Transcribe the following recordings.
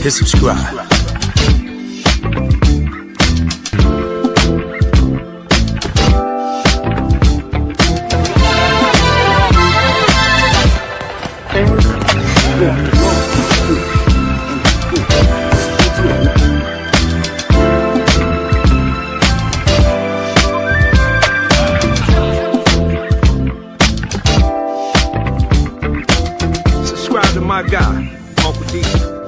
hit subscribe. Subscribe to my guy, Uncle D.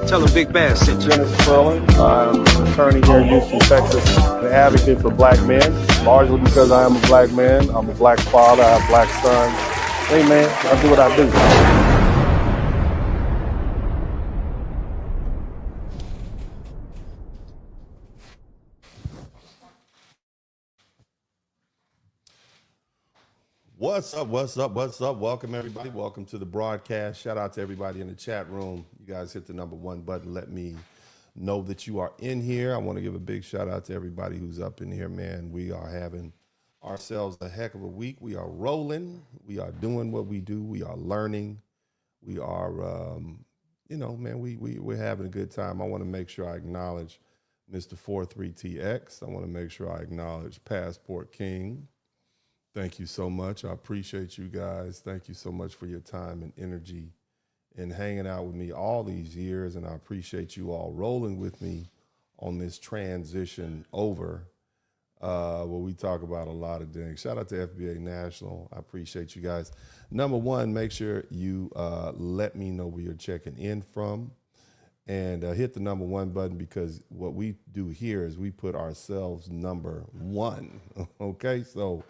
Tell him Big Bass sent you. Spurling. I'm an attorney here in Houston, Texas, an advocate for black men, largely because I am a black man. I'm a black father, I have black sons. Hey man, I do what I do. What's up? What's up? What's up? Welcome, everybody. Welcome to the broadcast. Shout out to everybody in the chat room. You guys hit the #1 button. Let me know that you are in here. I want to give a big shout out to everybody who's up in here, man. We are having ourselves a heck of a week. We are rolling. We are doing what we do. We are learning. We are, man, we're having a good time. I want to make sure I acknowledge Mr. 43TX. I want to make sure I acknowledge Passport King. Thank you so much. I appreciate you guys. Thank you so much for your time and energy and hanging out with me all these years. And I appreciate you all rolling with me on this transition over where we talk about a lot of things. Shout out to FBA National. I appreciate you guys. #1, make sure you let me know where you're checking in from and hit the #1 button, because what we do here is we put ourselves #1. Okay, so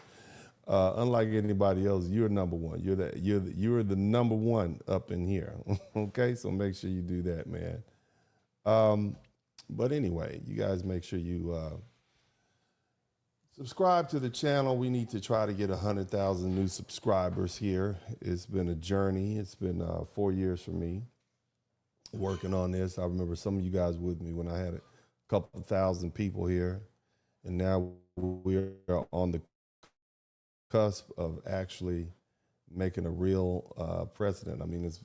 unlike anybody else, you're #1. You're the #1 up in here. Okay, so make sure you do that, man. But anyway, you guys make sure you subscribe to the channel. We need to try to get 100,000 new subscribers here. It's been a journey. It's been 4 years for me working on this. I remember some of you guys with me when I had a couple thousand people here, and now we're on the cusp of actually making a real precedent. I mean, it's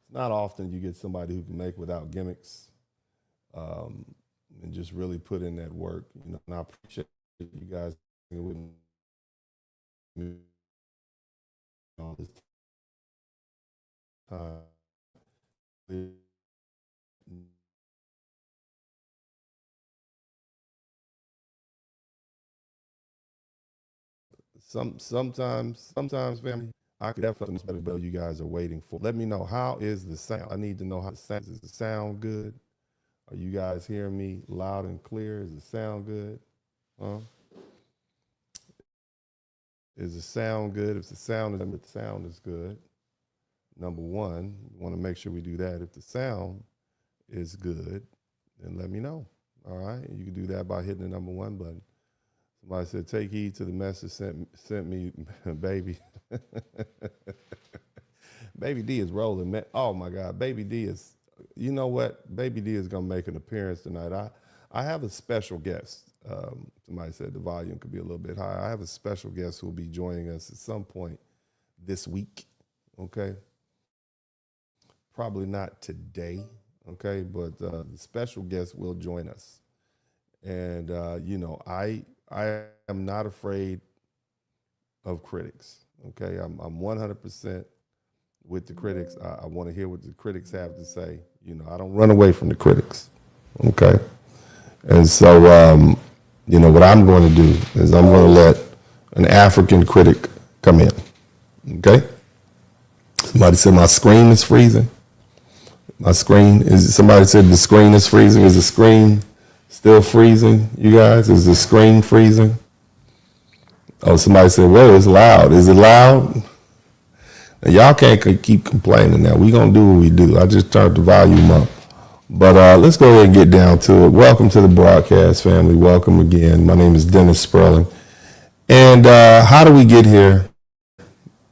not often you get somebody who can make without gimmicks and just really put in that work. And I appreciate you guys with me all this time. Sometimes, family, I could definitely better, but you guys are waiting for. Let me know, how is the sound? I need to know how the sound. Does the sound good? Are you guys hearing me loud and clear? Is the sound good? Is the sound good? If the sound is good, #1, you want to make sure we do that. If the sound is good, then let me know. All right, you can do that by hitting the #1 button. Somebody said, take heed to the message sent me, baby. Baby D is rolling, man. Oh my God, Baby D is, you know what? Baby D is gonna make an appearance tonight. I have a special guest. Somebody said the volume could be a little bit higher. I have a special guest who will be joining us at some point this week, okay? Probably not today, okay? But the special guest will join us. And, I am not afraid of critics, okay? I'm 100% with the critics. I want to hear what the critics have to say. I don't run away from the critics, okay? And so, what I'm going to do is I'm going to let an African critic come in, okay? Somebody said my screen is freezing. Somebody said the screen is freezing. Is the screen still freezing, you guys? Is the screen freezing? Oh, somebody said, whoa, it's loud. Is it loud? Now, y'all can't keep complaining now. We're going to do what we do. I just turned the volume up. But let's go ahead and get down to it. Welcome to the broadcast, family. Welcome again. My name is Dennis Spurling. And how do we get here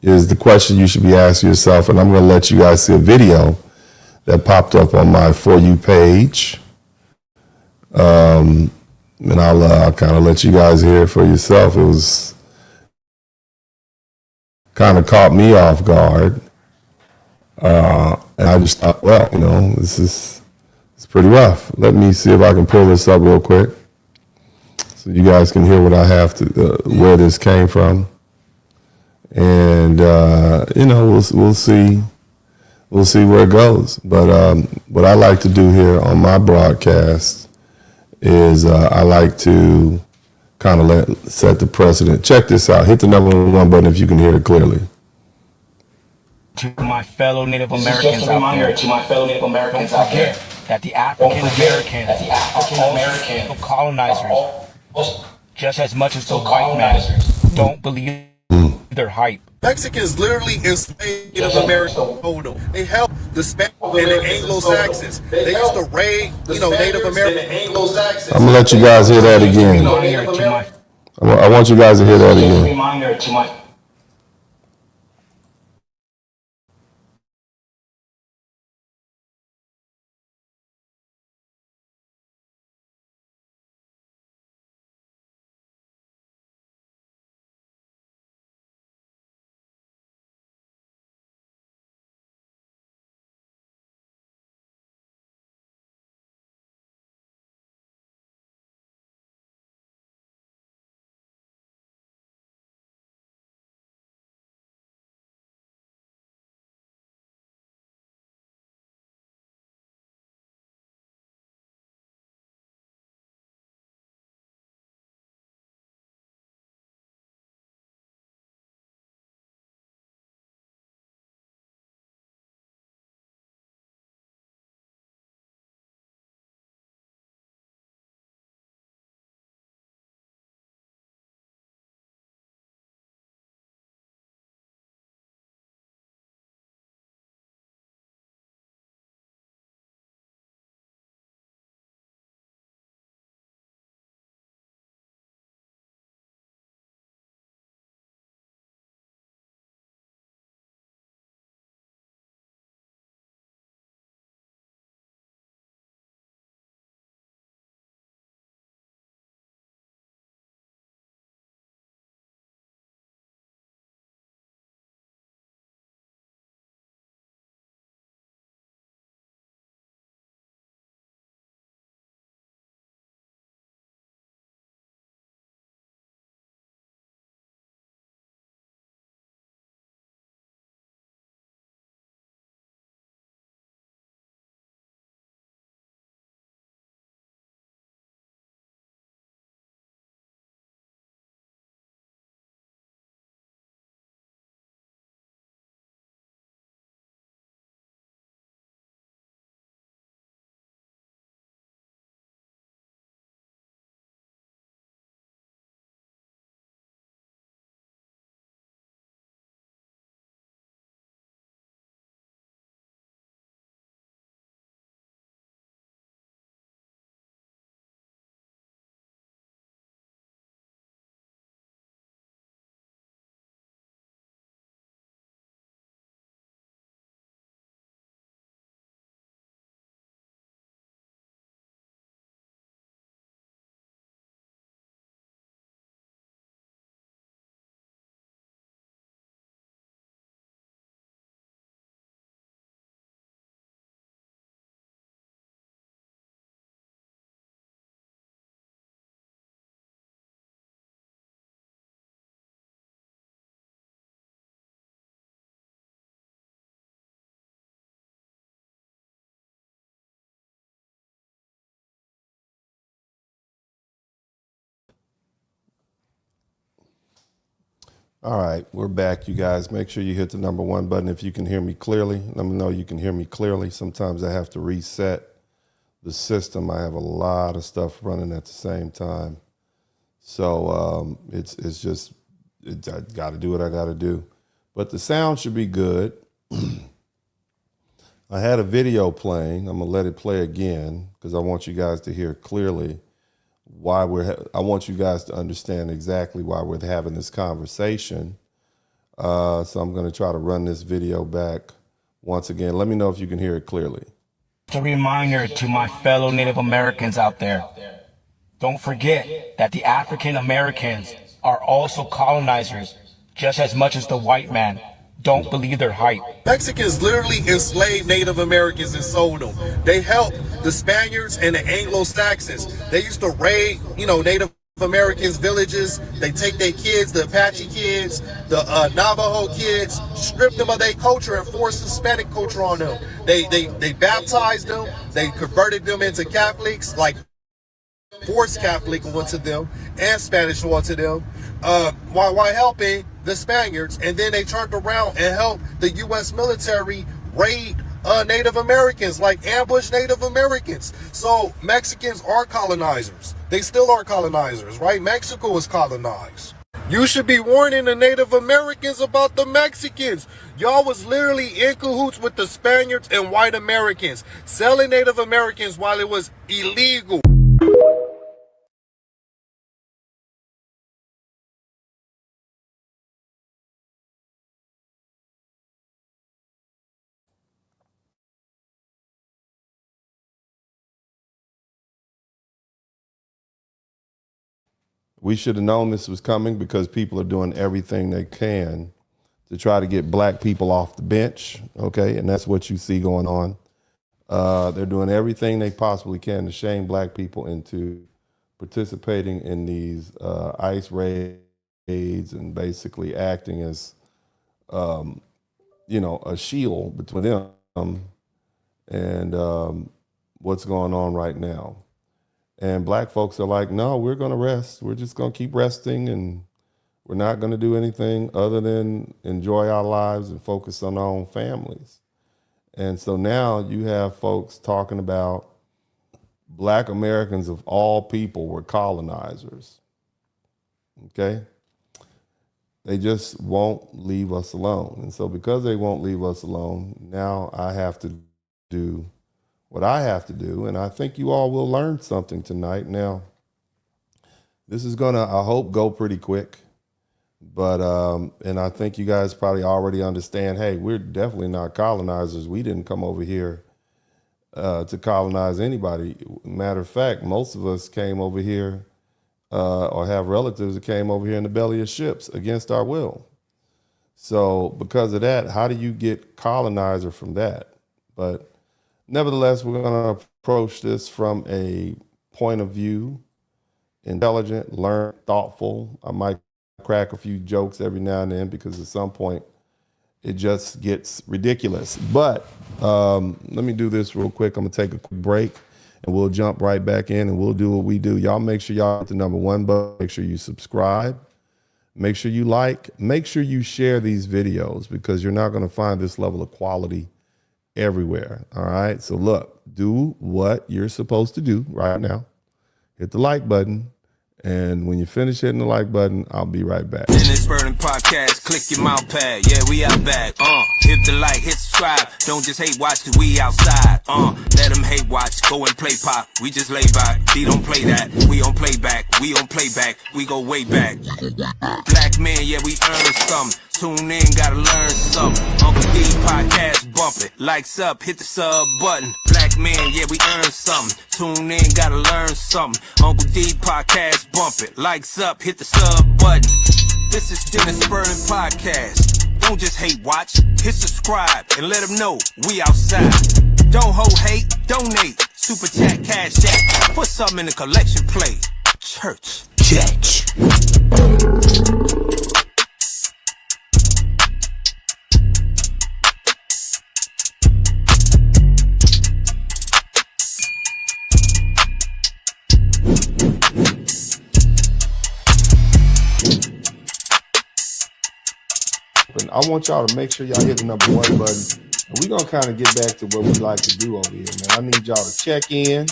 is the question you should be asking yourself. And I'm going to let you guys see a video that popped up on my For You page. And I'll kind of let you guys hear it for yourself. It was kind of caught me off guard. And I just thought, well, this is pretty rough. Let me see if I can pull this up real quick so you guys can hear what I have to, where this came from. And, you know, we'll see. We'll see where it goes. But what I like to do here on my broadcast is I like to kind of set the precedent. Check this out. Hit the #1 button if you can hear it clearly. To my fellow Native Americans out there, don't forget that the African Americans are colonizers just as much as the white man. Don't believe their hype. Mexicans literally enslaved Native American. They helped the Spanish and the Anglo-Saxons. They used to raid, Native American. I'm gonna let you guys hear that again. I want you guys to hear that again. Reminder to my All right, we're back, you guys. Make sure you hit the #1 button if you can hear me clearly. Let me know you can hear me clearly. Sometimes I have to reset the system. I have a lot of stuff running at the same time. So it's just, I got to do what I got to do. But the sound should be good. I had a video playing. I'm going to let it play again because I want you guys to hear clearly why I want you guys to understand exactly why we're having this conversation. So I'm going to try to run this video back once again. Let me know if you can hear it clearly. A reminder to my fellow Native Americans out there. Don't forget that the African Americans are also colonizers just as much as the white man. Don't believe their hype. Mexicans literally enslaved Native Americans and sold them. They helped the Spaniards and the Anglo-Saxons. They used to raid, Native Americans' villages. They take their kids, the Apache kids, the Navajo kids, strip them of their culture and force Hispanic culture on them. They baptized them. They converted them into Catholics, like forced Catholic onto them and Spanish onto them, while helping the Spaniards. And then they turned around and helped the U.S. military raid Native Americans, like ambush Native Americans. So Mexicans are colonizers. They still are colonizers, right? Mexico was colonized. You should be warning the Native Americans about the Mexicans. Y'all was literally in cahoots with the Spaniards and white Americans, selling Native Americans while it was illegal. We should have known this was coming because people are doing everything they can to try to get black people off the bench, okay? And that's what you see going on. They're doing everything they possibly can to shame black people into participating in these ICE raids and basically acting as, a shield between them and what's going on right now. And black folks are like, no, we're going to rest. We're just going to keep resting, and we're not going to do anything other than enjoy our lives and focus on our own families. And so now you have folks talking about black Americans of all people were colonizers. Okay? They just won't leave us alone. And so because they won't leave us alone, now I have to do what I have to do, and I think you all will learn something tonight. Now, this is gonna, I hope, go pretty quick, but and I think you guys probably already understand, hey, we're definitely not colonizers. We didn't come over here to colonize anybody. Matter of fact, most of us came over here or have relatives that came over here in the belly of ships against our will. So because of that, how do you get colonizer from that? But nevertheless, we're going to approach this from a point of view, intelligent, learned, thoughtful. I might crack a few jokes every now and then because at some point it just gets ridiculous. But let me do this real quick. I'm going to take a quick break and we'll jump right back in and we'll do what we do. Y'all make sure y'all hit the #1 button. Make sure you subscribe. Make sure you like. Make sure you share these videos because you're not going to find this level of quality everywhere. All right. So look, do what you're supposed to do right now. Hit the like button. And when you finish hitting the like button, I'll be right back. In this Spurling podcast, click your mouse pad. Yeah, we out back. Hit the like, hit subscribe. Don't just hate watch cause we outside. Let them hate watch. Go and play pop. We just lay back. We don't play that. We don't play back. We don't play back. We go way back. Black men, yeah, we earn something. Tune in, gotta learn something. Uncle D podcast, bump it. Likes up, hit the sub button. Black men, yeah, we earn something. Tune in, gotta learn something. Uncle D podcast, bump it. Likes up, hit the sub button. This is Dennis Spurling podcast. Don't just hate watch, hit subscribe and let them know we outside. Don't hold hate, donate. Super chat, cash app. Put something in the collection plate. Church. I want y'all to make sure y'all hit the #1 button. And we're going to kind of get back to what we like to do over here, man. I need y'all to check in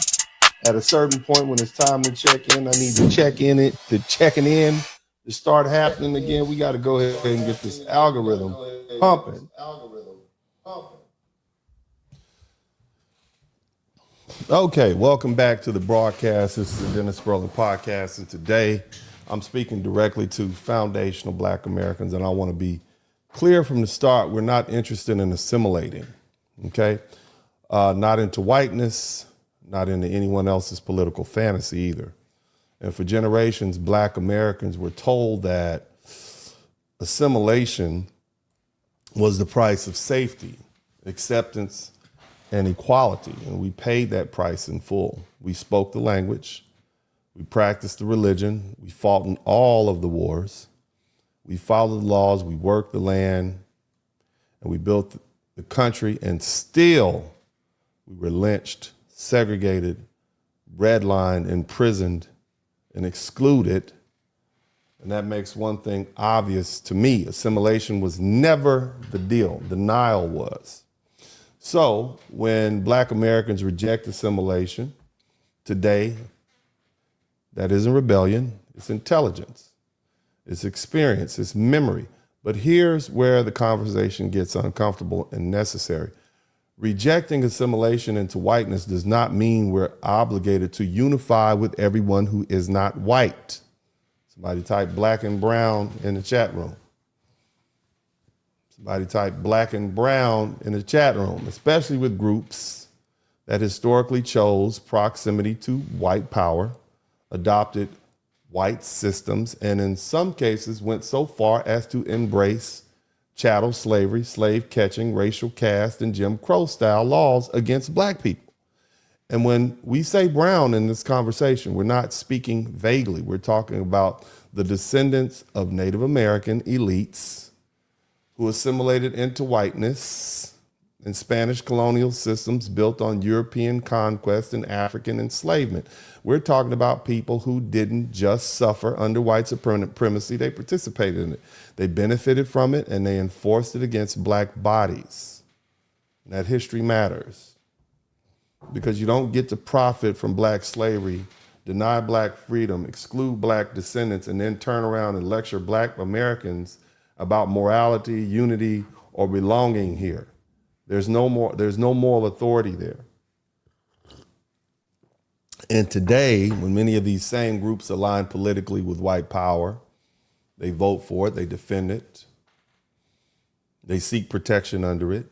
at a certain point when it's time to check in. I need to check in it, to checking in to start happening again. We got to go ahead and get this algorithm pumping. Okay, welcome back to the broadcast. This is the Dennis Spurling podcast, and today I'm speaking directly to foundational Black Americans, and I want to be clear from the start, we're not interested in assimilating, okay? Not into whiteness, not into anyone else's political fantasy either. And for generations, Black Americans were told that assimilation was the price of safety, acceptance, and equality. And we paid that price in full. We spoke the language. We practiced the religion. We fought in all of the wars. We followed the laws. We worked the land. And we built the country. And still, we were lynched, segregated, redlined, imprisoned, and excluded. And that makes one thing obvious to me. Assimilation was never the deal. Denial was. So when Black Americans reject assimilation today, that isn't rebellion, it's intelligence, it's experience, it's memory. But here's where the conversation gets uncomfortable and necessary. Rejecting assimilation into whiteness does not mean we're obligated to unify with everyone who is not white. Somebody type black and brown in the chat room. Somebody type black and brown in the chat room, especially with groups that historically chose proximity to white power, adopted white systems, and in some cases went so far as to embrace chattel slavery, slave catching, racial caste, and Jim Crow style laws against Black people. And when we say brown in this conversation, we're not speaking vaguely. We're talking about the descendants of Native American elites who assimilated into whiteness in Spanish colonial systems built on European conquest and African enslavement. We're talking about people who didn't just suffer under white supremacy, they participated in it. They benefited from it and they enforced it against Black bodies. And that history matters because you don't get to profit from Black slavery, deny Black freedom, exclude Black descendants, and then turn around and lecture Black Americans about morality, unity, or belonging here. There's no moral authority there. And today, when many of these same groups align politically with white power, they vote for it, they defend it, they seek protection under it,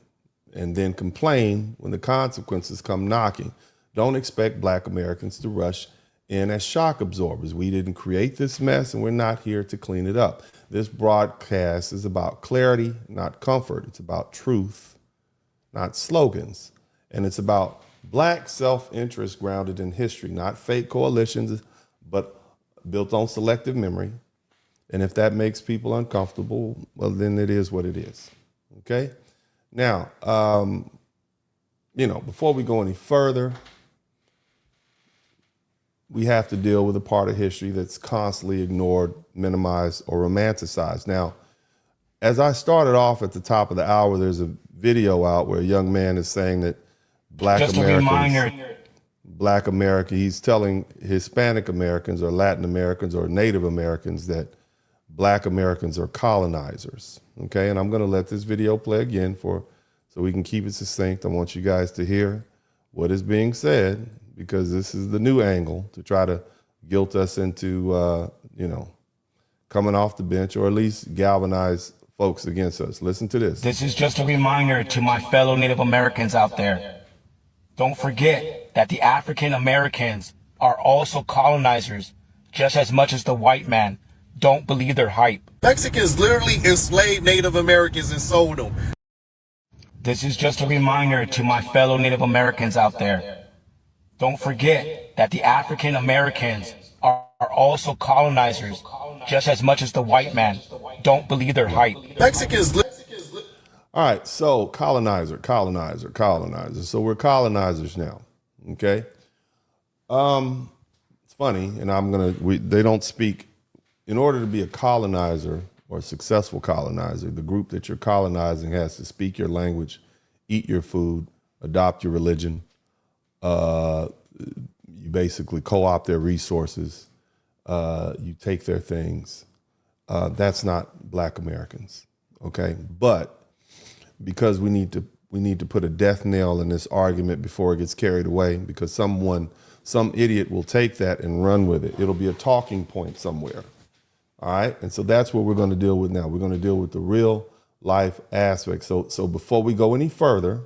and then complain when the consequences come knocking. Don't expect Black Americans to rush in as shock absorbers. We didn't create this mess, and we're not here to clean it up. This broadcast is about clarity, not comfort. It's about truth, not slogans. And it's about Black self-interest grounded in history, not fake coalitions, but built on selective memory. And if that makes people uncomfortable, well, then it is what it is. Okay? Now, before we go any further, we have to deal with a part of history that's constantly ignored, minimized, or romanticized. Now, as I started off at the top of the hour, there's a video out where a young man is saying that Black America, he's telling Hispanic Americans or Latin Americans or Native Americans that Black Americans are colonizers. Okay, and I'm going to let this video play again so we can keep it succinct. I want you guys to hear what is being said, because this is the new angle to try to guilt us into, coming off the bench, or at least galvanize folks against us. Listen to this. This is just a reminder to my fellow Native Americans out there. Don't forget that the African Americans are also colonizers just as much as the white man. Don't believe their hype. Mexicans literally enslaved Native Americans and sold them. This is just a reminder to my fellow Native Americans out there. Don't forget that the African Americans are also colonizers just as much as the white man. Don't believe their hype. Mexicans. All right, so colonizer. So we're colonizers now, okay? It's funny, and they don't speak, in order to be a colonizer or a successful colonizer, the group that you're colonizing has to speak your language, eat your food, adopt your religion. You basically co-opt their resources. You take their things. That's not Black Americans, okay? But because we need to put a death nail in this argument before it gets carried away, because some idiot will take that and run with it. It'll be a talking point somewhere. All right. And so that's what we're going to deal with now. We're going to deal with the real life aspect. So before we go any further,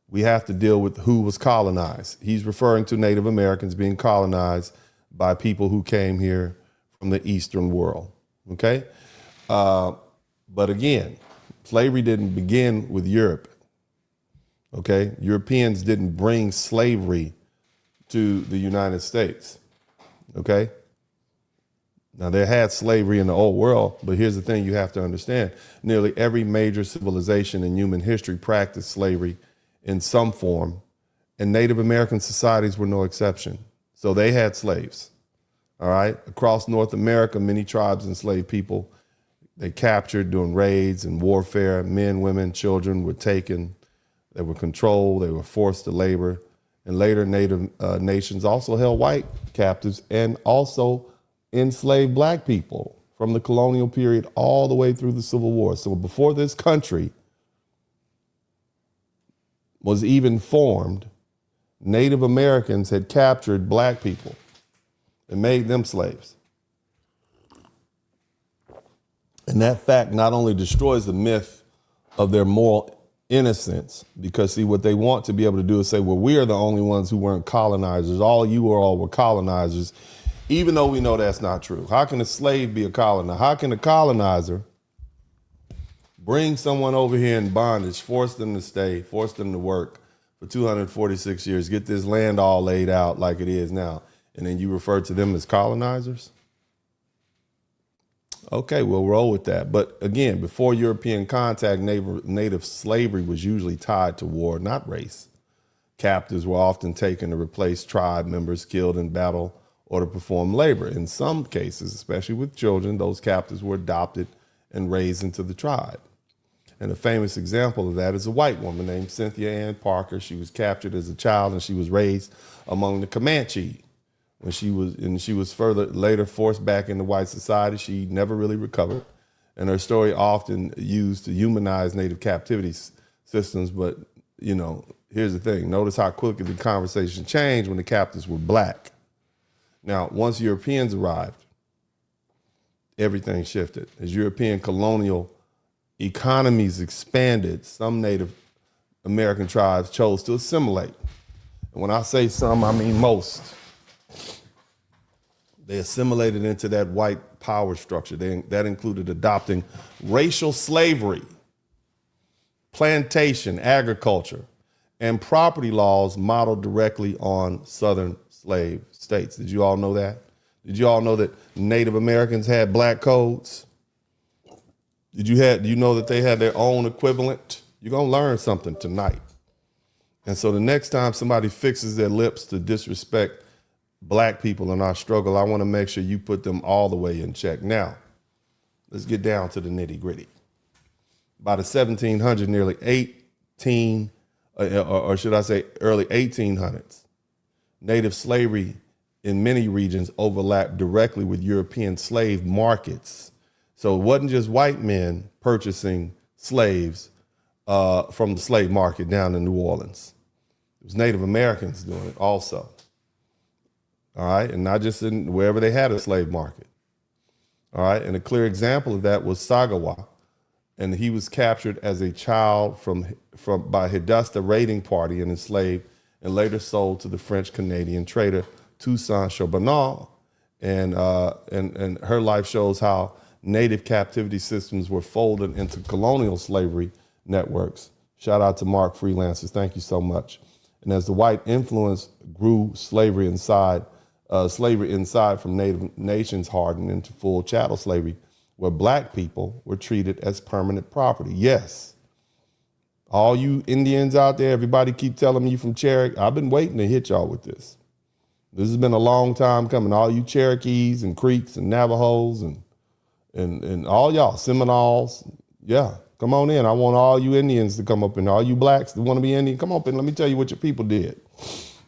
we have to deal with who was colonized. He's referring to Native Americans being colonized by people who came here from the Eastern world. Okay. But again, Slavery didn't begin with Europe. Okay, Europeans didn't bring slavery to the United States. Okay. Now, they had slavery in the old world, but here's the thing you have to understand. Nearly every major civilization in human history practiced slavery in some form, and Native American societies were no exception. So they had slaves, all right? Across North America, many tribes enslaved people. They captured during raids and warfare. Men, women, children were taken. They were controlled. They were forced to labor. And later, Native nations also held white captives and also enslaved black people from the colonial period all the way through the Civil War. So before this country was even formed, Native Americans had captured black people and made them slaves. And that fact not only destroys the myth of their moral innocence, because see, what they want to be able to do is say, well, we are the only ones who weren't colonizers. All you all were colonizers, even though we know that's not true. How can a slave be a colonizer? How can a colonizer bring someone over here in bondage, force them to stay, force them to work for 246 years, get this land all laid out like it is now, and then you refer to them as colonizers? Okay, we'll roll with that. But again, before European contact, native slavery was usually tied to war, not race. Captives were often taken to replace tribe members killed in battle or to perform labor. In some cases, especially with children, those captives were adopted and raised into the tribe. And a famous example of that is a white woman named Cynthia Ann Parker. She was captured as a child and she was raised among the Comanche. When she was further later forced back into white society, she never really recovered. And her story often used to humanize Native captivity systems. But, you know, here's the thing. Notice how quickly the conversation changed when the captives were black. Now, once Europeans arrived, everything shifted. As European colonial economies expanded, some Native American tribes chose to assimilate. And when I say some, I mean most. They assimilated into that white power structure. That included adopting racial slavery, plantation, agriculture, and property laws modeled directly on Southern slave states. Did you all know that? Did you all know that Native Americans had black codes? Do you know that they had their own equivalent? You're gonna learn something tonight. And so the next time somebody fixes their lips to disrespect black people in our struggle, I wanna make sure you put them all the way in check. Now, let's get down to the nitty gritty. By the 1700s, nearly early 1800s, Native slavery in many regions overlapped directly with European slave markets. So it wasn't just white men purchasing slaves from the slave market down in New Orleans. It was Native Americans doing it also. All right, and not just in wherever they had a slave market. All right, and a clear example of that was Sagawa, and he was captured as a child by Hidatsa raiding party and enslaved, and later sold to the French-Canadian trader Toussaint Charbonneau. And her life shows how Native captivity systems were folded into colonial slavery networks. Shout out to Mark Freelancers. Thank you so much. And as the white influence grew, slavery inside from Native nations hardened into full chattel slavery, where black people were treated as permanent property. Yes. All you Indians out there, everybody keep telling me you from Cherokee. I've been waiting to hit y'all with this. This has been a long time coming. All you Cherokees and Creeks and Navajos and all y'all Seminoles, yeah, come on in. I want all you Indians to come up in. All you blacks that want to be Indian, come up in. Let me tell you what your people did.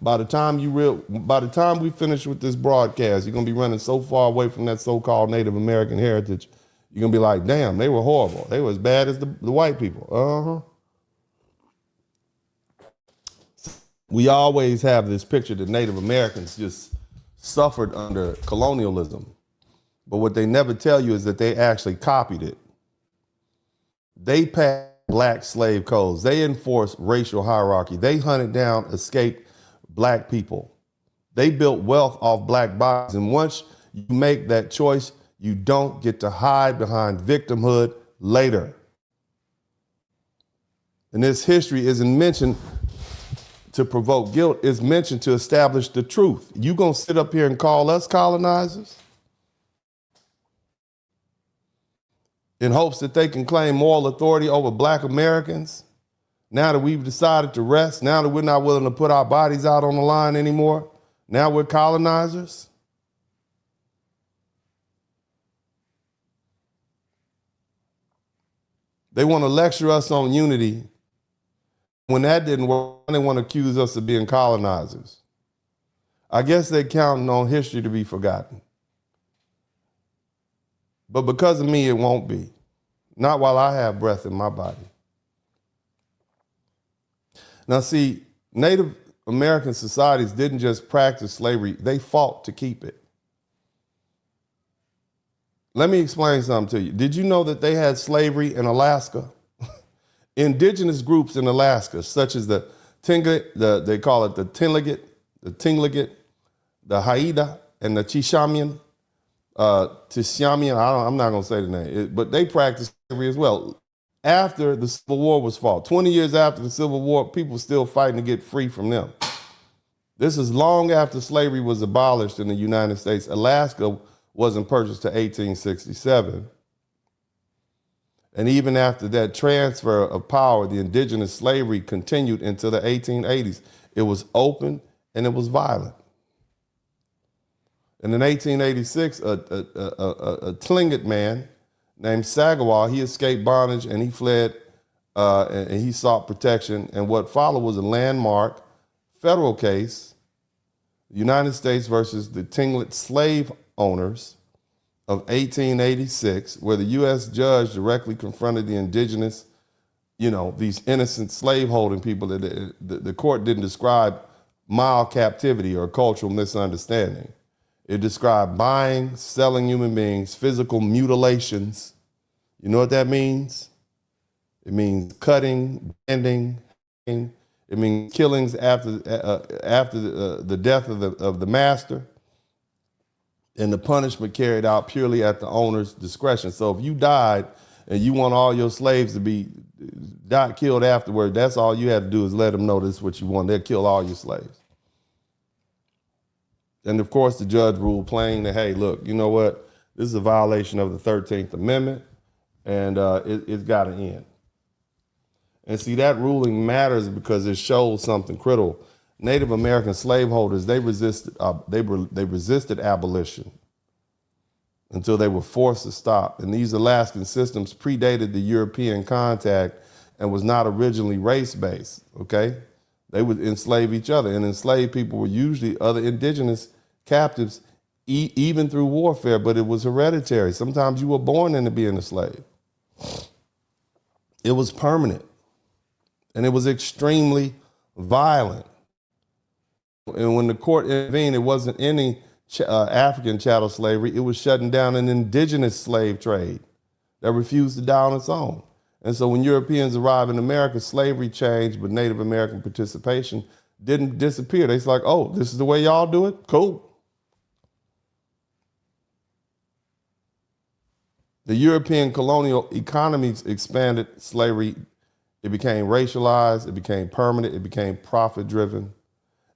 By the time we finish with this broadcast, you're gonna be running so far away from that so-called Native American heritage, you're gonna be like, damn, they were horrible. They were as bad as the white people. We always have this picture that Native Americans just suffered under colonialism. But what they never tell you is that they actually copied it. They passed black slave codes. They enforced racial hierarchy. They hunted down escaped black people. They built wealth off black bodies. And once you make that choice, you don't get to hide behind victimhood later. And this history isn't mentioned to provoke guilt, it's mentioned to establish the truth. You gonna sit up here and call us colonizers in hopes that they can claim moral authority over black Americans now that we've decided to rest, now that we're not willing to put our bodies out on the line anymore? Now we're colonizers? They want to lecture us on unity. When that didn't work, they want to accuse us of being colonizers. I guess they're counting on history to be forgotten. But because of me, it won't be. Not while I have breath in my body. Now see, Native American societies didn't just practice slavery, they fought to keep it. Let me explain something to you. Did you know that they had slavery in Alaska? Indigenous groups in Alaska, such as they call it the Tlingit, the Haida, and the Chisamian, I'm not gonna say the name, but they practiced slavery as well. After the Civil War was fought, 20 years after the Civil War, people still fighting to get free from them. This is long after slavery was abolished in the United States. Alaska wasn't purchased to 1867. And even after that transfer of power, the indigenous slavery continued into the 1880s. It was open and it was violent. And in 1886, a Tlingit man named Sagawau, he escaped bondage and he fled and he sought protection. And what followed was a landmark federal case, United States versus the Tlingit slave owners of 1886, where the U.S. judge directly confronted the indigenous, these innocent slaveholding people. That the court didn't describe mild captivity or cultural misunderstanding. It described buying, selling human beings, physical mutilations. You know what that means? It means cutting, bending. It means killings after the death of the master. And the punishment carried out purely at the owner's discretion. So if you died and you want all your slaves to be killed afterward, that's all you had to do is let them know this is what you want. They'll kill all your slaves. And of course, the judge ruled plain that, hey, look, you know what? This is a violation of the 13th Amendment, and it's got to end. And see, that ruling matters because it shows something critical. Native American slaveholders, they resisted abolition until they were forced to stop. And these Alaskan systems predated the European contact and was not originally race-based, okay? They would enslave each other, and enslaved people were usually other indigenous captives, even through warfare, but it was hereditary. Sometimes you were born into being a slave. It was permanent, and it was extremely violent. And when the court intervened, it wasn't any African chattel slavery. It was shutting down an indigenous slave trade that refused to die on its own. And so when Europeans arrived in America, slavery changed, but Native American participation didn't disappear. They're like, oh, this is the way y'all do it? Cool. The European colonial economies expanded slavery. It became racialized, it became permanent, it became profit-driven.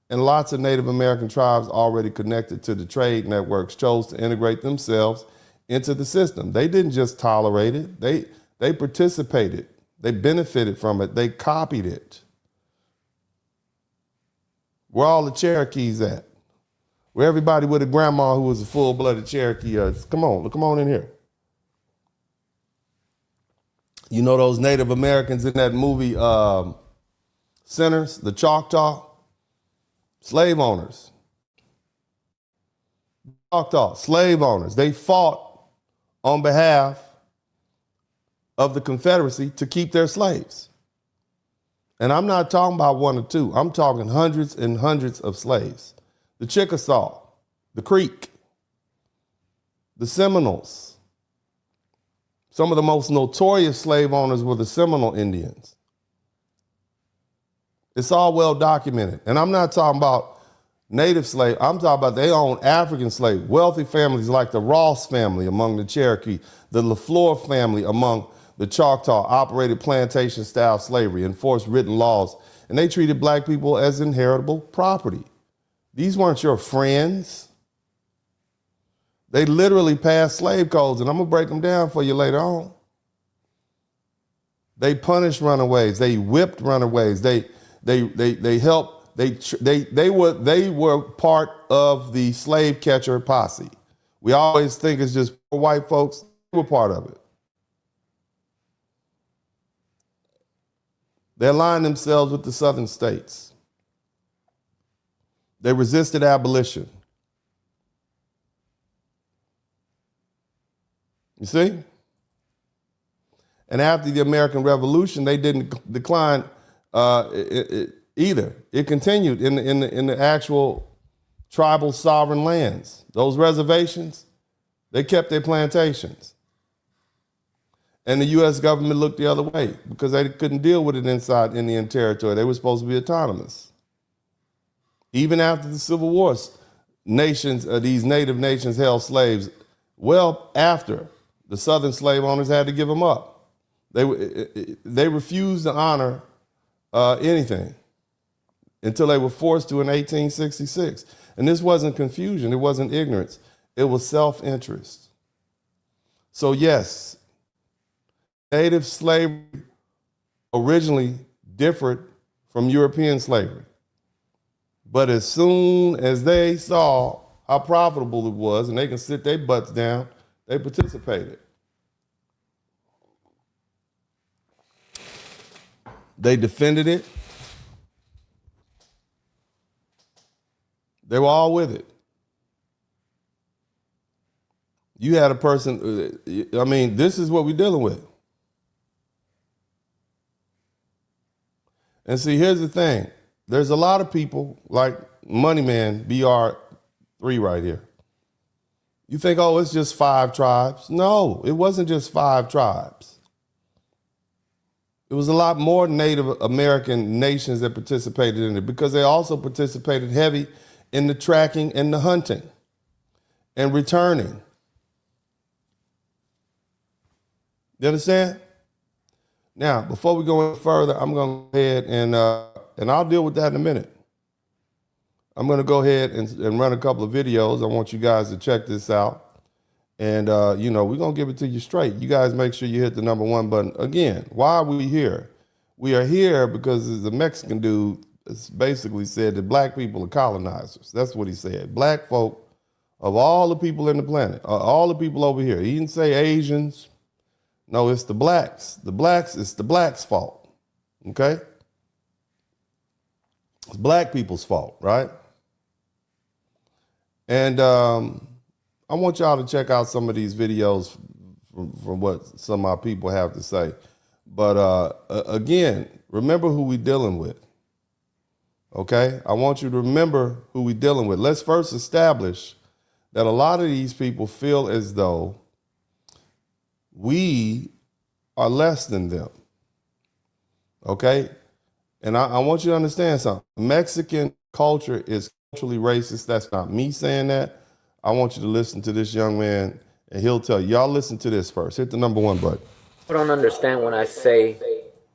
And lots of Native American tribes already connected to the trade networks chose to integrate themselves into the system. They didn't just tolerate it, they participated, they benefited from it, they copied it. Where all the Cherokees at? Where everybody with a grandma who was a full-blooded Cherokee is? Come on in here. You know those Native Americans in that movie, Sinners, the Choctaw? Slave owners. Choctaw, slave owners. They fought on behalf of the Confederacy to keep their slaves. And I'm not talking about one or two. I'm talking hundreds and hundreds of slaves. The Chickasaw, the Creek, the Seminoles. Some of the most notorious slave owners were the Seminole Indians. It's all well documented. And I'm not talking about native slave. I'm talking about they own African slaves, wealthy families like the Ross family among the Cherokee, the LaFleur family among the Choctaw operated plantation-style slavery, enforced written laws, and they treated black people as inheritable property. These weren't your friends. They literally passed slave codes, and I'm gonna break them down for you later on. They punished runaways. They whipped runaways. They helped. They were part of the slave catcher posse. We always think it's just white folks. They were part of it. They aligned themselves with the southern states. They resisted abolition. You see? And after the American Revolution, they didn't decline either. It continued in the actual tribal sovereign lands. Those reservations, they kept their plantations. And the U.S. government looked the other way because they couldn't deal with it inside Indian territory. They were supposed to be autonomous. Even after the Civil Wars, these native nations held slaves well after the southern slave owners had to give them up. They refused to honor anything until they were forced to in 1866. And this wasn't confusion. It wasn't ignorance. It was self-interest. So yes, native slavery originally differed from European slavery. But as soon as they saw how profitable it was and they can sit their butts down, they participated. They defended it. They were all with it. You had a person, this is what we're dealing with. And see, here's the thing. There's a lot of people like Moneyman, BR3 right here. You think, oh, it's just 5 tribes. No, it wasn't just 5 tribes. It was a lot more Native American nations that participated in it because they also participated heavy in the tracking and the hunting and returning. You understand? Now, before we go any further, I'm going to go ahead and I'll deal with that in a minute. I'm going to go ahead and run a couple of videos. I want you guys to check this out. And, we're going to give it to you straight. You guys make sure you hit the #1 button. Again, why are we here? We are here because the Mexican dude basically said that black people are colonizers. That's what he said. Black folk, of all the people in the planet, all the people over here. He didn't say Asians. No, it's the blacks. It's the blacks' fault. Okay? It's black people's fault, right? And I want y'all to check out some of these videos from what some of our people have to say. But again, remember who we're dealing with. Okay? I want you to remember who we're dealing with. Let's first establish that a lot of these people feel as though we are less than them. Okay? And I want you to understand something. Mexican culture is culturally racist. That's not me saying that. I want you to listen to this young man, and he'll tell you. Y'all listen to this first. Hit the #1 button. I don't understand when I say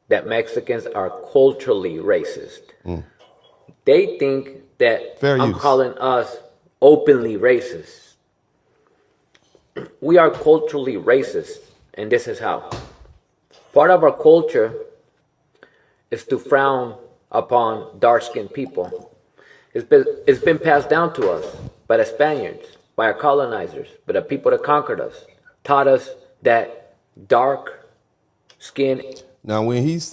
that Mexicans are culturally racist. They think that I'm calling us openly racist. We are culturally racist, and this is how. Part of our culture is to frown upon dark-skinned people. It's been passed down to us by the Spaniards, by our colonizers, by the people that conquered us, taught us that dark skin. Now, when he's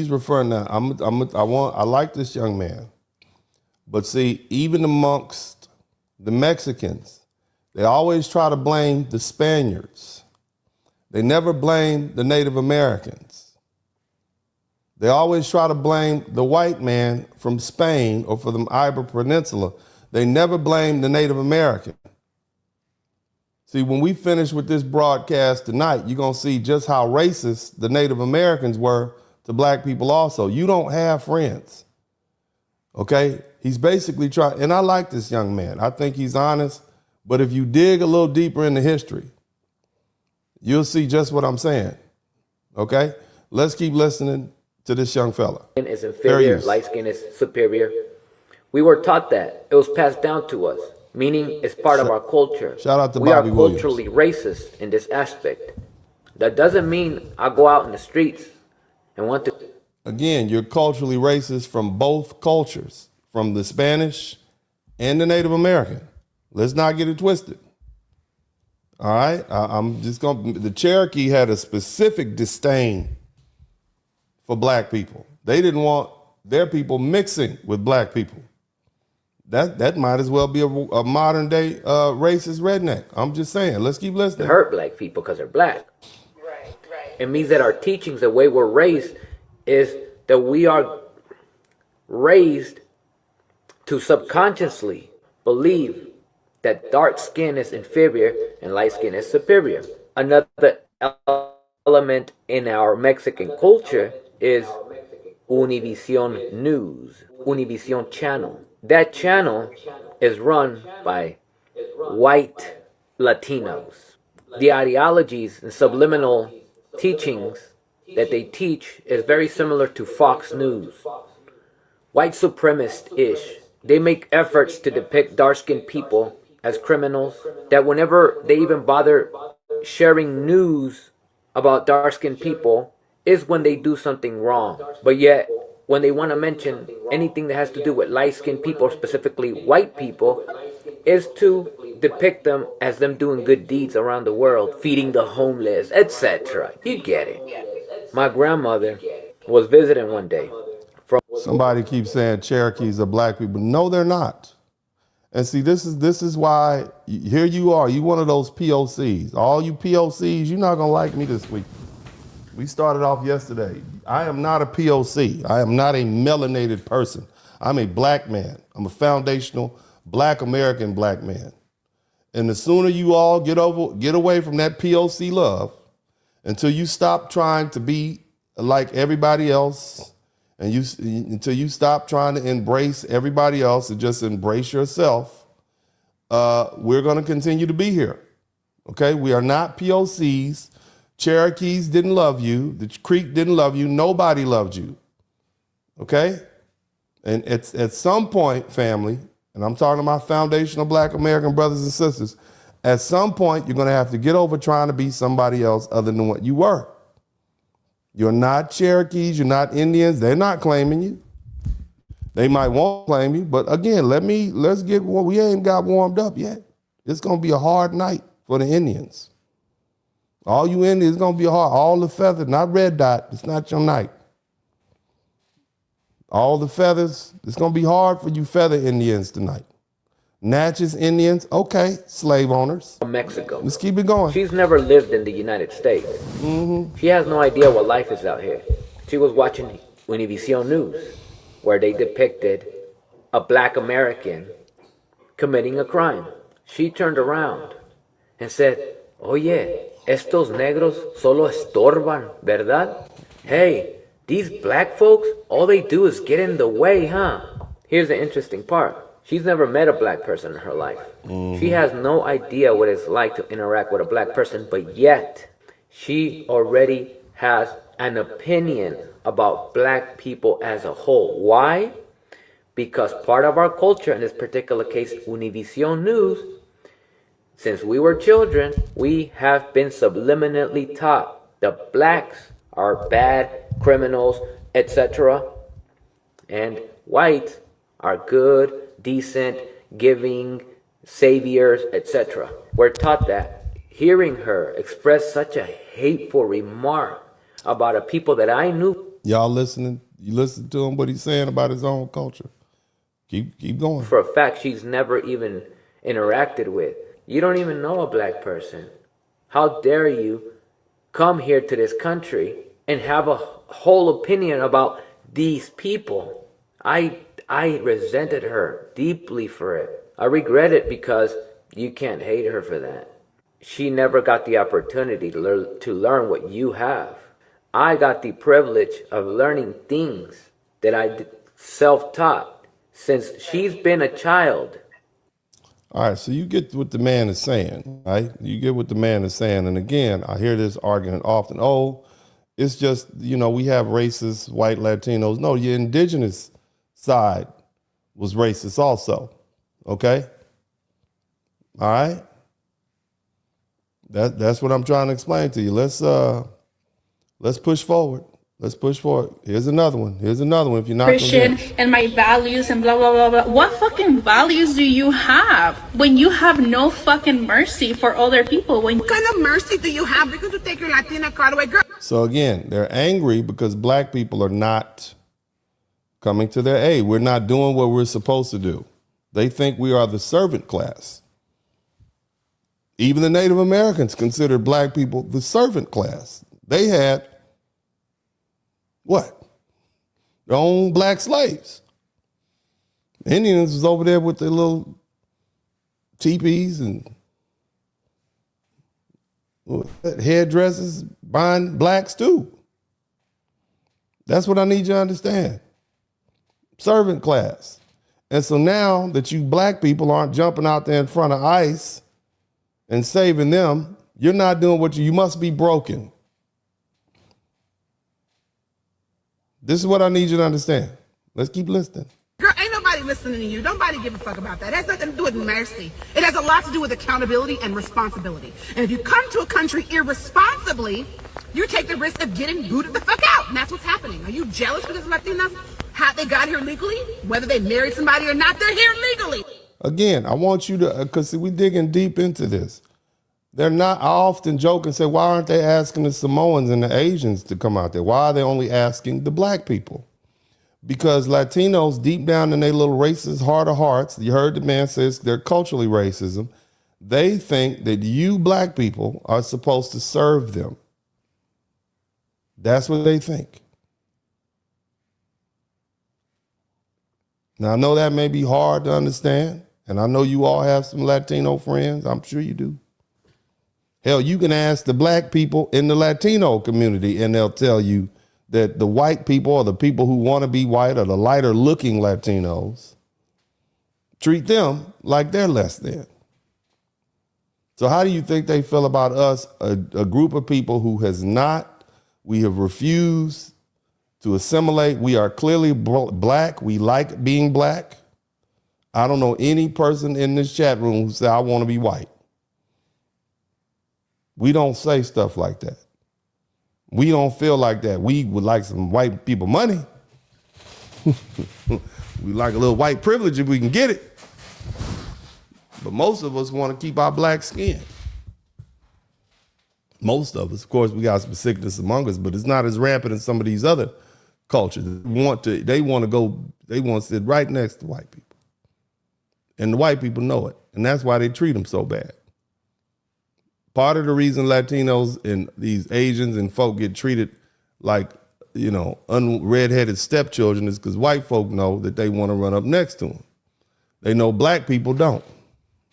referring now, I like this young man, but see, even amongst the Mexicans, they always try to blame the Spaniards. They never blame the Native Americans. They always try to blame the white man from Spain or from the Iberian Peninsula. They never blame the Native American. See, when we finish with this broadcast tonight, you're going to see just how racist the Native Americans were to black people also. You don't have friends, okay? He's basically trying, and I like this young man. I think he's honest, but if you dig a little deeper into history, you'll see just what I'm saying. Okay? Let's keep listening to this young fella. Is inferior, light skin is superior. We were taught that. It was passed down to us, meaning it's part of our culture. Shout out to we Bobby are culturally racist in this aspect. That doesn't mean I go out in the streets and want to. Again, you're culturally racist from both cultures, from the Spanish and the Native American. Let's not get it twisted. All right? I'm just going to, the Cherokee had a specific disdain for black people. They didn't want their people mixing with black people. That might as well be a modern day racist redneck. I'm just saying, let's keep listening. Hurt black people because they're black. Right. It means that our teachings, the way we're raised, is that we are raised to subconsciously believe that dark skin is inferior and light skin is superior. Another element in our Mexican culture is Univision News, Univision Channel. That channel is run by white Latinos. The ideologies and subliminal teachings that they teach is very similar to Fox News. White supremacist-ish. They make efforts to depict dark-skinned people as criminals, that whenever they even bother sharing news about dark-skinned people is when they do something wrong. But yet, when they want to mention anything that has to do with light-skinned people, specifically white people, is to depict them as them doing good deeds around the world, feeding the homeless, etc. You get it. My grandmother was visiting one day. Somebody keeps saying Cherokees are black people. No, they're not. And see, this is why here you are. You one of those POCs. All you POCs, you're not gonna like me this week. We started off yesterday. I am not a POC. I am not a melanated person. I'm a black man. I'm a foundational black American black man. And the sooner you all get away from that POC love until you stop trying to be like everybody else, and until you stop trying to embrace everybody else and just embrace yourself, we're going to continue to be here. Okay? We are not POCs. Cherokees didn't love you. The Creek didn't love you. Nobody loved you. Okay? And at some point, family, and I'm talking to my foundational black American brothers and sisters, at some point, you're going to have to get over trying to be somebody else other than what you were. You're not Cherokees, you're not Indians, they're not claiming you. They might want to claim you, but again, we ain't got warmed up yet. It's gonna be a hard night for the Indians. All you Indians, it's gonna be hard. All the feathers, not red dot, it's not your night. All the feathers, it's gonna be hard for you feather Indians tonight. Natchez Indians, okay, slave owners. Mexico. Let's keep it going. She's never lived in the United States. She has no idea what life is out here. She was watching Univision News, where they depicted a black American committing a crime. She turned around and said, "Oye, estos negros solo estorban, ¿verdad? Hey, these black folks, all they do is get in the way, huh?" Here's the interesting part. She's never met a black person in her life. She has no idea what it's like to interact with a black person, but yet she already has an opinion about black people as a whole. Why? Because part of our culture, in this particular case, Univision News, since we were children, we have been subliminally taught that blacks are bad, criminals, etc., and whites are good, decent, giving, saviors, etc. We're taught that. Hearing her express such a hateful remark about a people that I knew. Y'all listening? You listen to him, what he's saying about his own culture. Keep going. For a fact, she's never even interacted with. You don't even know a black person. How dare you come here to this country and have a whole opinion about these people? I resented her deeply for it. I regret it because you can't hate her for that. She never got the opportunity to learn what you have. I got the privilege of learning things that I self-taught since she's been a child. All right, so you get what the man is saying, right? You get what the man is saying. And again, I hear this argument often. Oh, It's just, we have racist white Latinos. No, your indigenous side was racist also. Okay? All right? That's what I'm trying to explain to you. Let's push forward. Let's push forward. Here's another one. If you're not Christian and my values and blah, blah, blah, blah. What fucking values do you have when you have no fucking mercy for other people? What kind of mercy do you have because you take your Latina card away, girl? So again, they're angry because black people are not coming to their aid. We're not doing what we're supposed to do. They think we are the servant class. Even the Native Americans considered black people the servant class. They had what? Their own black slaves. Indians was over there with their little teepees and hairdressers buying blacks too. That's what I need you to understand. Servant class. And so now that you black people aren't jumping out there in front of ICE and saving them, you're not doing what you must be broken. This is what I need you to understand. Let's keep listening. Girl, ain't nobody listening to you. Nobody give a fuck about that. It has nothing to do with mercy. It has a lot to do with accountability and responsibility. And if you come to a country irresponsibly, you take the risk of getting booted the fuck out. And that's what's happening. Are you jealous because Latinas, how they got here legally? Whether they married somebody or not, they're here legally. Again, I want you to, because we're digging deep into this. They're not, I often joke and say, why aren't they asking the Samoans and the Asians to come out there? Why are they only asking the black people? Because Latinos, deep down in their little racist heart of hearts, you heard the man says they're culturally racism. They think that you black people are supposed to serve them. That's what they think. Now, I know that may be hard to understand, and I know you all have some Latino friends. I'm sure you do. Hell, you can ask the black people in the Latino community, and they'll tell you that the white people or the people who want to be white or the lighter looking Latinos treat them like they're less than. So how do you think they feel about us, a group of people who we have refused to assimilate? We are clearly black. We like being black. I don't know any person in this chat room who said, I want to be white. We don't say stuff like that. We don't feel like that. We would like some white people money. We like a little white privilege if we can get it. But most of us want to keep our black skin. Most of us, of course, we got some sickness among us, but it's not as rampant as some of these other cultures. They want to sit right next to white people. And the white people know it. And that's why they treat them so bad. Part of the reason Latinos and these Asians and folk get treated like, redheaded stepchildren is because white folk know that they want to run up next to them. They know black people don't.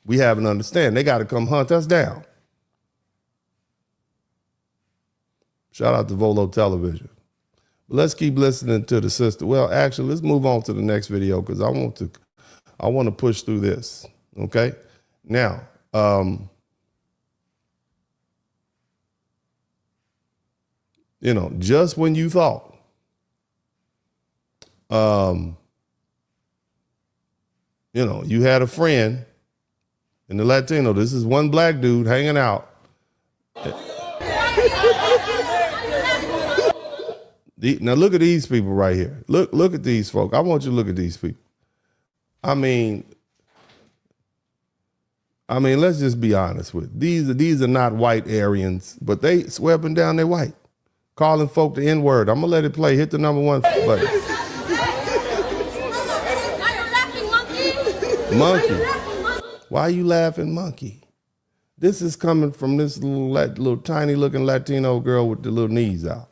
We haven't understand. They got to come hunt us down. Shout out to Volo Television. But let's keep listening to the sister. Well, actually, let's move on to the next video because I want to push through this. Okay? Now, just when you thought, you had a friend in the Latino, this is one black dude hanging out. Now look at these people right here. Look at these folk. I want you to look at these people. I mean, let's just be honest with it. These are not white Aryans, but they swear up and down they're white. Calling folk the N-word. I'm going to let it play. Hit the number 1 button. Monkey. Why are you laughing, monkey? This is coming from this little tiny looking Latino girl with the little knees out.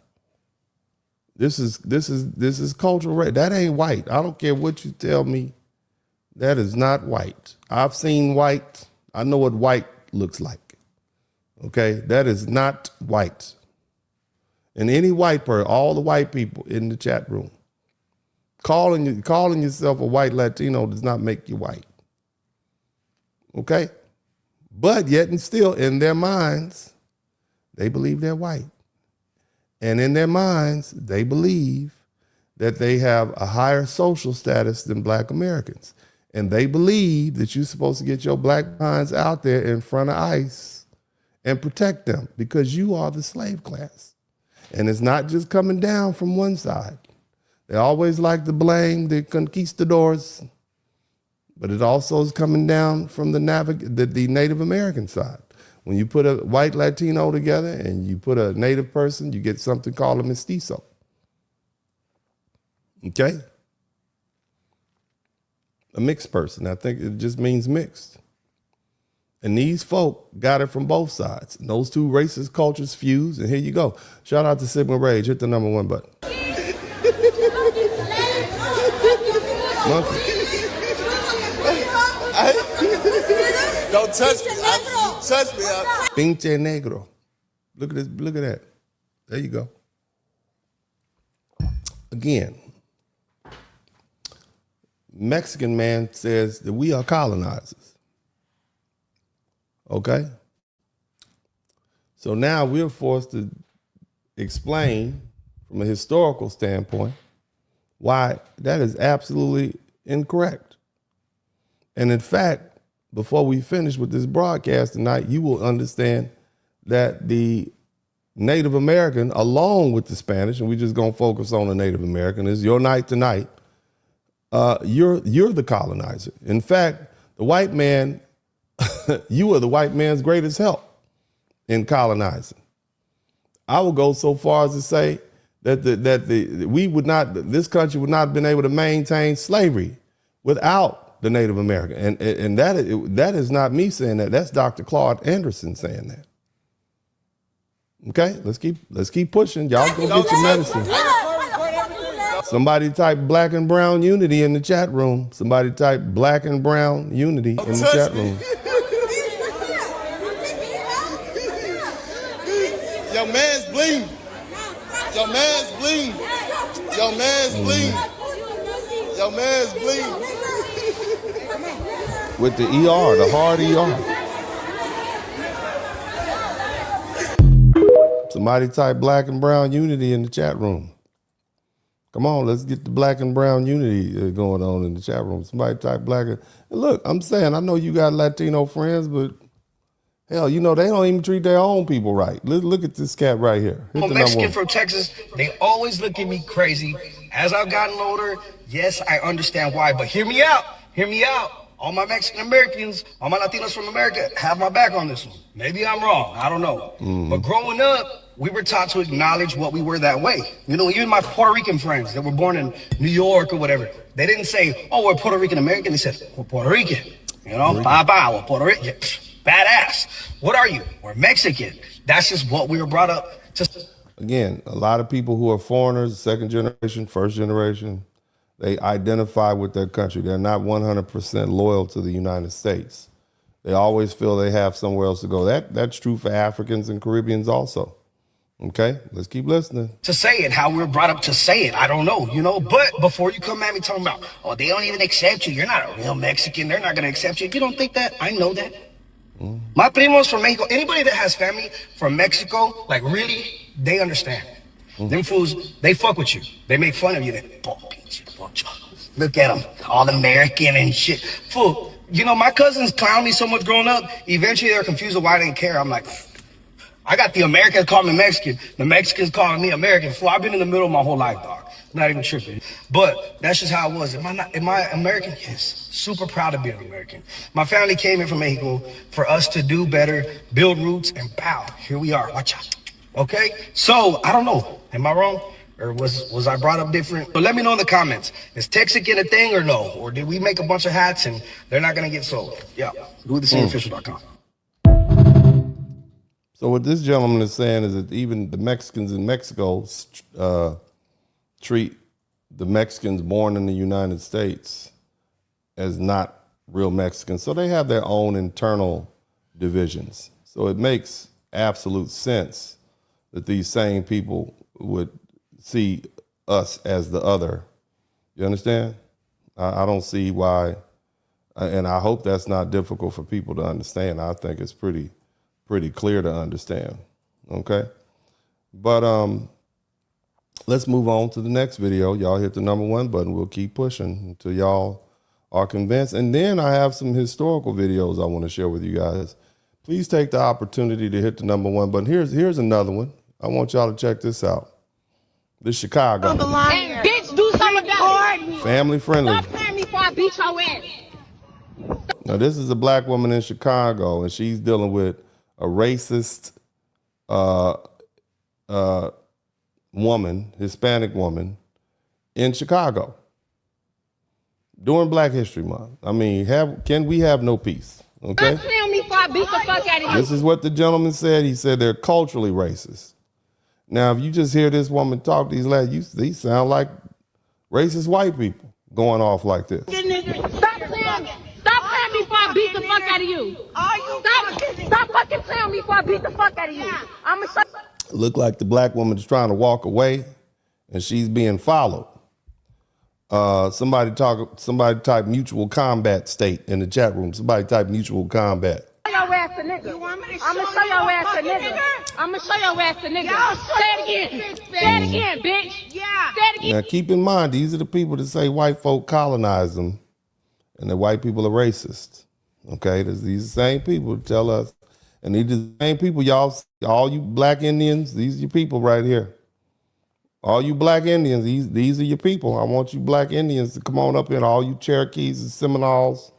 This is cultural race. That ain't white. I don't care what you tell me. That is not white. I've seen white. I know what white looks like. Okay? That is not white. And any white person, all the white people in the chat room, calling yourself a white Latino does not make you white. Okay? But yet and still, in their minds, they believe they're white. And in their minds, they believe that they have a higher social status than black Americans. And they believe that you're supposed to get your black minds out there in front of ICE and protect them because you are the slave class. And it's not just coming down from one side. They always like to blame the conquistadors, but it also is coming down from the Native American side. When you put a white Latino together and you put a Native person, you get something called a mestizo. Okay? A mixed person. I think it just means mixed. And these folk got it from both sides. And those two racist cultures fuse, and here you go. Shout out to Sigma Rage. Hit the number 1 button. Monkey. Don't touch me. Touch me. Pinche negro. Look at this. Look at that. There you go. Again, Mexican man says that we are colonizers. Okay? So now we're forced to explain from a historical standpoint why that is absolutely incorrect. And in fact, before we finish with this broadcast tonight, you will understand that the Native American, along with the Spanish, and we're just gonna focus on the Native American, is your night tonight. You're the colonizer. In fact, the white man, you are the white man's greatest help in colonizing. I will go so far as to say that this country would not have been able to maintain slavery without the Native American. And that is not me saying that. That's Dr. Claude Anderson saying that. Okay, let's keep pushing. Y'all go get your medicine. Somebody type black and brown unity in the chat room. Somebody type black and brown unity in the chat room. Your man's bleeding. Your man's bleeding. Your man's bleeding. Your man's bleeding. With the ER, the hard ER. Somebody type black and brown unity in the chat room. Come on, let's get the black and brown unity going on in the chat room. Somebody type black and look, I'm saying, I know you got Latino friends, but hell, they don't even treat their own people right. Look at this cat right here. I'm a Mexican from Texas. They always look at me crazy. As I've gotten older, yes, I understand why, but hear me out. Hear me out. All my Mexican Americans, all my Latinos from America have my back on this one. Maybe I'm wrong. I don't know. But growing up, we were taught to acknowledge what we were that way. Even my Puerto Rican friends that were born in New York or whatever, they didn't say, oh, we're Puerto Rican American. They said, we're Puerto Rican. Bye-bye, we're Puerto Rican. Badass. What are you? We're Mexican. That's just what we were brought up to. Again, a lot of people who are foreigners, second generation, first generation, they identify with their country. They're not 100% loyal to the United States. They always feel they have somewhere else to go. That's true for Africans and Caribbeans also. Okay, let's keep listening. To say it, how we're brought up to say it, I don't know, But before you come at me talking about, oh, they don't even accept you. You're not a real Mexican. They're not going to accept you. You don't think that? I know that. My primos from Mexico, anybody that has family from Mexico, like really, they understand. Them fools, they fuck with you. They make fun of you. Look at them, all American and shit. Fool, my cousins clown me so much growing up, eventually they're confused of why they didn't care. I'm like, I got the Americans calling me Mexican, the Mexicans calling me American. Fool, I've been in the middle of my whole life, dog. Not even tripping. But that's just how it was. Am I American? Yes. Super proud to be an American. My family came in from Mexico for us to do better, build roots, and bow. Here we are. Watch out. Okay? So, I don't know. Am I wrong? Or was I brought up different? But let me know in the comments. Is Texican a thing or no? Or did we make a bunch of hats and they're not going to get sold? Yeah. DoItTheSameOfficial.com. So what this gentleman is saying is that even the Mexicans in Mexico treat the Mexicans born in the United States as not real Mexicans. So they have their own internal divisions. So it makes absolute sense that these same people would see us as the other. You understand? I don't see why, and I hope that's not difficult for people to understand. I think it's pretty clear to understand. Okay? But let's move on to the next video. Y'all hit the number 1 button. We'll keep pushing until y'all are convinced. And then I have some historical videos I want to share with you guys. Please take the opportunity to hit the number 1 button. Here's another one. I want y'all to check this out. This Chicago. And bitch, do something about it. Family friendly. Stop playing me before I beat your ass. Now, this is a black woman in Chicago, and she's dealing with a racist woman, Hispanic woman, in Chicago during Black History Month. I mean, can we have no peace? Okay. Stop playing me before I beat the fuck out of you. This is what the gentleman said. He said they're culturally racist. Now, if you just hear this woman talk, these sound like racist white people going off like this. Stop playing me before I beat the fuck out of you. Stop fucking playing me before I beat the fuck out of you. I'ma show. Look like the black woman is trying to walk away, and she's being followed. Somebody type mutual combat state in the chat room. Somebody type mutual combat. Your ass a nigga. I'ma show your ass a nigga. I'ma show your ass a nigga. Say it again. Say it again, bitch. Yeah. Say it again. Now keep in mind, these are the people that say white folk colonize them and that white people are racist. Okay, these are the same people that tell us, and these are the same people, y'all, all you black Indians, these are your people right here. All you black Indians, these are your people. I want you black Indians to come on up in, all you Cherokees and Seminoles.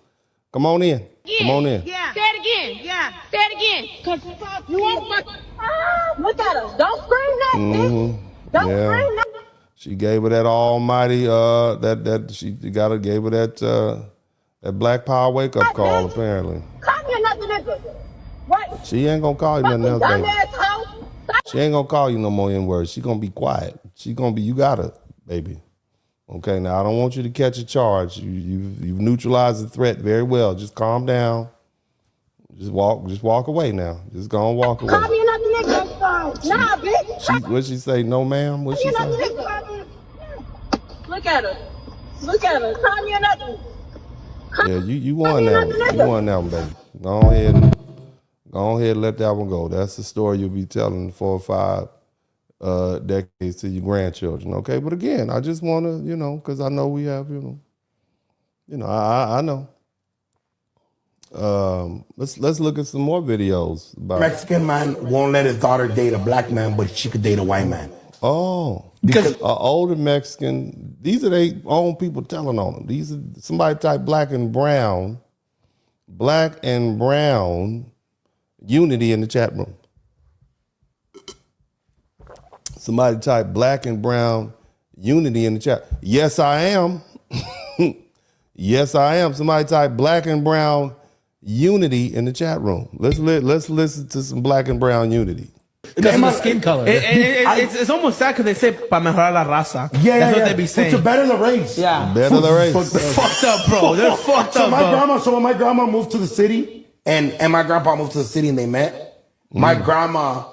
Come on in. Yeah. Come on in. Yeah. Say it again. Yeah. Say it again. Cause you won't fuck. Look at us. Don't scream that, bitch. Don't scream that. She gave her that almighty, gave her that black power wake up call, apparently. Call me another nigga. What? She ain't gonna call you nothing else, baby. Dumbass. She ain't gonna call you no more N-words. She gonna be quiet. She gonna be, you got her, baby. Okay, now I don't want you to catch a charge. You've neutralized the threat very well. Just calm down. Just walk away now. Just go and walk away. Call me another nigga. Nah, bitch. What'd she say? No, ma'am? What'd she say? Look at her. Look at her. Call me another. Yeah, you won that one. You won that one, baby. Go ahead and let that one go. That's the story you'll be telling 4 or 5 decades to your grandchildren. Okay, but again, I just want to, because I know we have, I know. Let's look at some more videos about Mexican man won't let his daughter date a black man, but she could date a white man. Oh, because an older Mexican, these are their own people telling on them. These are somebody type black and brown unity in the chat room. Somebody type black and brown unity in the chat. Yes, I am. Yes, I am. Somebody type black and brown unity in the chat room. Let's listen to some black and brown unity. Because of the skin color. It's almost sad because they say pa mejorar la raza. Yeah, that's what they be saying. To better the race. Yeah. Better the race. They're fucked up, bro. They're fucked up, bro. So when my grandma moved to the city and my grandpa moved to the city and they met, my grandma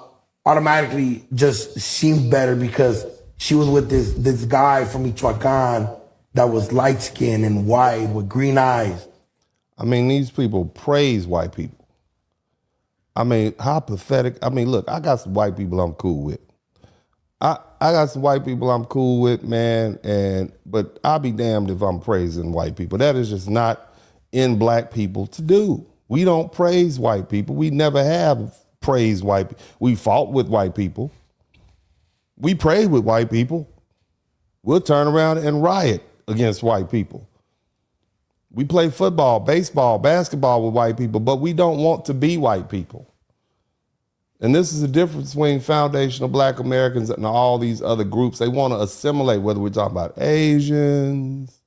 automatically just seemed better because she was with this guy from Michoacan that was light skinned and white with green eyes. I mean, these people praise white people. I mean, how pathetic. I mean, look, I got some white people I'm cool with. I got some white people I'm cool with, man, but I'll be damned if I'm praising white people. That is just not in black people to do. We don't praise white people. We never have praised white people. We fought with white people. We prayed with white people. We'll turn around and riot against white people. We play football, baseball, basketball with white people, but we don't want to be white people. And this is the difference between foundational black Americans and all these other groups. They want to assimilate, whether we're talking about Asians,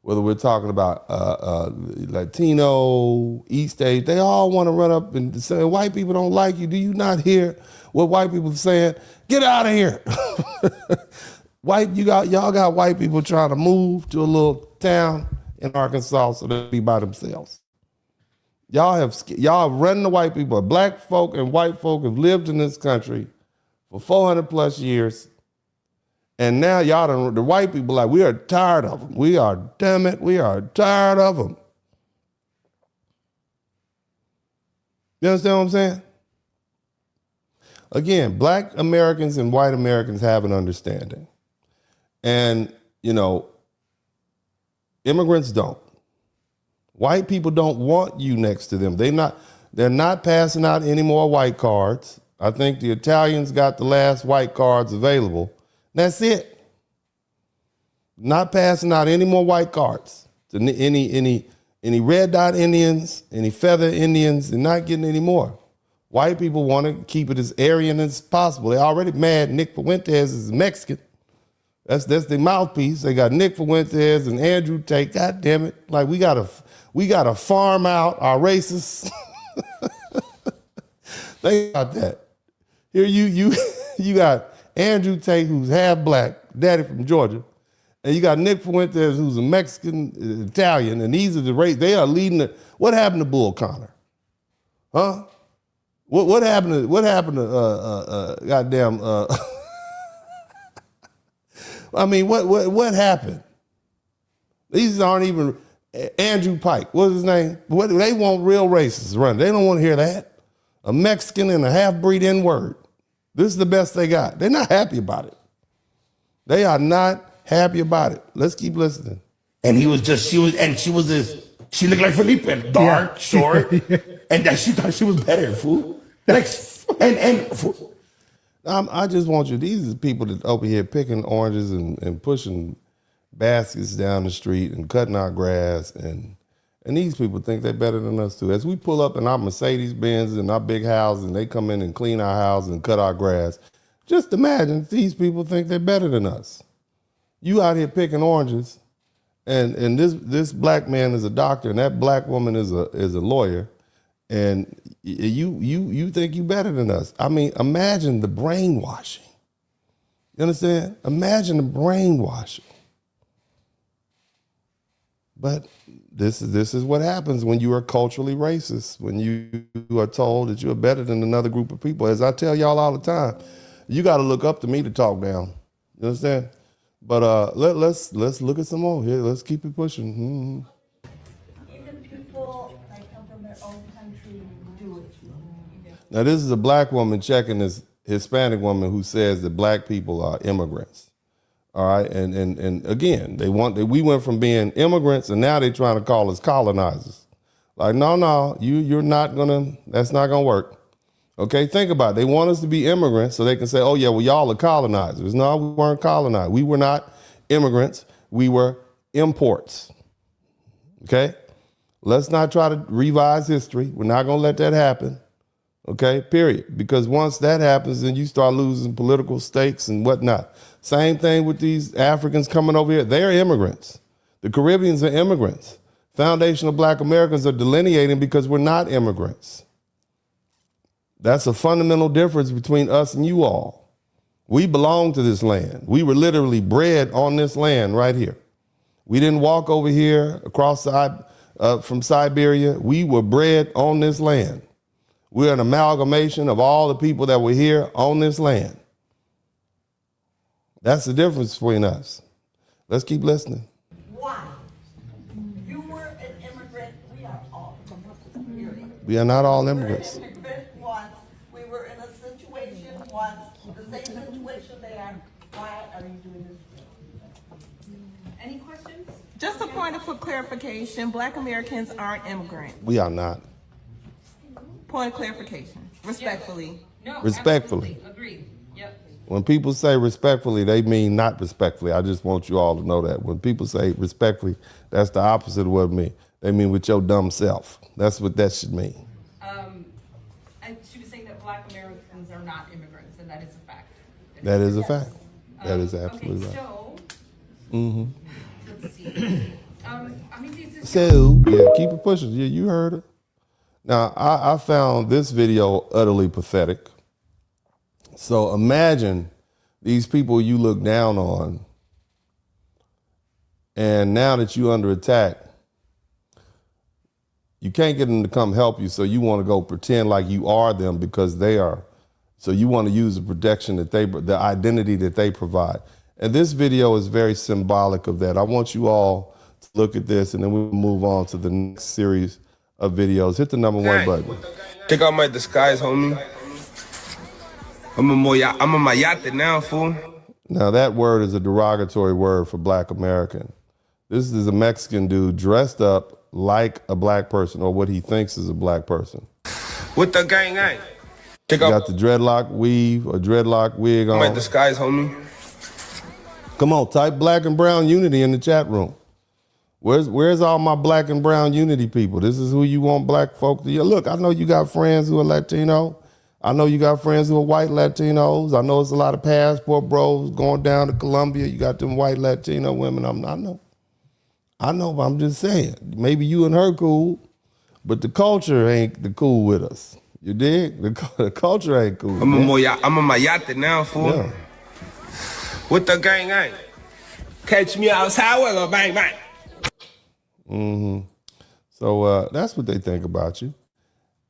whether we're talking about Latino, East Asian. They all want to run up and say, white people don't like you. Do you not hear what white people are saying? Get out of here. Y'all got white people trying to move to a little town in Arkansas so they'll be by themselves. Y'all have run the white people. Black folk and white folk have lived in this country for 400 plus years. And now the white people like, we are tired of them. We are tired of them. You understand what I'm saying? Again, black Americans and white Americans have an understanding. And, you know, immigrants don't. White people don't want you next to them. They're not passing out any more white cards. I think the Italians got the last white cards available. That's it. Not passing out any more white cards to any red dot Indians, any feather Indians. They're not getting any more. White people want to keep it as Aryan as possible. They're already mad Nick Fuentes is Mexican. That's the mouthpiece. They got Nick Fuentes and Andrew Tate. God damn it! Like we gotta farm out our racists. Think about that. Here you got Andrew Tate, who's half black, daddy from Georgia, and you got Nick Fuentes, who's a Mexican Italian, and these are the race. They are leading what happened to Bull Connor? Huh? What happened to goddamn I mean, what happened? These aren't even Andrew Pike. What's his name? They want real racists running. They don't want to hear that. A Mexican and a half-breed N-word. This is the best they got. They're not happy about it. They are not happy about it. Let's keep listening. And she looked like Felipe, dark, short, and that she thought she was better, fool. Like, I just want you, these are people that over here picking oranges and pushing baskets down the street and cutting our grass, and these people think they're better than us too. As we pull up in our Mercedes Benz and our big houses and they come in and clean our house and cut our grass, just imagine if these people think they're better than us. You out here picking oranges, and this black man is a doctor and that black woman is a lawyer, and you think you better than us. I mean, imagine the brainwashing. You understand? Imagine the brainwashing. But this is what happens when you are culturally racist, when you are told that you're better than another group of people. As I tell y'all all the time, you got to look up to me to talk down. You understand? But let's look at some more here. Let's keep it pushing. Mm-hmm. Even people that come from their own country do it. Now this is a black woman checking this Hispanic woman who says that black people are immigrants. All right, and again, we went from being immigrants and now they're trying to call us colonizers. Like, no, you're not that's not gonna work. Okay, think about it. They want us to be immigrants so they can say, oh yeah, well y'all are colonizers. No, we weren't colonized. We were not immigrants. We were imports. Okay, let's not try to revise history. We're not gonna let that happen. Okay, period. Because once that happens, then you start losing political stakes and whatnot. Same thing with these Africans coming over here. They're immigrants. The Caribbeans are immigrants. Foundational Black Americans are delineating because we're not immigrants. That's a fundamental difference between us and you all. We belong to this land. We were literally bred on this land right here. We didn't walk over here across from Siberia. We were bred on this land. We're an amalgamation of all the people that were here on this land. That's the difference between us. Let's keep listening. Why? You were an immigrant. We are all. We are not all immigrants. We were in a situation once, the same situation they are. Why are you doing this? Any questions? Just a point of clarification, Black Americans aren't immigrants. We are not. Point of clarification, respectfully. No, respectfully. Agreed. Yep. When people say respectfully, they mean not respectfully. I just want you all to know that. When people say respectfully, that's the opposite of what it means. They mean with your dumb self. That's what that should mean. And she was saying that Black Americans are not immigrants, and that is a fact. That is a fact. That is absolutely right. So, let's see. Yeah, keep it pushing. Yeah, you heard her. Now, I found this video utterly pathetic. So imagine these people you look down on, and now that you're under attack, you can't get them to come help you, so you want to go pretend like you are them because they are. So you want to use the protection that the identity that they provide. And this video is very symbolic of that. I want you all to look at this, and then we'll move on to the next series of videos. Hit the number 1 button. Check out my disguise, homie. I'm a mayate now, fool. Now that word is a derogatory word for black American. This is a Mexican dude dressed up like a black person or what he thinks is a black person. What the gang ain't? Got the dreadlock weave or dreadlock wig on. I'm at the skies, homie. Come on, type black and brown unity in the chat room. Where's all my black and brown unity people? This is who you want black folk to. Look, I know you got friends who are Latino. I know you got friends who are white Latinos. I know it's a lot of passport bros going down to Colombia. You got them white Latino women. I know, but I'm just saying. Maybe you and her cool, but the culture ain't the cool with us. You dig? The culture ain't cool. I'm on my yacht now, fool. Yeah. What the gang ain't? Catch me outside, we're gonna bang bang. Mm-hmm. So that's what they think about you.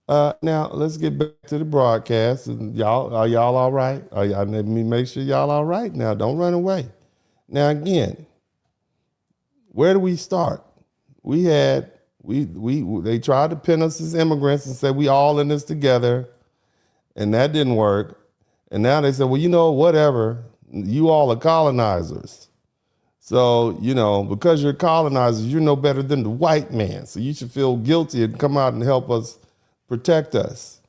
Now let's get back to the broadcast. And are y'all all right? Let me make sure y'all all right. Now don't run away. Now again, where do we start? They tried to pin us as immigrants and say we all in this together, and that didn't work. And now they said, well, whatever. You all are colonizers. So, because you're colonizers, you're no better than the white man. So you should feel guilty and come out and help us protect us.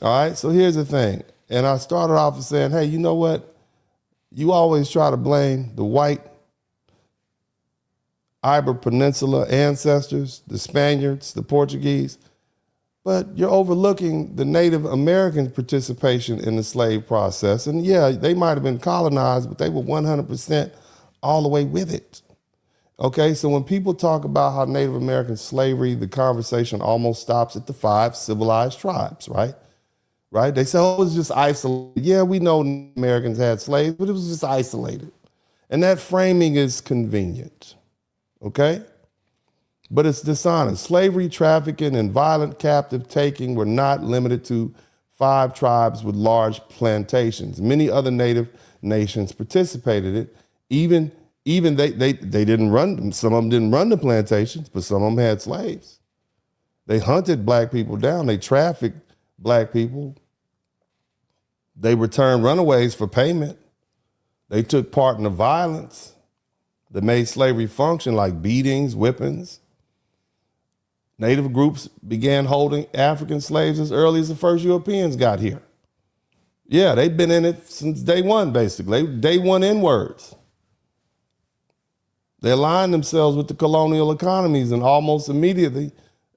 All right. So here's the thing. And I started off with saying, hey, you know what? You always try to blame the white Iber Peninsula ancestors, the Spaniards, the Portuguese, but you're overlooking the Native American participation in the slave process. And yeah, they might have been colonized, but they were 100% all the way with it. Okay, so when people talk about how Native American slavery, the conversation almost stops at the 5 civilized tribes, right? Right? They say, oh, it was just isolated. Yeah, we know Americans had slaves, but it was just isolated. And that framing is convenient, okay? But it's dishonest. Slavery, trafficking, and violent captive taking were not limited to 5 tribes with large plantations. Many other Native nations participated in it. Even they didn't run, some of them didn't run the plantations, but some of them had slaves. They hunted black people down. They trafficked black people. They returned runaways for payment. They took part in the violence that made slavery function, like beatings, whippings. Native groups began holding African slaves as early as the first Europeans got here. Yeah, they've been in it since day one, basically. Day one inwards. They aligned themselves with the colonial economies and almost immediately,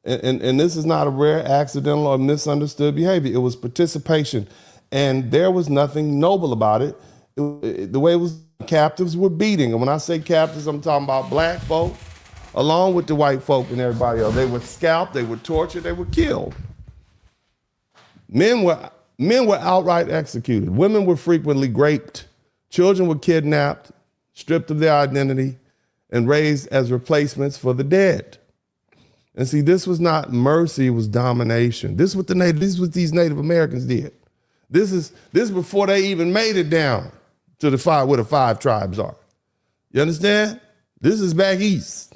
and this is not a rare accidental or misunderstood behavior. It was participation, and there was nothing noble about it. The way it was, captives were beating. And when I say captives, I'm talking about black folk, along with the white folk and everybody else. They were scalped, they were tortured, they were killed. Men were outright executed. Women were frequently raped. Children were kidnapped, stripped of their identity, and raised as replacements for the dead. And see, this was not mercy, it was domination. This is what these Native Americans did. This is before they even made it down to where the 5 tribes are. You understand? This is back east.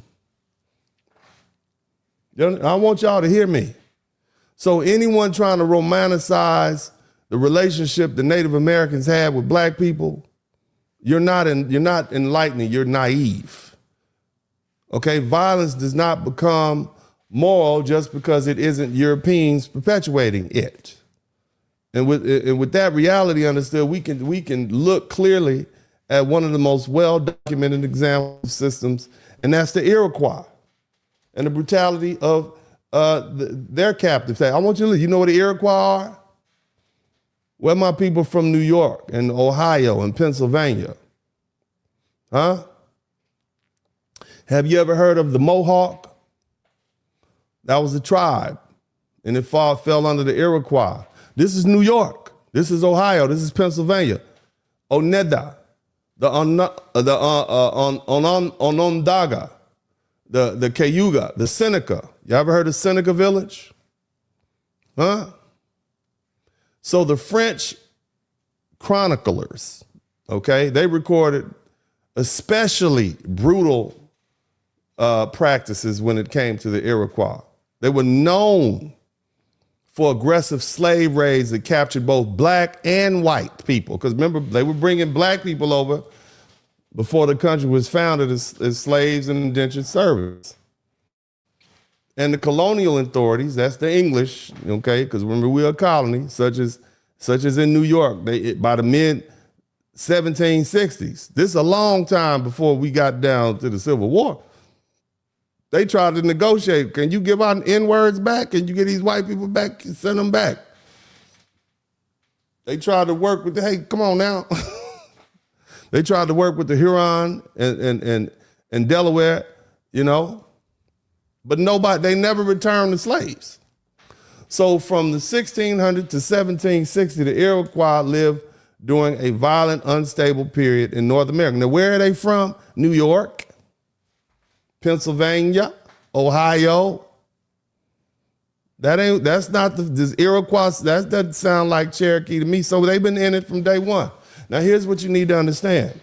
I want y'all to hear me. So anyone trying to romanticize the relationship the Native Americans had with black people, you're not enlightening, you're naive. Okay, violence does not become moral just because it isn't Europeans perpetuating it. And with that reality understood, we can look clearly at one of the most well-documented examples of systems, and that's the Iroquois and the brutality of their captive. I want you to look. You know what the Iroquois are? Where my people from New York and Ohio and Pennsylvania? Huh? Have you ever heard of the Mohawk? That was a tribe, and it fell under the Iroquois. This is New York. This is Ohio. This is Pennsylvania. Oneida, the Onondaga, the Cayuga, the Seneca. You ever heard of Seneca Village? Huh? So the French chroniclers, okay, they recorded especially brutal practices when it came to the Iroquois. They were known for aggressive slave raids that captured both black and white people. Because remember, they were bringing black people over before the country was founded as slaves and indentured servants. And the colonial authorities, that's the English, okay, because remember we're a colony, such as in New York, by the mid-1760s. This is a long time before we got down to the Civil War. They tried to negotiate. Can you give out N-words back? Can you get these white people back? Send them back. They tried to work with hey, come on now. They tried to work with the Huron and Delaware, but they never returned the slaves. So from the 1600 to 1760, the Iroquois lived during a violent, unstable period in North America. Now, where are they from? New York, Pennsylvania, Ohio. That's not this Iroquois. That doesn't sound like Cherokee to me. So they've been in it from day one. Now, here's what you need to understand.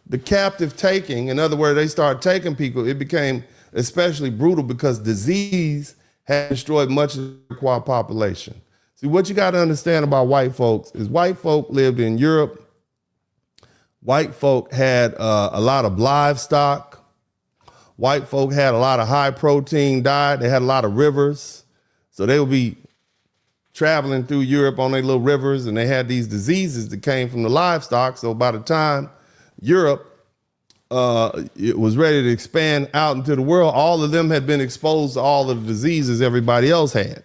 The captive taking, in other words, they started taking people, it became especially brutal because disease had destroyed much of the Iroquois population. See, what you got to understand about white folks is white folk lived in Europe. White folk had a lot of livestock. White folk had a lot of high protein diet. They had a lot of rivers. So they would be traveling through Europe on their little rivers, and they had these diseases that came from the livestock. So by the time Europe it was ready to expand out into the world, all of them had been exposed to all of the diseases everybody else had.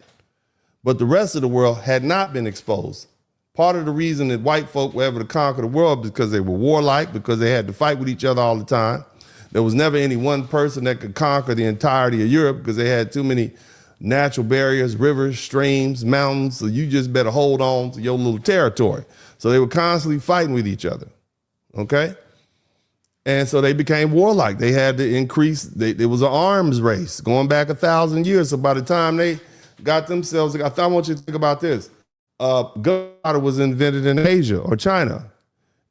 But the rest of the world had not been exposed. Part of the reason that white folk were able to conquer the world because they were warlike, because they had to fight with each other all the time. There was never any one person that could conquer the entirety of Europe because they had too many natural barriers, rivers, streams, mountains, so you just better hold on to your little territory. So they were constantly fighting with each other, okay? And so they became warlike. They had to increase, it was an arms race going back 1,000 years. So by the time they got themselves, I want you to think about this. Gunpowder was invented in Asia or China.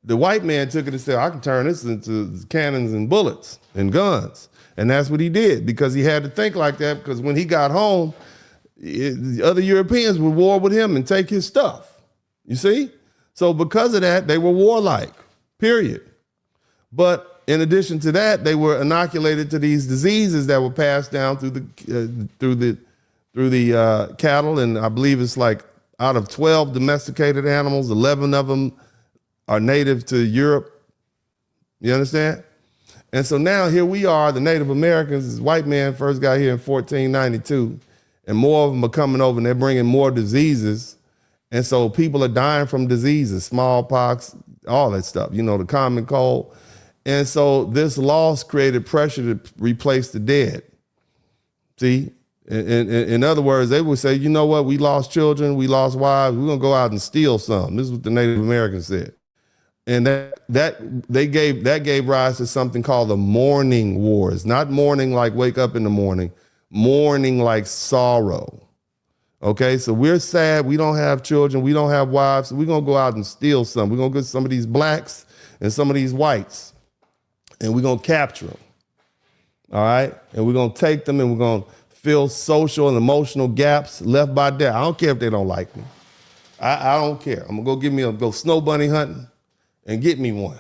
The white man took it and said, I can turn this into cannons and bullets and guns. And that's what he did because he had to think like that because when he got home, the other Europeans would war with him and take his stuff. You see? So because of that, they were warlike, period. But in addition to that, they were inoculated to these diseases that were passed down through the cattle. And I believe it's like out of 12 domesticated animals, 11 of them are native to Europe. You understand? And so now here we are, the Native Americans, this white man first got here in 1492, and more of them are coming over and they're bringing more diseases. And so people are dying from diseases, smallpox, all that stuff, the common cold. And so this loss created pressure to replace the dead. See, in other words, they would say, you know what, we lost children, we lost wives, we're gonna go out and steal some. This is what the Native Americans said. And that gave rise to something called the mourning wars. Not mourning like wake up in the morning, mourning like sorrow. Okay, so we're sad, we don't have children, we don't have wives, so we're gonna go out and steal some. We're gonna get some of these blacks and some of these whites, and we're gonna capture them. All right, and we're gonna take them and we're gonna fill social and emotional gaps left by death. I don't care if they don't like me. I don't care. I'm gonna go snow bunny hunting and get me one,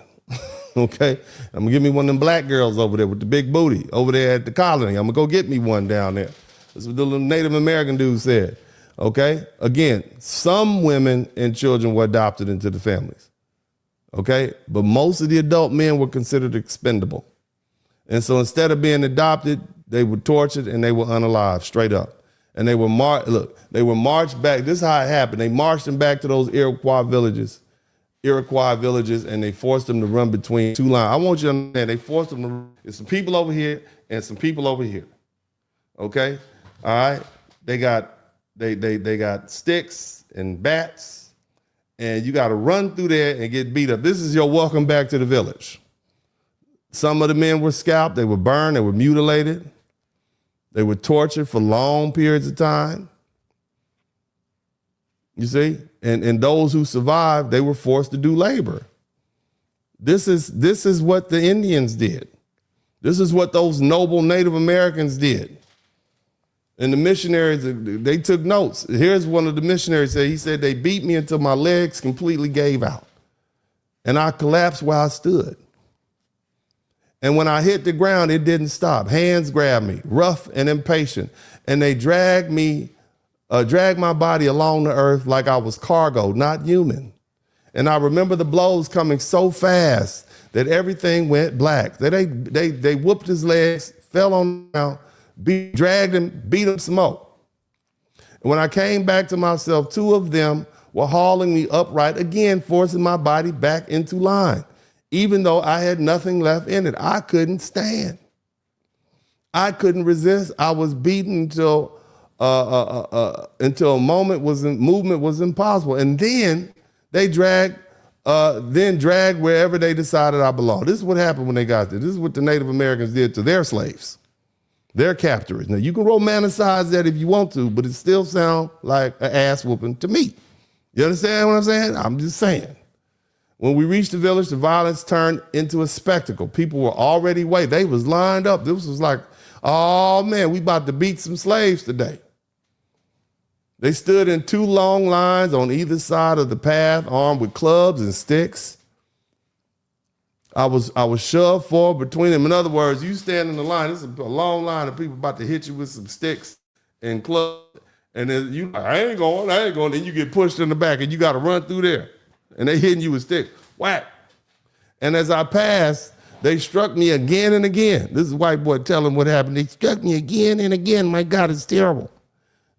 okay? I'm gonna get me one of them black girls over there with the big booty over there at the colony. I'm gonna go get me one down there. That's what the little Native American dude said, okay? Again, some women and children were adopted into the families, okay? But most of the adult men were considered expendable. And so instead of being adopted, they were tortured and they were unalived, straight up. And they were marched back. This is how it happened. They marched them back to those Iroquois villages, and they forced them to run between two lines. I want you to understand, they forced them to, there's some people over here and some people over here. Okay? All right? They got sticks and bats, and you got to run through there and get beat up. This is your welcome back to the village. Some of the men were scalped, they were burned, they were mutilated, they were tortured for long periods of time. You see? And those who survived, they were forced to do labor. This is what the Indians did. This is what those noble Native Americans did. And the missionaries, they took notes. Here's one of the missionaries said, he said, they beat me until my legs completely gave out. And I collapsed where I stood. And when I hit the ground, it didn't stop. Hands grabbed me, rough and impatient. And they dragged my body along the earth like I was cargo, not human. And I remember the blows coming so fast that everything went black. They whooped his legs, fell on the ground, dragged him, beat him some more. And when I came back to myself, two of them were hauling me upright again, forcing my body back into line. Even though I had nothing left in it, I couldn't stand. I couldn't resist. I was beaten until movement was impossible. And then they dragged wherever they decided I belonged. This is what happened when they got there. This is what the Native Americans did to their slaves, their captors. Now, you can romanticize that if you want to, but it still sounds like an ass whooping to me. You understand what I'm saying? I'm just saying. When we reached the village, the violence turned into a spectacle. People were already waiting. They was lined up. This was like, oh man, we about to beat some slaves today. They stood in two long lines on either side of the path, armed with clubs and sticks. I was shoved forward between them. In other words, you stand in the line, this is a long line of people about to hit you with some sticks and clubs. And then you, I ain't going. Then you get pushed in the back and you got to run through there. And they hitting you with sticks, whack. And as I passed, they struck me again and again. This is white boy telling what happened. They struck me again and again. My God, it's terrible.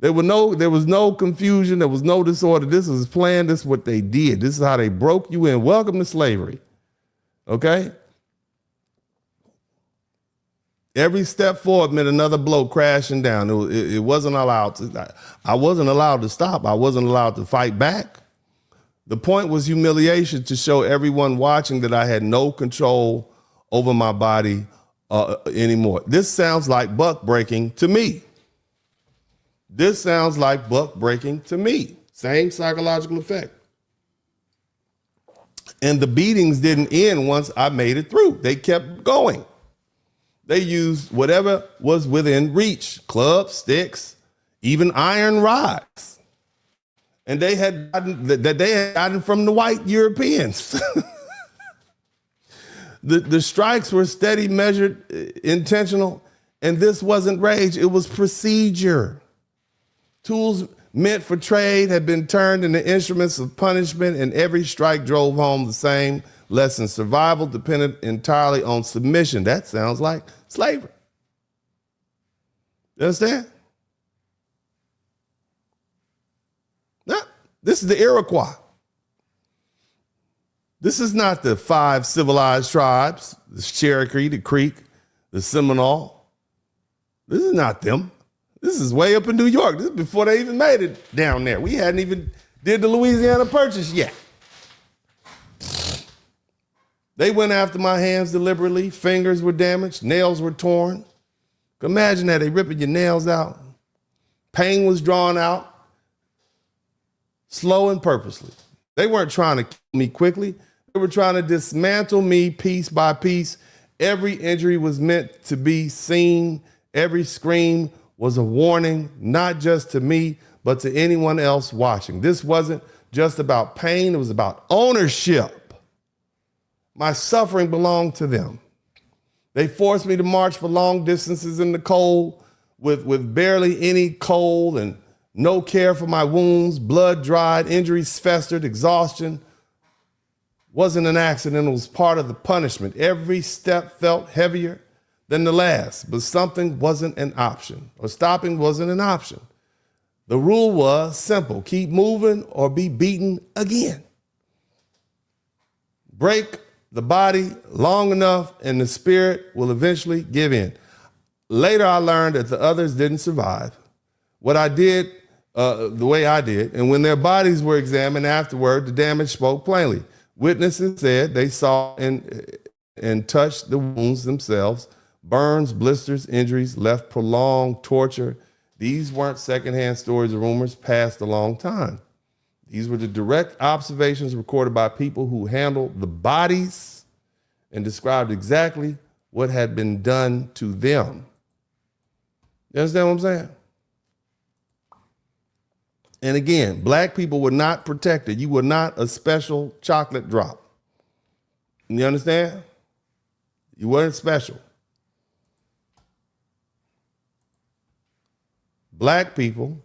There was no confusion. There was no disorder. This was planned. This is what they did. This is how they broke you in. Welcome to slavery. Okay? Every step forward meant another blow crashing down. It wasn't allowed to. I wasn't allowed to stop. I wasn't allowed to fight back. The point was humiliation to show everyone watching that I had no control over my body anymore. This sounds like buck breaking to me. This sounds like buck breaking to me. Same psychological effect. And the beatings didn't end once I made it through. They kept going. They used whatever was within reach, clubs, sticks, even iron rods. And they had gotten from the white Europeans. The strikes were steady, measured, intentional, and this wasn't rage, it was procedure. Tools meant for trade had been turned into instruments of punishment, and every strike drove home the same lesson. Survival depended entirely on submission. That sounds like slavery. You understand? No, this is the Iroquois. This is not the Five Civilized Tribes, the Cherokee, the Creek, the Seminole. This is not them. This is way up in New York. This is before they even made it down there. We hadn't even did the Louisiana Purchase yet. They went after my hands deliberately. Fingers were damaged. Nails were torn. Imagine that, they ripping your nails out. Pain was drawn out. Slow and purposely. They weren't trying to kill me quickly. They were trying to dismantle me piece by piece. Every injury was meant to be seen. Every scream was a warning, not just to me, but to anyone else watching. This wasn't just about pain. It was about ownership. My suffering belonged to them. They forced me to march for long distances in the cold with barely any cold and no care for my wounds. Blood dried, injuries festered, exhaustion wasn't an accident. It was part of the punishment. Every step felt heavier than the last, but something wasn't an option, or stopping wasn't an option. The rule was simple: keep moving or be beaten again. Break the body long enough and the spirit will eventually give in. Later, I learned that the others didn't survive what I did the way I did. And when their bodies were examined afterward, the damage spoke plainly. Witnesses said they saw and touched the wounds themselves. Burns, blisters, injuries, left prolonged torture. These weren't secondhand stories or rumors passed a long time. These were the direct observations recorded by people who handled the bodies and described exactly what had been done to them. You understand what I'm saying? And again, black people were not protected. You were not a special chocolate drop. You understand? You weren't special. Black people,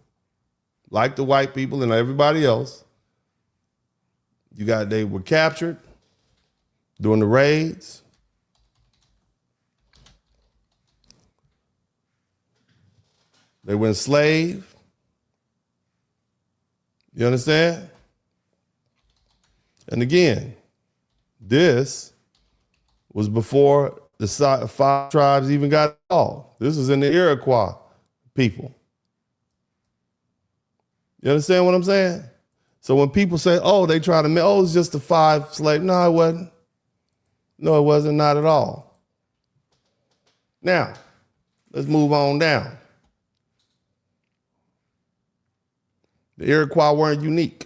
like the white people and everybody else, they were captured during the raids. They were enslaved. You understand? And again, this was before the Five Tribes even got involved. This was in the Iroquois people. You understand what I'm saying? So when people say, oh, they try to make, oh, it's just the 5 slaves. No, it wasn't. No, it wasn't, not at all. Now, let's move on down. The Iroquois weren't unique.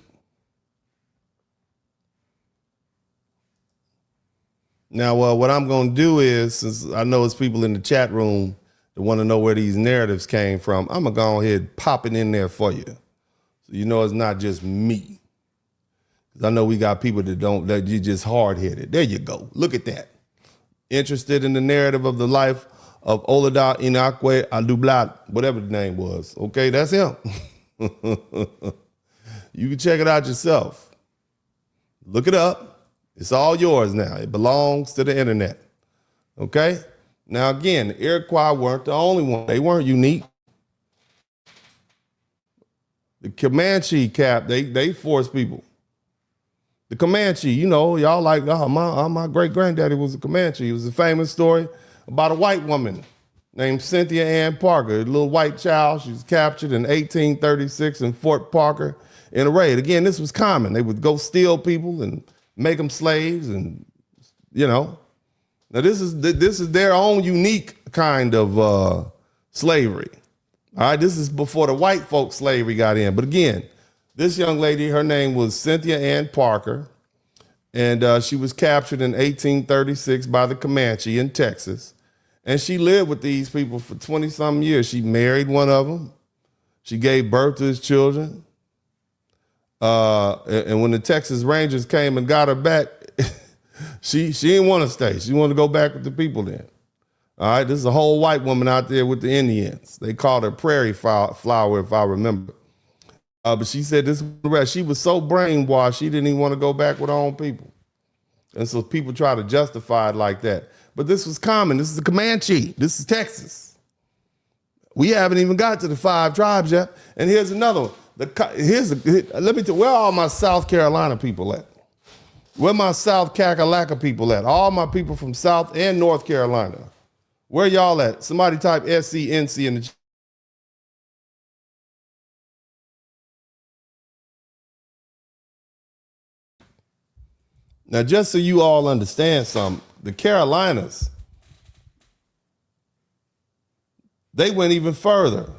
Now, what I'm going to do is, since I know it's people in the chat room that want to know where these narratives came from, I'm going to go ahead and pop it in there for you. So you know it's not just me. Because I know we got people that you just hard-headed. There you go. Look at that. Interested in the narrative of the life of Olada Inakwe Adublat, whatever the name was. Okay, that's him. You can check it out yourself. Look it up. It's all yours now. It belongs to the internet. Okay? Now, again, the Iroquois weren't the only one. They weren't unique. The Comanche they forced people. The Comanche, you know, y'all like, my great-granddaddy was a Comanche. It was a famous story about a white woman named Cynthia Ann Parker, a little white child. She was captured in 1836 in Fort Parker in a raid. Again, this was common. They would go steal people and make them slaves, and you know. Now this is their own unique kind of slavery. All right, this is before the white folks slavery got in. But again, this young lady, her name was Cynthia Ann Parker, and she was captured in 1836 by the Comanche in Texas. And she lived with these people for 20-something years. She married one of them. She gave birth to his children. And when the Texas Rangers came and got her back, she didn't want to stay. She wanted to go back with the people then. All right, this is a whole white woman out there with the Indians. They called her Prairie Flower, if I remember. But she said she was so brainwashed, she didn't even want to go back with her own people. And so people try to justify it like that. But this was common. This is the Comanche. This is Texas. We haven't even got to the 5 tribes yet. And here's another one. Let me tell you, where are all my South Carolina people at? Where my South Kakalaka people at? All my people from South and North Carolina. Where y'all at? Somebody type SCNC in the chat. Now, just so you all understand something, the Carolinas, they went even further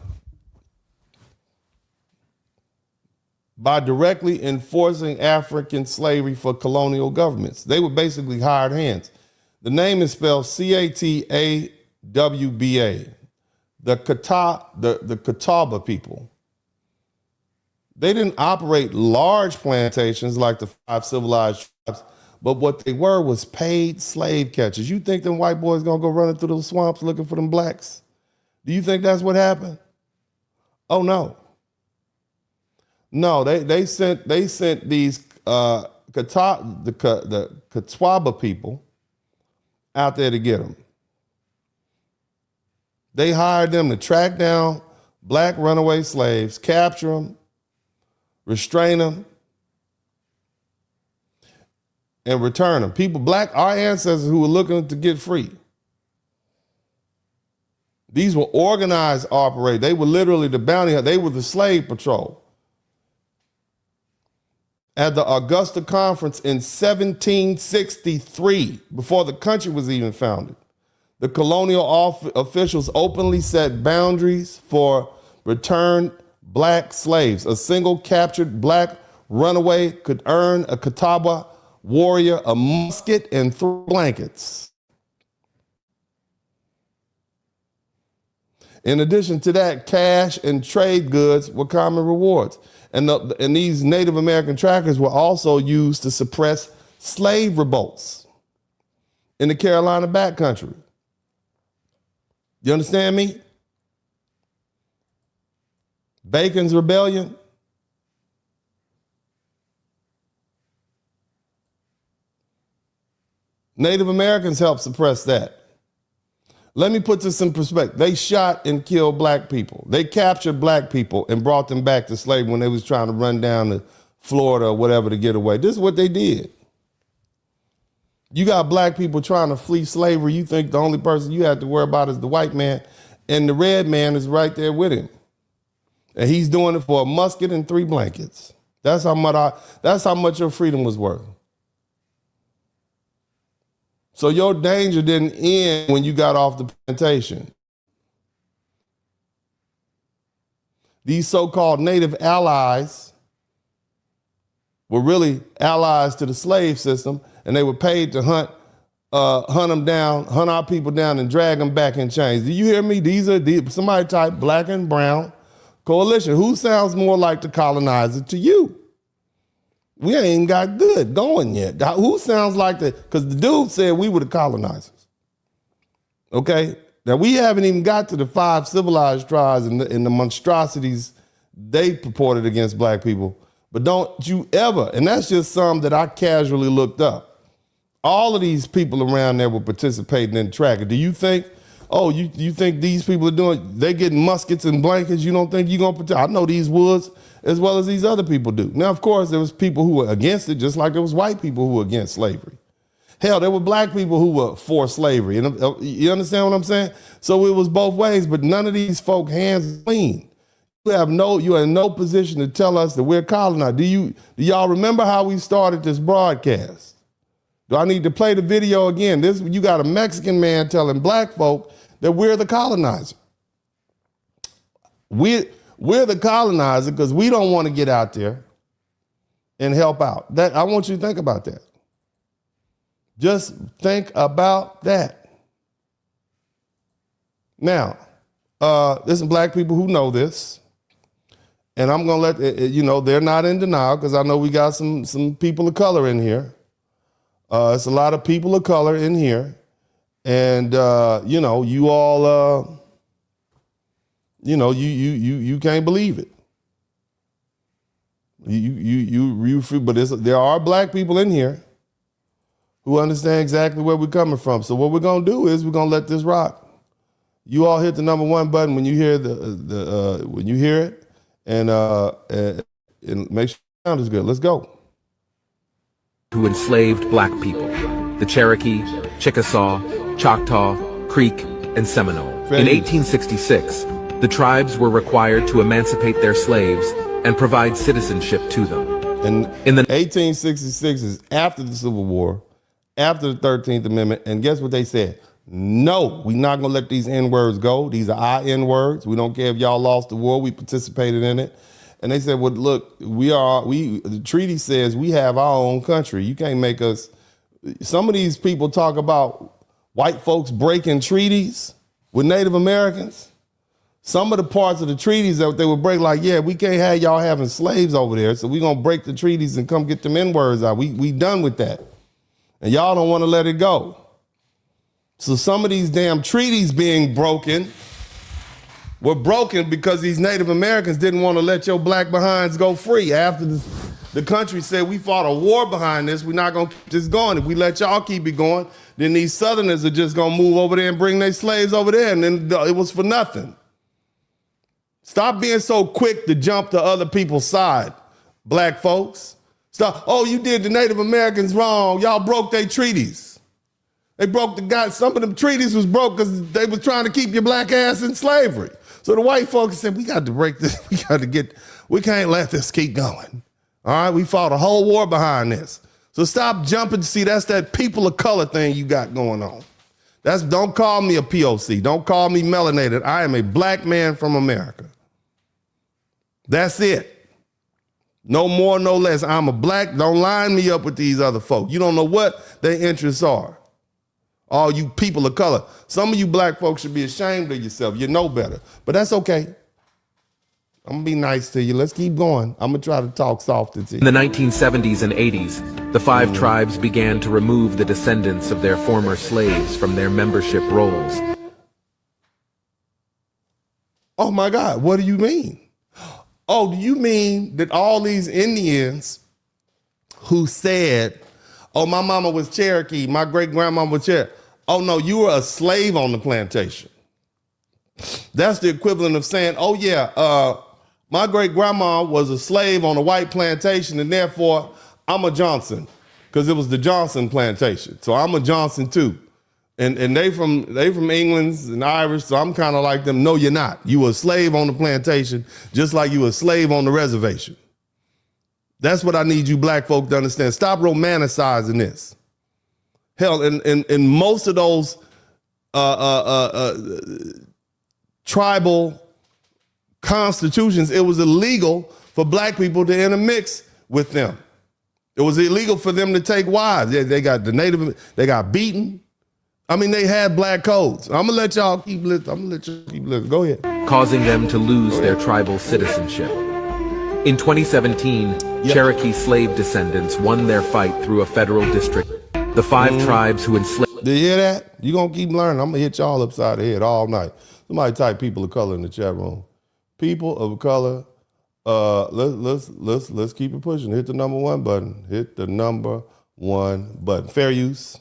by directly enforcing African slavery for colonial governments. They were basically hired hands. The name is spelled Catawba, the Catawba people. They didn't operate large plantations like the 5 civilized tribes, but what they were was paid slave catchers. You think them white boys gonna go running through those swamps looking for them blacks? Do you think that's what happened? Oh no. No, they sent these the Catawba people out there to get them. They hired them to track down black runaway slaves, capture them, restrain them, and return them. People, our ancestors who were looking to get free. These were organized operators. They were literally the bounty hunters. They were the slave patrol. At the Augusta Conference in 1763, before the country was even founded, the colonial officials openly set boundaries for returned black slaves. A single captured black runaway could earn a Catawba warrior a musket and 3 blankets. In addition to that, cash and trade goods were common rewards. And these Native American trackers were also used to suppress slave revolts in the Carolina backcountry. You understand me? Bacon's Rebellion. Native Americans helped suppress that. Let me put this in perspective. They shot and killed black people. They captured black people and brought them back to slavery when they was trying to run down to Florida or whatever to get away. This is what they did. You got black people trying to flee slavery. You think the only person you have to worry about is the white man, and the red man is right there with him. And he's doing it for a musket and 3 blankets. That's how much your freedom was worth. So your danger didn't end when you got off the plantation. These so-called native allies were really allies to the slave system, and they were paid to hunt them down, hunt our people down, and drag them back in chains. Do you hear me? These are somebody type black and brown coalition. Who sounds more like the colonizer to you? We ain't got good going yet. Who sounds like the, because the dude said we were the colonizers. Okay? Now, we haven't even got to the 5 civilized tribes and the monstrosities they purported against black people. But don't you ever, and that's just some that I casually looked up. All of these people around there were participating in the tracker. Do you think, you think these people are they getting muskets and blankets, you don't think you're going to protect? I know these woods as well as these other people do. Now, of course, there was people who were against it, just like there was white people who were against slavery. Hell, there were black people who were for slavery. And you understand what I'm saying? So it was both ways, but none of these folk hands clean. You are in no position to tell us that we're colonized. Do y'all remember how we started this broadcast? Do I need to play the video again? You got a Mexican man telling black folk that we're the colonizer. We're the colonizer because we don't want to get out there and help out. I want you to think about that. Just think about that. Now, there's some black people who know this. And I'm going to let, they're not in denial because I know we got some people of color in here. It's a lot of people of color in here. And, you all, you can't believe it. But there are black people in here who understand exactly where we're coming from. So what we're going to do is we're going to let this rock. You all hit the number 1 button when you hear when you hear it. And make sure the sound is good. Let's go. Who enslaved black people, the Cherokee, Chickasaw, Choctaw, Creek, and Seminole. In 1866, the tribes were required to emancipate their slaves and provide citizenship to them. And in the 1866 is after the Civil War, after the 13th Amendment, and guess what they said? No, we're not going to let these N-words go. These are our N-words. We don't care if y'all lost the war. We participated in it. And they said, well, look, the treaty says we have our own country. You can't make us. Some of these people talk about white folks breaking treaties with Native Americans. Some of the parts of the treaties that they would break, like, yeah, we can't have y'all having slaves over there, so we're going to break the treaties and come get them N-words out. We done with that. And y'all don't want to let it go. So some of these damn treaties being broken were broken because these Native Americans didn't want to let your black behinds go free. After the country said we fought a war behind this, we're not going to keep this going. If we let y'all keep it going, then these Southerners are just going to move over there and bring their slaves over there, and then it was for nothing. Stop being so quick to jump to other people's side, black folks. Stop. Oh, you did the Native Americans wrong. Y'all broke their treaties. They broke some of them treaties was broke because they was trying to keep your black ass in slavery. So the white folks said, we got to break this. We can't let this keep going. All right, we fought a whole war behind this. So stop jumping. See, that's that people of color thing you got going on. Don't call me a POC. Don't call me melanated. I am a black man from America. That's it. No more, no less. I'm a black. Don't line me up with these other folks. You don't know what their interests are. All you people of color. Some of you black folks should be ashamed of yourself. You know better. But that's okay. I'm going to be nice to you. Let's keep going. I'm going to try to talk softer to you. In the 1970s and 80s, the Five Tribes began to remove the descendants of their former slaves from their membership rolls. Oh my God, what do you mean? Oh, do you mean that all these Indians who said, oh, my mama was Cherokee, my great-grandma was Cherokee. Oh no, you were a slave on the plantation. That's the equivalent of saying, oh yeah, my great-grandma was a slave on a white plantation and therefore I'm a Johnson because it was the Johnson plantation. So I'm a Johnson too. And they from England and Irish, so I'm kind of like them. No, you're not. You were a slave on the plantation just like you were a slave on the reservation. That's what I need you black folk to understand. Stop romanticizing this. Hell, in most of those tribal constitutions, it was illegal for black people to intermix with them. It was illegal for them to take wives. They got the native, they got beaten. I mean, they had black codes. I'm gonna let y'all keep listening. Go ahead. Causing them to lose their tribal citizenship. In 2017, Cherokee slave descendants won their fight through a federal district. The Five Tribes who enslaved... Did you hear that? You gonna keep learning. I'm gonna hit y'all upside the head all night. Somebody type people of color in the chat room. People of color, let's keep it pushing. Hit the number 1 button. Hit the number 1 button. Fair use.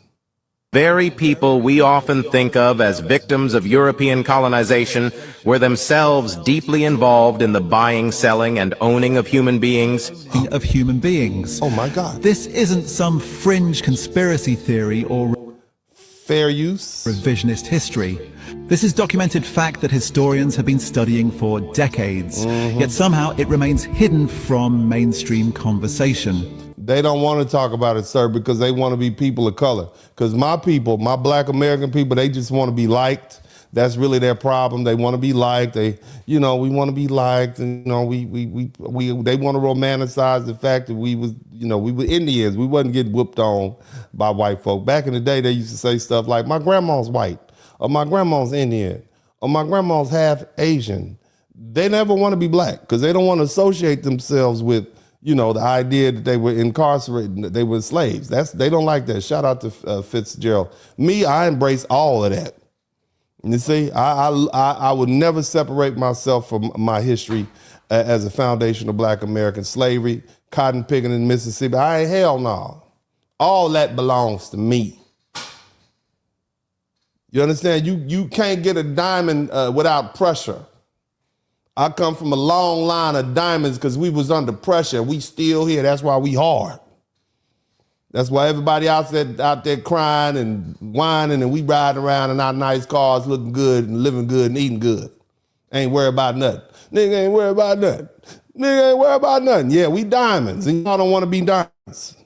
Very people we often think of as victims of European colonization were themselves deeply involved in the buying, selling, and owning of human beings. Oh my God. This isn't some fringe conspiracy theory or fair use revisionist history. This is documented fact that historians have been studying for decades, yet somehow it remains hidden from mainstream conversation. They don't want to talk about it, sir, because they want to be people of color. Because my people, my black American people, they just want to be liked. That's really their problem. They want to be liked. We want to be liked, and they want to romanticize the fact that we were Indians. We wasn't getting whooped on by white folk. Back in the day, they used to say stuff like, my grandma's white, or my grandma's Indian, or my grandma's half Asian. They never want to be black because they don't want to associate themselves with the idea that they were incarcerated, that they were slaves. They don't like that. Shout out to Fitzgerald. Me, I embrace all of that. You see, I would never separate myself from my history as a foundation of black American slavery, cotton picking in Mississippi. Hell no. All that belongs to me. You understand? You can't get a diamond without pressure. I come from a long line of diamonds because we was under pressure. We still here. That's why we hard. That's why everybody out there crying and whining, and we riding around in our nice cars looking good and living good and eating good. Ain't worried about nothing. Nigga ain't worried about nothing. Nigga ain't worried about nothing. Yeah, we diamonds, and y'all don't want to be diamonds.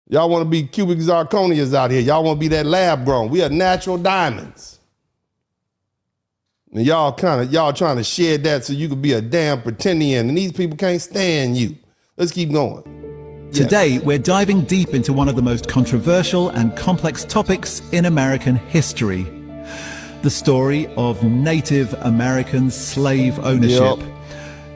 Y'all want to be cubic zirconias out here. Y'all want to be that lab grown. We are natural diamonds. And y'all trying to shed that so you could be a damn pretendian, and these people can't stand you. Let's keep going. Today, we're diving deep into one of the most controversial and complex topics in American history. The story of Native American slave ownership. Yep.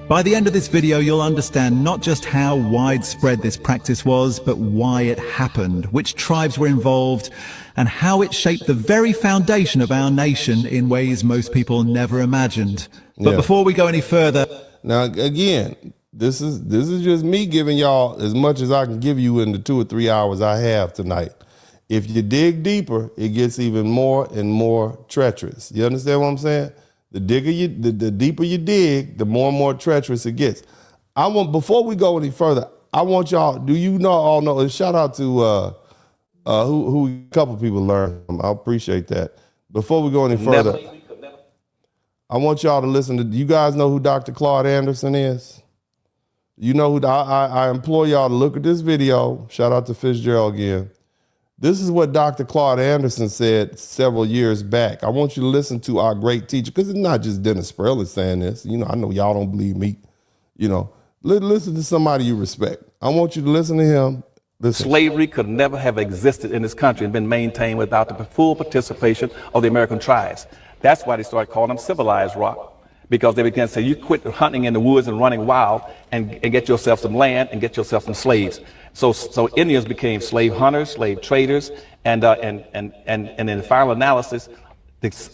By the end of this video, you'll understand not just how widespread this practice was, but why it happened, which tribes were involved, and how it shaped the very foundation of our nation in ways most people never imagined. But before we go any further... Now, again, this is just me giving y'all as much as I can give you in the 2 or 3 hours I have tonight. If you dig deeper, it gets even more and more treacherous. You understand what I'm saying? The deeper you dig, the more and more treacherous it gets. Before we go any further, I want y'all, do you all know, shout out to who a couple people learned from. I appreciate that. Before we go any further, I want y'all to listen to, you guys know who Dr. Claude Anderson is? You know who, I implore y'all to look at this video. Shout out to Fitzgerald again. This is what Dr. Claude Anderson said several years back. I want you to listen to our great teacher, because it's not just Dennis Spurling saying this. I know y'all don't believe me. Listen to somebody you respect. I want you to listen to him. Slavery could never have existed in this country and been maintained without the full participation of the American tribes. That's why they started calling them civilized rock, because they began to say, you quit hunting in the woods and running wild and get yourself some land and get yourself some slaves. So Indians became slave hunters, slave traders, and in the final analysis,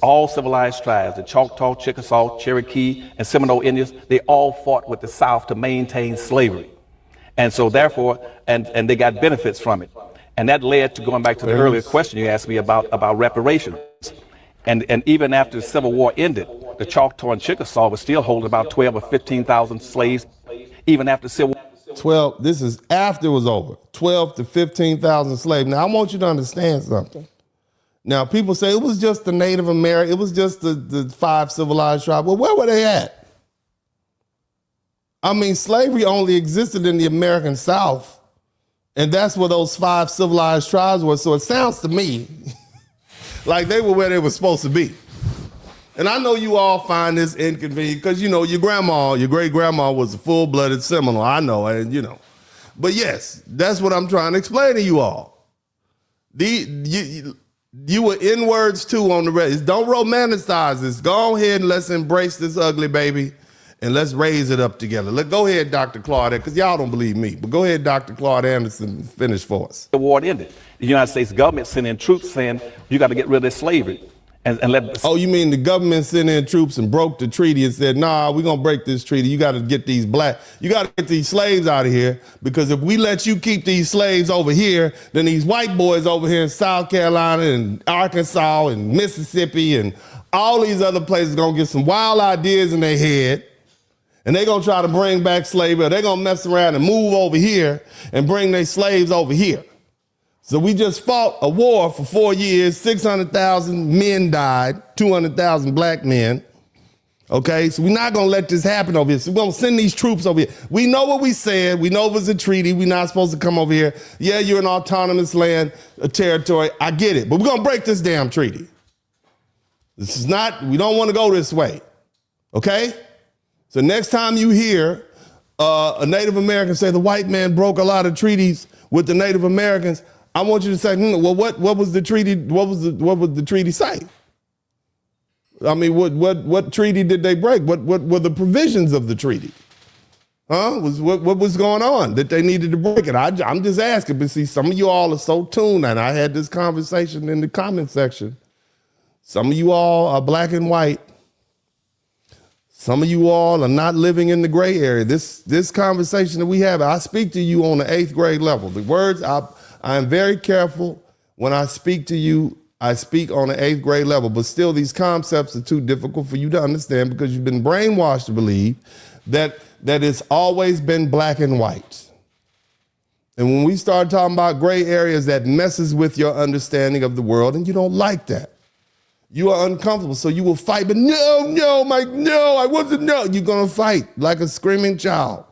all civilized tribes, the Choctaw, Chickasaw, Cherokee, and Seminole Indians, they all fought with the South to maintain slavery. And so therefore, and they got benefits from it. And that led to, going back to the earlier question you asked me about reparations. And even after the Civil War ended, the Choctaw and Chickasaw was still holding about 12 or 15,000 slaves, even after the Civil War. 12, this is after it was over, 12 to 15,000 slaves. Now, I want you to understand something. Now, people say it was just the Native American, it was just the five civilized tribes. Well, where were they at? I mean, slavery only existed in the American South, and that's where those five civilized tribes were. So it sounds to me like they were where they were supposed to be. And I know you all find this inconvenient because, you know, your grandma, your great-grandma was a full-blooded Seminole. I know, and you know. But yes, that's what I'm trying to explain to you all. You were N-words too on the rest. Don't romanticize this. Go ahead and let's embrace this ugly baby. And let's raise it up together. Go ahead, Dr. Claude, because y'all don't believe me. But go ahead, Dr. Claude Anderson, finish for us. The war ended. The United States government sent in troops saying, you got to get rid of this slavery. And let. Oh, you mean the government sent in troops and broke the treaty and said, nah, we're going to break this treaty. You got to get these slaves out of here, because if we let you keep these slaves over here, then these white boys over here in South Carolina and Arkansas and Mississippi and all these other places are going to get some wild ideas in their head. And they're going to try to bring back slavery, or they're going to mess around and move over here and bring their slaves over here. So we just fought a war for 4 years, 600,000 men died, 200,000 black men. Okay, so we're not going to let this happen over here. So we're going to send these troops over here. We know what we said. We know it was a treaty. We're not supposed to come over here. Yeah, you're an autonomous land, a territory. I get it. But we're going to break this damn treaty. This is not, we don't want to go this way. Okay? So next time you hear a Native American say the white man broke a lot of treaties with the Native Americans, I want you to say, well, what was the treaty? What was the treaty say? I mean, what treaty did they break? What were the provisions of the treaty? What was going on that they needed to break it? I'm just asking, but see, some of you all are so tuned, and I had this conversation in the comment section. Some of you all are black and white. Some of you all are not living in the gray area. This conversation that we have, I speak to you on the 8th grade level. The words, I am very careful when I speak to you. I speak on the 8th grade level, but still these concepts are too difficult for you to understand because you've been brainwashed to believe that it's always been black and white. And when we start talking about gray areas, that messes with your understanding of the world, and you don't like that. You are uncomfortable, so you will fight, but no, Mike, no, I wasn't, no. You're gonna fight like a screaming child,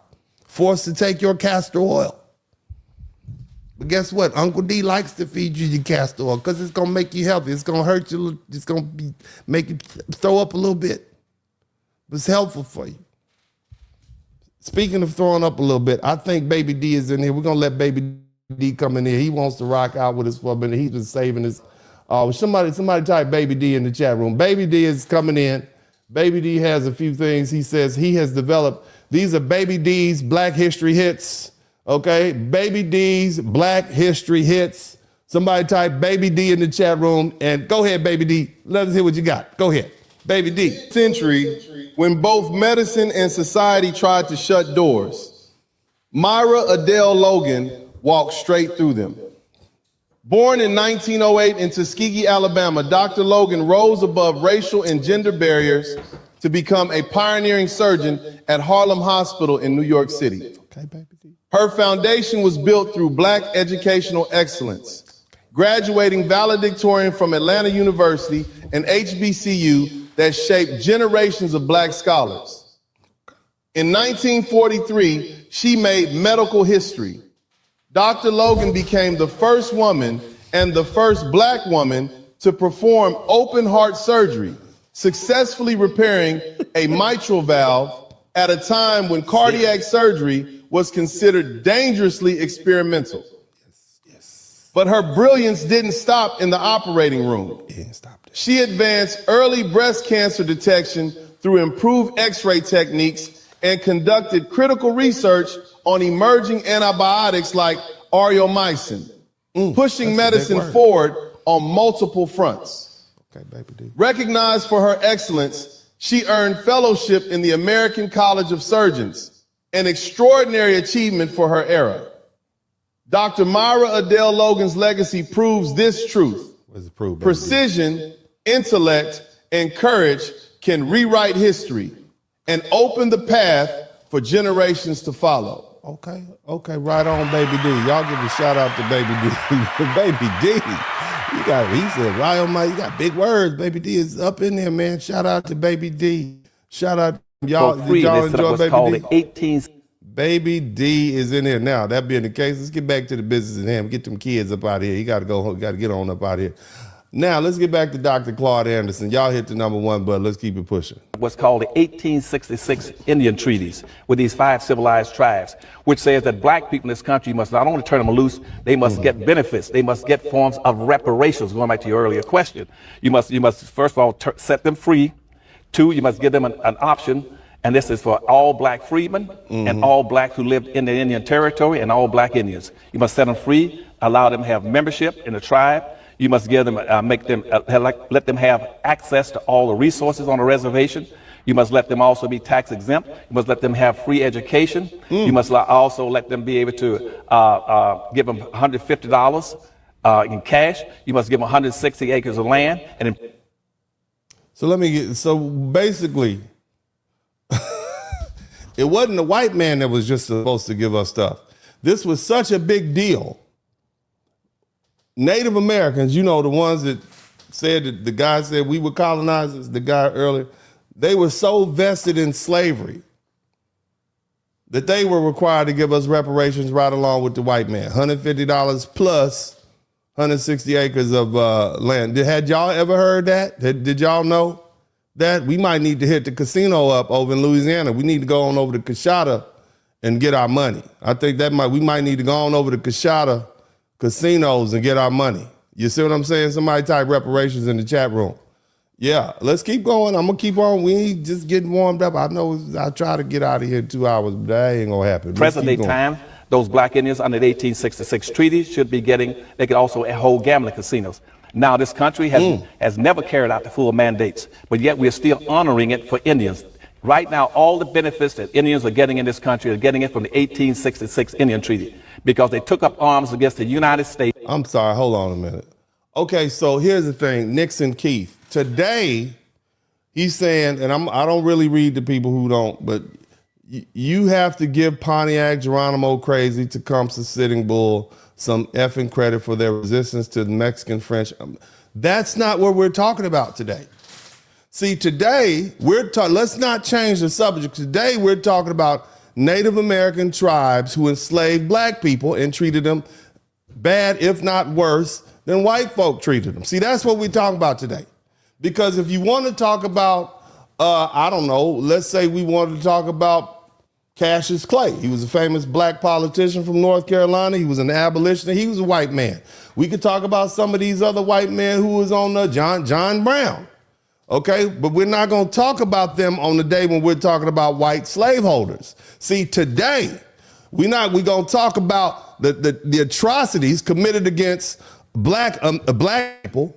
forced to take your castor oil. But guess what? Uncle D likes to feed you your castor oil because it's gonna make you healthy. It's gonna hurt you, it's gonna make you throw up a little bit. But it's helpful for you. Speaking of throwing up a little bit, I think Baby D is in here. We're gonna let Baby D come in here. He wants to rock out with us for a minute. He's just saving his. Somebody type Baby D in the chat room. Baby D is coming in. Baby D has a few things. He says he has developed. These are Baby D's Black History hits. Okay, Baby D's Black History hits. Somebody type Baby D in the chat room and go ahead, Baby D. Let us hear what you got. Go ahead, Baby D. Century, when both medicine and society tried to shut doors, Myra Adele Logan walked straight through them. Born in 1908 in Tuskegee, Alabama, Dr. Logan rose above racial and gender barriers to become a pioneering surgeon at Harlem Hospital in New York City. Her foundation was built through Black educational excellence, graduating valedictorian from Atlanta University and HBCU that shaped generations of Black scholars. In 1943, she made medical history. Dr. Logan became the first woman and the first Black woman to perform open heart surgery, successfully repairing a mitral valve at a time when cardiac surgery was considered dangerously experimental. But her brilliance didn't stop in the operating room. She advanced early breast cancer detection through improved x-ray techniques and conducted critical research on emerging antibiotics like aureomycin, pushing medicine forward on multiple fronts. Recognized for her excellence, she earned fellowship in the American College of Surgeons, an extraordinary achievement for her era. Dr. Myra Adele Logan's legacy proves this truth. Precision, intellect, and courage can rewrite history and open the path for generations to follow. Okay, right on, Baby D. Y'all give a shout out to Baby D. Baby D. He said, right on you got big words. Baby D is up in there, man. Shout out to Baby D. Shout out to y'all. Did y'all enjoy Baby D? Baby D is in here now. That being the case, let's get back to the business at hand. Get them kids up out of here. He got to go. Got to get on up out of here. Now let's get back to Dr. Claude Anderson. Y'all hit the number one, but let's keep it pushing. What's called the 1866 Indian treaties with these 5 civilized tribes, which says that black people in this country must not only turn them loose, they must get benefits. They must get forms of reparations. Going back to your earlier question, you must first of all set them free. 2, you must give them an option. And this is for all black freedmen and all blacks who lived in the Indian territory and all black Indians. You must set them free, allow them to have membership in the tribe. You must give them, let them have access to all the resources on the reservation. You must let them also be tax exempt. You must let them have free education. You must also let them be able to give them $150 in cash. You must give them 160 acres of land. And so basically, it wasn't the white man that was just supposed to give us stuff. This was such a big deal. Native Americans, you know, the ones that said that the guy said we were colonizers, the guy earlier, they were so vested in slavery that they were required to give us reparations right along with the white man. $150 plus 160 acres of land. Had y'all ever heard that? Did y'all know that? We might need to hit the casino up over in Louisiana. We need to go on over to Coshada and get our money. I think we might need to go on over to Coshada casinos and get our money. You see what I'm saying? Somebody type reparations in the chat room. Yeah, let's keep going. I'm gonna keep on. We ain't just getting warmed up. I know I try to get out of here in 2 hours, but that ain't gonna happen. Present day time, those black Indians under the 1866 treaty should be getting, they could also hold gambling casinos. Now, this country has never carried out the full mandates, but yet we're still honoring it for Indians. Right now, all the benefits that Indians are getting in this country are getting it from the 1866 Indian Treaty because they took up arms against the United States. I'm sorry, hold on a minute. Okay, so here's the thing, Nixon Keith. Today, he's saying, and I don't really read to people who don't, but you have to give Pontiac, Geronimo Crazy, Tecumseh, Sitting Bull some effing credit for their resistance to the Mexican French. That's not what we're talking about today. See, today, let's not change the subject. Today, we're talking about Native American tribes who enslaved black people and treated them bad, if not worse, than white folk treated them. See, that's what we're talking about today. Because if you want to talk about, I don't know, let's say we wanted to talk about Cassius Clay. He was a famous black politician from North Carolina. He was an abolitionist. He was a white man. We could talk about some of these other white men who was on the John Brown. Okay, but we're not going to talk about them on the day when we're talking about white slaveholders. See, today, we're going to talk about the atrocities committed against black people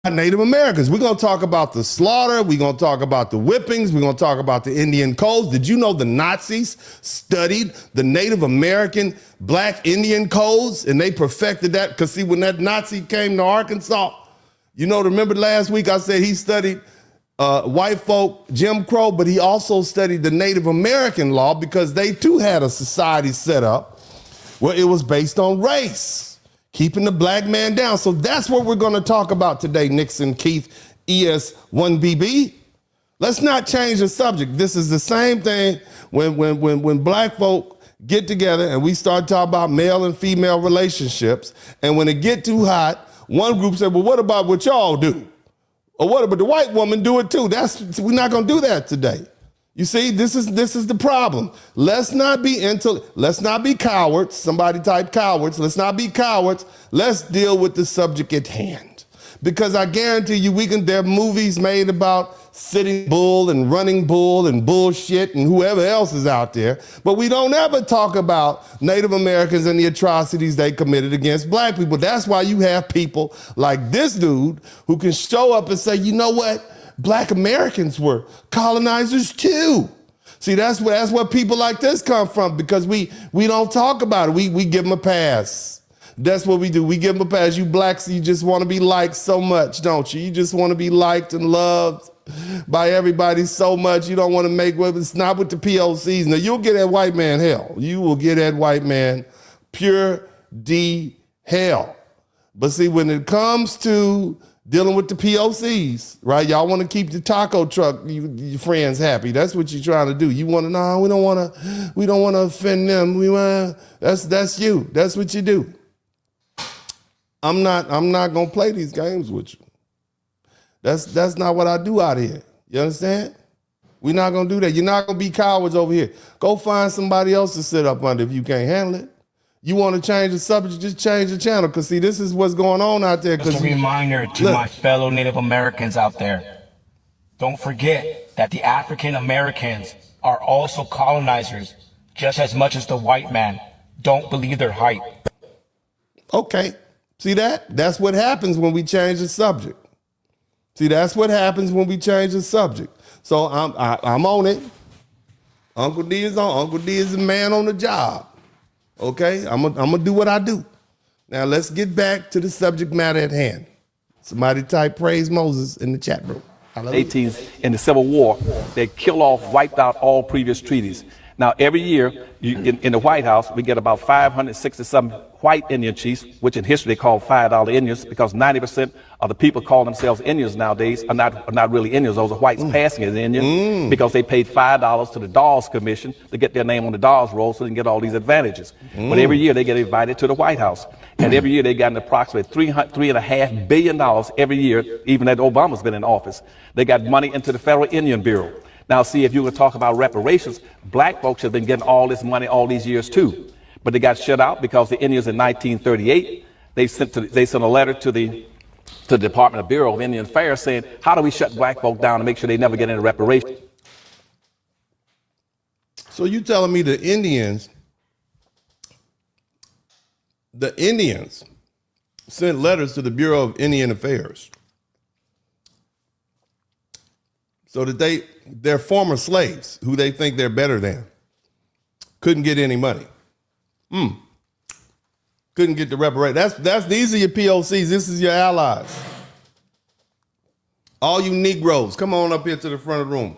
by Native Americans. We're going to talk about the slaughter. We're going to talk about the whippings. We're going to talk about the Indian codes. Did you know the Nazis studied the Native American black Indian codes and they perfected that? Because see, when that Nazi came to Arkansas, you know, remember last week I said he studied white folk, Jim Crow, but he also studied the Native American law because they too had a society set up where it was based on race, keeping the black man down. So that's what we're going to talk about today, Nixon Keith, ES1BB. Let's not change the subject. This is the same thing when black folk get together and we start talking about male and female relationships, and when it get too hot, one group said, well, what about what y'all do? Or what about the white woman do it too? We're not going to do that today. You see, this is the problem. Let's not be cowards. Somebody type cowards. Let's not be cowards. Let's deal with the subject at hand. Because I guarantee you, there are movies made about Sitting Bull and Running Bull and bullshit and whoever else is out there. But we don't ever talk about Native Americans and the atrocities they committed against black people. That's why you have people like this dude who can show up and say, you know what? Black Americans were colonizers too. See, that's where people like this come from, because we don't talk about it. We give them a pass. That's what we do. We give them a pass. You blacks, you just want to be liked so much, don't you? You just want to be liked and loved by everybody so much. You don't want to it's not with the POCs. Now, you'll get that white man hell. You will get that white man pure D hell. But see, when it comes to dealing with the POCs, right? Y'all want to keep the taco truck, your friends happy. That's what you're trying to do. You want to, we don't want to offend them. That's you. That's what you do. I'm not gonna play these games with you. That's not what I do out here. You understand? We're not gonna do that. You're not gonna be cowards over here. Go find somebody else to sit up under if you can't handle it. You want to change the subject, just change the channel. Because, see, this is what's going on out there. Just a reminder to my fellow Native Americans out there. Don't forget that the African Americans are also colonizers just as much as the white man. Don't believe their hype. Okay. See that? That's what happens when we change the subject. See, that's what happens when we change the subject. So I'm on it. Uncle D is on. Uncle D is the man on the job. Okay, I'm gonna do what I do. Now let's get back to the subject matter at hand. Somebody type praise Moses in the chat room. 18s in the Civil War, they wiped out all previous treaties. Now every year in the White House, we get about 567 white Indian chiefs, which in history they call $5 Indians, because 90% of the people calling themselves Indians nowadays are not really Indians. Those are whites passing as Indians because they paid $5 to the Dawes Commission to get their name on the Dawes roll so they can get all these advantages. But every year they get invited to the White House. And every year they got approximately $3.5 billion every year, even that Obama's been in office. They got money into the Federal Indian Bureau. Now, see, if you were to talk about reparations, black folks have been getting all this money all these years too. But they got shut out because the Indians in 1938, they sent a letter to the Department of Bureau of Indian Affairs saying, how do we shut black folk down and make sure they never get into reparations? So you telling me the Indians sent letters to the Bureau of Indian Affairs so that their former slaves, who they think they're better than, couldn't get any money. Couldn't get the reparations. These are your POCs. This is your allies. All you Negroes, come on up here to the front of the room.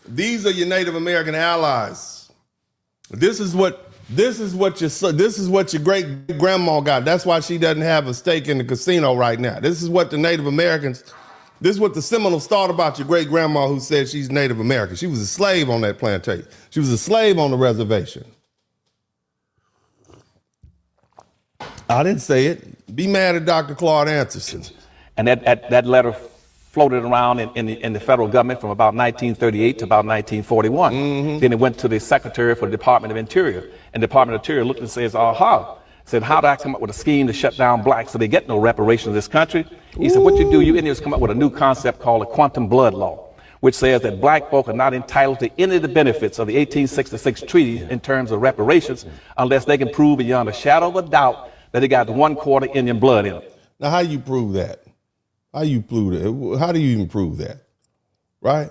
These are your Native American allies. This is what your great grandma got. That's why she doesn't have a stake in the casino right now. This is what the Native Americans. This is what the Seminoles thought about your great grandma who said she's Native American. She was a slave on that plantation. She was a slave on the reservation. I didn't say it. Be mad at Dr. Claude Anderson. And that letter floated around in the federal government from about 1938 to about 1941. Then it went to the Secretary for the Department of Interior. And the Department of Interior looked and says, said, how do I come up with a scheme to shut down blacks so they get no reparations in this country? He said, what you do, you Indians come up with a new concept called a quantum blood law, which says that black folk are not entitled to any of the benefits of the 1866 treaty in terms of reparations unless they can prove beyond a shadow of a doubt that they got 1/4 Indian blood in them. Now, how do you prove that? How do you even prove that? Right?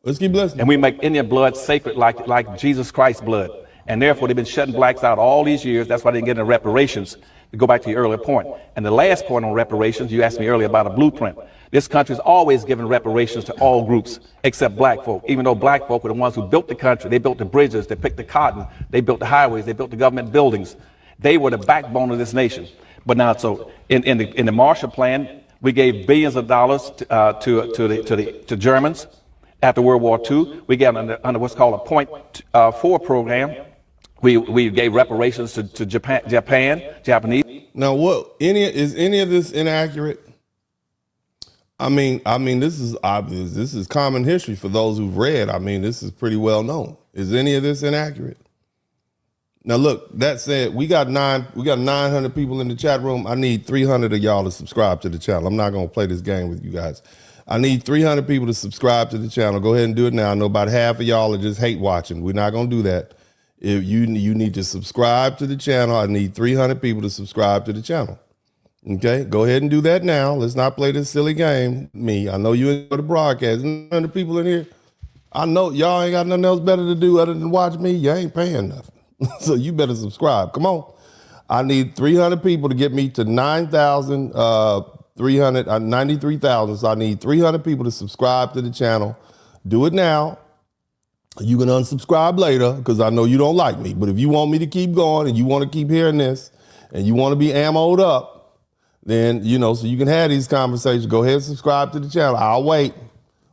Let's keep listening. And we make Indian blood sacred like Jesus Christ's blood. And therefore, they've been shutting blacks out all these years. That's why they didn't get into reparations, to go back to your earlier point. And the last point on reparations, you asked me earlier about a blueprint. This country's always given reparations to all groups except black folk, even though black folk were the ones who built the country. They built the bridges, they picked the cotton, they built the highways, they built the government buildings. They were the backbone of this nation. But now, so in the Marshall Plan, we gave billions of dollars to Germans after World War II. We gave under what's called a .4 program. We gave reparations to Japanese. Now, is any of this inaccurate? I mean, this is obvious. This is common history for those who've read. I mean, this is pretty well known. Is any of this inaccurate? Now, look, that said, we got 900 people in the chat room. I need 300 of y'all to subscribe to the channel. I'm not going to play this game with you guys. I need 300 people to subscribe to the channel. Go ahead and do it now. I know about half of y'all are just hate watching. We're not going to do that. If you need to subscribe to the channel, I need 300 people to subscribe to the channel. Okay, go ahead and do that now. Let's not play this silly game. I know you enjoy the broadcast. 900 people in here. I know y'all ain't got nothing else better to do other than watch me. You ain't paying nothing. So you better subscribe. Come on. I need 300 people to get me to 93,000. So I need 300 people to subscribe to the channel. Do it now. You can unsubscribe later because I know you don't like me. But if you want me to keep going and you want to keep hearing this and you want to be ammoed up, then, so you can have these conversations. Go ahead and subscribe to the channel. I'll wait.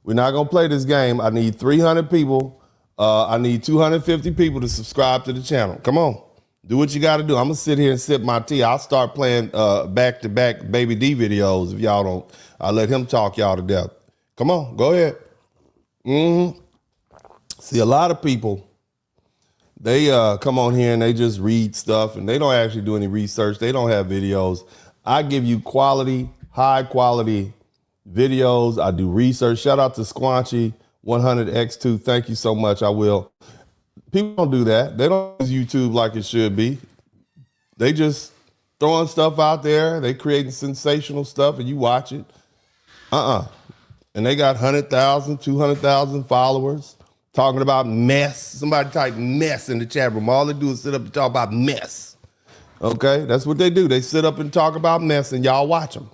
We're not going to play this game. I need 300 people. I need 250 people to subscribe to the channel. Come on. Do what you got to do. I'm going to sit here and sip my tea. I'll start playing back-to-back Baby D videos if y'all don't. I'll let him talk y'all to death. Come on. Go ahead. See, a lot of people, they come on here and they just read stuff and they don't actually do any research. They don't have videos. I give you quality, high quality videos. I do research. Shout out to Squanchy 100X2. Thank you so much. I will. People don't do that. They don't use YouTube like it should be. They just throwing stuff out there. They creating sensational stuff and you watch it. And they got 100,000, 200,000 followers talking about mess. Somebody type mess in the chat room. All they do is sit up and talk about mess. Okay, that's what they do. They sit up and talk about mess and y'all watch them.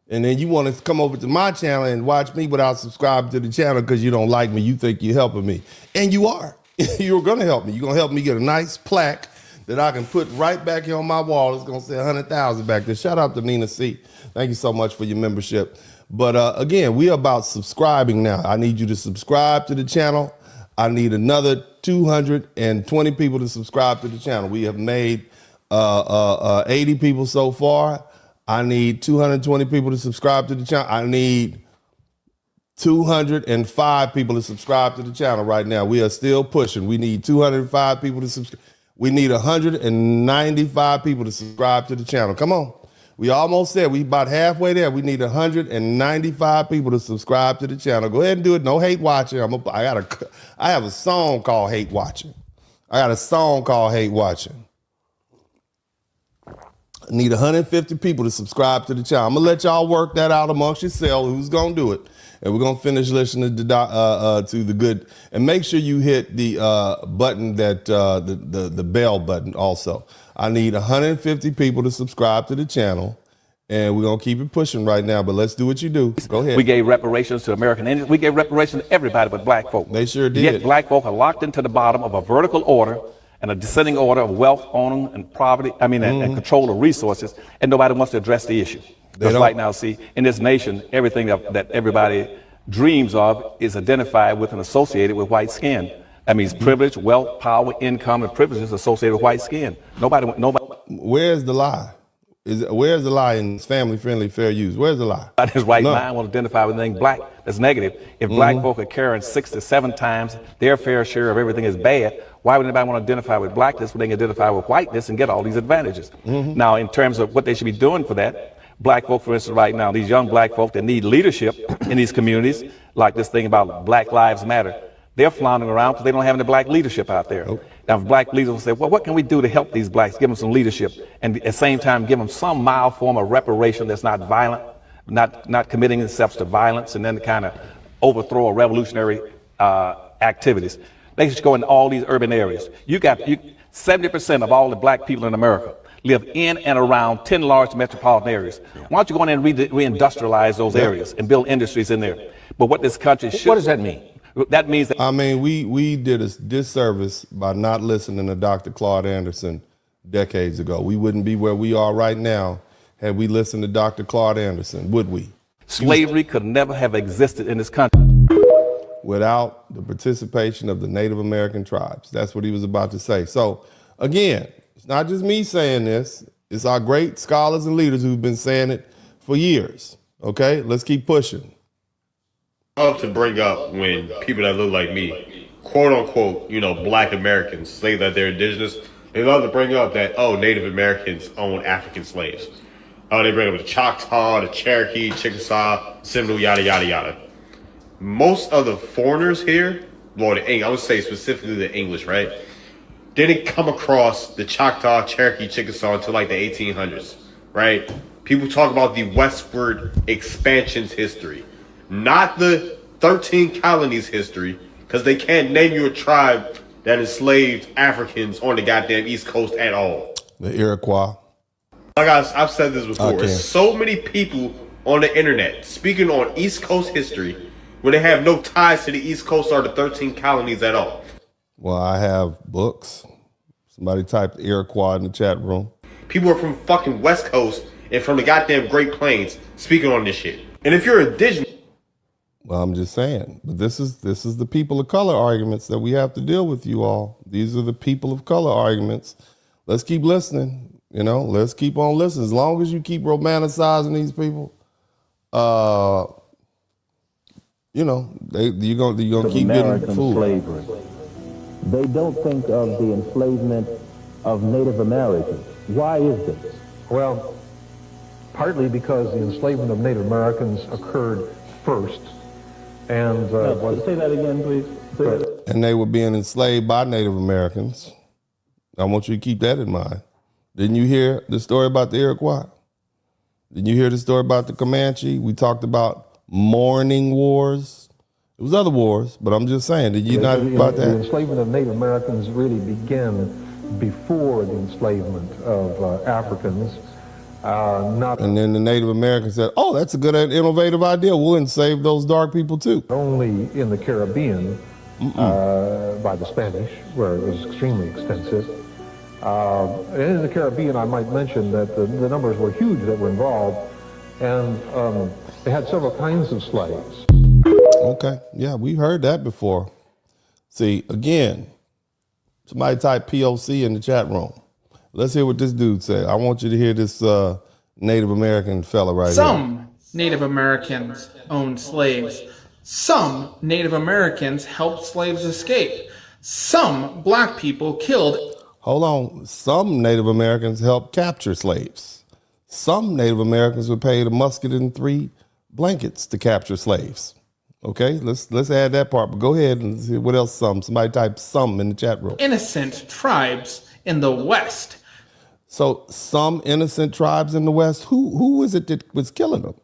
And then you want to come over to my channel and watch me without subscribing to the channel because you don't like me. You think you're helping me. And you are. You're going to help me. You're going to help me get a nice plaque that I can put right back here on my wall. It's going to say 100,000 back there. Shout out to Nina C. Thank you so much for your membership. But again, we are about subscribing now. I need you to subscribe to the channel. I need another 220 people to subscribe to the channel. We have made 80 people so far. I need 220 people to subscribe to the channel. I need 205 people to subscribe to the channel right now. We are still pushing. We need 205 people to subscribe. We need 195 people to subscribe to the channel. Come on. We almost said we about halfway there. We need 195 people to subscribe to the channel. Go ahead and do it. No hate watching. I have a song called Hate Watching. I need 150 people to subscribe to the channel. I'm gonna let y'all work that out amongst yourselves. Who's gonna do it? And we're gonna finish listening to the good. And make sure you hit the button that the bell button also. I need 150 people to subscribe to the channel. And we're gonna keep it pushing right now, but let's do what you do. Go ahead. We gave reparations to American Indians. We gave reparations to everybody but black folk. They sure did. Yet black folk are locked into the bottom of a vertical order and a descending order of wealth, owning, and poverty, and control of resources, and nobody wants to address the issue. Because right now, see, in this nation, everything that everybody dreams of is identified with and associated with white skin. That means privilege, wealth, power, income, and privileges associated with white skin. Nobody. Where's the lie? Where's the lie in family-friendly fair use? Where's the lie? His right mind want to identify with anything black that's negative. If black folk are carrying 6 to 7 times their fair share of everything is bad, why would anybody want to identify with blackness when they can identify with whiteness and get all these advantages? Now, in terms of what they should be doing for that, black folk, for instance, right now, these young black folk that need leadership in these communities, like this thing about Black Lives Matter, they're floundering around because they don't have any black leadership out there. Now, if black leaders will say, well, what can we do to help these blacks, give them some leadership, and at the same time give them some mild form of reparation that's not violent, not committing themselves to violence, and then to kind of overthrow a revolutionary activities. They should go in all these urban areas. 70% of all the black people in America live in and around 10 large metropolitan areas. Why don't you go in and reindustrialize those areas and build industries in there? But what this country should... What does that mean? That means that... I mean, we did a disservice by not listening to Dr. Claude Anderson decades ago. We wouldn't be where we are right now had we listened to Dr. Claude Anderson, would we? Slavery could never have existed in this country without the participation of the Native American tribes. That's what he was about to say. So, again, it's not just me saying this. It's our great scholars and leaders who've been saying it for years. Okay, let's keep pushing. I love to bring up when people that look like me, quote unquote, black Americans, say that they're indigenous. They love to bring up that, Native Americans own African slaves. They bring up the Choctaw, the Cherokee, Chickasaw, Seminole, yada, yada, yada. Most of the foreigners here, I would say specifically the English, right, didn't come across the Choctaw, Cherokee, Chickasaw until like the 1800s, right? People talk about the westward expansion's history, not the 13 colonies history, because they can't name you a tribe that enslaved Africans on the goddamn East Coast at all. The Iroquois. Like I've said this before, there's so many people on the internet speaking on East Coast history when they have no ties to the East Coast or the 13 colonies at all. Well, I have books. Somebody typed Iroquois in the chat room. People are from fucking West Coast and from the goddamn Great Plains speaking on this shit. And if you're indigenous, well, I'm just saying, but this is the people of color arguments that we have to deal with, you all. These are the people of color arguments. Let's keep listening. Let's keep on listening. As long as you keep romanticizing these people, you're gonna keep getting fooled. Slavery. They don't think of the enslavement of Native Americans. Why is this? Well, partly because the enslavement of Native Americans occurred first. And say that again, please. And they were being enslaved by Native Americans. I want you to keep that in mind. Didn't you hear the story about the Iroquois? Didn't you hear the story about the Comanche? We talked about mourning wars. It was other wars, but I'm just saying, did you not about that? The enslavement of Native Americans really began before the enslavement of Africans. And then the Native Americans said, oh, that's a good innovative idea. We'll enslave those dark people too. Only in the Caribbean by the Spanish, where it was extremely extensive. And in the Caribbean, I might mention that the numbers were huge that were involved, and they had several kinds of slaves. Okay, yeah, we heard that before. See, again, somebody type POC in the chat room. Let's hear what this dude said. I want you to hear this Native American fella right here. Some Native Americans owned slaves. Some Native Americans helped slaves escape. Some black people killed. Hold on. Some Native Americans helped capture slaves. Some Native Americans were paid a musket and 3 blankets to capture slaves. Okay, let's add that part. But go ahead and see what else. Somebody type some in the chat room. Innocent tribes in the West. So some innocent tribes in the West. Who was it that was killing them?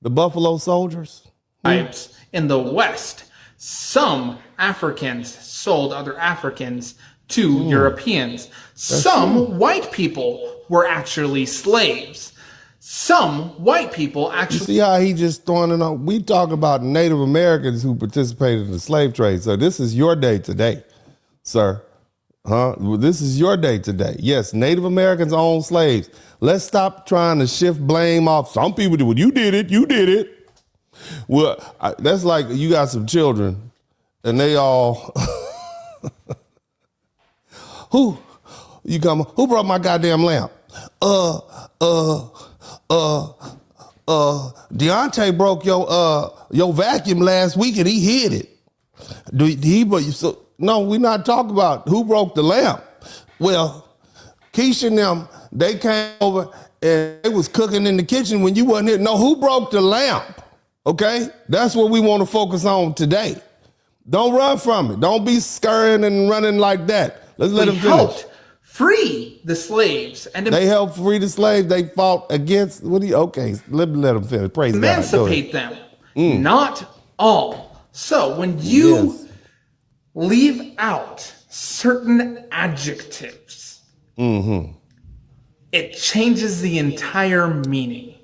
The Buffalo Soldiers? Tribes in the West. Some Africans sold other Africans to Europeans. Some white people were actually slaves. Some white people actually... You see how he just throwing it on? We talk about Native Americans who participated in the slave trade. So this is your day today, sir. This is your day today. Yes, Native Americans own slaves. Let's stop trying to shift blame off. Some people do it. You did it. Well, that's like you got some children and they all... Who brought my goddamn lamp? Deontay broke your vacuum last week and he hid it. No, we're not talking about who broke the lamp. Well, Keisha and them, they came over and they was cooking in the kitchen when you wasn't here. No, who broke the lamp? Okay? That's what we want to focus on today. Don't run from it. Don't be scurrying and running like that. Let's let them finish. Helped free the slaves. And they helped free the slaves. They fought against, okay, let them finish. Praise God. Emancipate them. Not all. So when you leave out certain adjectives, it changes the entire meaning.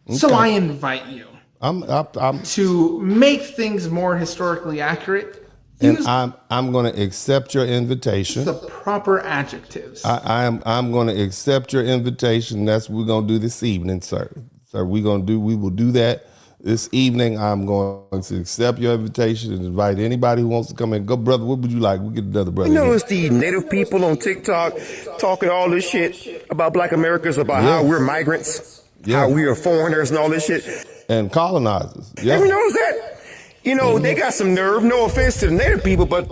Okay. So I invite you to make things more historically accurate. And I'm going to accept your invitation. The proper adjectives. I'm going to accept your invitation. That's what we're going to do this evening, sir. Sir, we will do that this evening. I'm going to accept your invitation and invite anybody who wants to come in. Go, brother. What would you like? We get another brother. You notice the native people on TikTok talking all this shit about black Americans, about how we're migrants, how we are foreigners and all this shit. And colonizers. Yeah. Have you noticed that? You know, they got some nerve. No offense to the native people, but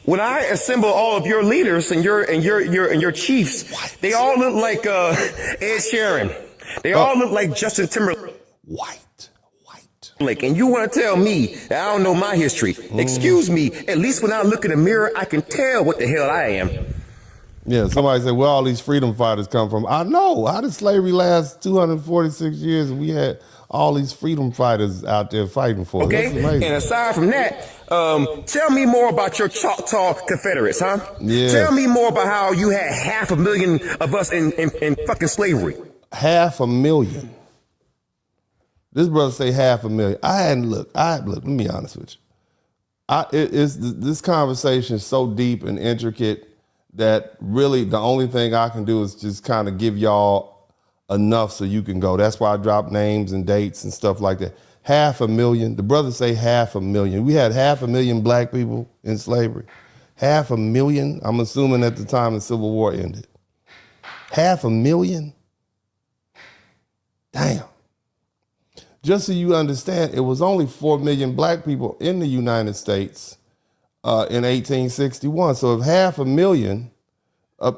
when I assemble all of your leaders and your chiefs, they all look like Ed Sheeran. They all look like Justin Timberlake. White. And you want to tell me that I don't know my history? Excuse me. At least when I look in the mirror, I can tell what the hell I am. Yeah, somebody said, where all these freedom fighters come from? I know. How did slavery last 246 years and we had all these freedom fighters out there fighting for it? Okay, That's amazing. and aside from that, tell me more about your Choctaw Confederates, huh? Yeah. Tell me more about how you had 500,000 of us in fucking slavery. 500,000. This brother say 500,000. I hadn't looked. Let me be honest with you. This conversation is so deep and intricate that really the only thing I can do is just kind of give y'all enough so you can go. That's why I drop names and dates and stuff like that. 500,000. The brothers say 500,000. We had 500,000 black people in slavery. 500,000. I'm assuming at the time the Civil War ended. 500,000. Damn. Just so you understand, it was only 4 million black people in the United States in 1861. So if 500,000,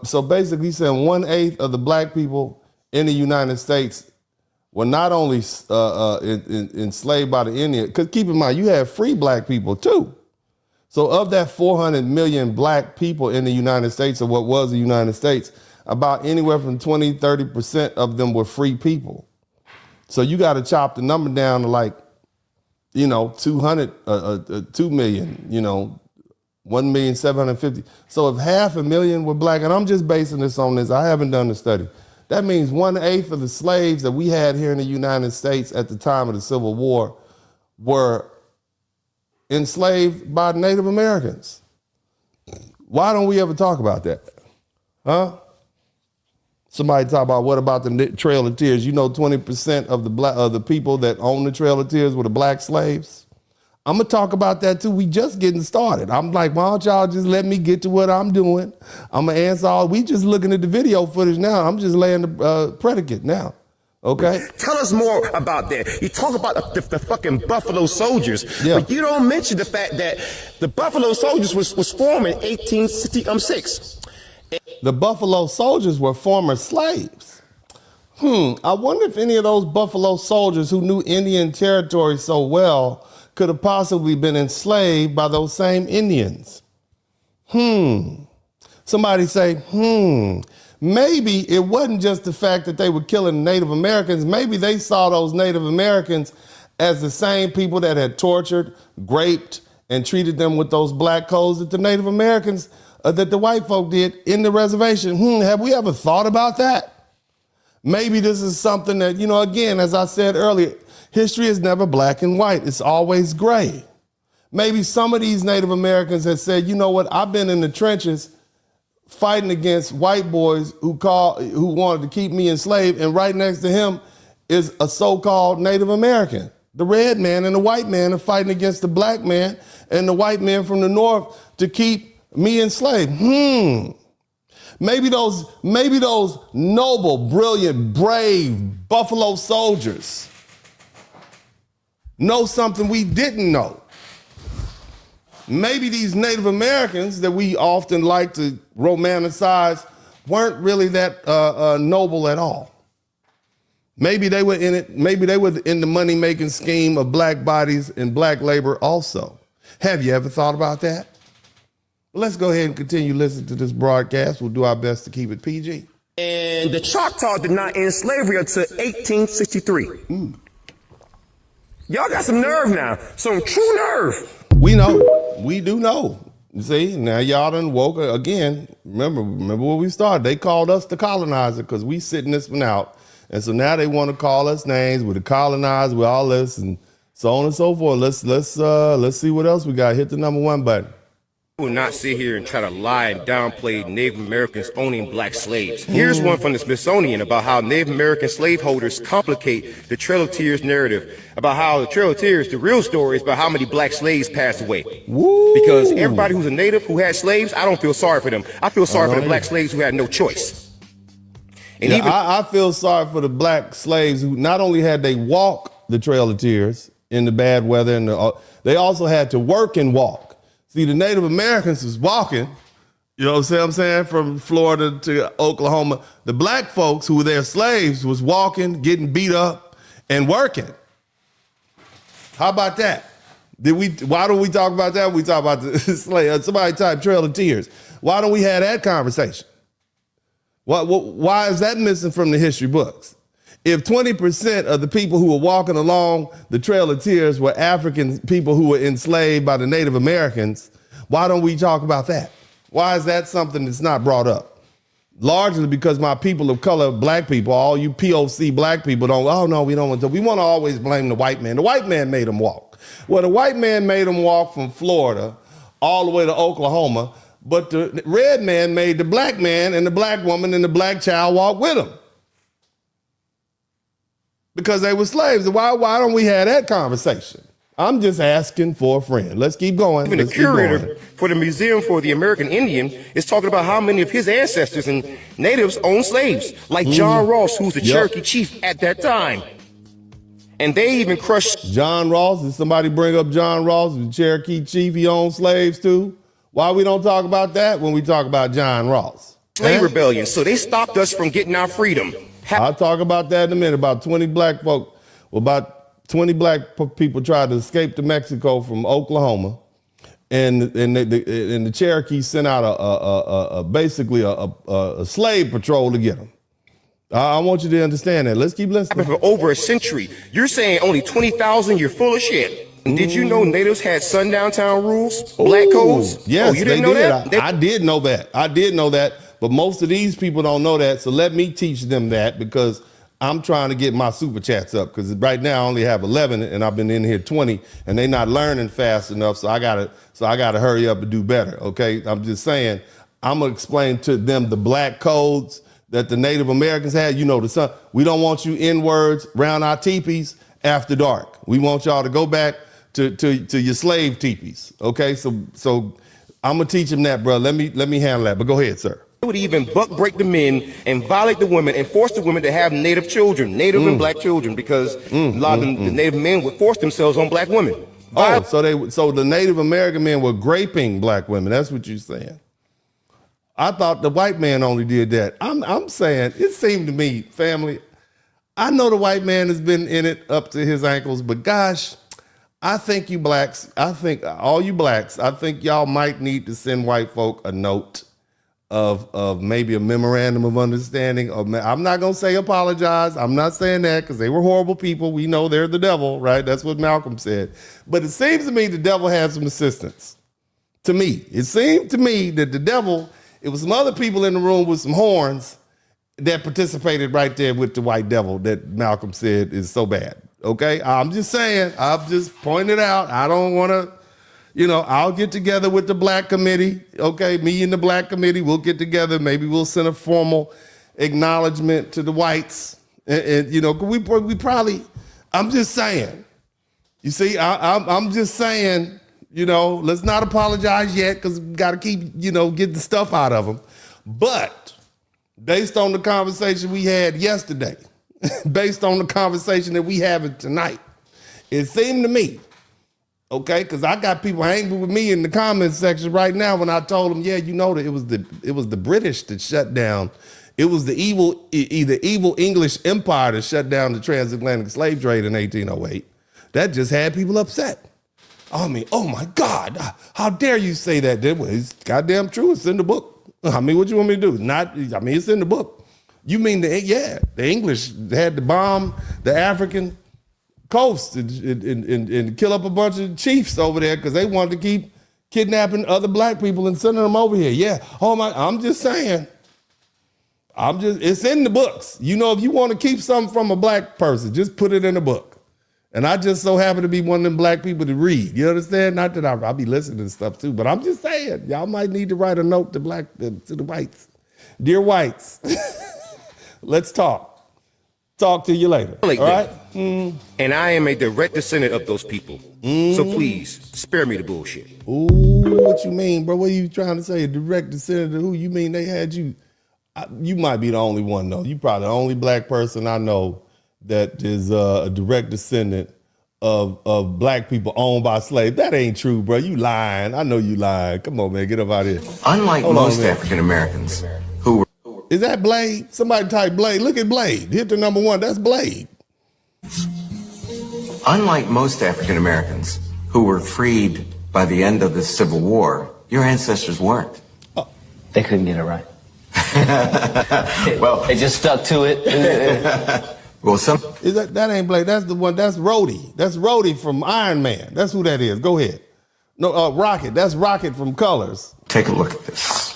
so basically he's saying 1/8 of the black people in the United States were not only enslaved by the Indian, because keep in mind, you have free black people too. So of that 400 million black people in the United States, or what was the United States, about anywhere from 20-30% of them were free people. So you got to chop the number down to 2 million, 1,750,000. So if 500,000 were black, and I'm just basing this on this, I haven't done the study. That means 1/8 of the slaves that we had here in the United States at the time of the Civil War were enslaved by Native Americans. Why don't we ever talk about that? Huh? Somebody talk about what about the Trail of Tears? 20% of the people that own the Trail of Tears were the black slaves. I'm gonna talk about that too. We just getting started. I'm like, why don't y'all just let me get to what I'm doing? I'm gonna answer all. We just looking at the video footage now. I'm just laying the predicate now. Okay. Tell us more about that. You talk about the fucking Buffalo Soldiers, but you don't mention the fact that the Buffalo Soldiers was formed in 1866. The Buffalo Soldiers were former slaves. I wonder if any of those Buffalo Soldiers who knew Indian territory so well could have possibly been enslaved by those same Indians. Somebody say, maybe it wasn't just the fact that they were killing Native Americans. Maybe they saw those Native Americans as the same people that had tortured, raped, and treated them with those black codes that the Native Americans that the white folk did in the reservation. Have we ever thought about that? Maybe this is something that, again, as I said earlier, history is never black and white. It's always gray. Maybe some of these Native Americans have said, you know what, I've been in the trenches fighting against white boys who wanted to keep me enslaved, and right next to him is a so-called Native American. The red man and the white man are fighting against the black man and the white man from the north to keep me enslaved. Maybe those noble, brilliant, brave Buffalo Soldiers know something we didn't know. Maybe these Native Americans that we often like to romanticize weren't really that noble at all. Maybe they were in it. Maybe they were in the money-making scheme of black bodies and black labor also. Have you ever thought about that? Let's go ahead and continue listening to this broadcast. We'll do our best to keep it PG. And the Choctaw did not end slavery until 1863. Y'all got some nerve now, some true nerve. We know, we do know. See, now y'all done woke again. Remember where we started. They called us the colonizer because we sitting this one out. And so now they want to call us names. We're the colonized, we're all this and so on and so forth. Let's see what else we got. Hit the number 1 button. We will not sit here and try to lie and downplay Native Americans owning black slaves. Here's one from the Smithsonian about how Native American slaveholders complicate the Trail of Tears narrative, about how the Trail of Tears, the real story is about how many black slaves passed away. Because everybody who's a native who had slaves, I don't feel sorry for them. I feel sorry for the black slaves who had no choice. And I feel sorry for the black slaves who not only had they walk the Trail of Tears in the bad weather, and they also had to work and walk. See, the Native Americans was walking, you know what I'm saying, from Florida to Oklahoma. The black folks who were their slaves was walking, getting beat up, and working. How about that? Why don't we talk about that? We talk about the slave. Somebody type Trail of Tears. Why don't we have that conversation? Why is that missing from the history books? If 20% of the people who were walking along the Trail of Tears were African people who were enslaved by the Native Americans, why don't we talk about that? Why is that something that's not brought up? Largely because my people of color, black people, all you POC black people don't, oh no, we don't want to. We want to always blame the white man. The white man made them walk. Well, the white man made them walk from Florida all the way to Oklahoma, but the red man made the black man and the black woman and the black child walk with him. Because they were slaves. Why don't we have that conversation? I'm just asking for a friend. Let's keep going. Even the curator for the Museum for the American Indian is talking about how many of his ancestors and natives owned slaves, like John Ross, who's the Cherokee chief at that time. And they even crushed John Ross. Did somebody bring up John Ross, the Cherokee chief? He owned slaves too. Why we don't talk about that when we talk about John Ross? slave rebellion. So they stopped us from getting our freedom. I'll talk about that in a minute. About 20 black folk, well, about 20 black people tried to escape to Mexico from Oklahoma, and the Cherokees sent out basically a slave patrol to get them. I want you to understand that. Let's keep listening. For over a century, you're saying only 20,000. You're full of shit. Did you know natives had sundown town rules, black codes? Yes, you didn't know that? I did know that. I did know that. But most of these people don't know that. So let me teach them that, because I'm trying to get my super chats up, because right now I only have 11 and I've been in here 20 and they're not learning fast enough. So I gotta hurry up and do better. Okay. I'm just saying, I'm gonna explain to them the black codes that the Native Americans had. You know, we don't want you N-words around our teepees after dark. We want y'all to go back to your slave teepees. Okay. So I'm gonna teach them that, bro. Let me handle that. But go ahead, sir. They would even buck break the men and violate the women and force the women to have native children, native and black children, because a lot of the native men would force themselves on black women. So the Native American men were raping black women. That's what you're saying. I thought the white man only did that. I'm saying, it seemed to me, family, I know the white man has been in it up to his ankles, but gosh, I think you blacks, I think all you blacks, I think y'all might need to send white folk a note of maybe a memorandum of understanding. I'm not going to say apologize. I'm not saying that, because they were horrible people. We know they're the devil, right? That's what Malcolm said. But it seems to me the devil had some assistance. To me, it seemed to me that the devil, it was some other people in the room with some horns that participated right there with the white devil that Malcolm said is so bad. Okay? I'm just saying, I've just pointed out. I don't want to, I'll get together with the black committee. Okay, me and the black committee, we'll get together. Maybe we'll send a formal acknowledgement to the whites. And we probably, I'm just saying. You see, I'm just saying, let's not apologize yet, because we got to keep, get the stuff out of them. But based on the conversation we had yesterday, based on the conversation that we having tonight, it seemed to me, okay, because I got people hanging with me in the comments section right now when I told them, that it was the British that shut down. It was the evil English empire that shut down the transatlantic slave trade in 1808. That just had people upset. I mean, oh my God, how dare you say that? It's goddamn true. It's in the book. I mean, what you want me to do? It's in the book. You mean the English had to bomb the African coast and kill up a bunch of chiefs over there because they wanted to keep kidnapping other black people and sending them over here. Yeah. Oh my, I'm just saying. It's in the books. If you want to keep something from a black person, just put it in a book. And I just so happen to be one of them black people to read. You understand? Not that I'll be listening to stuff too, but I'm just saying, y'all might need to write a note to the whites. Dear whites, let's talk. Talk to you later. All right? And I am a direct descendant of those people. So please, spare me the bullshit. Ooh, what you mean, bro? What are you trying to say? A direct descendant of who? You mean they had you? You might be the only one, though. You probably the only black person I know that is a direct descendant of black people owned by slaves. That ain't true, bro. You lying. I know you lying. Come on, man. Get up out of here. Unlike most African Americans who were... Is that Blade? Somebody type Blade. Look at Blade. Hit the number 1. That's Blade. Unlike most African Americans who were freed by the end of the Civil War, your ancestors weren't. They couldn't get it right. Well, they just stuck to it. Well, is that ain't Blade? That's the one. That's Rhodey. That's Rhodey from Iron Man. That's who that is. Go ahead. No, Rocket. That's Rocket from Colors. Take a look at this.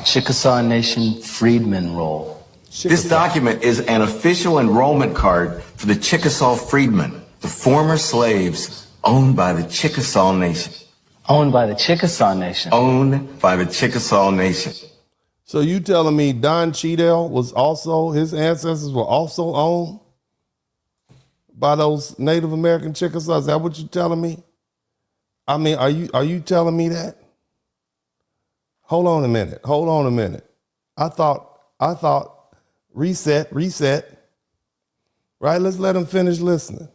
Chickasaw Nation Freedmen Roll. This document is an official enrollment card for the Chickasaw freedmen, the former slaves owned by the Chickasaw Nation. Owned by the Chickasaw Nation? Owned by the Chickasaw Nation. So you telling me Don Cheadle was also, his ancestors were also owned by those Native American Chickasaws? Is that what you telling me? I mean, are you telling me that? Hold on a minute. I thought reset. Right? Let's let them finish listening.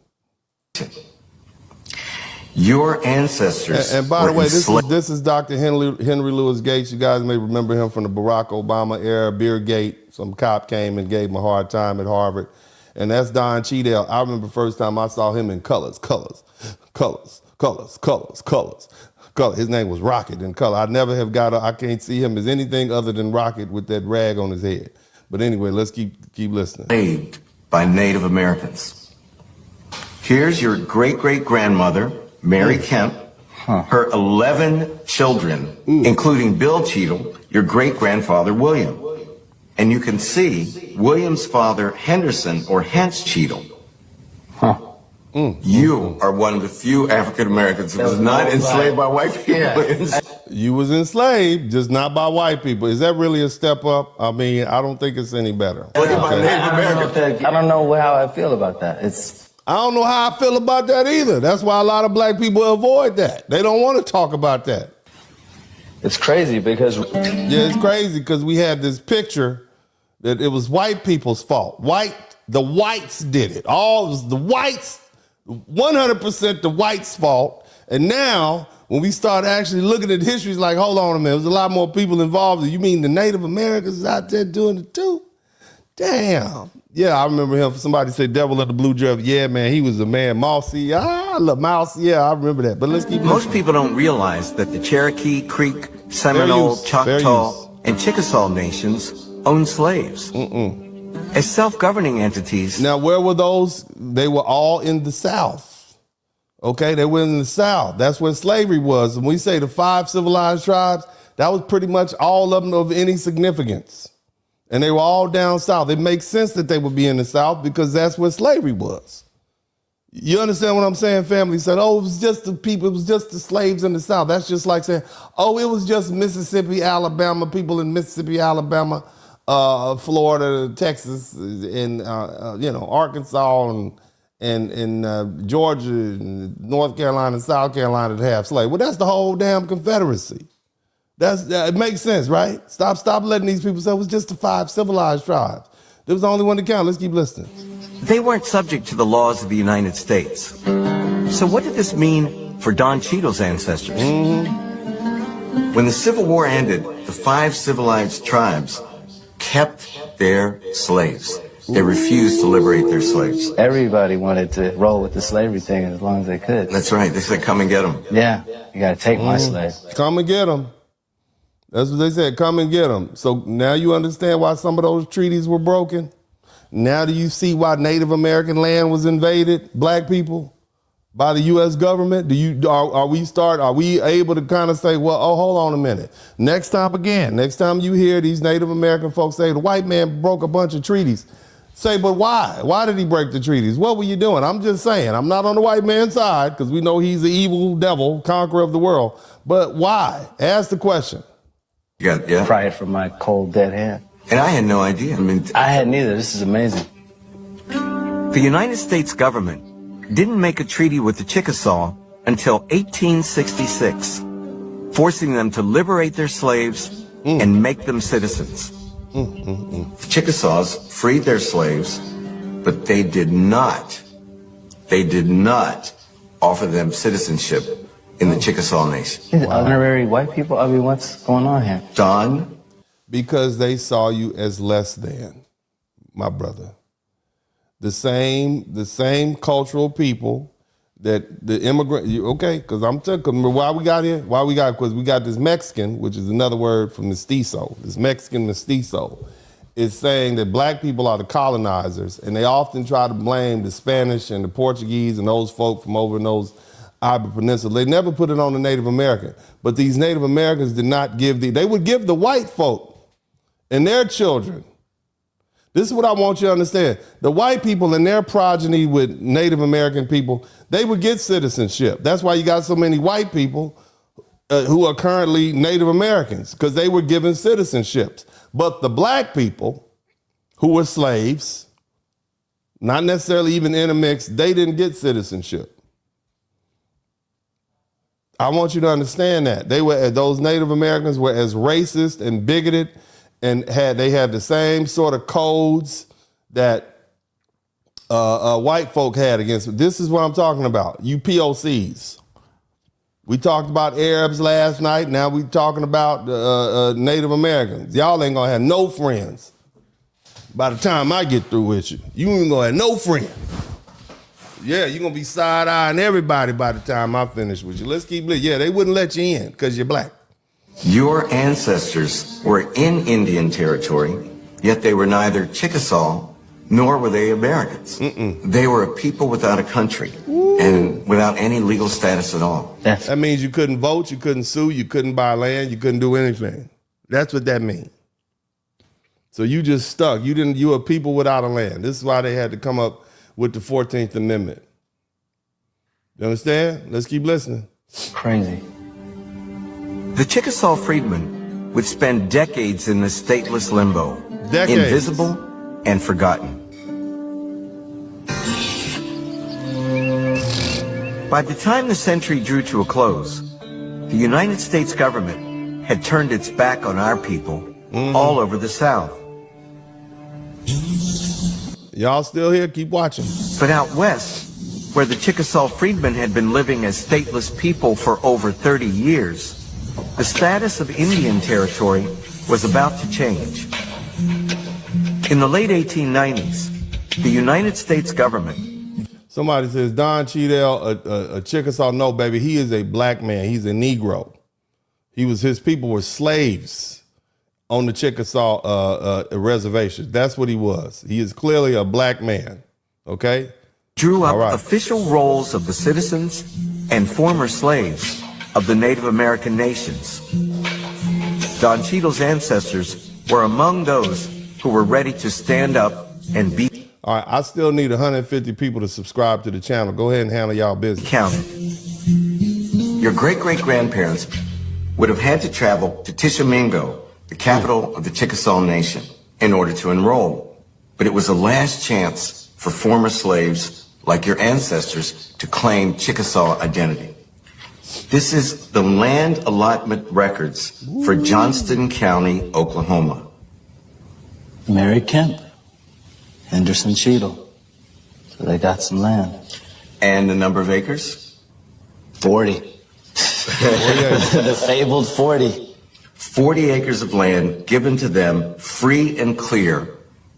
Your ancestors. And by the way, this is Dr. Henry Louis Gates. You guys may remember him from the Barack Obama era, Beergate. Some cop came and gave him a hard time at Harvard. And that's Don Cheadle. I remember the first time I saw him in colors. His name was Rocket in color. I never have I can't see him as anything other than Rocket with that rag on his head. But anyway, let's keep listening. Enslaved by Native Americans. Here's your great-great-grandmother, Mary Kemp, her 11 children, including Bill Cheadle, your great-grandfather, William. And you can see William's father, Henderson, or Hence Cheadle. You are one of the few African Americans who was not enslaved by white people. You was enslaved, just not by white people. Is that really a step up? I mean, I don't think it's any better. I don't know how I feel about that. I don't know how I feel about that either. That's why a lot of black people avoid that. They don't want to talk about that. It's crazy because... Yeah, it's crazy because we had this picture that it was white people's fault. The whites did it. All was the whites, 100% the whites' fault. And now, when we start actually looking at history, it's like, hold on a minute, there's a lot more people involved. You mean the Native Americans out there doing it too? Damn. Yeah, I remember him. Somebody said Devil of the Blue Dress. Yeah, man, he was a man. Mousy. Mouse. Yeah, I remember that. But let's keep Most people don't realize that the Cherokee, Creek, Seminole, Choctaw, and Chickasaw nations owned slaves. As self-governing entities. Now, where were those? They were all in the South. Okay, they were in the South. That's where slavery was. When we say the 5 civilized tribes, that was pretty much all of them of any significance. And they were all down south. It makes sense that they would be in the South because that's where slavery was. You understand what I'm saying, family? Said, oh, it was just the people, it was just the slaves in the South. That's just like saying, oh, it was just Mississippi, Alabama, people in Mississippi, Alabama, Florida, Texas, and Arkansas, and Georgia, and North Carolina, and South Carolina that have slaves. Well, that's the whole damn Confederacy. It makes sense, right? Stop letting these people say it was just the 5 civilized tribes. There was the only one to count. Let's keep listening. They weren't subject to the laws of the United States. So what did this mean for Don Cheadle's ancestors? When the Civil War ended, the 5 civilized tribes kept their slaves. They refused to liberate their slaves. Everybody wanted to roll with the slavery thing as long as they could. That's right. They said, come and get them. Yeah, you got to take my slave. Come and get them. That's what they said, come and get them. So now you understand why some of those treaties were broken? Now do you see why Native American land was invaded, black people, by the U.S. government? Are we able to kind of say, well, oh, hold on a minute. Next time you hear these Native American folks say the white man broke a bunch of treaties, say, but why? Why did he break the treaties? What were you doing? I'm just saying, I'm not on the white man's side because we know he's the evil devil, conqueror of the world. But why? Ask the question. Yeah. Pry it from my cold, dead hand. And I had no idea. I had neither. This is amazing. The United States government didn't make a treaty with the Chickasaw until 1866, forcing them to liberate their slaves and make them citizens. The Chickasaws freed their slaves, but they did not offer them citizenship in the Chickasaw Nation. These honorary white people? I mean, what's going on here? Don? Because they saw you as less than, my brother. The same cultural people that the immigrant, okay, because I'm talking, why we got here? Because we got this Mexican, which is another word for mestizo, this Mexican mestizo, is saying that black people are the colonizers, and they often try to blame the Spanish and the Portuguese and those folk from over in those Iber Peninsula. They never put it on the Native American, but these Native Americans did not give they would give the white folk and their children. This is what I want you to understand. The white people and their progeny with Native American people, they would get citizenship. That's why you got so many white people who are currently Native Americans, because they were given citizenships. But the black people who were slaves, not necessarily even intermixed, they didn't get citizenship. I want you to understand that. Those Native Americans were as racist and bigoted, and they had the same sort of codes that white folk had against. This is what I'm talking about. You POCs. We talked about Arabs last night. Now we talking about Native Americans. Y'all ain't gonna have no friends. By the time I get through with you, you ain't gonna have no friends. Yeah, you're gonna be side-eyeing everybody by the time I finish with you. Let's keep it. Yeah, they wouldn't let you in because you're black. Your ancestors were in Indian territory, yet they were neither Chickasaw nor were they Americans. They were a people without a country and without any legal status at all. That means you couldn't vote, you couldn't sue, you couldn't buy land, you couldn't do anything. That's what that means. So you just stuck. You were a people without a land. This is why they had to come up with the 14th Amendment. You understand? Let's keep listening. Crazy. The Chickasaw freedmen would spend decades in this stateless limbo, Decades. invisible and forgotten. By the time the century drew to a close, the United States government had turned its back on our people all over the South. Y'all still here? Keep watching. But out west, where the Chickasaw freedmen had been living as stateless people for over 30 years, the status of Indian territory was about to change. In the late 1890s, the United States government... Somebody says, Don Cheadle, a Chickasaw. No, baby, he is a black man. He's a Negro. His people were slaves on the Chickasaw reservation. That's what he was. He is clearly a black man, okay? Drew up official rolls of the citizens and former slaves of the Native American nations. Don Cheadle's ancestors were among those who were ready to stand up and be... All right, I still need 150 people to subscribe to the channel. Go ahead and handle y'all business. Counted. Your great-great-grandparents would have had to travel to Tishomingo, the capital of the Chickasaw Nation, in order to enroll. But it was a last chance for former slaves like your ancestors to claim Chickasaw identity. This is the land allotment records for Johnston County, Oklahoma. Mary Kemp, Henderson Cheadle. So they got some land. And the number of acres? 40. The fabled 40. 40 acres of land given to them free and clear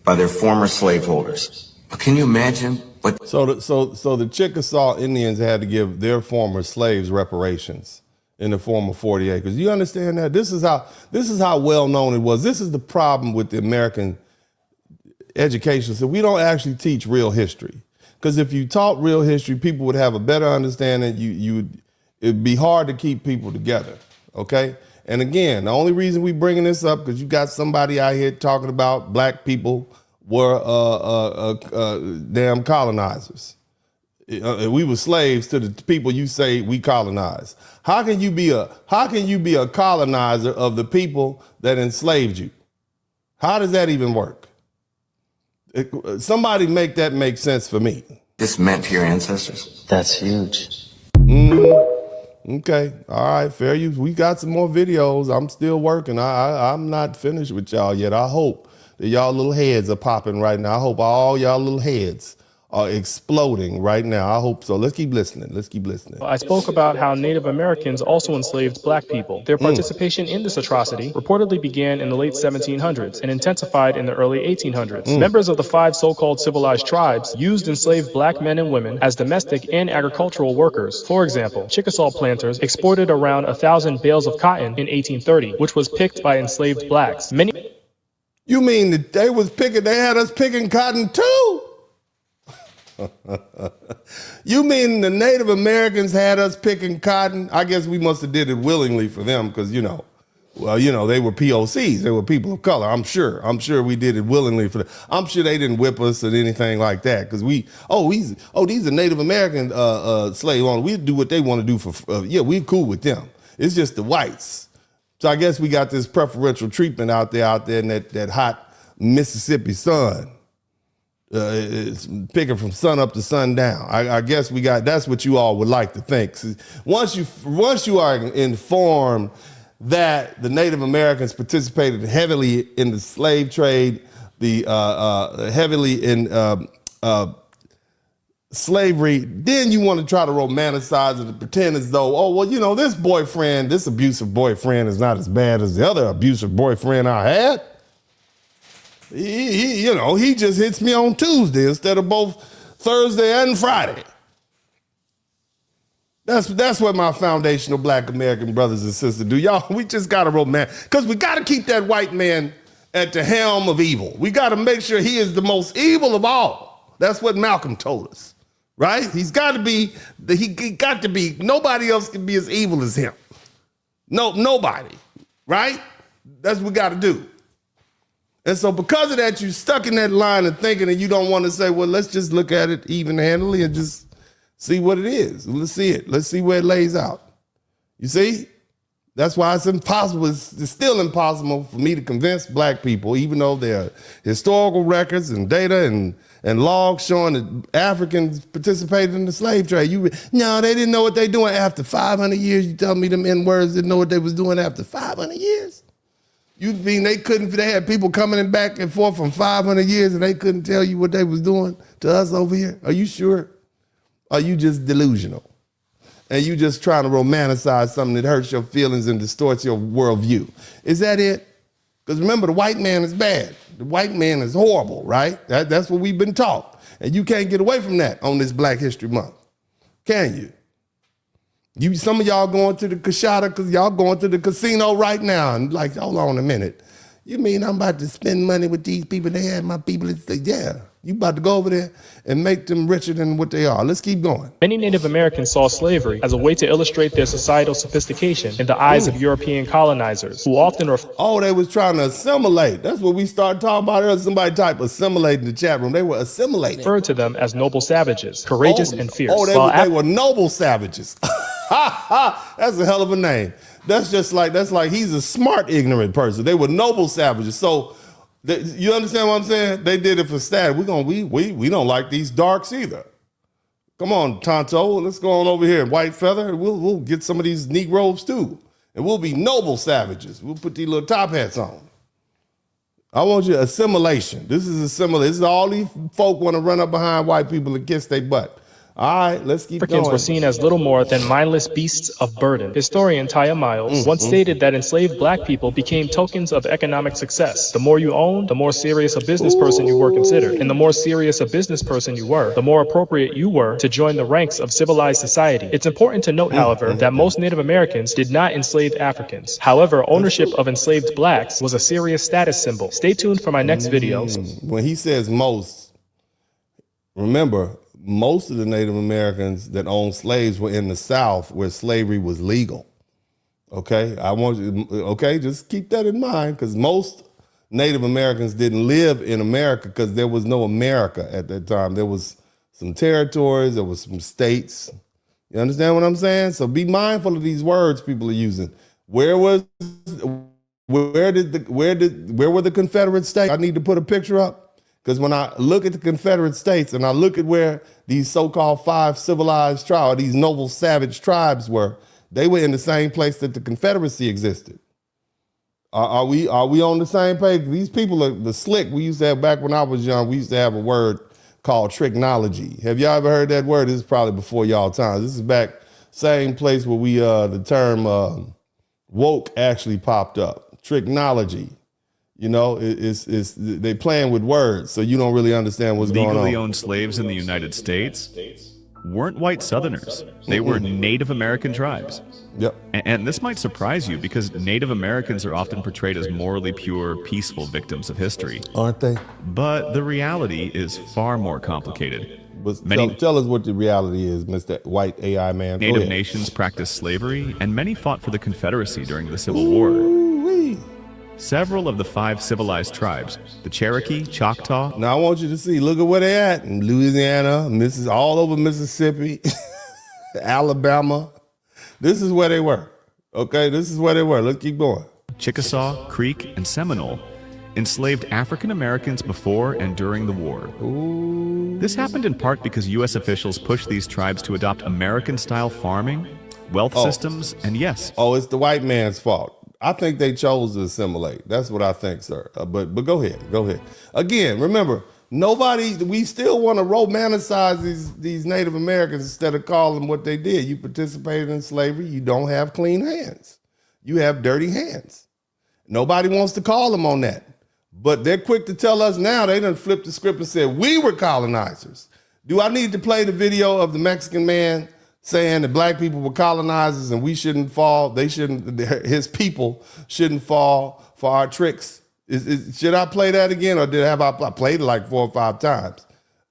by their former slaveholders. But can you imagine what... So the Chickasaw Indians had to give their former slaves reparations in the form of 40 acres. You understand that? This is how well known it was. This is the problem with the American education. So we don't actually teach real history. Because if you taught real history, people would have a better understanding. It'd be hard to keep people together, okay? And again, the only reason we bringing this up, because you got somebody out here talking about black people were damn colonizers. We were slaves to the people you say we colonized. How can you be a colonizer of the people that enslaved you? How does that even work? Somebody make that make sense for me. This meant to your ancestors? That's huge. Okay. All right. Fair use. We got some more videos. I'm still working. I'm not finished with y'all yet. I hope that y'all little heads are popping right now. I hope all y'all little heads are exploding right now. I hope so. Let's keep listening. Let's keep listening. I spoke about how Native Americans also enslaved black people. Their participation in this atrocity reportedly began in the late 1700s and intensified in the early 1800s. Members of the five so-called civilized tribes used enslaved black men and women as domestic and agricultural workers. For example, Chickasaw planters exported around 1,000 bales of cotton in 1830, which was picked by enslaved blacks. You mean that they had us picking cotton too? You mean the Native Americans had us picking cotton? I guess we must have did it willingly for them because, they were POCs. They were people of color. I'm sure we did it willingly for them. I'm sure they didn't whip us or anything like that because these are Native American slave owners. We do what they want to do for, we're cool with them. It's just the whites. So I guess we got this preferential treatment out there in that hot Mississippi sun. It's picking from sun up to sundown. I guess that's what you all would like to think. Once you are informed that the Native Americans participated heavily in the slave trade, heavily in slavery, then you want to try to romanticize it and pretend as though, this abusive boyfriend is not as bad as the other abusive boyfriend I had. He just hits me on Tuesday instead of both Thursday and Friday. That's what my foundational black American brothers and sisters do. Y'all, we just got to because we got to keep that white man at the helm of evil. We got to make sure he is the most evil of all. That's what Malcolm told us, right? He got to be, nobody else can be as evil as him. No, nobody, right? That's what we got to do. And so because of that, you're stuck in that line of thinking and you don't want to say, well, let's just look at it even-handedly and just see what it is. Let's see it. Let's see where it lays out. You see? That's why it's impossible. It's still impossible for me to convince black people, even though there are historical records and data and logs showing that Africans participated in the slave trade. No, they didn't know what they doing after 500 years. You tell me them N-words didn't know what they was doing after 500 years? You mean they had people coming back and forth from 500 years and they couldn't tell you what they was doing to us over here? Are you sure? Are you just delusional? And you just trying to romanticize something that hurts your feelings and distorts your worldview? Is that it? Because remember, the white man is bad. The white man is horrible, right? That's what we've been taught. And you can't get away from that on this Black History Month. Can you? Some of y'all going to the Kashada because y'all going to the casino right now and like, hold on a minute. You mean I'm about to spend money with these people? They had my people. Yeah, you about to go over there and make them richer than what they are. Let's keep going. Many Native Americans saw slavery as a way to illustrate their societal sophistication in the eyes of European colonizers, who often they was trying to assimilate. That's what we started talking about earlier. Somebody type assimilate in the chat room. They were assimilating. Referred to them as noble savages, courageous and fierce. They were noble savages. That's a hell of a name. That's like he's a smart, ignorant person. They were noble savages. So you understand what I'm saying? They did it for status. We don't like these darks either. Come on, Tonto, let's go on over here. White feather, we'll get some of these Negroes too. And we'll be noble savages. We'll put these little top hats on. I want you assimilation. This is assimilation. This is all these folk want to run up behind white people and kiss their butt. All right, let's keep Africans going. were seen as little more than mindless beasts of burden. Historian Taya Miles once stated that enslaved black people became tokens of economic success. The more you owned, the more serious a business person you were considered. And the more serious a business person you were, the more appropriate you were to join the ranks of civilized society. It's important to note, however, that most Native Americans did not enslave Africans. However, ownership of enslaved blacks was a serious status symbol. Stay tuned for my next video. When he says most, remember, most of the Native Americans that owned slaves were in the South where slavery was legal. Okay, just keep that in mind because most Native Americans didn't live in America because there was no America at that time. There was some territories, there was some states. You understand what I'm saying? So be mindful of these words people are using. Where were the Confederate states? I need to put a picture up. Because when I look at the Confederate States and I look at where these so-called five civilized tribes, these noble savage tribes were, They were in the same place that the Confederacy existed. Are we on the same page? These people are the slick. We used to have, back when I was young, we used to have a word called tricknology. Have y'all ever heard that word? This is probably before y'all time. This is back same place where we the term woke actually popped up. Tricknology. You know, it's they playing with words, so you don't really understand what's going on. Legally owned slaves in the United States weren't white Southerners. They were Native American tribes. Yep. And this might surprise you because Native Americans are often portrayed as morally pure, peaceful victims of history. Aren't they? But the reality is far more complicated. But tell us what the reality is, Mr. White AI man. Native nations practiced slavery, and many fought for the Confederacy during the Civil War. Several of the 5 civilized tribes, the Cherokee, Choctaw. Now I want you to see, look at where they at in Louisiana, all over Mississippi, Alabama. This is where they were. Okay, this is where they were. Let's keep going. Chickasaw, Creek, and Seminole enslaved African Americans before and during the war. This happened in part because U.S. officials pushed these tribes to adopt American-style farming, wealth systems, and yes. Oh, it's the white man's fault. I think they chose to assimilate. That's what I think, sir. But go ahead. Again, remember, we still want to romanticize these Native Americans instead of calling them what they did. You participated in slavery. You don't have clean hands. You have dirty hands. Nobody wants to call them on that. But they're quick to tell us now. They done flipped the script and said, we were colonizers. Do I need to play the video of the Mexican man saying that black people were colonizers and we shouldn't fall, his people shouldn't fall for our tricks? Should I play that again, or have I played it like 4 or 5 times?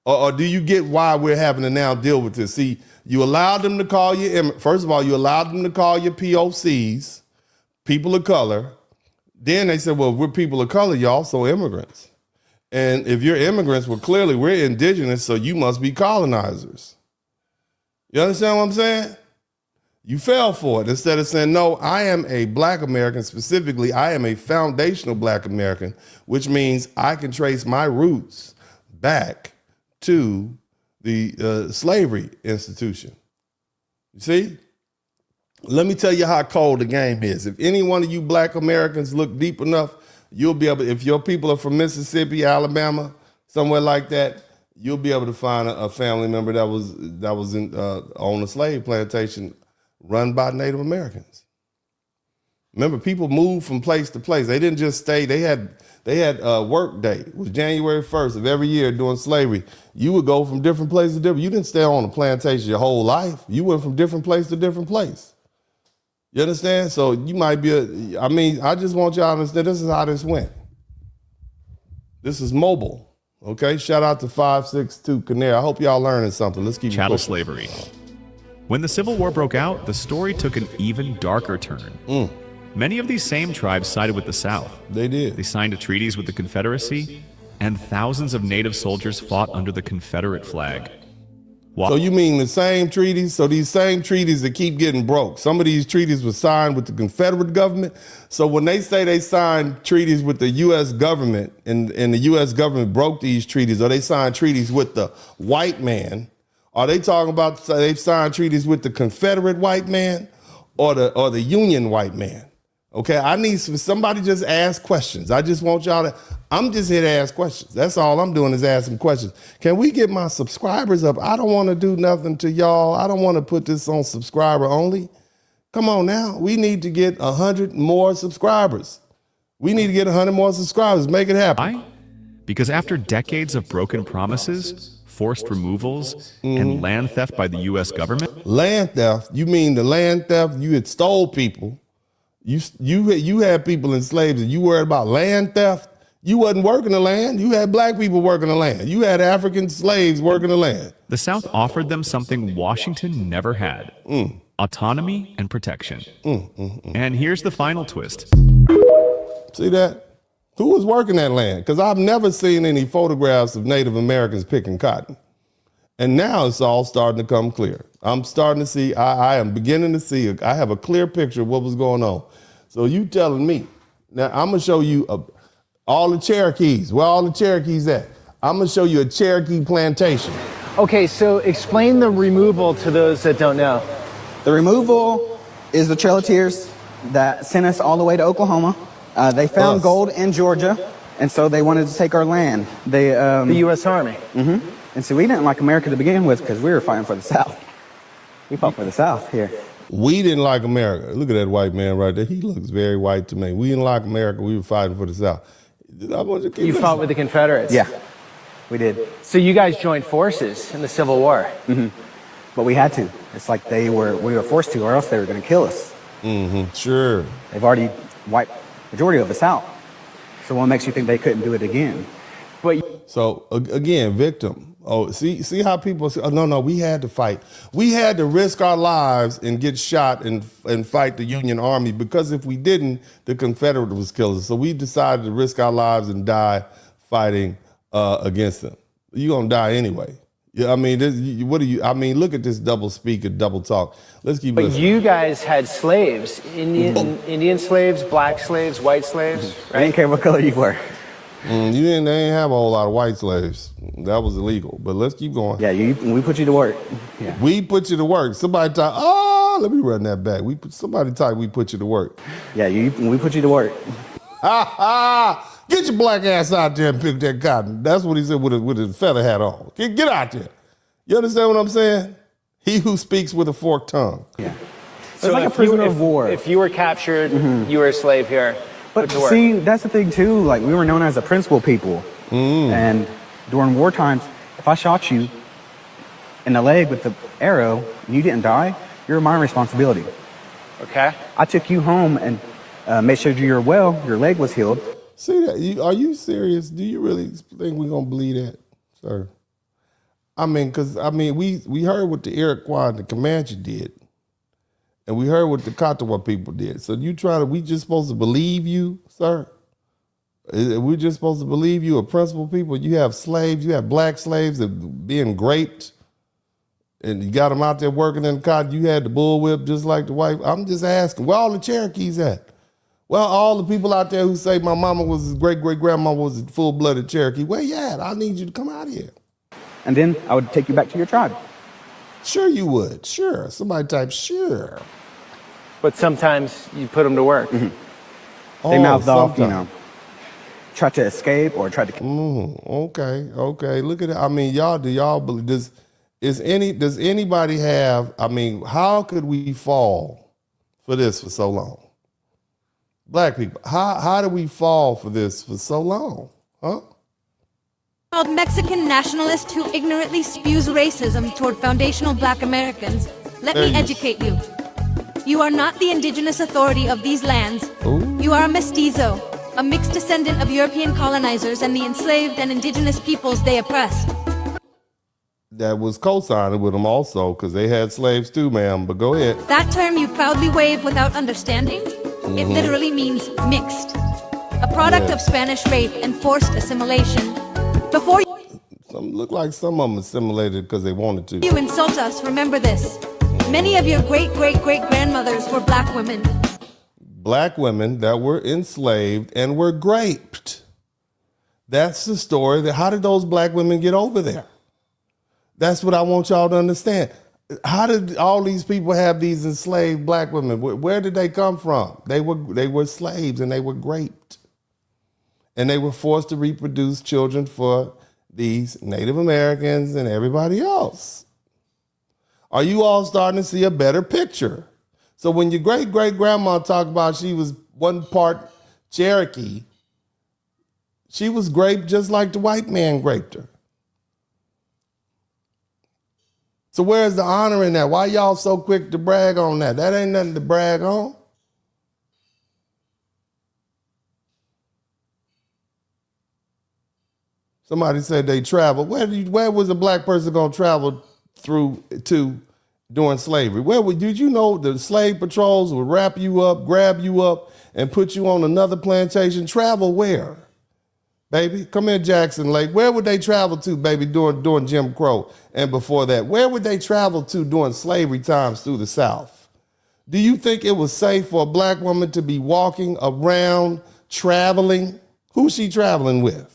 Or do you get why we're having to now deal with this? See, you allowed them to call you, first of all, you allowed them to call you POCs, people of color. Then they said, well, if we're people of color, you're also immigrants. And if you're immigrants, well, clearly we're indigenous, so you must be colonizers. You understand what I'm saying? You fell for it. Instead of saying, no, I am a black American, specifically, I am a foundational black American, which means I can trace my roots back to the slavery institution. You see? Let me tell you how cold the game is. If any one of you black Americans look deep enough, you'll be able, if your people are from Mississippi, Alabama, somewhere like that, you'll be able to find a family member that was on a slave plantation run by Native Americans. Remember, people moved from place to place. They didn't just stay. They had a work day. It was January 1st of every year during slavery. You would go from different place to different. You didn't stay on a plantation your whole life. You went from different place to different place. You understand? So you might be I just want y'all to understand this is how this went. This is mobile. Okay, shout out to 562 Canary. I hope y'all learning something. Let's keep chattel slavery. When the Civil War broke out, the story took an even darker turn. Many of these same tribes sided with the South. They did. They signed treaties with the Confederacy, and thousands of Native soldiers fought under the Confederate flag. So you mean the same treaties? So these same treaties that keep getting broke. Some of these treaties were signed with the Confederate government. So when they say they signed treaties with the U.S. government and the U.S. government broke these treaties, or they signed treaties with the white man, are they talking about they've signed treaties with the Confederate white man or the Union white man? Okay, I need somebody just ask questions. I just want y'all to, I'm just here to ask questions. That's all I'm doing is asking questions. Can we get my subscribers up? I don't want to do nothing to y'all. I don't want to put this on subscriber only. Come on now. We need to get 100 more subscribers. We need to get 100 more subscribers. Make it happen. Why? Because after decades of broken promises, forced removals, and land theft by the U.S. government. Land theft? You mean the land theft? You had stole people. You had people enslaved and you worried about land theft? You wasn't working the land. You had black people working the land. You had African slaves working the land. The South offered them something Washington never had. Autonomy and protection. And here's the final twist. See that? Who was working that land? Because I've never seen any photographs of Native Americans picking cotton. And now it's all starting to come clear. I'm starting to see, I am beginning to see, I have a clear picture of what was going on. So you telling me, now I'm gonna show you all the Cherokees, where all the Cherokees at? I'm gonna show you a Cherokee plantation. Okay, so explain the removal to those that don't know. The removal is the Trail of Tears that sent us all the way to Oklahoma. They found gold in Georgia, and so they wanted to take our land. They the U.S. Army. And so we didn't like America to begin with because we were fighting for the South. We fought for the South here. We didn't like America. Look at that white man right there. He looks very white to me. We didn't like America. We were fighting for the South. You fought with the Confederates? Yeah, we did. So you guys joined forces in the Civil War? But we had to. It's like we were forced to, or else they were going to kill us. Sure. They've already wiped the majority of us out. So what makes you think they couldn't do it again? So again, victim. Oh, see how people say, oh, no, we had to fight. We had to risk our lives and get shot and fight the Union Army, because if we didn't, the Confederate was killing us. So we decided to risk our lives and die fighting against them. You're gonna die anyway. Yeah, I mean, look at this double speak and double talk. Let's keep listening. But you guys had slaves, Indian slaves, black slaves, white slaves, right? I didn't care what color you were. They didn't have a whole lot of white slaves. That was illegal. But let's keep going. Yeah, we put you to work. Yeah. We put you to work. Somebody type, let me run that back. We put you to work. Yeah, we put you to work. Get your black ass out there and pick that cotton. That's what he said with his feather hat on. Get out there. You understand what I'm saying? He who speaks with a forked tongue. Yeah. So like a prisoner of war. If you were captured, you were a slave here. But see, that's the thing too. Like, we were known as a principle people, and during war times, if I shot you in the leg with the arrow and you didn't die, you're my responsibility. Okay. I took you home and made sure you're well. Your leg was healed. See that? Are you serious? Do you really think we're gonna believe that, sir? We heard what the Iroquois and the Comanche did. And we heard what the Katawa people did. So we just supposed to believe you, sir? We're just supposed to believe you are principled people? You have slaves, you have black slaves that being raped, and you got them out there working in the cotton. You had the bullwhip just like the white. I'm just asking, where all the Cherokees at? Well, all the people out there who say my mama was great-great-grandma was a full-blooded Cherokee, where you at? I need you to come out here. And then I would take you back to your tribe. Sure you would. Sure. Somebody type sure. But sometimes you put them to work. They mouthed off, tried to escape or tried to... Okay. Look at it. Do y'all believe, does anybody have, how could we fall for this for so long? Black people, how do we fall for this for so long? Huh? Called Mexican nationalist who ignorantly spews racism toward foundational black Americans. Let me educate you. You are not the indigenous authority of these lands. Ooh. You are a mestizo, a mixed descendant of European colonizers and the enslaved and indigenous peoples they oppressed. That was co-signing with them also, because they had slaves too, ma'am, but go ahead. That term you proudly wave without understanding, it literally means mixed. A product of Spanish rape and forced assimilation. Before Look like some of them assimilated because they wanted to. you insult us, remember this. Many of your great-great-great-grandmothers were black women. Black women that were enslaved and were raped. That's the story. How did those black women get over there? That's what I want y'all to understand. How did all these people have these enslaved black women? Where did they come from? They were slaves and they were raped. And they were forced to reproduce children for these Native Americans and everybody else. Are you all starting to see a better picture? So when your great-great-grandma talked about she was one part Cherokee, she was raped just like the white man raped her. So where's the honor in that? Why y'all so quick to brag on that? That ain't nothing to brag on. Somebody said they traveled. Where was a black person gonna travel to during slavery? Did you know the slave patrols would wrap you up, grab you up, and put you on another plantation? Travel where? Baby, come in Jackson Lake. Where would they travel to, baby, during Jim Crow and before that? Where would they travel to during slavery times through the South? Do you think it was safe for a black woman to be walking around traveling? Who's she traveling with?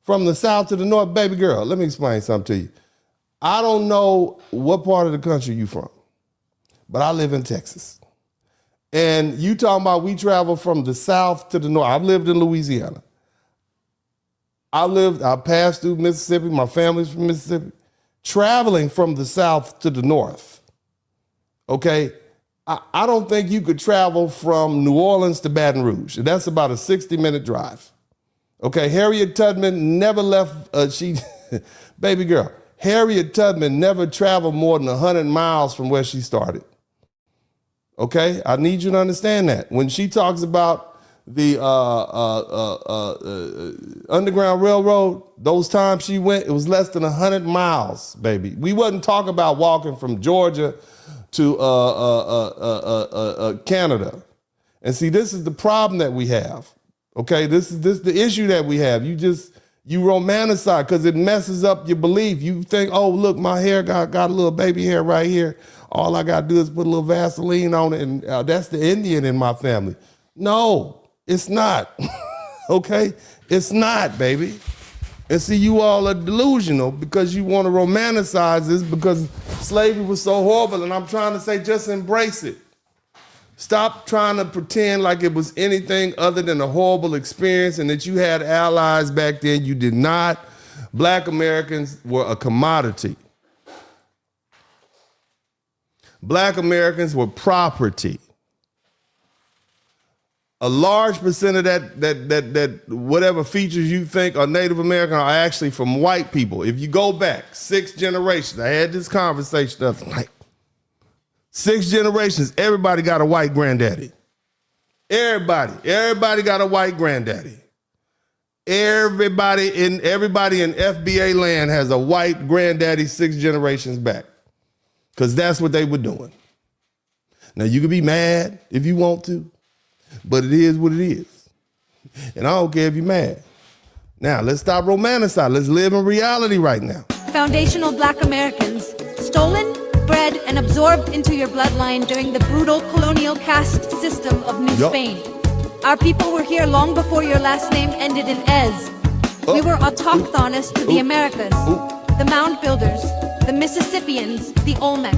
From the South to the North? Baby girl, let me explain something to you. I don't know what part of the country you from, but I live in Texas. And you talking about we travel from the south to the north. I've lived in Louisiana. I passed through Mississippi. My family's from Mississippi. Traveling from the south to the north. Okay. I don't think you could travel from New Orleans to Baton Rouge. That's about a 60-minute drive. Okay. Harriet Tubman never left, baby girl, Harriet Tubman never traveled more than 100 miles from where she started. Okay, I need you to understand that. When she talks about the Underground Railroad, those times she went, it was less than 100 miles, baby. We wasn't talking about walking from Georgia to Canada. And see, this is the problem that we have. Okay, this is the issue that we have. You romanticize because it messes up your belief. You think, oh, look, my hair got a little baby hair right here. All I got to do is put a little Vaseline on it, and that's the Indian in my family. No, it's not. Okay? It's not, baby. And see, you all are delusional because you want to romanticize this because slavery was so horrible, and I'm trying to say just embrace it. Stop trying to pretend like it was anything other than a horrible experience and that you had allies back then. You did not. Black Americans were a commodity. Black Americans were property. A large percent of that whatever features you think are Native American are actually from white people. If you go back 6 generations, I had this conversation the other night. 6 generations, everybody got a white granddaddy. Everybody got a white granddaddy. Everybody in FBA land has a white granddaddy 6 generations back. Because that's what they were doing. Now, you can be mad if you want to, but it is what it is. And I don't care if you're mad. Now, let's stop romanticizing. Let's live in reality right now. Foundational Black Americans, stolen, bred, and absorbed into your bloodline during the brutal colonial caste system of New Spain. Our people were here long before your last name ended in "ez." We were autochthonous to the Americas, the mound builders, the Mississippians, the Olmec.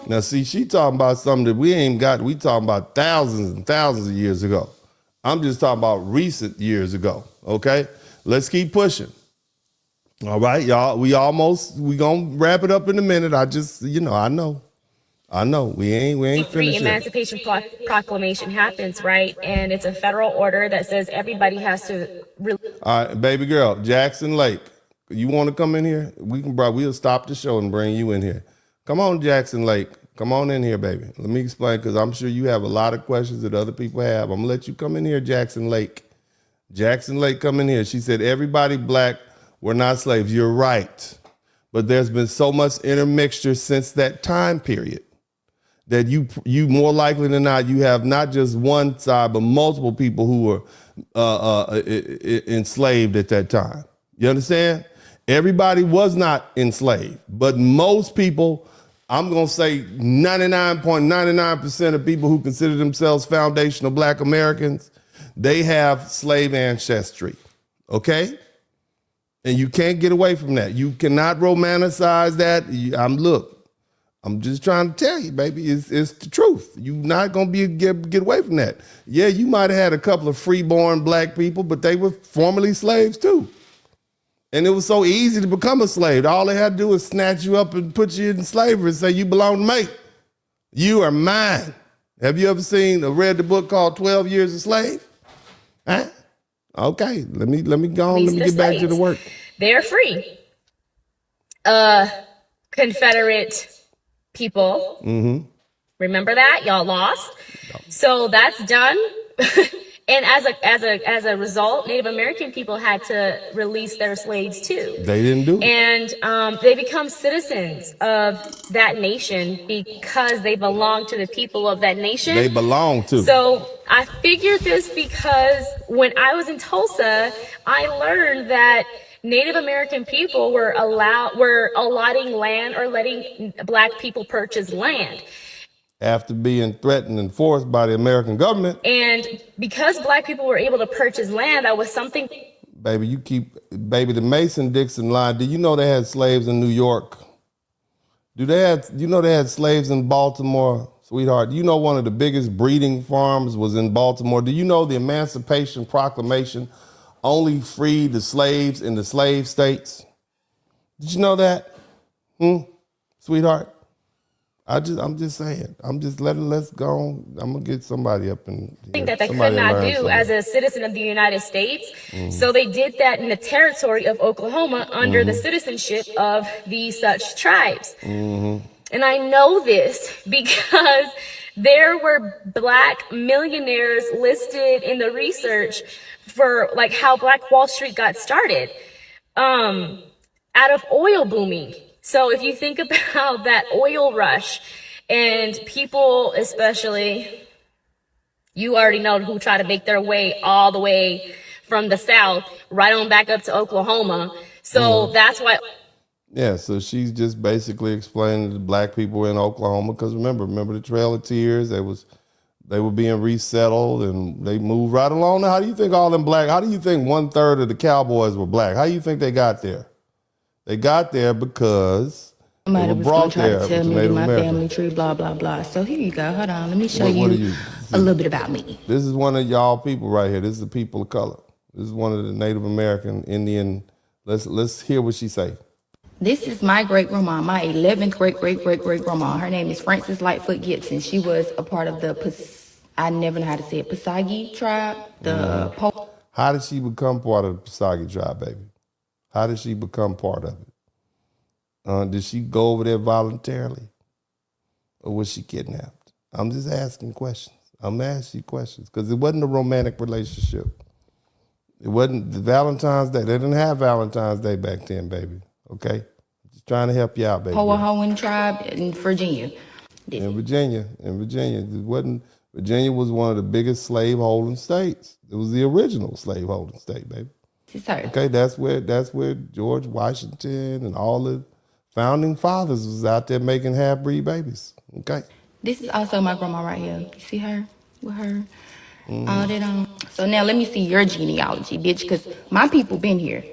Now, see, she talking about something that we ain't got. We talking about thousands and thousands of years ago. I'm just talking about recent years ago, okay? Let's keep pushing. All right, y'all, we gonna wrap it up in a minute. I just, I know. We ain't finished Free yet. Emancipation Proclamation happens, right? And it's a federal order that says everybody has to... All right, baby girl, Jackson Lake. You want to come in here? We'll stop the show and bring you in here. Come on, Jackson Lake. Come on in here, baby. Let me explain, because I'm sure you have a lot of questions that other people have. I'm going to let you come in here, Jackson Lake. Jackson Lake, come in here. She said, everybody black were not slaves. You're right. But there's been so much intermixture since that time period that you more likely than not, you have not just one side, but multiple people who were enslaved at that time. You understand? Everybody was not enslaved, but most people, I'm going to say 99.99% of people who consider themselves foundational Black Americans, they have slave ancestry, okay? And you can't get away from that. You cannot romanticize that. I'm just trying to tell you, baby, it's the truth. You're not going to get away from that. Yeah, you might have had a couple of freeborn Black people, but they were formerly slaves too. And it was so easy to become a slave. All they had to do was snatch you up and put you in slavery and say, you belong to me. You are mine. Have you ever read the book called 12 Years a Slave? Huh? Okay, let me go on. Let me get back to the work. They're free. Confederate people. Mm-hmm. Remember that? Y'all lost. So that's done. And as a result, Native American people had to release their slaves too. They didn't do it. And they become citizens of that nation because they belong to the people of that nation. They belong to. So I figured this because when I was in Tulsa, I learned that Native American people were allotting land or letting Black people purchase land. After being threatened and forced by the American government. And because Black people were able to purchase land, that was something. Baby, the Mason-Dixon line, do you know they had slaves in New York? They had slaves in Baltimore, Sweetheart, you know one of the biggest breeding farms was in Baltimore. Do you know the Emancipation Proclamation only freed the slaves in the slave states? Did you know that? Sweetheart? I'm just saying. Let's go on. I'm gonna get somebody up and Thing that they could not do as a citizen of the United States. So they did that in the territory of Oklahoma under the citizenship of these such tribes. And I know this because there were black millionaires listed in the research for like how Black Wall Street got started, out of oil booming. So if you think about that oil rush and people, especially, you already know who try to make their way all the way from the South right on back up to Oklahoma. So that's why. Yeah, so she's just basically explaining to black people in Oklahoma, because remember the Trail of Tears, they were being resettled and they moved right along. Now, how do you think all them black, how do you think 1/3 of the cowboys were black? How do you think they got there? They got there because they were brought there with the Native Americans. Family tree, blah, blah, blah. So here you go. Hold on. Let me show you a little bit about me. This is one of y'all people right here. This is the people of color. This is one of the Native American Indian. Let's hear what she say. This is my great-grandma, my 11th great-great-great-great-grandma. Her name is Frances Lightfoot Gibson. She was a part of the, I never know how to say it, Pasagi tribe. How did she become part of the Pasagi tribe, baby? How did she become part of it? Did she go over there voluntarily? Or was she kidnapped? I'm just asking questions. I'm asking you questions because it wasn't a romantic relationship. It wasn't the Valentine's Day. They didn't have Valentine's Day back then, baby. Okay? Just trying to help you out, baby. Hoahoan tribe in Virginia. In Virginia. Virginia was one of the biggest slave-holding states. It was the original slave-holding state, baby. Okay, that's where George Washington and all the founding fathers was out there making half-breed babies. Okay. This is also my grandma right here. You see her with her all that on. So now let me see your genealogy, bitch, because my people been here.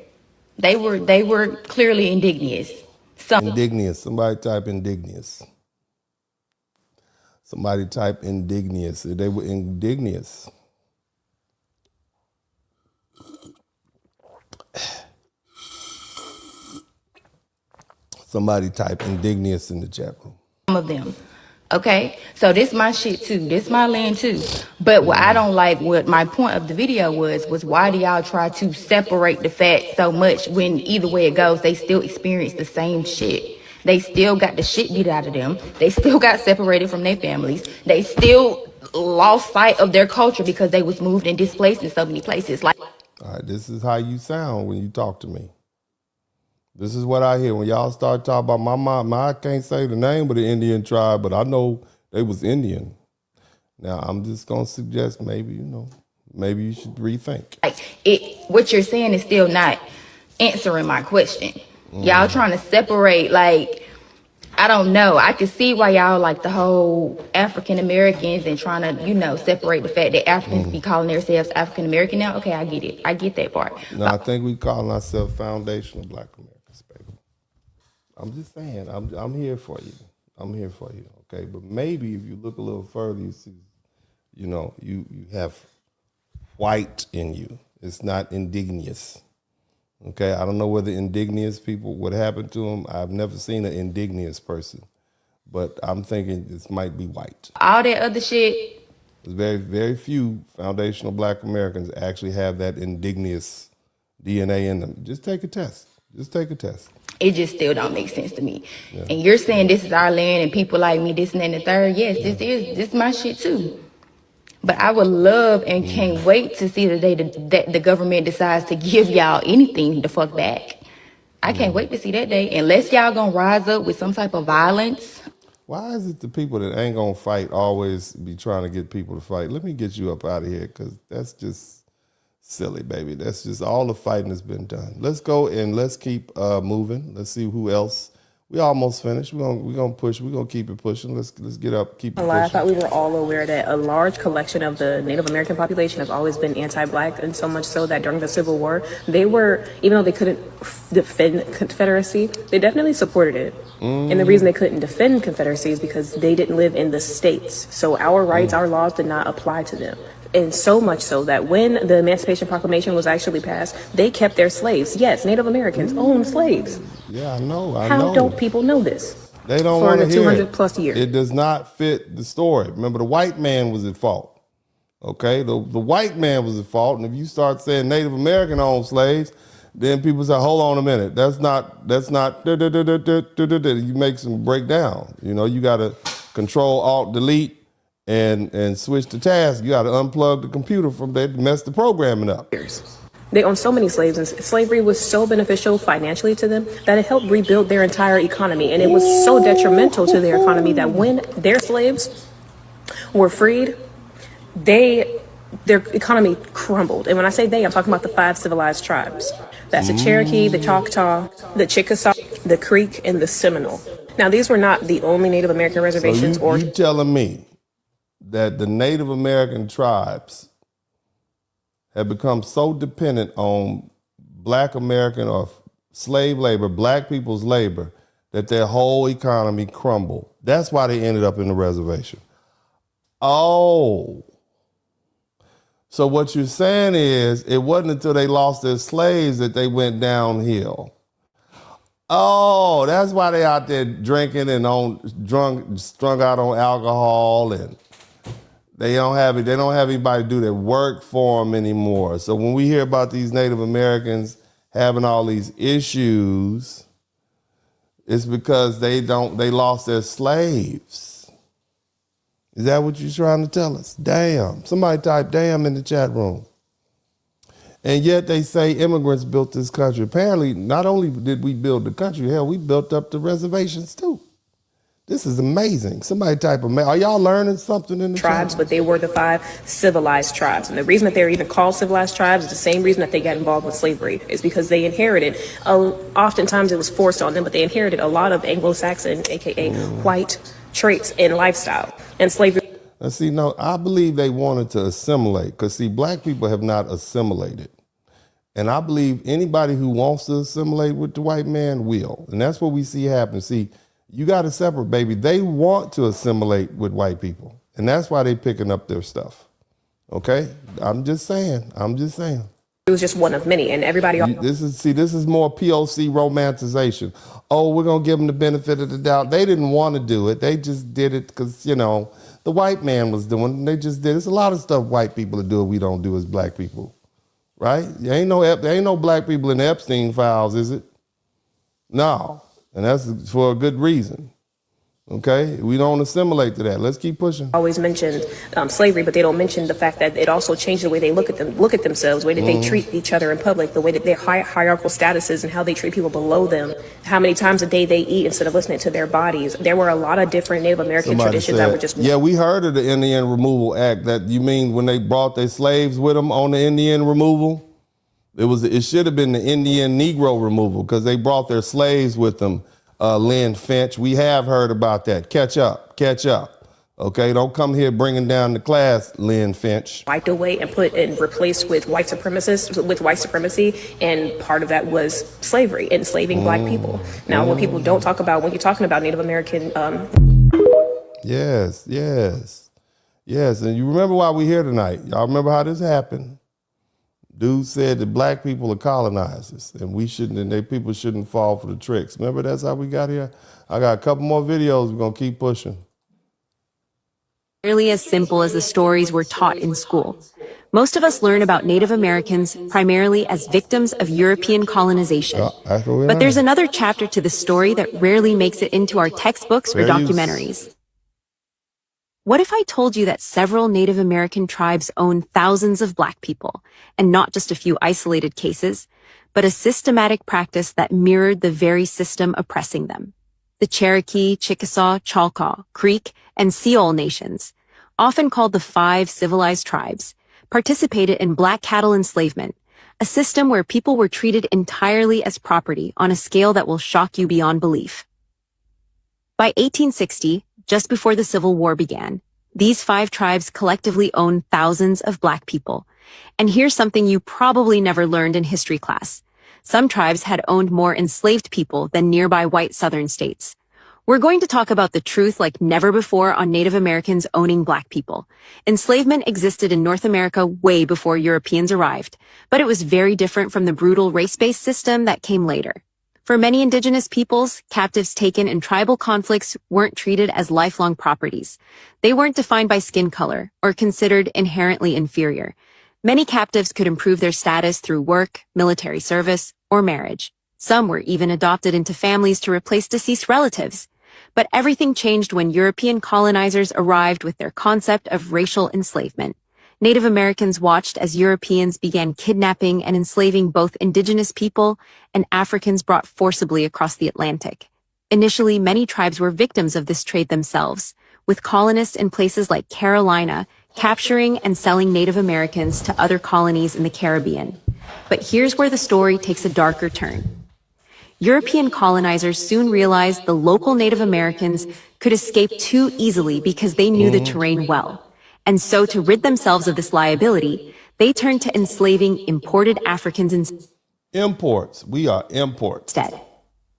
They were clearly indigenous. Indigenous. Somebody type indigenous. Somebody type indigenous. They were indigenous. Somebody type indigenous in the chat room. Some of them. Okay, so this my shit too. This my land too. But what I don't like, what my point of the video was why do y'all try to separate the fact so much when either way it goes, they still experience the same shit. They still got the shit beat out of them. They still got separated from their families. They still lost sight of their culture because they was moved and displaced in so many places. Like, all right, this is how you sound when you talk to me. This is what I hear when y'all start talking about my mom. I can't say the name of the Indian tribe, but I know they was Indian. Now, I'm just going to suggest maybe you should rethink. What you're saying is still not answering my question. Y'all trying to separate, I don't know. I can see why y'all like the whole African Americans and trying to, separate the fact that Africans be calling themselves African American now. Okay, I get it. I get that part. No, I think we calling ourselves foundational Black Americans, baby. I'm just saying, I'm here for you. I'm here for you, okay? But maybe if you look a little further, you see, you have white in you. It's not indigenous. Okay, I don't know whether indigenous people, what happened to them. I've never seen an indigenous person, but I'm thinking this might be white. All that other shit. There's very, very few foundational Black Americans actually have that indigenous DNA in them. Just take a test. Just take a test. It just still don't make sense to me. Yeah. And you're saying this is our land and people like me, this and that and the third. Yes, this is my shit too. But I would love and can't wait to see the day that the government decides to give y'all anything the fuck back. I can't wait to see that day. Unless y'all gonna rise up with some type of violence. Why is it the people that ain't gonna fight always be trying to get people to fight? Let me get you up out of here, because that's just silly, baby. That's just all the fighting has been done. Let's go and let's keep moving. Let's see who else We almost finished. We're gonna push. We're gonna keep it pushing. Let's get up. Keep it pushing. I thought we were all aware that a large collection of the Native American population has always been anti-black, and so much so that during the Civil War, they were, even though they couldn't defend Confederacy, they definitely supported it. And the reason they couldn't defend Confederacy is because they didn't live in the states. So our rights, our laws did not apply to them. And so much so that when the Emancipation Proclamation was actually passed, they kept their slaves. Yes, Native Americans owned slaves. Yeah, I know. How don't people know this? They don't want to hear 200 plus years. It does not fit the story. Remember, the white man was at fault. Okay, the white man was at fault. And if you start saying Native American owned slaves, then people say, hold on a minute. That's not, you make some breakdown. You know, you got to Control Alt Delete and switch the task. You got to unplug the computer from there to mess the programming up. They owned so many slaves, and slavery was so beneficial financially to them that it helped rebuild their entire economy. And it was so detrimental to their economy that when their slaves were freed, their economy crumbled. And when I say they, I'm talking about the 5 civilized tribes. That's the Cherokee, the Choctaw, the Chickasaw, the Creek, and the Seminole. Now, these were not the only Native American reservations. So you telling me that the Native American tribes have become so dependent on black American or slave labor, black people's labor, that their whole economy crumbled. That's why they ended up in the reservation. Oh. So what you're saying is it wasn't until they lost their slaves that they went downhill. Oh, that's why they out there drinking and strung out on alcohol, and they don't have anybody do their work for them anymore. So when we hear about these Native Americans having all these issues, it's because they lost their slaves. Is that what you're trying to tell us? Damn. Somebody type damn in the chat room. And yet they say immigrants built this country. Apparently, not only did we build the country, hell, we built up the reservations too. This is amazing. Somebody type are y'all learning something in the tribes? But they were the 5 civilized tribes. And the reason that they're even called civilized tribes is the same reason that they got involved with slavery. Is because they inherited, oftentimes it was forced on them, but they inherited a lot of Anglo-Saxon, aka white, traits and lifestyle. And slavery. Now see, no, I believe they wanted to assimilate, because see, black people have not assimilated. And I believe anybody who wants to assimilate with the white man will. And that's what we see happen. See, you got to separate, baby. They want to assimilate with white people. And that's why they picking up their stuff. Okay? I'm just saying. It was just one of many, and everybody. This is more POC romanticization. Oh, we're going to give them the benefit of the doubt. They didn't want to do it. They just did it because, the white man was doing it. They just did it. There's a lot of stuff white people do we don't do as black people. Right? There ain't no black people in the Epstein files, is it? No. And that's for a good reason. Okay? We don't assimilate to that. Let's keep pushing. Always mentioned slavery, but they don't mention the fact that it also changed the way they look at themselves, the way that they treat each other in public, the way that their hierarchical statuses and how they treat people below them, how many times a day they eat instead of listening to their bodies. There were a lot of different Native American traditions that were just. Yeah, we heard of the Indian Removal Act. That you mean when they brought their slaves with them on the Indian removal? It should have been the Indian Negro removal, because they brought their slaves with them. Lynn Finch, we have heard about that. Catch up. Okay, don't come here bringing down the class, Lynn Finch. Wiped away and replaced with white supremacy, and part of that was slavery, enslaving black people. Now, what people don't talk about when you're talking about Native American. Yes. And you remember why we're here tonight? Y'all remember how this happened? Dude said that black people are colonizers, and people shouldn't fall for the tricks. Remember, that's how we got here? I got a couple more videos. We're going to keep pushing. Nearly as simple as the stories we're taught in school. Most of us learn about Native Americans primarily as victims of European colonization. But there's another chapter to the story that rarely makes it into our textbooks or documentaries. What if I told you that several Native American tribes own thousands of black people, and not just a few isolated cases, but a systematic practice that mirrored the very system oppressing them? The Cherokee, Chickasaw, Choctaw, Creek, and Seol nations, often called the 5 Civilized Tribes, participated in black cattle enslavement, a system where people were treated entirely as property on a scale that will shock you beyond belief. By 1860, just before the Civil War began, these 5 tribes collectively owned thousands of Black people. And here's something you probably never learned in history class. Some tribes had owned more enslaved people than nearby white Southern states. We're going to talk about the truth like never before on Native Americans owning Black people. Enslavement existed in North America way before Europeans arrived, but it was very different from the brutal race-based system that came later. For many indigenous peoples, captives taken in tribal conflicts weren't treated as lifelong properties. They weren't defined by skin color or considered inherently inferior. Many captives could improve their status through work, military service, or marriage. Some were even adopted into families to replace deceased relatives. But everything changed when European colonizers arrived with their concept of racial enslavement. Native Americans watched as Europeans began kidnapping and enslaving both indigenous people and Africans brought forcibly across the Atlantic. Initially, many tribes were victims of this trade themselves, with colonists in places like Carolina capturing and selling Native Americans to other colonies in the Caribbean. But here's where the story takes a darker turn. European colonizers soon realized the local Native Americans could escape too easily because they knew the terrain well. And so to rid themselves of this liability, they turned to enslaving imported Africans Imports. We are imports. instead.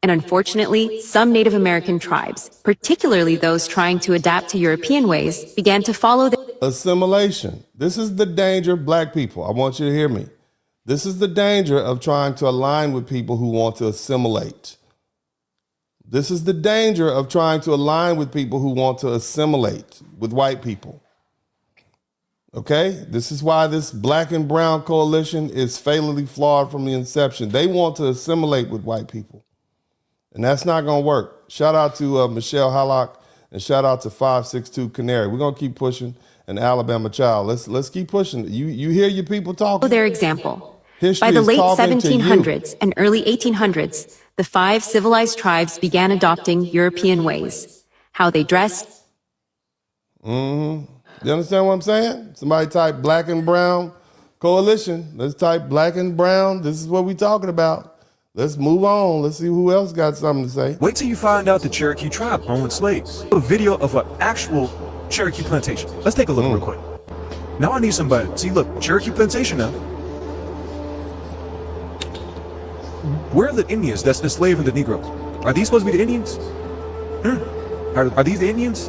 And unfortunately, some Native American tribes, particularly those trying to adapt to European ways, began to follow the Assimilation. This is the danger, Black people. I want you to hear me. This is the danger of trying to align with people who want to assimilate. This is the danger of trying to align with people who want to assimilate with white people. Okay? This is why this Black and Brown coalition is fatally flawed from the inception. They want to assimilate with white people. And that's not going to work. Shout out to Michelle Hallock and shout out to 562 Canary. We're going to keep pushing an Alabama child. Let's keep pushing. You hear your people talking? their example. History By the is late talking to you. 1700s and early 1800s, the 5 civilized tribes began adopting European ways. How they dressed. You understand what I'm saying? Somebody type Black and Brown coalition. Let's type Black and Brown. This is what we're talking about. Let's move on. Let's see who else got something to say. Wait till you find out the Cherokee tribe owned slaves. A video of an actual Cherokee plantation. Let's take a look real quick. Now I need somebody. See, look, Cherokee plantation now. Where are the Indians that's enslaving the Negroes? Are these supposed to be the Indians? Are these the Indians?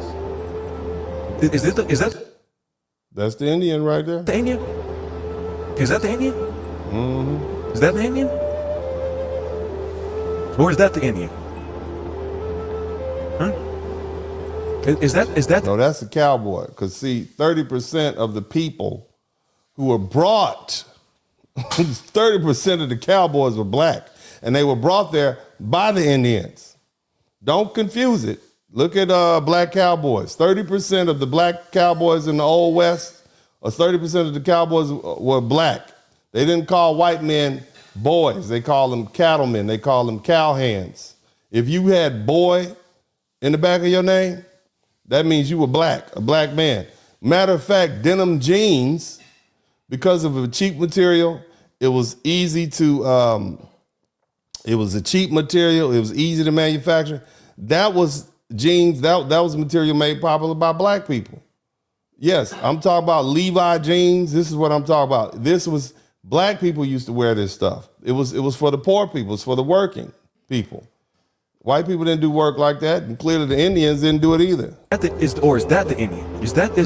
Is that? That's the Indian right there. The Indian? Is that the Indian? Is that the Indian? Or is that the Indian? Is that? No, that's the cowboy. Because see, 30% of the people who were brought, 30% of the cowboys were Black. And they were brought there by the Indians. Don't confuse it. Look at Black cowboys. 30% of the Black cowboys in the Old West, or 30% of the cowboys were Black. They didn't call white men boys. They called them cattlemen. They called them cowhands. If you had boy in the back of your name, that means you were Black, a Black man. Matter of fact, denim jeans, because of a cheap material, it was easy to, it was a cheap material. It was easy to manufacture. That was jeans. That was material made popular by Black people. Yes, I'm talking about Levi jeans. This is what I'm talking about. This was Black people used to wear this stuff. It was for the poor people. It's for the working people. White people didn't do work like that, and clearly the Indians didn't do it either. Or is that the Indian?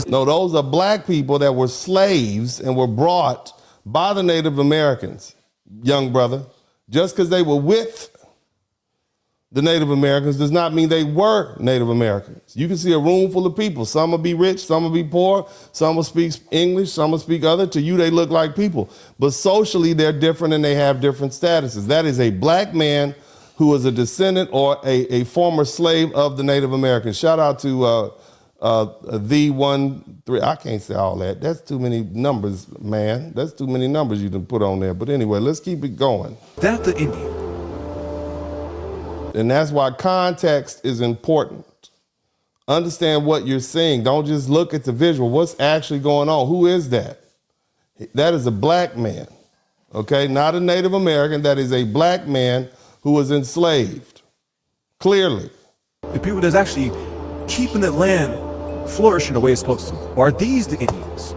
No, those are Black people that were slaves and were brought by the Native Americans, young brother. Just because they were with the Native Americans does not mean they were Native Americans. You can see a room full of people. Some will be rich, some will be poor, some will speak English, some will speak other. To you, they look like people. But socially, they're different and they have different statuses. That is a Black man who is a descendant or a former slave of the Native Americans. Shout out to the 1-3. I can't say all that. That's too many numbers, man. That's too many numbers you can put on there. But anyway, let's keep it going. That's the Indian. And that's why context is important. Understand what you're seeing. Don't just look at the visual. What's actually going on? Who is that? That is a Black man, okay? Not a Native American. That is a Black man who was enslaved, clearly. The people that's actually keeping the land flourishing the way it's supposed to. Are these the Indians?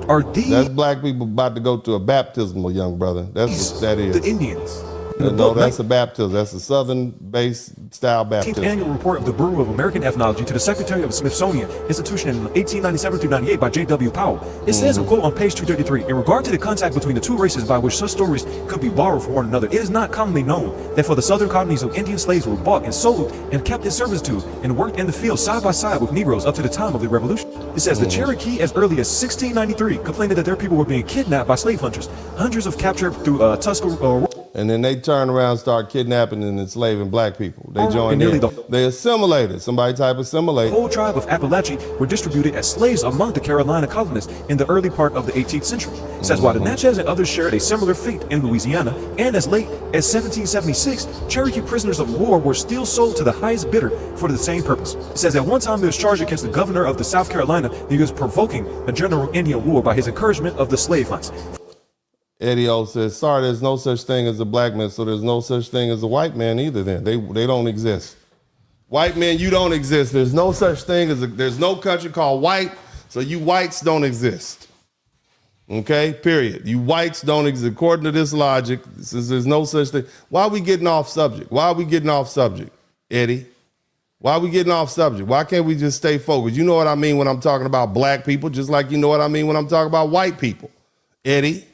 Are these? That's black people about to go to a baptismal, young brother. That's what that is. The Indians. No, that's a baptism. That's a Southern-based style 18th baptism. annual report of the Bureau of American Ethnology to the Secretary of the Smithsonian Institution in 1897 through 98 by J.W. Powell. It says, quote, on page 233, in regard to the contact between the two races by which such stories could be borrowed from one another, it is not commonly known that for the southern colonies of Indian slaves were bought and sold and kept in servitude and worked in the field side by side with Negroes up to the time of the Revolution. It says the Cherokee as early as 1693 complained that their people were being kidnapped by slave hunters. Hundreds of captured through Tuscarora. And then they turn around and start kidnapping and enslaving black people. They joined in. They assimilated. Somebody type assimilate. The whole tribe of Appalachia were distributed as slaves among the Carolina colonists in the early part of the 18th century. It says while the Natchez and others shared a similar fate in Louisiana, and as late as 1776, Cherokee prisoners of war were still sold to the highest bidder for the same purpose. It says at one time it was charged against the governor of the South Carolina that he was provoking a general Indian war by his encouragement of the slave hunts. Eddie O says, sorry, there's no such thing as a black man, so there's no such thing as a white man either then. They don't exist. White men, you don't exist. There's no such thing as there's no country called white, so you whites don't exist. Okay, period. You whites don't exist. According to this logic, since there's no such thing. Why are we getting off subject? Why are we getting off subject, Eddie? Why are we getting off subject? Why can't we just stay focused? You know what I mean when I'm talking about black people, just like you know what I mean when I'm talking about white people, Eddie.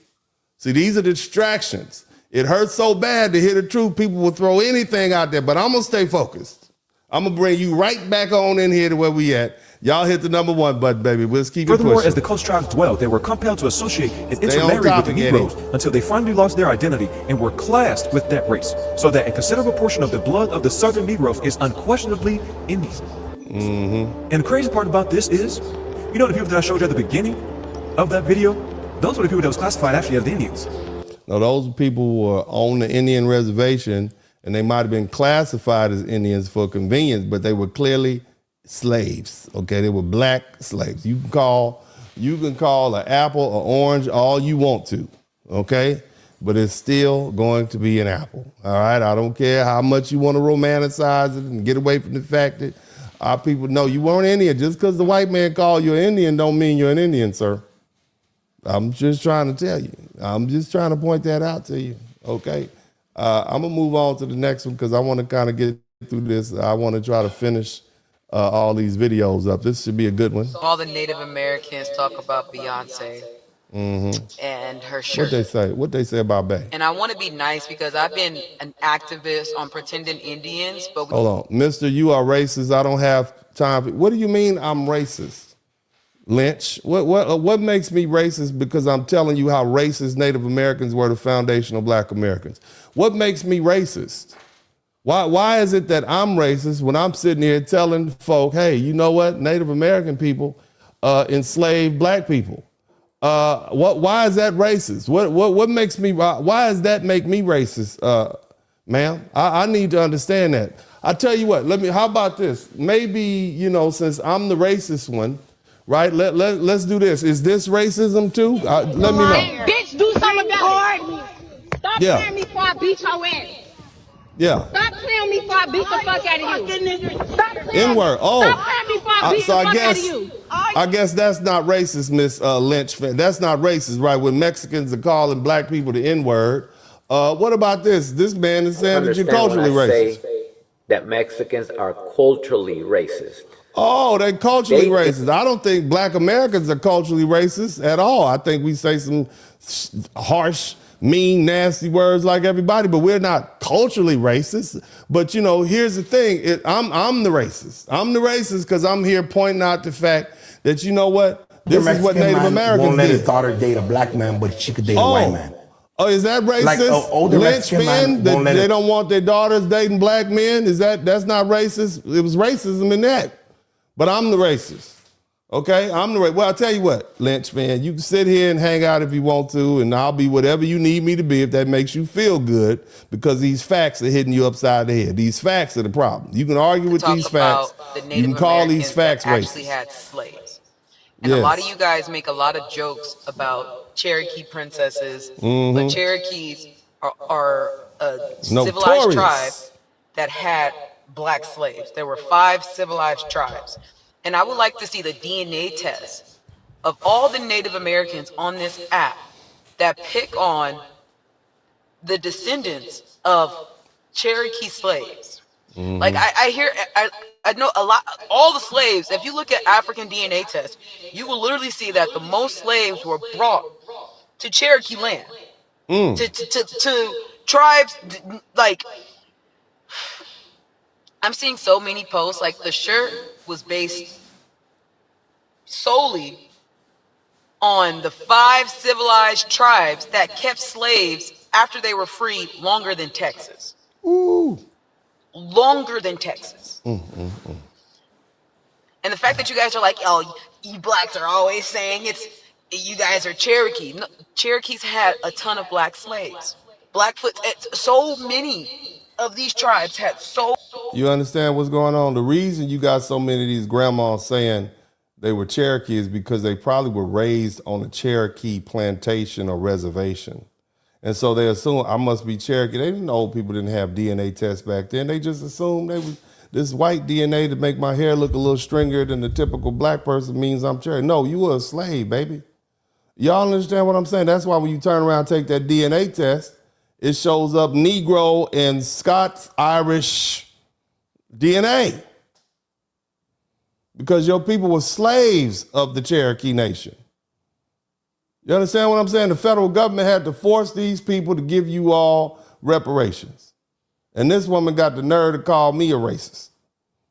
See, these are the distractions. It hurts so bad to hear the truth. People will throw anything out there, but I'm going to stay focused. I'm going to bring you right back on in here to where we at. Y'all hit the number one button, baby. We'll just keep it pushing. Furthermore, as the coast tribes dwelled, they were compelled to associate and intermarry with the Negroes until they finally lost their identity and were classed with that race, so that a considerable portion of the blood of the southern Negroes is unquestionably Indian. And the crazy part about this is, you know the people that I showed you at the beginning of that video? Those were the people that was classified actually as the Indians. No, those people were on the Indian reservation, and they might have been classified as Indians for convenience, but they were clearly slaves. Okay, they were black slaves. You can call an apple or orange all you want to. Okay, but it's still going to be an apple. All right, I don't care how much you want to romanticize it and get away from the fact that our people know you weren't Indian. Just because the white man called you an Indian don't mean you're an Indian, sir. I'm just trying to tell you. I'm just trying to point that out to you, okay? I'm going to move on to the next one because I want to kind of get through this. I want to try to finish all these videos up. This should be a good one. All the Native Americans talk about Beyonce and her shirt. What they say about Bey? And I want to be nice because I've been an activist on pretending Indians, but... Hold on. Mister, you are racist. I don't have time. What do you mean I'm racist? Lynch, what makes me racist because I'm telling you how racist Native Americans were the foundation of black Americans? What makes me racist? Why is it that I'm racist when I'm sitting here telling folk, hey, you know what? Native American people enslaved black people. Why is that racist? What makes me, why does that make me racist, ma'am? I need to understand that. I tell you what, how about this? Maybe, since I'm the racist one, right? Let's do this. Is this racism too? Let me know. Bitch, do something about it. Stop playing me before I beat your ass. Yeah. Stop playing me before I beat the fuck out of you. Stop playing. N-word. Oh. Stop playing me before I beat the fuck out of you. I guess that's not racist, Miss Lynch. That's not racist, right? When Mexicans are calling black people the N-word. What about this? This man is saying that you're culturally racist. Say that Mexicans are culturally racist. Oh, they're culturally racist. I don't think black Americans are culturally racist at all. I think we say some harsh, mean, nasty words like everybody, but we're not culturally racist. But, here's the thing. I'm the racist. I'm the racist because I'm here pointing out the fact that, you know what? This is what Native Americans won't let his did. daughter date a black man, but she could date a white man. Oh, is that racist? Like older Lynch Mexican fan, man won't let they it. don't want their daughters dating black men? That's not racist? It was racism in that. But I'm the racist, okay? Well, I'll tell you what, Lynch fan, you can sit here and hang out if you want to, and I'll be whatever you need me to be if that makes you feel good, because these facts are hitting you upside the head. These facts are the problem. You can argue with these facts. You can call these facts racist. Actually had slaves. And a lot of you guys make a lot of jokes about Cherokee princesses, but Cherokees are a civilized tribe that had black slaves. There were 5 civilized tribes. And I would like to see the DNA test of all the Native Americans on this app that pick on the descendants of Cherokee slaves. Like I know a lot, all the slaves, if you look at African DNA tests, you will literally see that the most slaves were brought to Cherokee land. To tribes, like, I'm seeing so many posts, like the shirt was based solely on the 5 civilized tribes that kept slaves after they were freed longer than Texas. Longer than Texas. And the fact that you guys are like, oh, you blacks are always saying you guys are Cherokee. No, Cherokees had a ton of black slaves. Blackfoot, so many of these tribes had so. You understand what's going on? The reason you got so many of these grandmas saying they were Cherokee is because they probably were raised on a Cherokee plantation or reservation. And so they assume I must be Cherokee. They didn't know people didn't have DNA tests back then. They just assumed they was this white DNA to make my hair look a little stringier than the typical black person means I'm Cherokee. No, you were a slave, baby. Y'all understand what I'm saying? That's why when you turn around and take that DNA test, it shows up Negro and Scots, Irish DNA. Because your people were slaves of the Cherokee Nation. You understand what I'm saying? The federal government had to force these people to give you all reparations. And this woman got the nerve to call me a racist.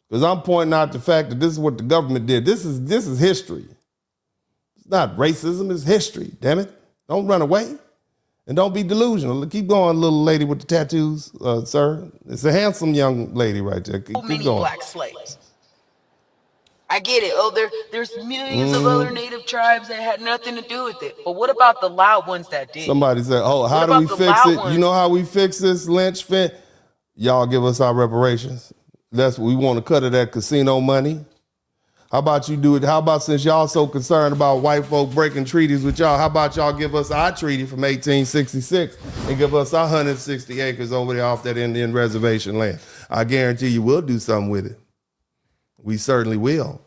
Because I'm pointing out the fact that this is what the government did. This is history. It's not racism, it's history, damn it. Don't run away. And don't be delusional. Keep going, little lady with the tattoos, sir. It's a handsome young lady right there. Keep many going. Black slaves. I get it. Oh, there's millions of other Native tribes that had nothing to do with it. But what about the loud ones that did? Somebody said, oh, how do we fix it? You know how we fix this lynch fit? Y'all give us our reparations. That's what we want to cut of that casino money. How about you do it? How about, since y'all so concerned about white folk breaking treaties with y'all, how about y'all give us our treaty from 1866 and give us our 160 acres over there off that Indian reservation land? I guarantee you we'll do something with it. We certainly will.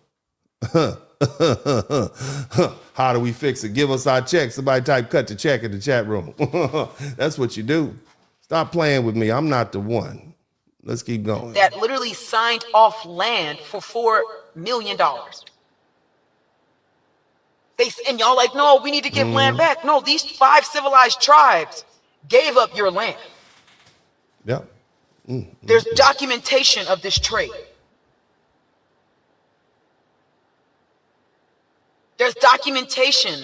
How do we fix it? Give us our check. Somebody type cut the check in the chat room. That's what you do. Stop playing with me. I'm not the one. Let's keep going. That literally signed off land for $4 million. And y'all like, no, we need to give land back. No, these 5 civilized tribes gave up your land. Yep. There's documentation of this trade. There's documentation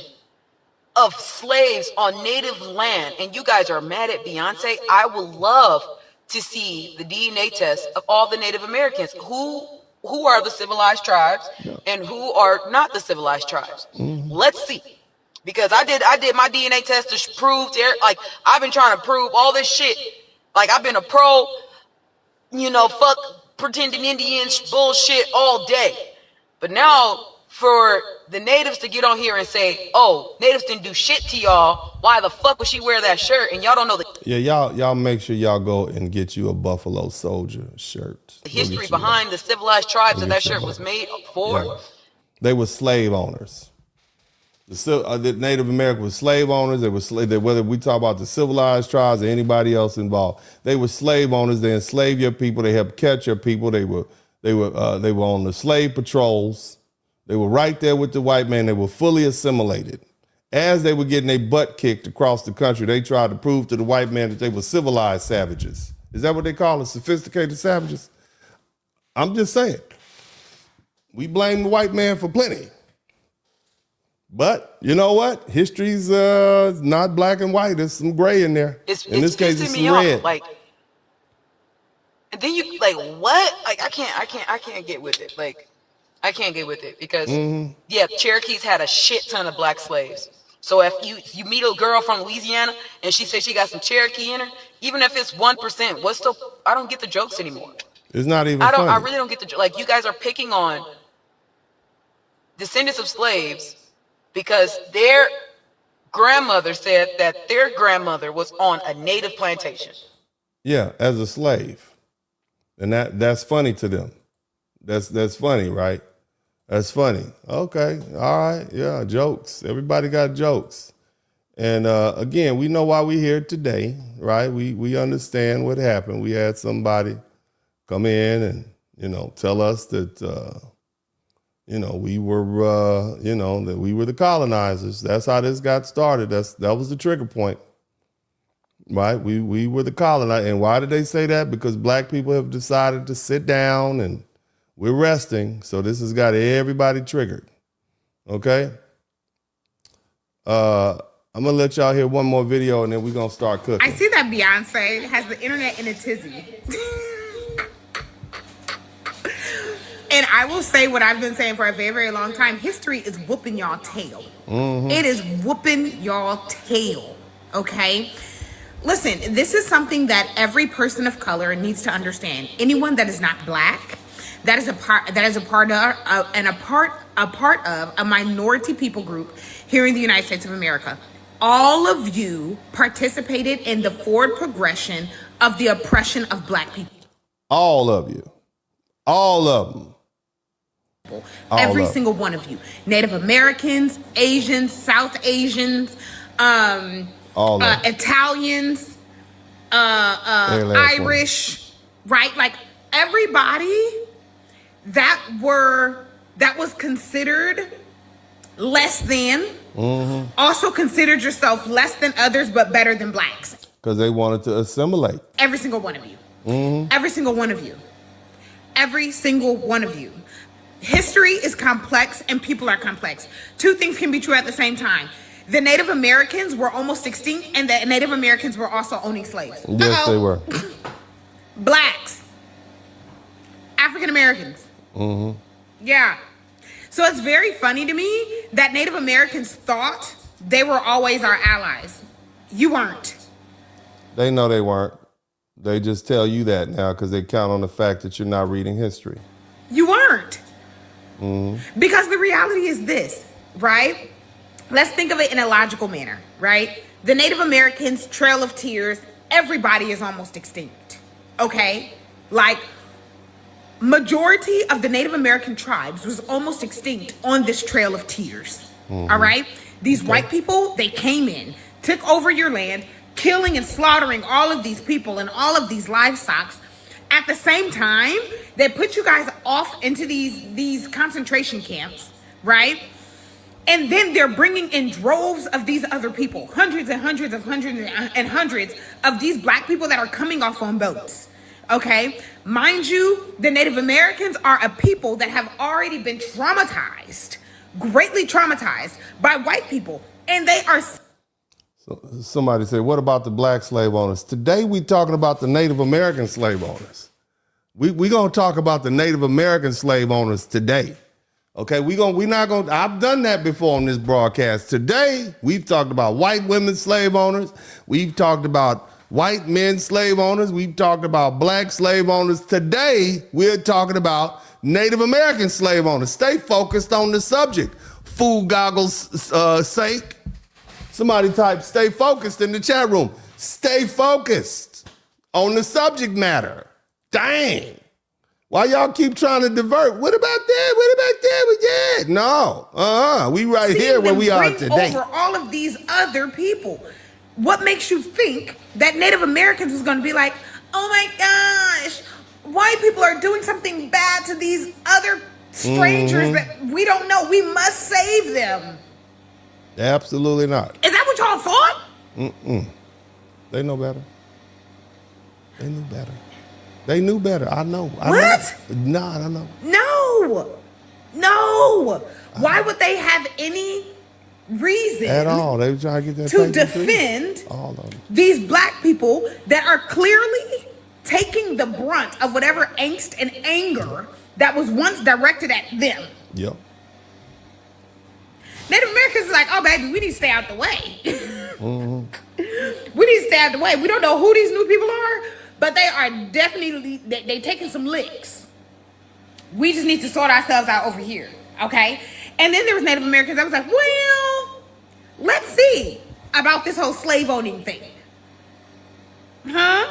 of slaves on native land, and you guys are mad at Beyonce. I would love to see the DNA test of all the Native Americans. Who are the civilized tribes and who are not the civilized tribes? Let's see. Because I did my DNA test to prove like I've been trying to prove all this shit. Like I've been a pro, fuck pretending Indians bullshit all day. But now for the natives to get on here and say, oh, natives didn't do shit to y'all, why the fuck would she wear that shirt? And y'all don't know the y'all make sure y'all go and get you a Buffalo Soldier shirt. The history behind the civilized tribes that shirt was made for. Yeah. They were slave owners. The Native Americans were slave owners. They were whether we talk about the civilized tribes or anybody else involved, they were slave owners. They enslaved your people. They helped catch your people. They were on the slave patrols. They were right there with the white man. They were fully assimilated. As they were getting their butt kicked across the country, they tried to prove to the white man that they were civilized savages. Is that what they call it? Sophisticated savages? I'm just saying. We blame the white man for plenty. But you know what? History's not black and white. There's some gray in there. In this case, it's some red. Like, and then you like what? Like I can't get with it. Like I can't get with it because Cherokees had a shit ton of black slaves. So if you meet a girl from Louisiana and she says she got some Cherokee in her, even if it's 1%, I don't get the jokes anymore. It's not even funny. I really don't get the like you guys are picking on descendants of slaves because their grandmother said that their grandmother was on a native plantation. Yeah, as a slave. And that's funny to them. That's funny, right? That's funny. Okay. All right. Yeah. Jokes. Everybody got jokes. And again, we know why we're here today, right? We understand what happened. We had somebody come in and, tell us that, we were, that we were the colonizers. That's how this got started. That was the trigger point, right? We were the colonizers. And why did they say that? Because black people have decided to sit down and we're resting. So this has got everybody triggered. Okay. I'm going to let y'all hear one more video and then we're going to start cooking. I see that Beyonce has the internet in a tizzy. And I will say what I've been saying for a very, very long time. History is whooping y'all tail. Mm-hmm. It is whooping y'all tail. Okay? Listen, this is something that every person of color needs to understand. Anyone that is not black, that is a part of a minority people group here in the United States of America. All of you participated in the forward progression of the oppression of black people. All of you. All of them. Every single one of you. Native Americans, Asians, South Asians, Italians, Irish, right? Like everybody that was considered less than, also considered yourself less than others, but better than blacks. Because they wanted to assimilate. Every single one of you. Every single one of you. Every single one of you. History is complex and people are complex. Two things can be true at the same time. The Native Americans were almost extinct and the Native Americans were also owning slaves. Yes, they were. Blacks. African Americans. Yeah. So it's very funny to me that Native Americans thought they were always our allies. You weren't. They know they weren't. They just tell you that now because they count on the fact that you're not reading history. You weren't. Because the reality is this, right? Let's think of it in a logical manner, right? The Native Americans, Trail of Tears, everybody is almost extinct, okay? Like, majority of the Native American tribes was almost extinct on this Trail of Tears, all right? These white people, they came in, took over your land, killing and slaughtering all of these people and all of these livestock. At the same time, they put you guys off into these concentration camps, right? And then they're bringing in droves of these other people, hundreds and hundreds of hundreds of these black people that are coming off on boats, okay? Mind you, the Native Americans are a people that have already been traumatized, greatly traumatized by white people, and they are... So somebody said, what about the black slave owners? Today we talking about the Native American slave owners. We gonna talk about the Native American slave owners today. Okay, I've done that before on this broadcast. Today, we've talked about white women slave owners. We've talked about white men slave owners. We've talked about black slave owners. Today, we're talking about Native American slave owners. Stay focused on the subject. Fool goggles sake. Somebody type stay focused in the chat room. Stay focused on the subject matter. Dang. Why y'all keep trying to divert? What about that? What about that? Yeah. No. We right here where we are today. Over all of these other people. What makes you think that Native Americans is going to be like, oh my gosh, white people are doing something bad to these other strangers that we don't know. We must save them. Absolutely not. Is that what y'all thought? They know better. They knew better. They knew better. I know. What? Nah, I know. No. Why would they have any reason at all? They were trying to get that to defend all of them. These black people that are clearly taking the brunt of whatever angst and anger that was once directed at them. Yep. Native Americans is like, oh baby, we need to stay out the way. We need to stay out the way. We don't know who these new people are, but they are definitely, they taking some licks. We just need to sort ourselves out over here, okay? And then there was Native Americans that was like, well, let's see about this whole slave owning thing. I'm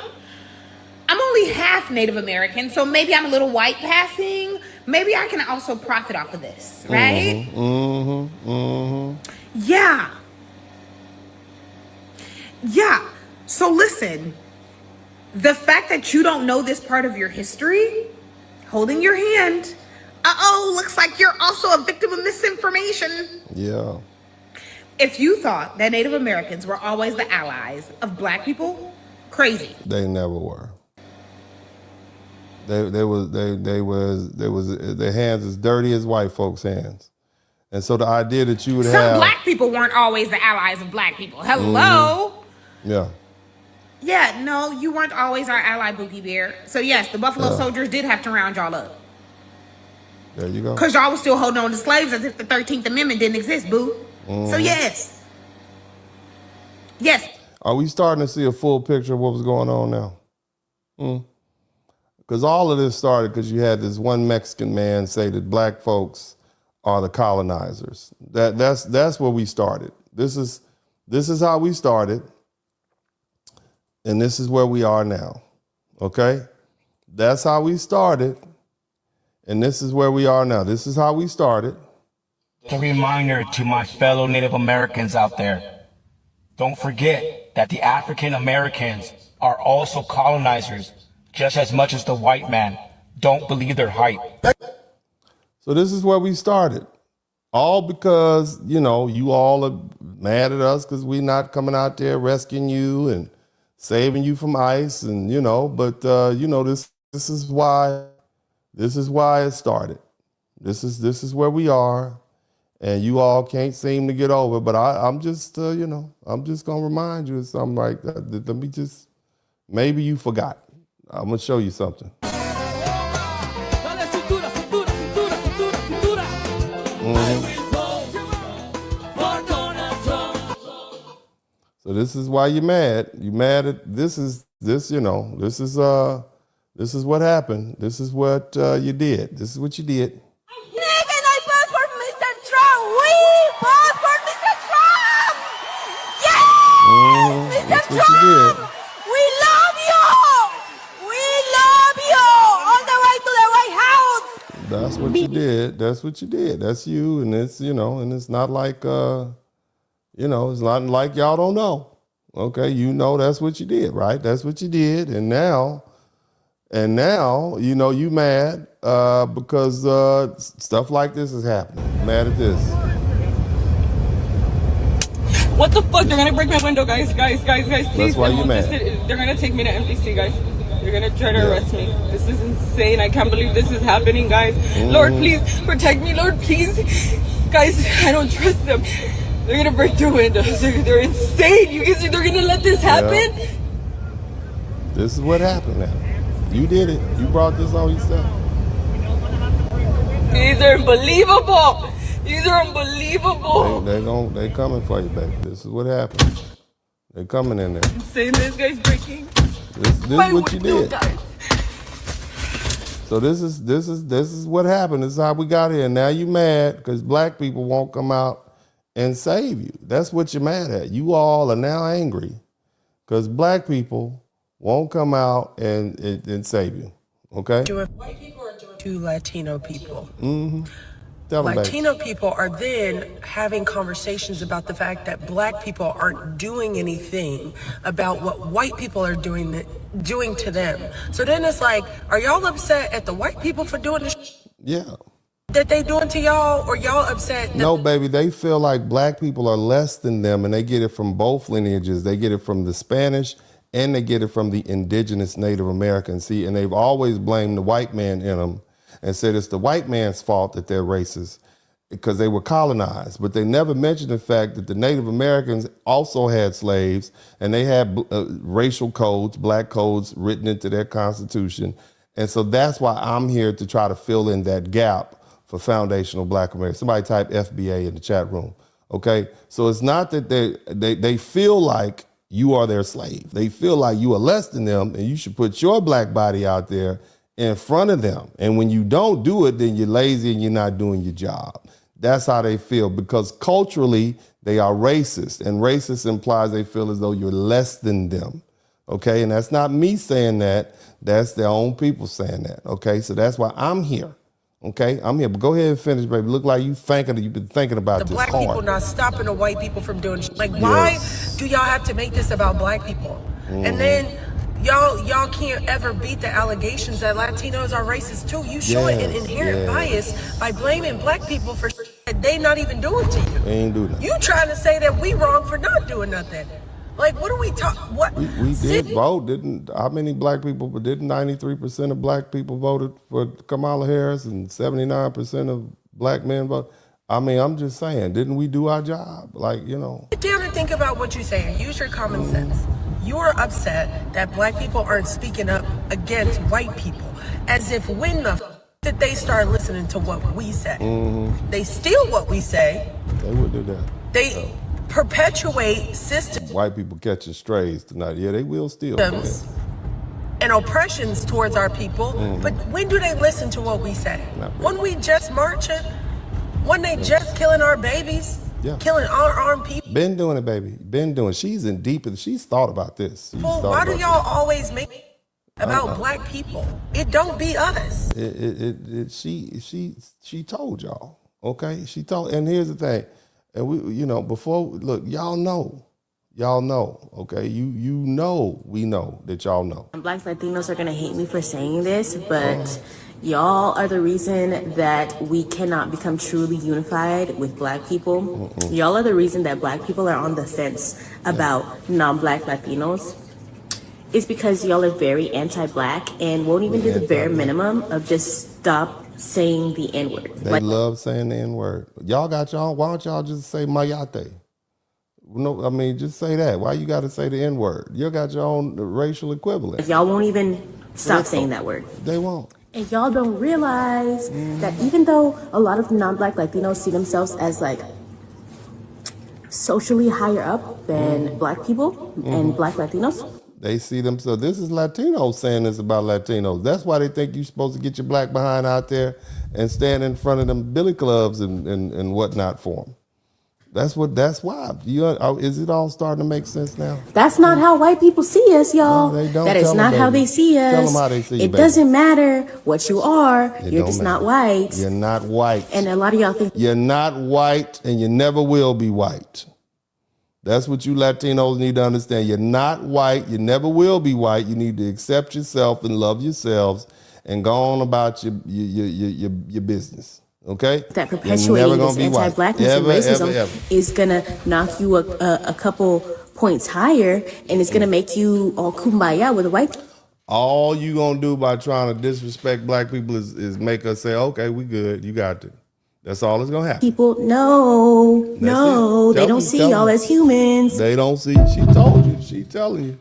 only only half Native American, so maybe I'm a little white passing. Maybe I can also profit off of this, right? Yeah. Yeah. So listen, the fact that you don't know this part of your history, holding your hand, looks like you're also a victim of misinformation. Yeah. If you thought that Native Americans were always the allies of black people, crazy. They never were. Their hands as dirty as white folks' hands. And so the idea that you would Some black people weren't always the allies of black people. Hello? Yeah. Yeah, no, you weren't always our ally, Bookie Bear. So yes, the Buffalo Soldiers did have to round y'all up. There you go. Because y'all was still holding on to slaves as if the 13th Amendment didn't exist, boo. So yes. Yes. Are we starting to see a full picture of what was going on now? Because all of this started because you had this one Mexican man say that black folks are the colonizers. That's where we started. This is how we started, and this is where we are now. Okay? That's how we started, and this is where we are now. This is how we started. A reminder to my fellow Native Americans out there. Don't forget that the African Americans are also colonizers, just as much as the white man. Don't believe their hype. So this is where we started. All because, you all are mad at us because we're not coming out there rescuing you and saving you from ICE and, but this is why it started. This is where we are. And you all can't seem to get over, but I'm just, I'm just gonna remind you of something like that. Let me just, maybe you forgot. I'm gonna show you something. So this is why you're mad. You're mad at this is what happened. This is what you did. This is what you did. That's what you did. We love you! We love you! On the way to the White House! That's what you did. That's what you did. That's you. And it's, and it's not like, it's not like y'all don't know. Okay, that's what you did, right? That's what you did. And now, you mad because stuff like this is happening. Mad at this. What the fuck? They're gonna break my window, guys, please. That's why you mad. They're gonna take me to MDC, guys. They're gonna try to arrest me. This is insane. I can't believe this is happening, guys. Lord, please protect me. Lord, please. Guys, I don't trust them. They're gonna break through windows. They're insane. You guys, they're gonna let this happen? Yeah. This is what happened now. You did it. You brought this on yourself. These are unbelievable. These are unbelievable. They coming for you, baby. This is what happened. They coming in there. Insane. This guy's breaking. This is what you did. So this is what happened. This is how we got here. Now you mad because black people won't come out and save you. That's what you're mad at. You all are now angry because black people won't come out and save you. Okay? White people are doing to Latino people. Mm-hmm. Latino people are then having conversations about the fact that black people aren't doing anything about what white people are doing to them. So then it's like, are y'all upset at the white people for doing the that they doing to y'all, or y'all upset? No, baby, they feel like black people are less than them, and they get it from both lineages. They get it from the Spanish and they get it from the indigenous Native Americans. See, and they've always blamed the white man in them and said it's the white man's fault that they're racist because they were colonized. But they never mentioned the fact that the Native Americans also had slaves, and they had racial codes, black codes written into their constitution. And so that's why I'm here to try to fill in that gap for foundational black Americans. Somebody type FBA in the chat room, okay? So it's not that they feel like you are their slave. They feel like you are less than them, and you should put your black body out there in front of them. And when you don't do it, then you're lazy and you're not doing your job. That's how they feel, because culturally they are racist, and racist implies they feel as though you're less than them. Okay, and that's not me saying that. That's their own people saying that. Okay, so that's why I'm here. Okay, I'm here. But go ahead and finish, baby. Look like you've been thinking about this black hard. people not stopping the white people from doing shit. Like, why do y'all have to make this about black people? And then y'all can't ever beat the allegations that Latinos are racist too. You showing an inherent bias by blaming black people for shit that they not even doing to you. They ain't do that. You trying to say that we wrong for not doing nothing? Like, what are we talking? What we did vote? Didn't how many black people? But didn't 93% of black people voted for Kamala Harris and 79% of black men vote? I mean, I'm just saying, didn't we do our job? Like, you know. Sit down and think about what you're saying. Use your common sense. You are upset that black people aren't speaking up against white people, as if when the did they start listening to what we say? They steal what we say. They would do that. They perpetuate systems. White people catching strays tonight. Yeah, they will steal. And oppressions towards our people. But when do they listen to what we say? When we just marching? When they just killing our babies? Killing our armed people? Been doing it, baby. Been doing it. She's in deep. She's thought about this. Well, why do y'all always make it about black people? It don't be us. She told y'all. Okay? She told, and here's the thing. And we, you know, before, look, y'all know, okay? You know, we know that y'all know. Black Latinos are gonna hate me for saying this, but y'all are the reason that we cannot become truly unified with black people. Y'all are the reason that black people are on the fence about non-black Latinos. It's because y'all are very anti-black and won't even do the bare minimum of just stop saying the N-word. They love saying the N-word. Y'all got y'all, why don't y'all just say mayate? No, I mean, just say that. Why you got to say the N-word? You got your own racial equivalent. Y'all won't even stop saying that word. They won't. And y'all don't realize that even though a lot of non-black Latinos see themselves as like socially higher up than black people and black Latinos, they see them. So this is Latinos saying this about Latinos. That's why they think you're supposed to get your black behind out there and stand in front of them billy clubs and whatnot for them. That's why. Is it all starting to make sense now? that's not how white people see us, y'all. No, they don't. That is not how they see us. Tell them how they see you, it baby. doesn't matter what you are. It You're just don't not matter. white. You're not white. And a lot of y'all think You're not white and you never will be white. That's what you Latinos need to understand. You're not white. You never will be white. You need to accept yourself and love yourselves and go on about your business. Okay? that perpetuating this anti-blackness and racism is gonna knock you a couple points higher, and it's gonna make you all kumbaya with the white. All you gonna do by trying to disrespect black people is make us say, okay, we good. You got it. That's all that's gonna happen. People, no, they don't see y'all as humans. They don't see. She told you. She telling you.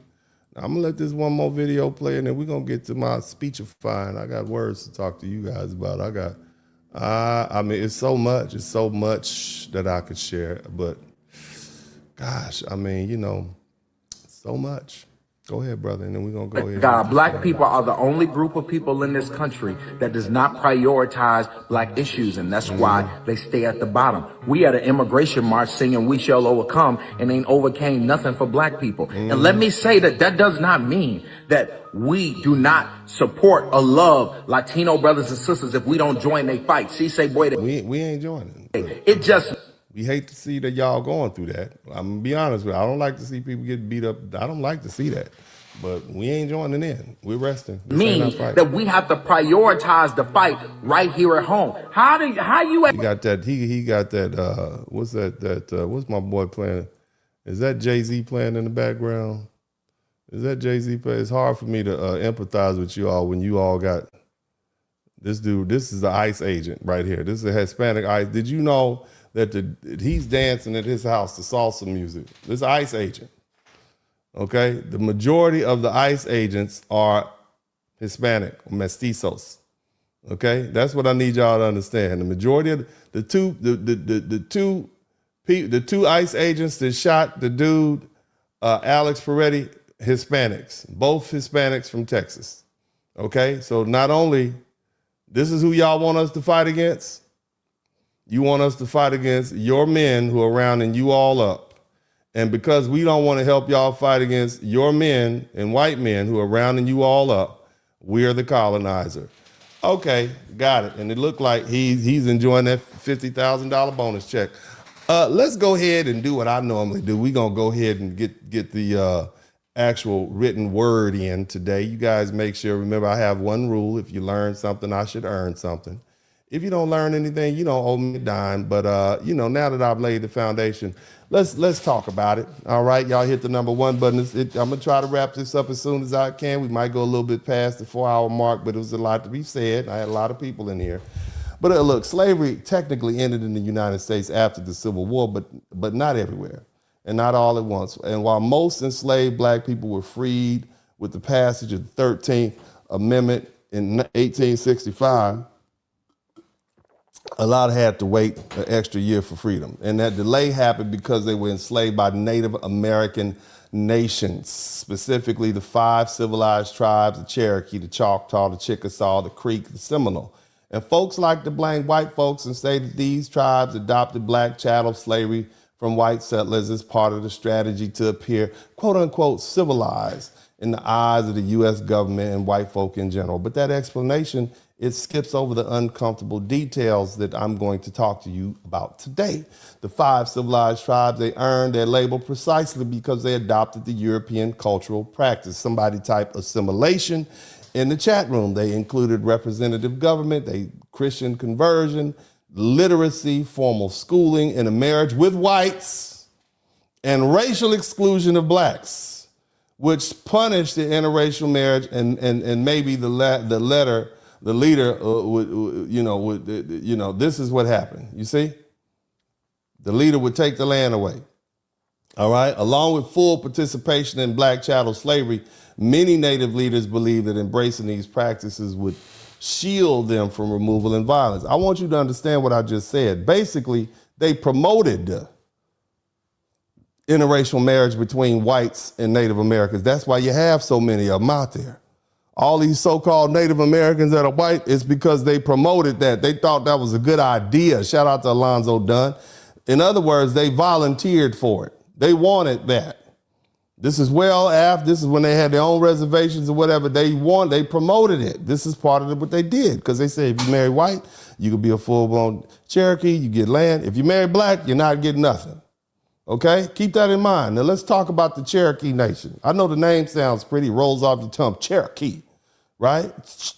I'm gonna let this one more video play, and then we're gonna get to my speechifying. I got words to talk to you guys about. I mean, it's so much that I could share, but gosh, I mean, you know, so much. Go ahead, brother, and then we're going to go ahead. God, black people are the only group of people in this country that does not prioritize black issues, and that's why they stay at the bottom. We had an immigration march singing "We Shall Overcome" and ain't overcame nothing for black people. And let me say that does not mean that we do not support or love Latino brothers and sisters if we don't join their fight. See, say, boy, we ain't joining. It just... We hate to see that y'all going through that. I'm going to be honest with you. I don't like to see people get beat up. I don't like to see that. But we ain't joining in. We're resting. Means that we have to prioritize the fight right here at home. How you... He got that, he got that, what's that, what's my boy playing? Is that Jay-Z playing in the background? Is that Jay-Z playing? It's hard for me to empathize with you all when you all got this dude. This is the ICE agent right here. This is a Hispanic ICE. Did you know that he's dancing at his house to salsa music? This ICE agent, okay? The majority of the ICE agents are Hispanic, mestizos, okay? That's what I need y'all to understand. The majority of the two ICE agents that shot the dude, Alex Peretti, Hispanics, both Hispanics from Texas, okay? So not only, this is who y'all want us to fight against. You want us to fight against your men who are rounding you all up And because we don't want to help y'all fight against your men and white men who are rounding you all up, we're the colonizer. Okay, got it. And it looked like he's enjoying that $50,000 bonus check. Let's go ahead and do what I normally do. We're going to go ahead and get the actual written word in today. You guys make sure, remember, I have one rule. If you learn something, I should earn something. If you don't learn anything, you don't owe me a dime. But, now that I've laid the foundation, let's talk about it. All right, y'all hit the number 1 button. I'm going to try to wrap this up as soon as I can. We might go a little bit past the 4-hour mark, but it was a lot to be said. I had a lot of people in here. But look, slavery technically ended in the United States after the Civil War, but not everywhere, and not all at once. And while most enslaved black people were freed with the passage of the 13th Amendment in 1865, a lot had to wait an extra year for freedom. And that delay happened because they were enslaved by Native American nations, specifically the 5 civilized tribes, the Cherokee, the Choctaw, the Chickasaw, the Creek, the Seminole. And folks like to blame white folks and say that these tribes adopted black chattel slavery from white settlers as part of the strategy to appear, quote unquote, civilized in the eyes of the U.S. government and white folk in general. But that explanation, it skips over the uncomfortable details that I'm going to talk to you about today. The 5 civilized tribes, they earned their label precisely because they adopted the European cultural practice. Somebody type assimilation in the chat room. They included representative government, Christian conversion, literacy, formal schooling, and a marriage with whites, and racial exclusion of blacks, which punished the interracial marriage, and maybe the leader would, this is what happened. You see? The leader would take the land away. All right? Along with full participation in black chattel slavery, many Native leaders believed that embracing these practices would shield them from removal and violence. I want you to understand what I just said. Basically, they promoted interracial marriage between whites and Native Americans. That's why you have so many of them out there. All these so-called Native Americans that are white is because they promoted that. They thought that was a good idea. Shout out to Alonzo Dunn. In other words, they volunteered for it. They wanted that. This is well after, this is when they had their own reservations or whatever. They promoted it. This is part of what they did, because they said if you marry white, you could be a full-blown Cherokee, you get land. If you marry black, you're not getting nothing. Okay? Keep that in mind. Now let's talk about the Cherokee Nation. I know the name sounds pretty, rolls off your tongue. Cherokee, right?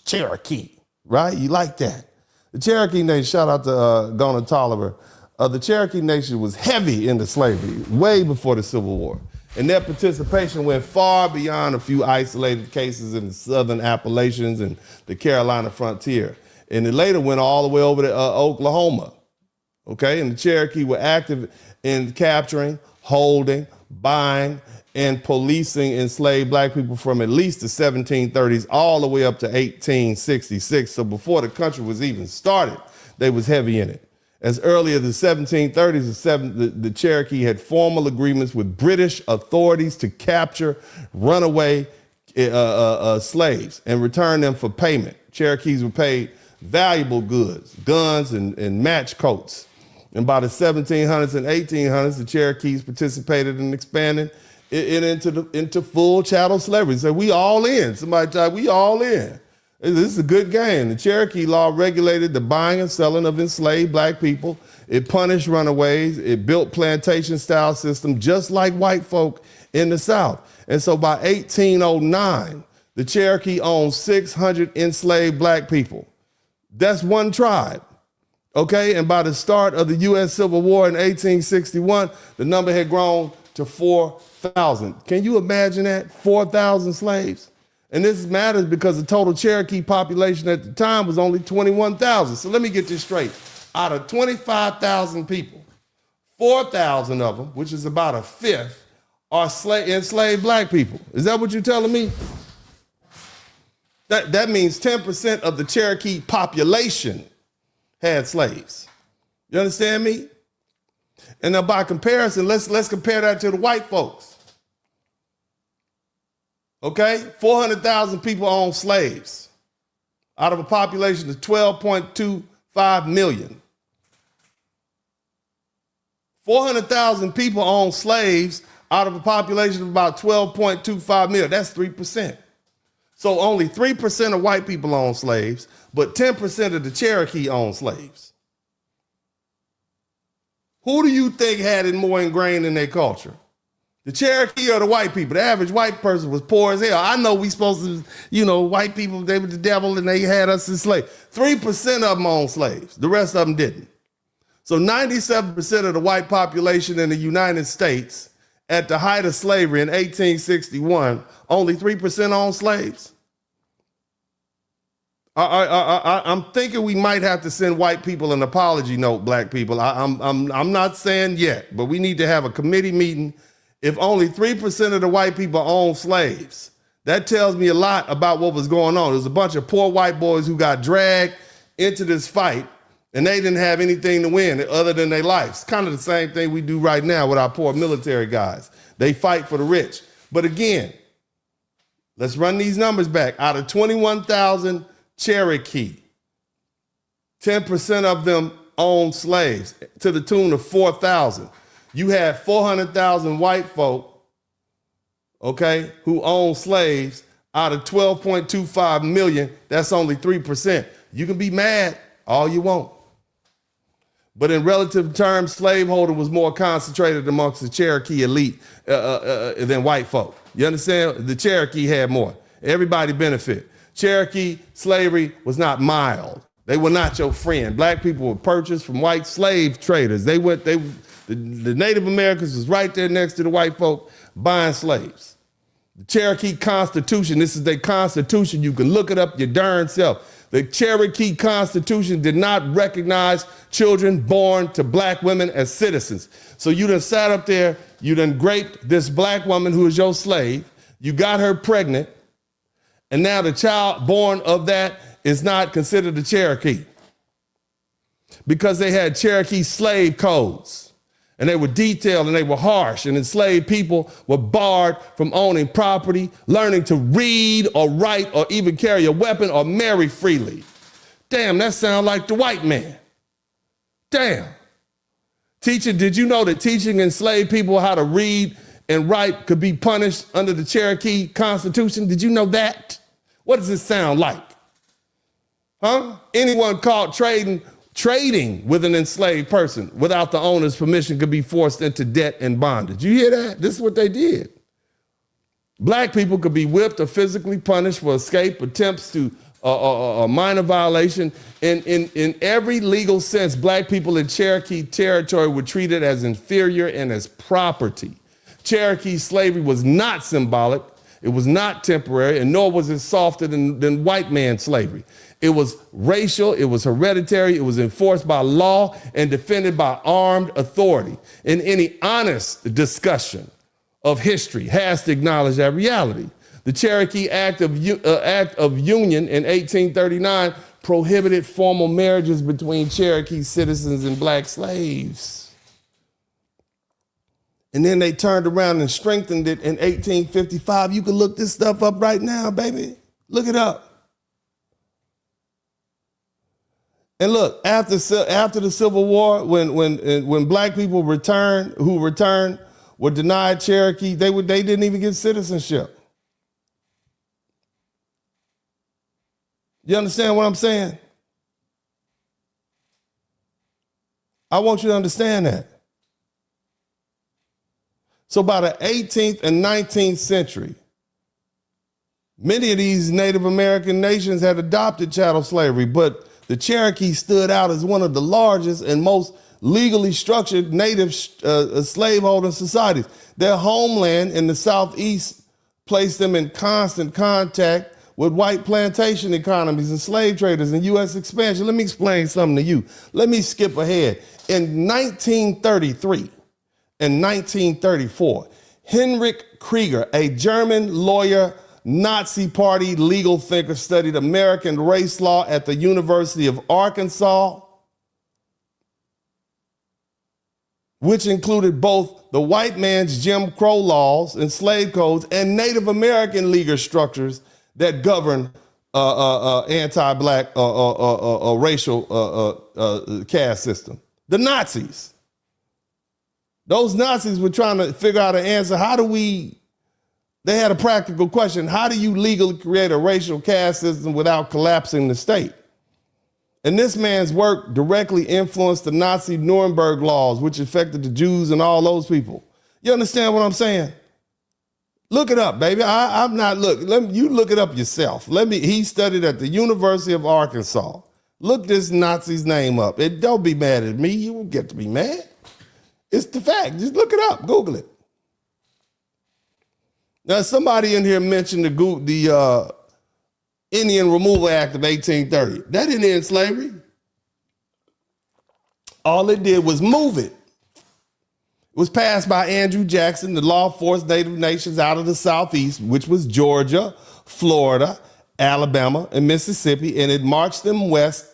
Cherokee, right? You like that. The Cherokee Nation, shout out to Gona Tolliver. The Cherokee Nation was heavy into slavery way before the Civil War. And their participation went far beyond a few isolated cases in the southern Appalachians and the Carolina frontier. And it later went all the way over to Oklahoma. Okay, and the Cherokee were active in capturing, holding, buying, and policing enslaved black people from at least the 1730s all the way up to 1866. So before the country was even started, they was heavy in it. As early as the 1730s, the Cherokee had formal agreements with British authorities to capture runaway slaves and return them for payment. Cherokees were paid valuable goods, guns, and match coats. And by the 1700s and 1800s, the Cherokees participated in expanding it into full chattel slavery. So we all in. Somebody type, we all in. This is a good game. The Cherokee law regulated the buying and selling of enslaved black people. It punished runaways. It built plantation-style system just like white folk in the South. And so by 1809, the Cherokee owned 600 enslaved black people. That's one tribe. Okay, and by the start of the U.S. Civil War in 1861, the number had grown to 4,000. Can you imagine that? 4,000 slaves? And this matters because the total Cherokee population at the time was only 21,000. So let me get this straight. Out of 25,000 people, 4,000 of them, which is about a fifth, are enslaved black people. Is that what you're telling me? That means 10% of the Cherokee population had slaves. You understand me? And now by comparison, let's compare that to the white folks. Okay, 400,000 people own slaves out of a population of 12.25 million. 400,000 people own slaves out of a population of about 12.25 million. That's 3%. So only 3% of white people own slaves, but 10% of the Cherokee own slaves. Who do you think had it more ingrained in their culture? The Cherokee or the white people? The average white person was poor as hell. I know we supposed to, white people, they were the devil and they had us as slaves. 3% of them owned slaves. The rest of them didn't. So 97% of the white population in the United States at the height of slavery in 1861, only 3% owned slaves. I'm thinking we might have to send white people an apology note, black people. I'm not saying yet, but we need to have a committee meeting. If only 3% of the white people own slaves, that tells me a lot about what was going on. There's a bunch of poor white boys who got dragged into this fight, and they didn't have anything to win other than their lives. Kind of the same thing we do right now with our poor military guys. They fight for the rich. But again, let's run these numbers back. Out of 21,000 Cherokee, 10% of them own slaves to the tune of 4,000. You had 400,000 white folk, okay, who own slaves out of 12.25 million. That's only 3%. You can be mad all you want. But in relative terms, slaveholder was more concentrated amongst the Cherokee elite than white folk. You understand? The Cherokee had more. Everybody benefit. Cherokee slavery was not mild. They were not your friend. Black people were purchased from white slave traders. The Native Americans was right there next to the white folk buying slaves. The Cherokee Constitution, this is their constitution. You can look it up your darn self. The Cherokee Constitution did not recognize children born to black women as citizens. So you done sat up there, you done raped this black woman who is your slave, you got her pregnant, and now the child born of that is not considered a Cherokee because they had Cherokee slave codes and they were detailed and they were harsh, and enslaved people were barred from owning property, learning to read or write or even carry a weapon or marry freely. Damn, that sounds like the white man. Damn. Teacher, did you know that teaching enslaved people how to read and write could be punished under the Cherokee Constitution? Did you know that? What does it sound like? Huh? Anyone caught trading with an enslaved person without the owner's permission could be forced into debt and bondage. You hear that? This is what they did. Black people could be whipped or physically punished for escape, attempts to a minor violation. In every legal sense, black people in Cherokee territory were treated as inferior and as property. Cherokee slavery was not symbolic, it was not temporary, and nor was it softer than white man slavery. It was racial, it was hereditary, it was enforced by law and defended by armed authority. And any honest discussion of history has to acknowledge that reality. The Cherokee Act of Union in 1839 prohibited formal marriages between Cherokee citizens and black slaves. And then they turned around and strengthened it in 1855. You can look this stuff up right now, baby. Look it up. And look, after the Civil War, when black people returned were denied Cherokee, they didn't even get citizenship. You understand what I'm saying? I want you to understand that. So by the 18th and 19th century, many of these Native American nations had adopted chattel slavery, but the Cherokee stood out as one of the largest and most legally structured native slaveholding societies. Their homeland in the Southeast placed them in constant contact with white plantation economies and slave traders and U.S. expansion. Let me explain something to you. Let me skip ahead. In 1933 and 1934, Heinrich Krieger, a German lawyer, Nazi Party legal thinker, studied American race law at the University of Arkansas, which included both the white man's Jim Crow laws and slave codes and Native American legal structures that govern anti-black racial caste system. The Nazis. Those Nazis were trying to figure out an answer. They had a practical question. How do you legally create a racial caste system without collapsing the state? And this man's work directly influenced the Nazi Nuremberg laws, which affected the Jews and all those people. You understand what I'm saying? Look it up, baby. I'm not, you look it up yourself. He studied at the University of Arkansas. Look this Nazi's name up. Don't be mad at me. You won't get to be mad. It's the fact. Just look it up. Google it. Now, somebody in here mentioned the Indian Removal Act of 1830. That didn't end slavery. All it did was move it. It was passed by Andrew Jackson. The law forced native nations out of the Southeast, which was Georgia, Florida, Alabama, and Mississippi, and it marched them west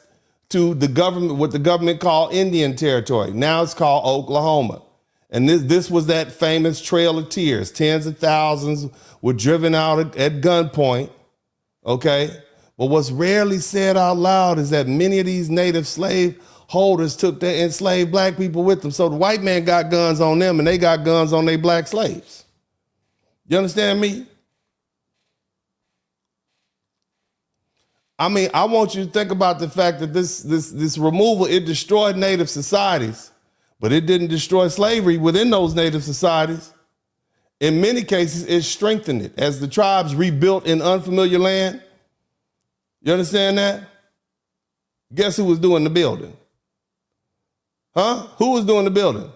to the government, what the government called Indian Territory. Now it's called Oklahoma. And this was that famous Trail of Tears. Tens of thousands were driven out at gunpoint, okay? But what's rarely said out loud is that many of these native slave holders took their enslaved black people with them. So the white man got guns on them and they got guns on their black slaves. You understand me? I mean, I want you to think about the fact that this removal, it destroyed native societies, but it didn't destroy slavery within those native societies. In many cases, it strengthened it as the tribes rebuilt in unfamiliar land. You understand that? Guess who was doing the building? Huh? Who was doing the building?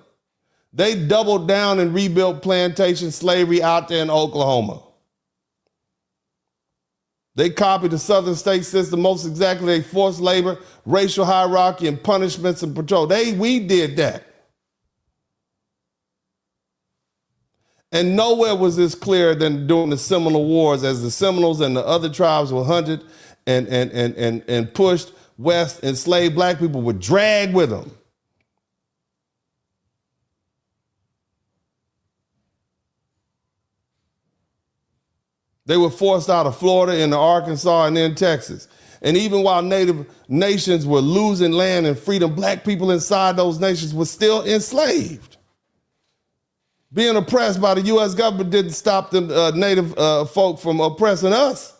They doubled down and rebuilt plantation slavery out there in Oklahoma. They copied the southern state system most exactly. They forced labor, racial hierarchy, and punishments and patrol. We did that. And nowhere was this clearer than during the Seminole Wars, as the Seminoles and the other tribes were hunted and pushed west. Enslaved black people were dragged with them. They were forced out of Florida into Arkansas and then Texas. And even while native nations were losing land and freedom, black people inside those nations were still enslaved. Being oppressed by the U.S. government didn't stop the native folk from oppressing us.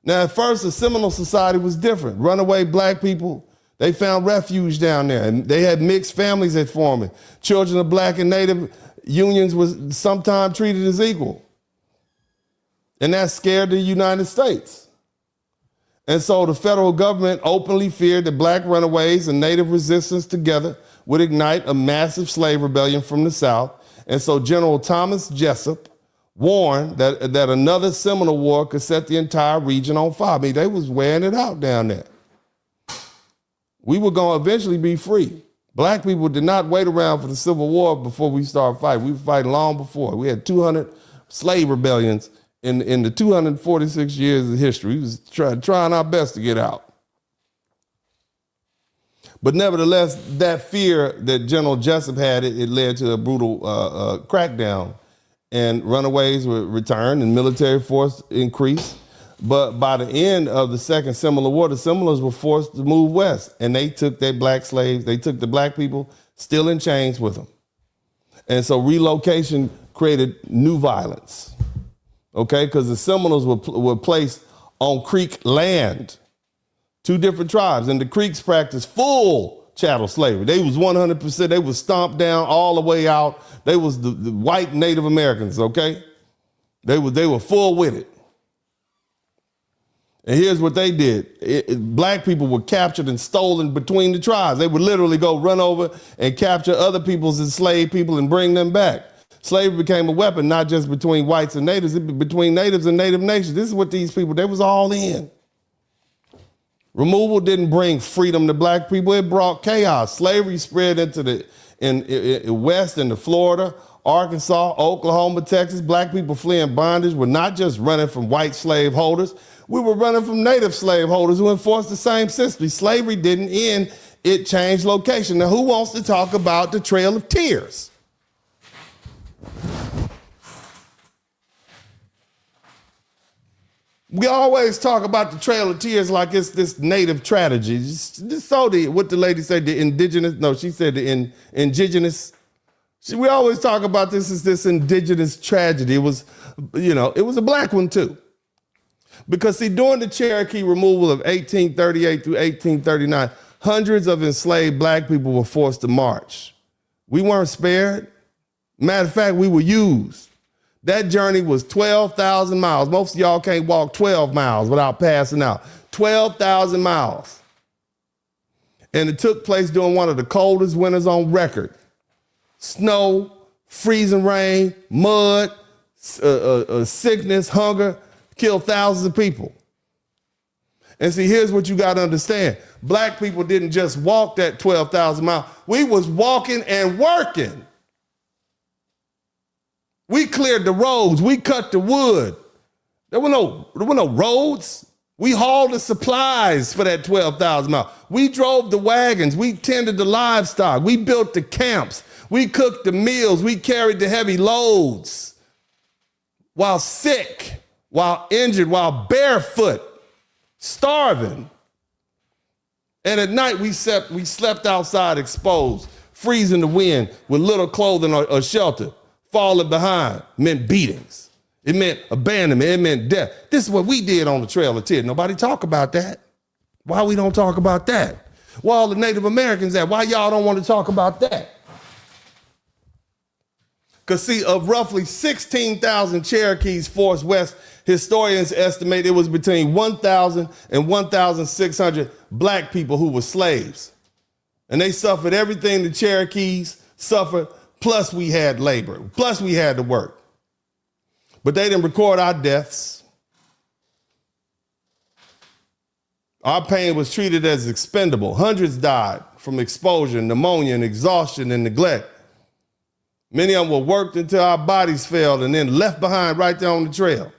Now, at first, the Seminole society was different. Runaway black people, they found refuge down there. And they had mixed families at forming. Children of black and native unions was sometimes treated as equal. And that scared the United States. And so the federal government openly feared that black runaways and native resistance together would ignite a massive slave rebellion from the South. And so General Thomas Jessup warned that another Seminole War could set the entire region on fire. I mean, they was wearing it out down there. We were going to eventually be free. Black people did not wait around for the Civil War before we started fighting. We were fighting long before. We had 200 slave rebellions in the 246 years of history. We was trying our best to get out. But nevertheless, that fear that General Jessup had, it led to a brutal crackdown. And runaways were returned and military force increased. But by the end of the Second Seminole War, the Seminoles were forced to move west. And they took their black slaves, they took the black people still in chains with them. And so relocation created new violence. Okay, because the Seminoles were placed on Creek land, two different tribes, and the Creeks practiced full chattel slavery. They was 100%, they was stomped down all the way out. They was the white Native Americans, okay? They were full with it. And here's what they did. Black people were captured and stolen between the tribes. They would literally go run over and capture other people's enslaved people and bring them back. Slavery became a weapon, not just between whites and natives, between natives and native nations. This is what these people, they was all in. Removal didn't bring freedom to black people, it brought chaos. Slavery spread into the west into Florida, Arkansas, Oklahoma, Texas. Black people fleeing bondage were not just running from white slave holders, we were running from native slave holders who enforced the same system. Slavery didn't end, it changed location. Now, who wants to talk about the Trail of Tears? We always talk about the Trail of Tears like it's this native tragedy. Just so what the lady said, the indigenous, no, she said the indigenous, See, we always talk about this as this indigenous tragedy. It was, it was a black one too. Because see, during the Cherokee removal of 1838 through 1839, hundreds of enslaved black people were forced to march. We weren't spared. Matter of fact, we were used. That journey was 12,000 miles. Most of y'all can't walk 12 miles without passing out. 12,000 miles. And it took place during one of the coldest winters on record. Snow, freezing rain, mud, sickness, hunger, killed thousands of people. And see, here's what you got to understand. Black people didn't just walk that 12,000 miles. We was walking and working. We cleared the roads. We cut the wood. There were no roads. We hauled the supplies for that 12,000 miles. We drove the wagons. We tended the livestock. We built the camps. We cooked the meals. We carried the heavy loads while sick, while injured, while barefoot, starving. And at night we slept outside exposed, freezing the wind with little clothing or shelter. Falling behind meant beatings. It meant abandonment. It meant death. This is what we did on the Trail of Tears. Nobody talk about that. Why we don't talk about that? Where all the Native Americans at? Why y'all don't want to talk about that? Because see, of roughly 16,000 Cherokees forced west, historians estimate it was between 1,000 and 1,600 black people who were slaves. And they suffered everything the Cherokees suffered, plus we had labor, plus we had to work. But they didn't record our deaths. Our pain was treated as expendable. Hundreds died from exposure, pneumonia, and exhaustion and neglect. Many of them were worked until our bodies failed and then left behind right there on the trail.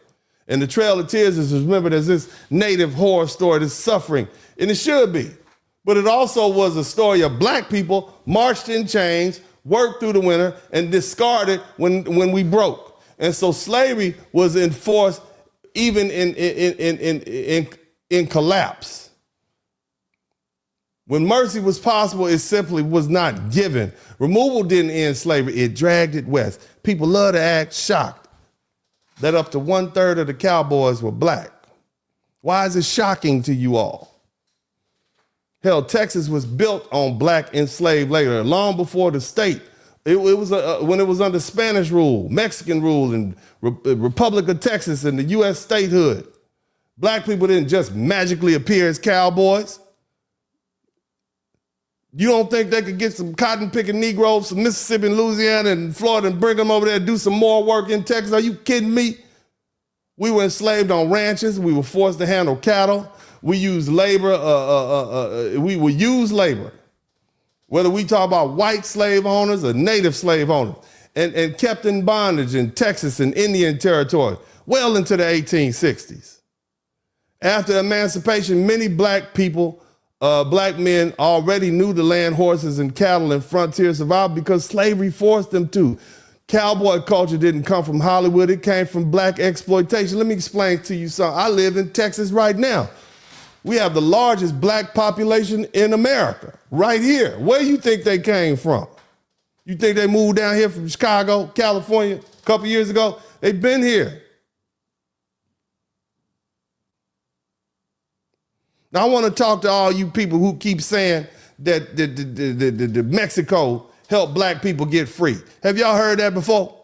And the Trail of Tears is remembered as this native horror story, this suffering, and it should be. But it also was a story of black people marched in chains, worked through the winter, and discarded when we broke. And so slavery was enforced even in collapse. When mercy was possible, it simply was not given. Removal didn't end slavery, it dragged it west. People love to act shocked that up to 1/3 of the cowboys were black. Why is it shocking to you all? Hell, Texas was built on black enslaved labor long before the state. It was when it was under Spanish rule, Mexican rule, and Republic of Texas and the U.S. statehood. Black people didn't just magically appear as cowboys. You don't think they could get some cotton-picking Negroes from Mississippi and Louisiana and Florida and bring them over there and do some more work in Texas? Are you kidding me? We were enslaved on ranches. We were forced to handle cattle. We used labor. We were used labor. Whether we talk about white slave owners or native slave owners, and kept in bondage in Texas and Indian territory well into the 1860s. After emancipation, many black people, black men already knew the land, horses, and cattle and frontier survived because slavery forced them to. Cowboy culture didn't come from Hollywood. It came from black exploitation. Let me explain to you something. I live in Texas right now. We have the largest black population in America, right here. Where do you think they came from? You think they moved down here from Chicago, California, a couple years ago? They've been here. Now, I want to talk to all you people who keep saying that the Mexico helped black people get free. Have y'all heard that before?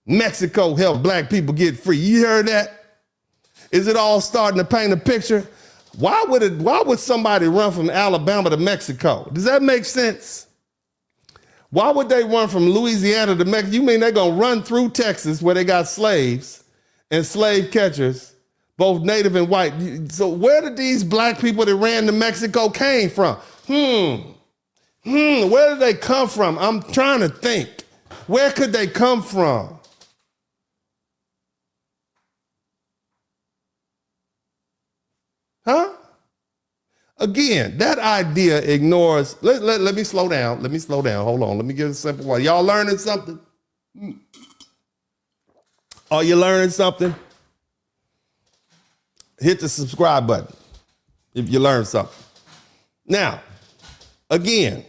Mexico helped black people get free. You heard that? Is it all starting to paint a picture? Why would somebody run from Alabama to Mexico? Does that make sense? Why would they run from Louisiana to Mexico? You mean they're going to run through Texas where they got slaves and slave catchers, both native and white? So where did these black people that ran to Mexico came from? Where did they come from? I'm trying to think. Where could they come from? Huh? Again, that idea ignores, let me slow down. Let me slow down. Hold on. Let me give it a simple one. Y'all learning something? Are you learning something? Hit the subscribe button if you learned something. Now, again,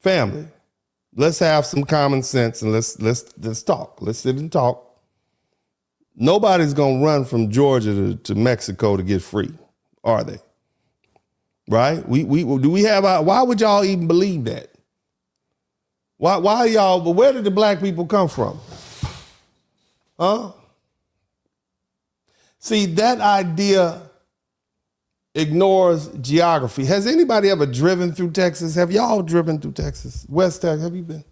family, let's have some common sense and let's talk. Let's sit and talk. Nobody's gonna run from Georgia to Mexico to get free, are they? Right? Why would y'all even believe that? Why y'all, but where did the black people come from? Huh? See, that idea ignores geography. Has anybody ever driven through Texas? Have y'all driven through Texas? West Texas, have you been?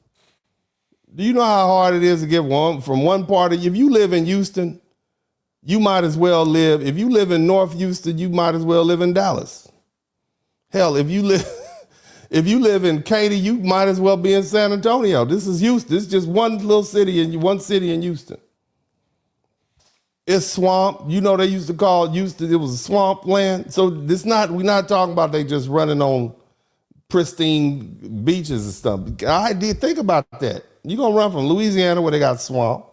Do you know how hard it is to get from one part of, if you live in Houston, you might as well live, if you live in North Houston, you might as well live in Dallas. Hell, if you live in Katy, you might as well be in San Antonio. This is Houston. This is just one little city one city in Houston. It's swamp. You know, they used to call Houston, it was a swamp land. So we're not talking about they just running on pristine beaches and stuff. I did think about that. You're going to run from Louisiana where they got swamp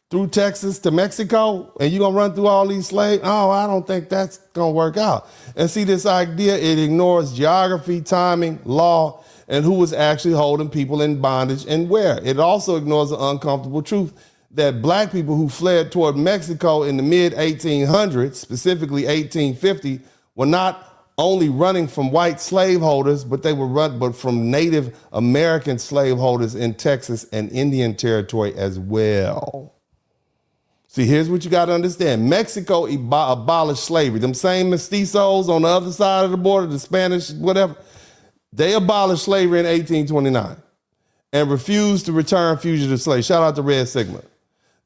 through Texas to Mexico, and you're going to run through all these slaves? Oh, I don't think that's going to work out. And see, this idea, it ignores geography, timing, law, and who was actually holding people in bondage and where. It also ignores the uncomfortable truth that black people who fled toward Mexico in the mid-1800s, specifically 1850, were not only running from white slaveholders, but they were from Native American slaveholders in Texas and Indian territory as well. See, here's what you got to understand. Mexico abolished slavery. Them same mestizos on the other side of the border, the Spanish, whatever, they abolished slavery in 1829 and refused to return fugitive slaves. Shout out to Red Sigma.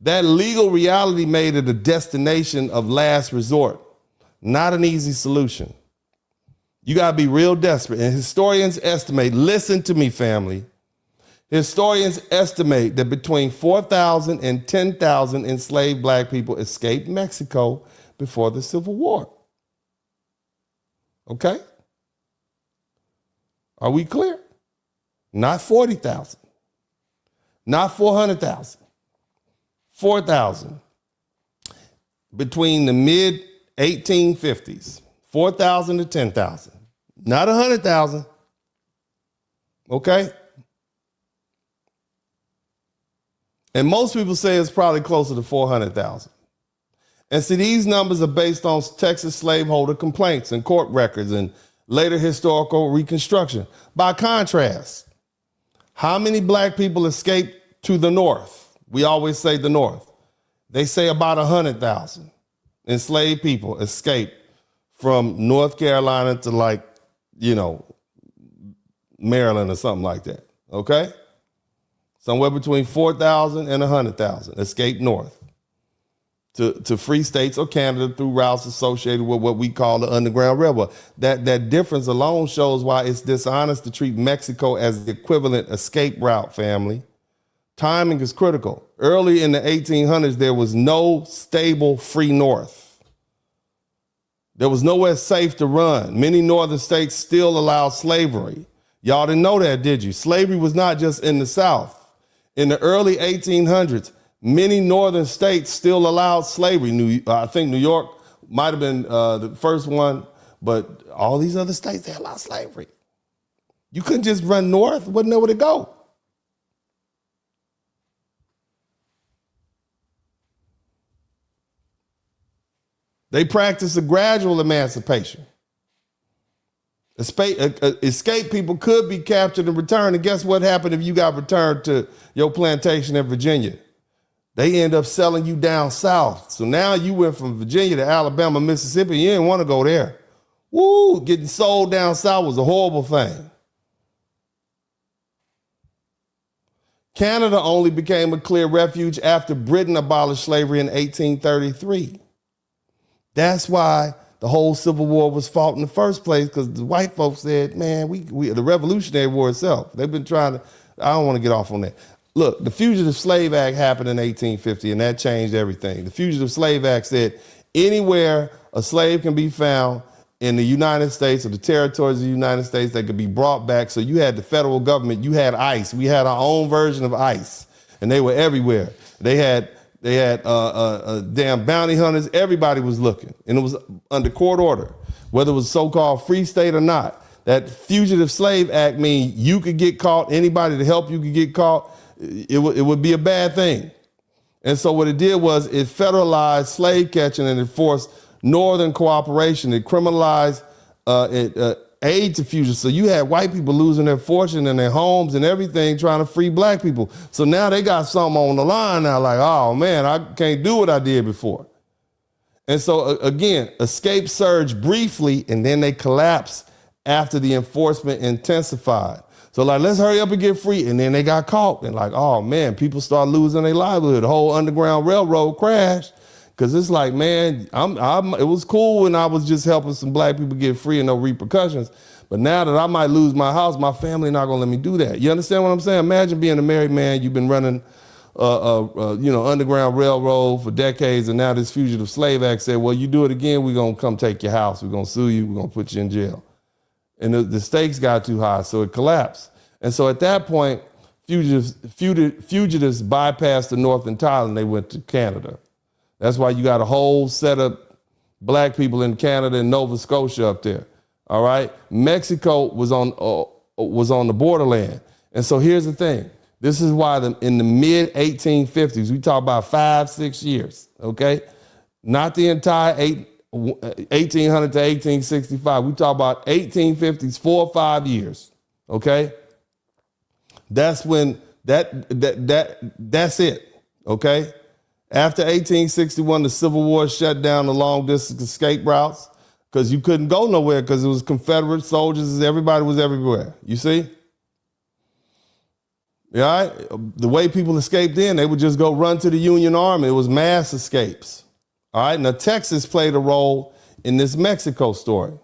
That legal reality made it a destination of last resort, not an easy solution. You got to be real desperate. And historians estimate, listen to me, family, historians estimate that between 4,000 and 10,000 enslaved black people escaped Mexico before the Civil War. Okay? Are we clear? Not 40,000. Not 400,000. 4,000 between the mid-1850s, 4,000 to 10,000, not 100,000, okay? And most people say it's probably closer to 400,000. And see, these numbers are based on Texas slaveholder complaints and court records and later historical reconstruction. By contrast, how many black people escaped to the north? We always say the North. They say about 100,000 enslaved people escaped from North Carolina to Maryland or something like that, okay? Somewhere between 4,000 and 100,000 escaped north to free states or Canada through routes associated with what we call the Underground Railroad. That difference alone shows why it's dishonest to treat Mexico as the equivalent escape route, family. Timing is critical. Early in the 1800s, there was no stable free North. There was nowhere safe to run. Many northern states still allowed slavery. Y'all didn't know that, did you? Slavery was not just in the South. In the early 1800s, many northern states still allowed slavery. I think New York might have been the first one, but all these other states, they allowed slavery. You couldn't just run north, wasn't nowhere to go. They practiced a gradual emancipation. Escaped people could be captured and returned. And guess what happened if you got returned to your plantation in Virginia? They end up selling you down south. So now you went from Virginia to Alabama, Mississippi. You didn't want to go there. Woo, getting sold down south was a horrible thing. Canada only became a clear refuge after Britain abolished slavery in 1833. That's why the whole Civil War was fought in the first place, because the white folks said, man, the Revolutionary War itself, they've been trying to, I don't want to get off on that. Look, the Fugitive Slave Act happened in 1850, and that changed everything. The Fugitive Slave Act said anywhere a slave can be found in the United States or the territories of the United States, they could be brought back. So you had the federal government, you had ICE. We had our own version of ICE, and they were everywhere. They had damn bounty hunters. Everybody was looking, and it was under court order, whether it was so-called free state or not. That Fugitive Slave Act means you could get caught, anybody to help you could get caught, it would be a bad thing. And so what it did was it federalized slave catching and enforced northern cooperation. It criminalized aid to fugitives. So you had white people losing their fortune and their homes and everything trying to free black people. So now they got something on the line now, like, oh man, I can't do what I did before. And so again, escape surged briefly and then they collapsed after the enforcement intensified. So like, let's hurry up and get free. And then they got caught and like, oh man, people start losing their livelihood. The whole Underground Railroad crashed. Cause it's like, man, it was cool when I was just helping some black people get free and no repercussions. But now that I might lose my house, my family not gonna let me do that. You understand what I'm saying? Imagine being a married man, you've been running Underground Railroad for decades, and now this Fugitive Slave Act said, well, you do it again, we're gonna come take your house, we're gonna sue you, we're gonna put you in jail. And the stakes got too high, so it collapsed. And so at that point, fugitives bypassed the North entirely and they went to Canada. That's why you got a whole set of black people in Canada and Nova Scotia up there. All right. Mexico was on the borderland. And so here's the thing. This is why in the mid 1850s, we talk about 5-6 years. OK, not the entire 1800 to 1865. We talk about 1850s, 4 or 5 years. OK, that's when that's it. OK. After 1861, the Civil War shut down the long-distance escape routes because you couldn't go nowhere because it was Confederate soldiers. Everybody was everywhere. You see? Yeah, the way people escaped then, they would just go run to the Union Army. It was mass escapes. All right. Now, Texas played a role in this Mexico story.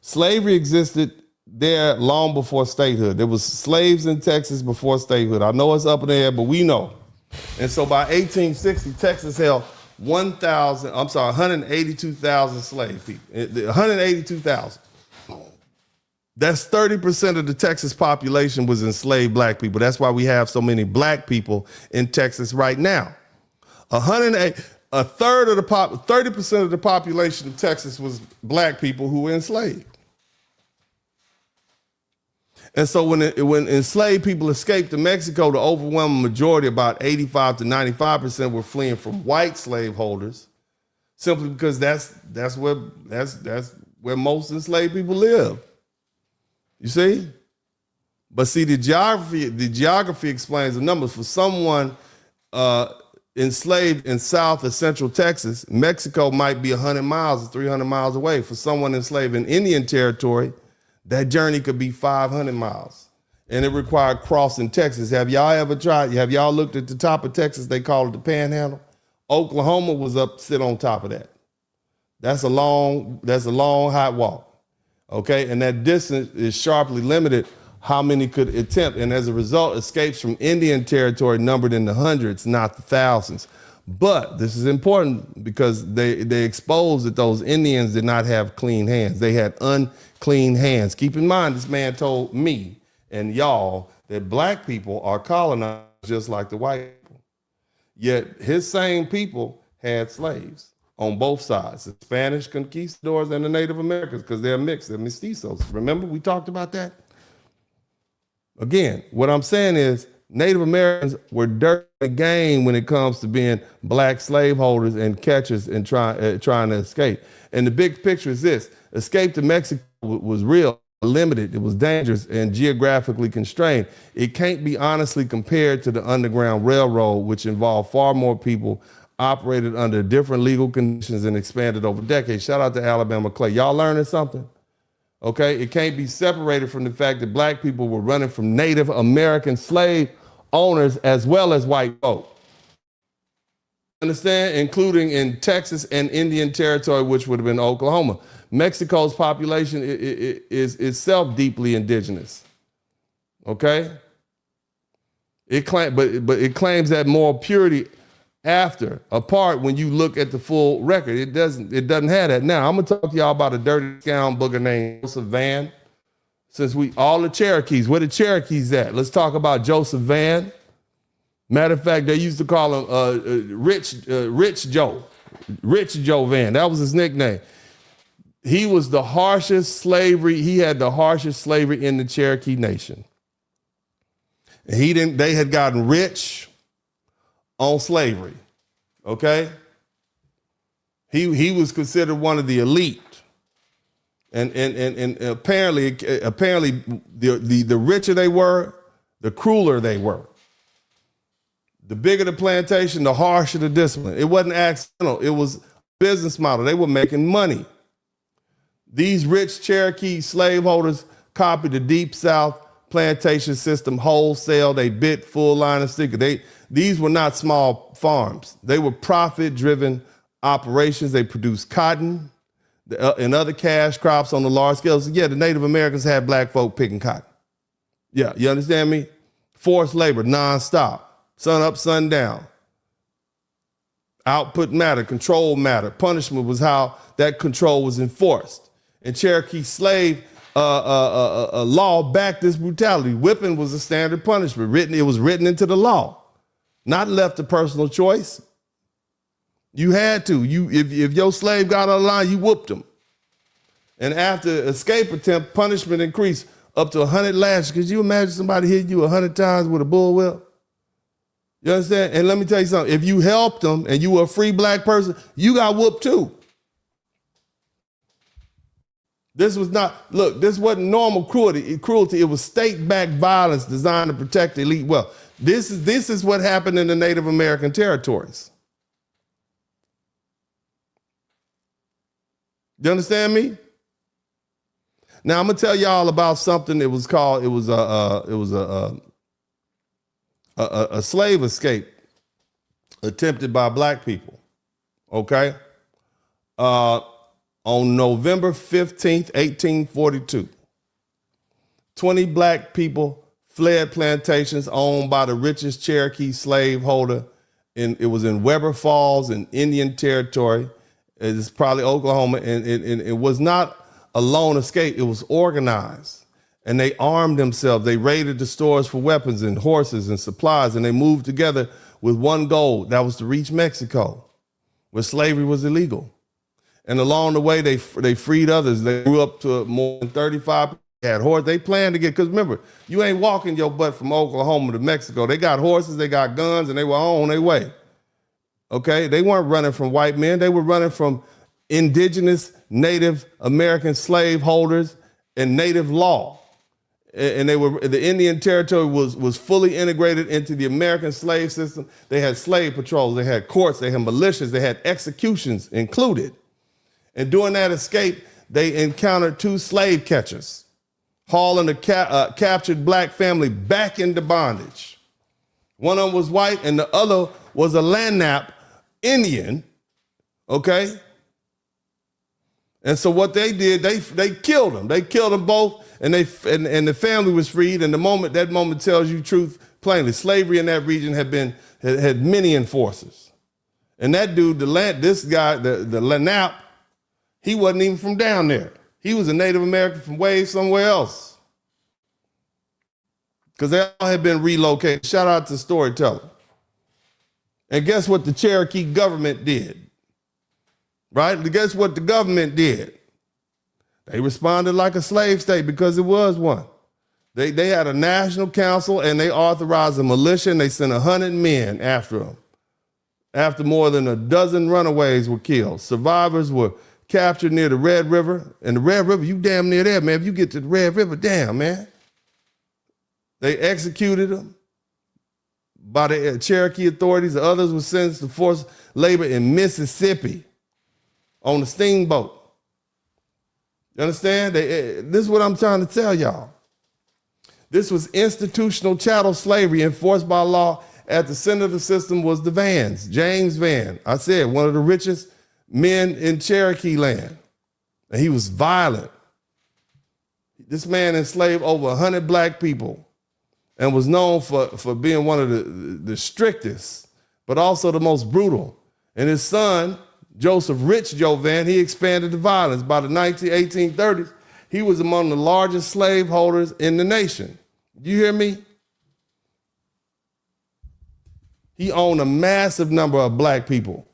Slavery existed there long before statehood. There was slaves in Texas before statehood. I know it's up in the air, but we know. And so by 1860, Texas held 182,000 slave people, 182,000. That's 30% of the Texas population was enslaved black people. That's why we have so many black people in Texas right now. 30% of the population of Texas was black people who were enslaved. And so when enslaved people escaped to Mexico, the overwhelming majority, about 85 to 95%, were fleeing from white slaveholders, simply because that's where most enslaved people live. You see? But see, the geography explains the numbers. For someone enslaved in South or Central Texas, Mexico might be 100 miles or 300 miles away. For someone enslaved in Indian Territory, that journey could be 500 miles, and it required crossing Texas. Have y'all looked at the top of Texas? They call it the Panhandle. Oklahoma was sit on top of that. That's a long hot walk. Okay, and that distance is sharply limited how many could attempt, and as a result, escapes from Indian Territory numbered in the hundreds, not the thousands. But this is important because they exposed that those Indians did not have clean hands. They had unclean hands. Keep in mind, this man told me and y'all that black people are colonized just like the white people. Yet his same people had slaves on both sides, the Spanish conquistadors and the Native Americans, because they're mixed, they're mestizos. Remember, we talked about that? Again, what I'm saying is Native Americans were dirt in the game when it comes to being black slaveholders and catchers and trying to escape. And the big picture is this: escape to Mexico was real, limited, it was dangerous and geographically constrained. It can't be honestly compared to the Underground Railroad, which involved far more people, operated under different legal conditions, and expanded over decades. Shout out to Alabama Clay. Y'all learning something? Okay, it can't be separated from the fact that black people were running from Native American slave owners as well as white folk. Understand? Including in Texas and Indian Territory, which would have been Oklahoma. Mexico's population is itself deeply indigenous. Okay? But it claims that moral purity after, apart, when you look at the full record. It doesn't have that. Now, I'm gonna talk to y'all about a dirty scoundrel booger named Joseph Van. Since all the Cherokees, where the Cherokees at? Let's talk about Joseph Van. Matter of fact, they used to call him Rich Joe Van. That was his nickname. he was the harshest slavery. He had the harshest slavery in the Cherokee Nation. And they had gotten rich on slavery. Okay? He was considered one of the elite. And apparently the richer they were, the crueler they were. The bigger the plantation, the harsher the discipline. It wasn't accidental. It was a business model. They were making money. These rich Cherokee slaveholders copied the Deep South plantation system wholesale. They bit full line and sinker. These were not small farms. They were profit-driven operations. They produced cotton and other cash crops on the large scale. So yeah, the Native Americans had black folk picking cotton. Yeah, you understand me? Forced labor, nonstop. Sun up, sun down. Output matter, control matter. Punishment was how that control was enforced. And Cherokee slave law backed this brutality. Whipping was a standard punishment. It was written into the law, not left to personal choice. You had to. If your slave got out of line, you whooped him. And after escape attempt, punishment increased up to 100 lashes. Could you imagine somebody hitting you 100 times with a bullwhip? You understand? And let me tell you something. If you helped them and you were a free black person, you got whooped too. This wasn't normal cruelty. It was state-backed violence designed to protect elite wealth. This is what happened in the Native American territories. You understand me? Now I'm gonna tell y'all about something. It was a slave escape attempted by black people. Okay. On November 15th, 1842, 20 black people fled plantations owned by the richest Cherokee slaveholder. It was in Weber Falls in Indian Territory. It's probably Oklahoma. And it was not a lone escape. It was organized. And they armed themselves. They raided the stores for weapons and horses and supplies. And they moved together with one goal. That was to reach Mexico, where slavery was illegal. And along the way, they freed others. They grew up to more than 35. They had horses. They planned to because remember, you ain't walking your butt from Oklahoma to Mexico. They got horses, they got guns, and they were on their way. Okay? They weren't running from white men. They were running from indigenous Native American slaveholders and native law. And the Indian Territory was fully integrated into the American slave system. They had slave patrols, they had courts, they had militias, they had executions included. And during that escape, they encountered 2 slave catchers hauling a captured black family back into bondage. One of them was white and the other was a Lenape Indian, okay? And so what they did, they killed them. They killed them both, and the family was freed. And that moment tells you truth plainly. Slavery in that region had many enforcers. And that dude, this guy, the Lenape, he wasn't even from down there. He was a Native American from way somewhere else. Because they all had been relocated. Shout out to Storyteller. And guess what the Cherokee government did? Right? Guess what the government did? They responded like a slave state because it was one. They had a national council and they authorized a militia and they sent 100 men after them. After more than a dozen runaways were killed. Survivors were captured near the Red River. And the Red River, you damn near there, man. If you get to the Red River, damn, man. They executed them by the Cherokee authorities. The others were sentenced to forced labor in Mississippi on the steamboat. You understand? This is what I'm trying to tell y'all. This was institutional chattel slavery enforced by law. At the center of the system was the Vans, James Van. I said, one of the richest men in Cherokee land. And he was violent. This man enslaved over 100 black people and was known for being one of the strictest, but also the most brutal. And his son, Joseph Rich Joe Van, he expanded the violence. By the 1830s, he was among the largest slaveholders in the nation. You hear me? He owned a massive number of black people.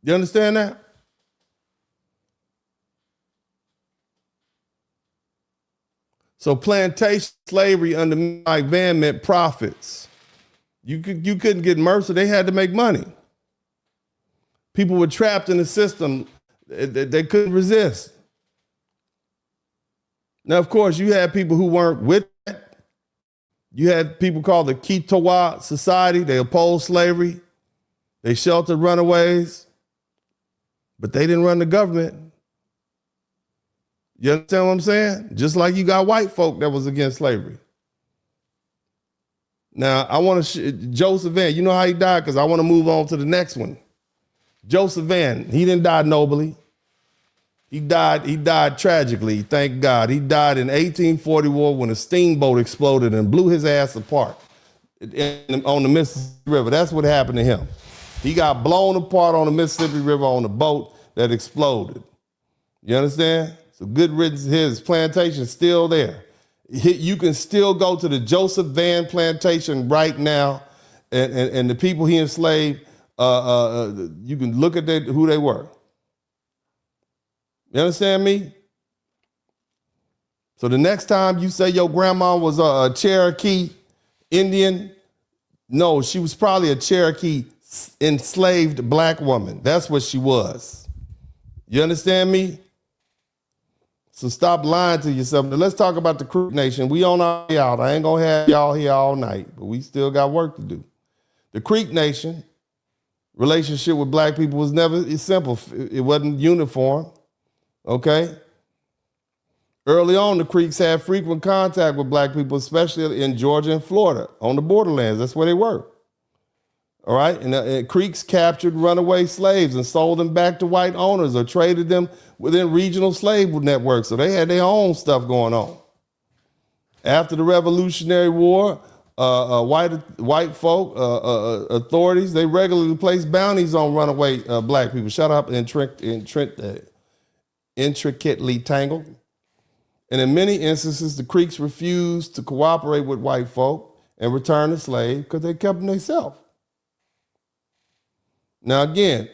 You understand that? So plantation slavery under Mike Van meant profits. You couldn't get Mercer. They had to make money. People were trapped in the system. They couldn't resist. Now, of course, you had people who weren't with that. You had people called the Kitowa Society. They opposed slavery. They sheltered runaways. But they didn't run the government. You understand what I'm saying? Just like you got white folk that was against slavery. Now, I want to, Joseph Van, you know how he died? Because I want to move on to the next one. Joseph Van, he didn't die nobly. He died tragically, thank God. He died in 1841 when a steamboat exploded and blew his ass apart on the Mississippi River. That's what happened to him. He got blown apart on the Mississippi River on a boat that exploded. You understand? So good riddance, his plantation still there. You can still go to the Joseph Van plantation right now, and the people he enslaved, you can look at who they were. You understand me? So the next time you say your grandma was a Cherokee Indian, no, she was probably a Cherokee enslaved black woman. That's what she was. You understand me? So stop lying to yourself. Now let's talk about the Creek Nation. We on our way out. I ain't gonna have y'all here all night, but we still got work to do. The Creek Nation relationship with black people was never simple. It wasn't uniform. Okay? Early on, the Creeks had frequent contact with black people, especially in Georgia and Florida, on the borderlands. That's where they were. All right? And Creeks captured runaway slaves and sold them back to white owners or traded them within regional slave networks. So they had their own stuff going on. After the Revolutionary War, white folk, authorities, they regularly placed bounties on runaway black people. Shut up, intricately tangled. And in many instances, the Creeks refused to cooperate with white folk and return the slave because they kept them themselves. Now again,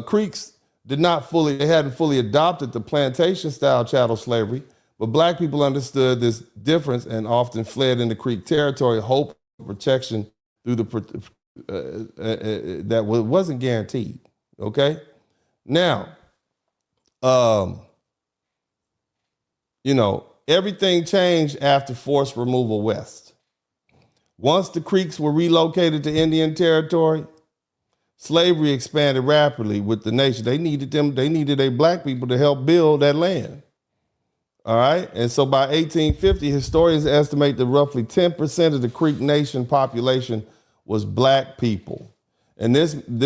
Creeks hadn't fully adopted the plantation-style chattel slavery, but black people understood this difference and often fled into Creek territory, hope for protection through that wasn't guaranteed. Okay, now. Everything changed after forced removal west. Once the Creeks were relocated to Indian territory, slavery expanded rapidly with the nation. They needed their black people to help build that land. All right. And so by 1850, historians estimate that roughly 10% of the Creek Nation population was black people. And this, and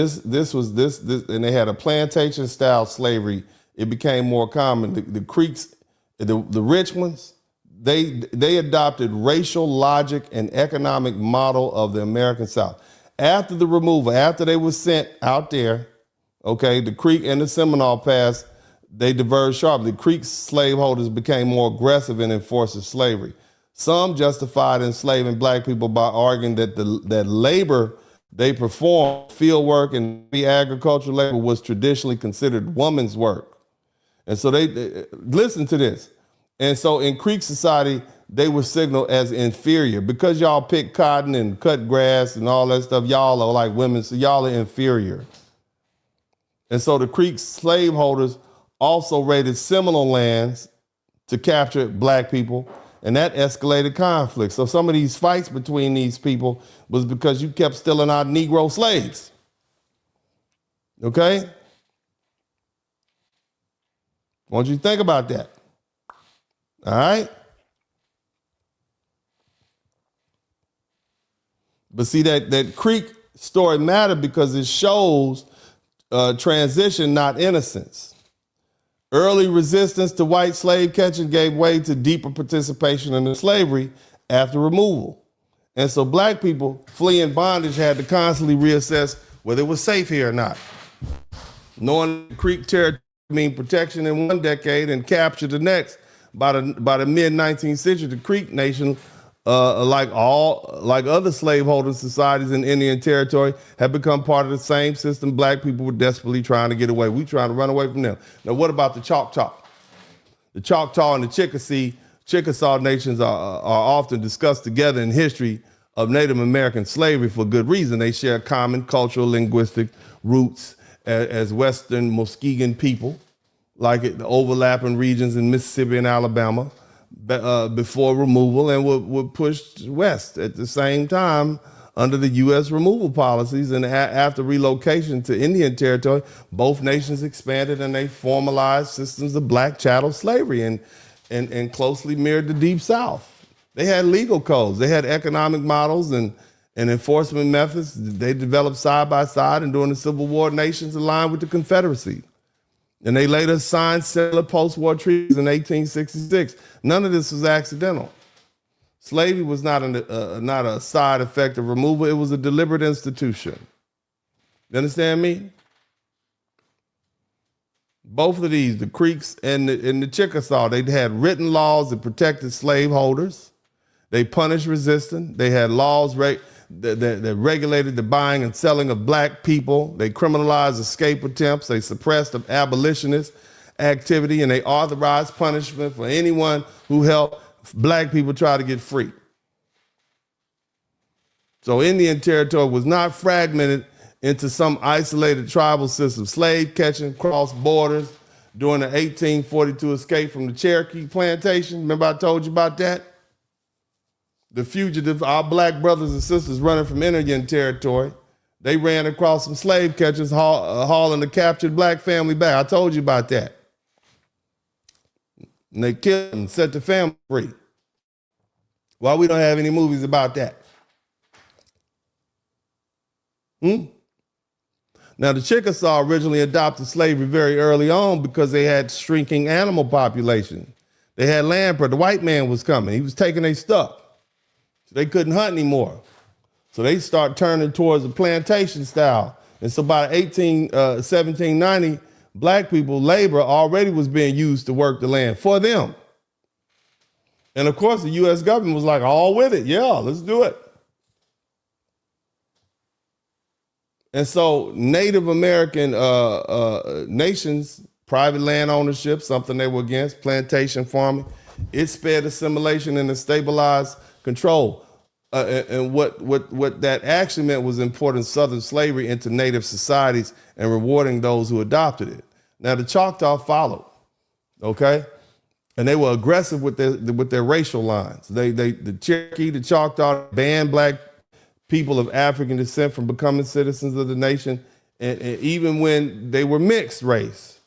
they had a plantation style slavery. It became more common. The Creeks, the rich ones, they adopted racial logic and economic model of the American South. After the removal, after they were sent out there, okay, the Creek and the Seminole Pass, they diverged sharply. The Creek slaveholders became more aggressive in enforcing slavery. Some justified enslaving black people by arguing that that labor they performed, field work and agricultural labor, was traditionally considered woman's work. And so they listen to this. And so in Creek society, they were signaled as inferior. Because y'all pick cotton and cut grass and all that stuff, y'all are like women, so y'all are inferior. And so the Creek slaveholders also raided Seminole lands to capture black people, and that escalated conflict. So some of these fights between these people was because you kept stealing our Negro slaves. Okay? I want you to think about that. All right? But see, that Creek story mattered because it shows transition, not innocence. Early resistance to white slave catching gave way to deeper participation in the slavery after removal. And so black people fleeing bondage had to constantly reassess whether it was safe here or not. Knowing the Creek territory mean protection in one decade and capture the next, by the mid-19th century, the Creek Nation like other slaveholding societies in Indian Territory, have become part of the same system black people were desperately trying to get away. We trying to run away from them. Now, what about the Choctaw? The Choctaw and the Chickasaw nations are often discussed together in history of Native American slavery for good reason. They share common cultural, linguistic roots as Western Muskegon people, like the overlapping regions in Mississippi and Alabama before removal, and were pushed west at the same time under the U.S. removal policies. And after relocation to Indian Territory, both nations expanded and they formalized systems of black chattel slavery and closely mirrored the Deep South. They had legal codes, they had economic models and enforcement methods. They developed side by side, and during the Civil War, nations aligned with the Confederacy. And they later signed similar post-war treaties in 1866. None of this was accidental. Slavery was not a side effect of removal. It was a deliberate institution. You understand me? Both of these, the Creeks and the Chickasaw, they had written laws that protected slaveholders. They punished resistance. They had laws that regulated the buying and selling of black people. They criminalized escape attempts. They suppressed abolitionist activity, and they authorized punishment for anyone who helped black people try to get free. So Indian Territory was not fragmented into some isolated tribal system. Slave catching crossed borders during the 1842 escape from the Cherokee plantation. Remember I told you about that? The fugitives, our black brothers and sisters running from Indian Territory, they ran across some slave catchers hauling the captured black family back. I told you about that. And they killed them and set the family free. Why we don't have any movies about that? Now, the Chickasaw originally adopted slavery very early on because they had shrinking animal population. They had land, but the white man was coming. He was taking their stuff. So they couldn't hunt anymore. So they start turning towards the plantation style. And so by 1790, black people, labor already was being used to work the land for them. And of course, the U.S. government was like, all with it. Yeah, let's do it. And so Native American nations, private land ownership, something they were against, plantation farming, it sped assimilation and stabilized control. And what that actually meant was importing Southern slavery into Native societies and rewarding those who adopted it. Now the Choctaw followed, okay? And they were aggressive with their racial lines. The Cherokee, the Choctaw banned black people of African descent from becoming citizens of the nation, and even when they were mixed race.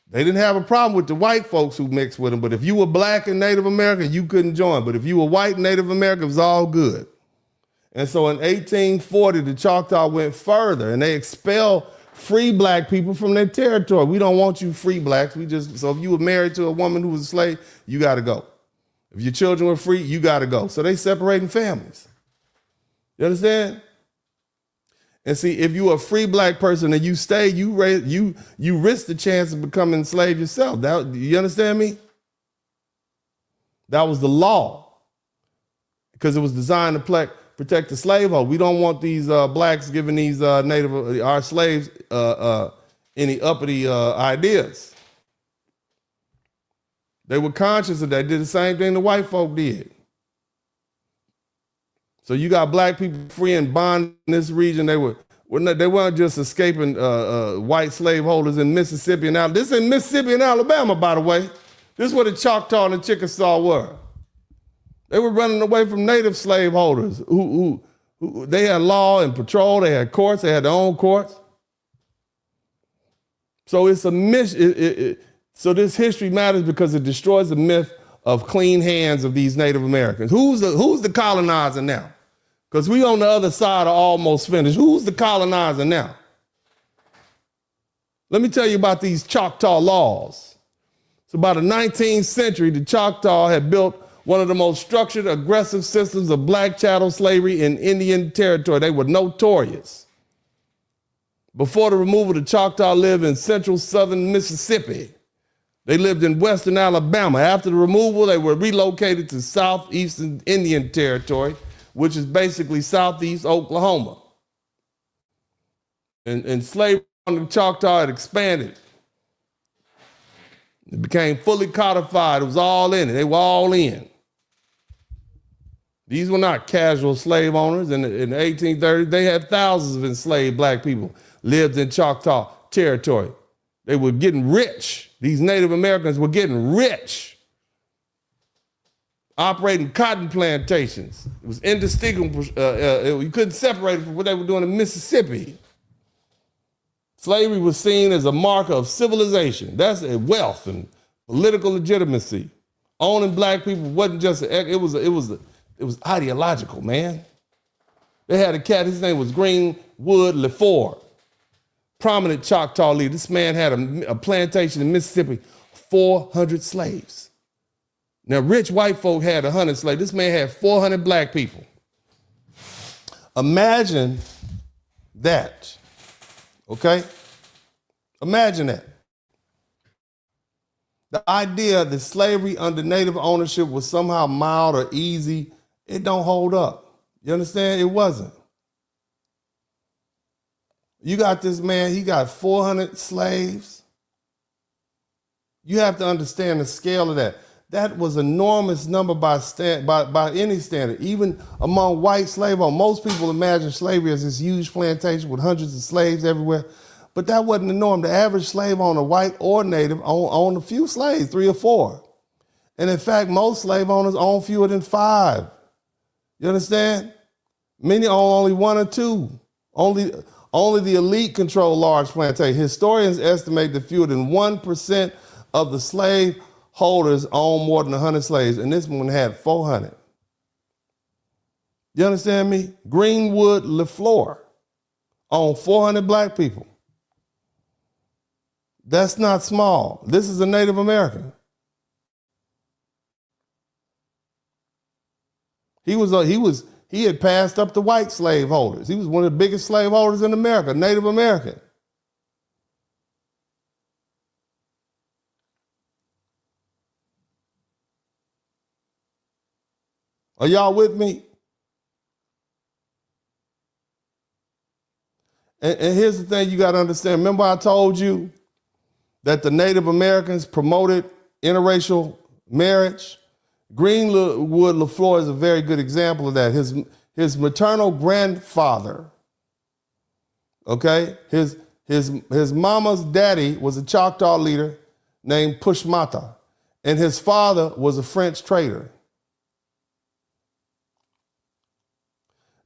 They didn't have a problem with the white folks who mixed with them, but if you were black and Native American, you couldn't join. But if you were white and Native American, it was all good. And so in 1840, the Choctaw went further, and they expelled free black people from their territory. We don't want you free blacks. So if you were married to a woman who was a slave, you got to go. If your children were free, you got to go. So they separating families. You understand? And see, if you're a free black person and you stay, you risk the chance of becoming enslaved yourself. You understand me? That was the law, because it was designed to protect the slaveholder. We don't want these blacks giving these our slaves any uppity ideas. They were conscious of that. Did the same thing the white folk did. So you got black people free and bond in this region. They weren't just escaping white slaveholders in Mississippi and Alabama. This is in Mississippi and Alabama, by the way. This is where the Choctaw and the Chickasaw were. They were running away from native slaveholders who they had law and patrol. They had courts. They had their own courts. So it's a mission. So this history matters because it destroys the myth of clean hands of these Native Americans. Who's the colonizer now? Because we on the other side are almost finished. Who's the colonizer now? Let me tell you about these Choctaw laws. So by the 19th century, the Choctaw had built one of the most structured, aggressive systems of black chattel slavery in Indian Territory. They were notorious. Before the removal, the Choctaw lived in central southern Mississippi, They lived in western Alabama. After the removal, they were relocated to southeastern Indian Territory, which is basically southeast Oklahoma. And slavery on the Choctaw had expanded. It became fully codified. It was all in it. They were all in. These were not casual slave owners. In the 1830s, they had thousands of enslaved black people lived in Choctaw territory. They were getting rich. These Native Americans were getting rich, operating cotton plantations. It was indistinguishable. You couldn't separate it from what they were doing in Mississippi. Slavery was seen as a marker of civilization. That's wealth and political legitimacy. Owning black people wasn't just it was ideological, man. They had a cat. His name was Greenwood LeFort, prominent Choctaw leader. This man had a plantation in Mississippi, 400 slaves. Now, rich white folk had 100 slaves. This man had 400 black people. Imagine that. Okay? Imagine that. The idea that slavery under Native ownership was somehow mild or easy, it don't hold up. You understand? It wasn't. You got this man, he got 400 slaves. You have to understand the scale of that. That was an enormous number by any standard, even among white slave owners. Most people imagine slavery as this huge plantation with hundreds of slaves everywhere, but that wasn't the norm. The average slave owner, white or native, owned a few slaves, 3 or 4. And in fact, most slave owners own fewer than 5. You understand? Many own only 1 or 2. Only the elite control large plantations. Historians estimate that fewer than 1% of the slave holders own more than 100 slaves, and this one had 400. You understand me? Greenwood LeFleur owned 400 black people. That's not small. This is a Native American. He had passed up the white slave holders. He was one of the biggest slave holders in America, Native American. Are y'all with me? And here's the thing you got to understand. Remember I told you that the Native Americans promoted interracial marriage? Greenwood LeFleur is a very good example of that. His maternal grandfather, okay, his mama's daddy was a Choctaw leader named Pushmata, and his father was a French trader.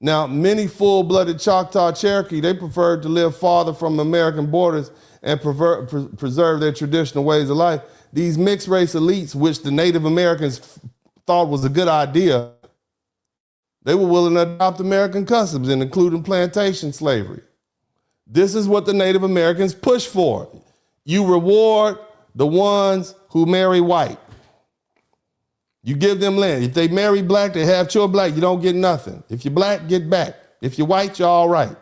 Now, many full-blooded Choctaw Cherokee, they preferred to live farther from American borders and preserve their traditional ways of life. These mixed-race elites, which the Native Americans thought was a good idea, they were willing to adopt American customs, including plantation slavery. This is what the Native Americans push for. You reward the ones who marry white. You give them land. If they marry black, they have children black, you don't get nothing. If you're black, get back. If you're white, you're all right.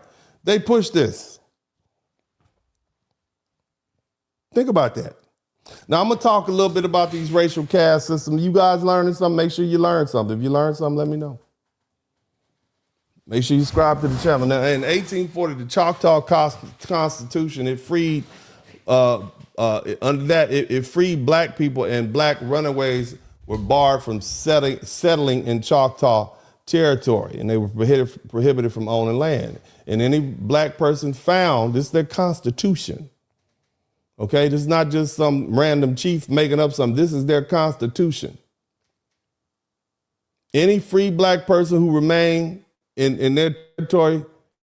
They push this. Think about that. Now, I'm going to talk a little bit about these racial caste systems. You guys learning something, make sure you learn something. If you learn something, let me know. Make sure you subscribe to the channel. Now, in 1840, the Choctaw Constitution, it freed, under that, it freed black people, and black runaways were barred from settling in Choctaw territory, and they were prohibited from owning land. And any black person found, this is their constitution. Okay, this is not just some random chief making up something. This is their constitution. Any free black person who remained in their territory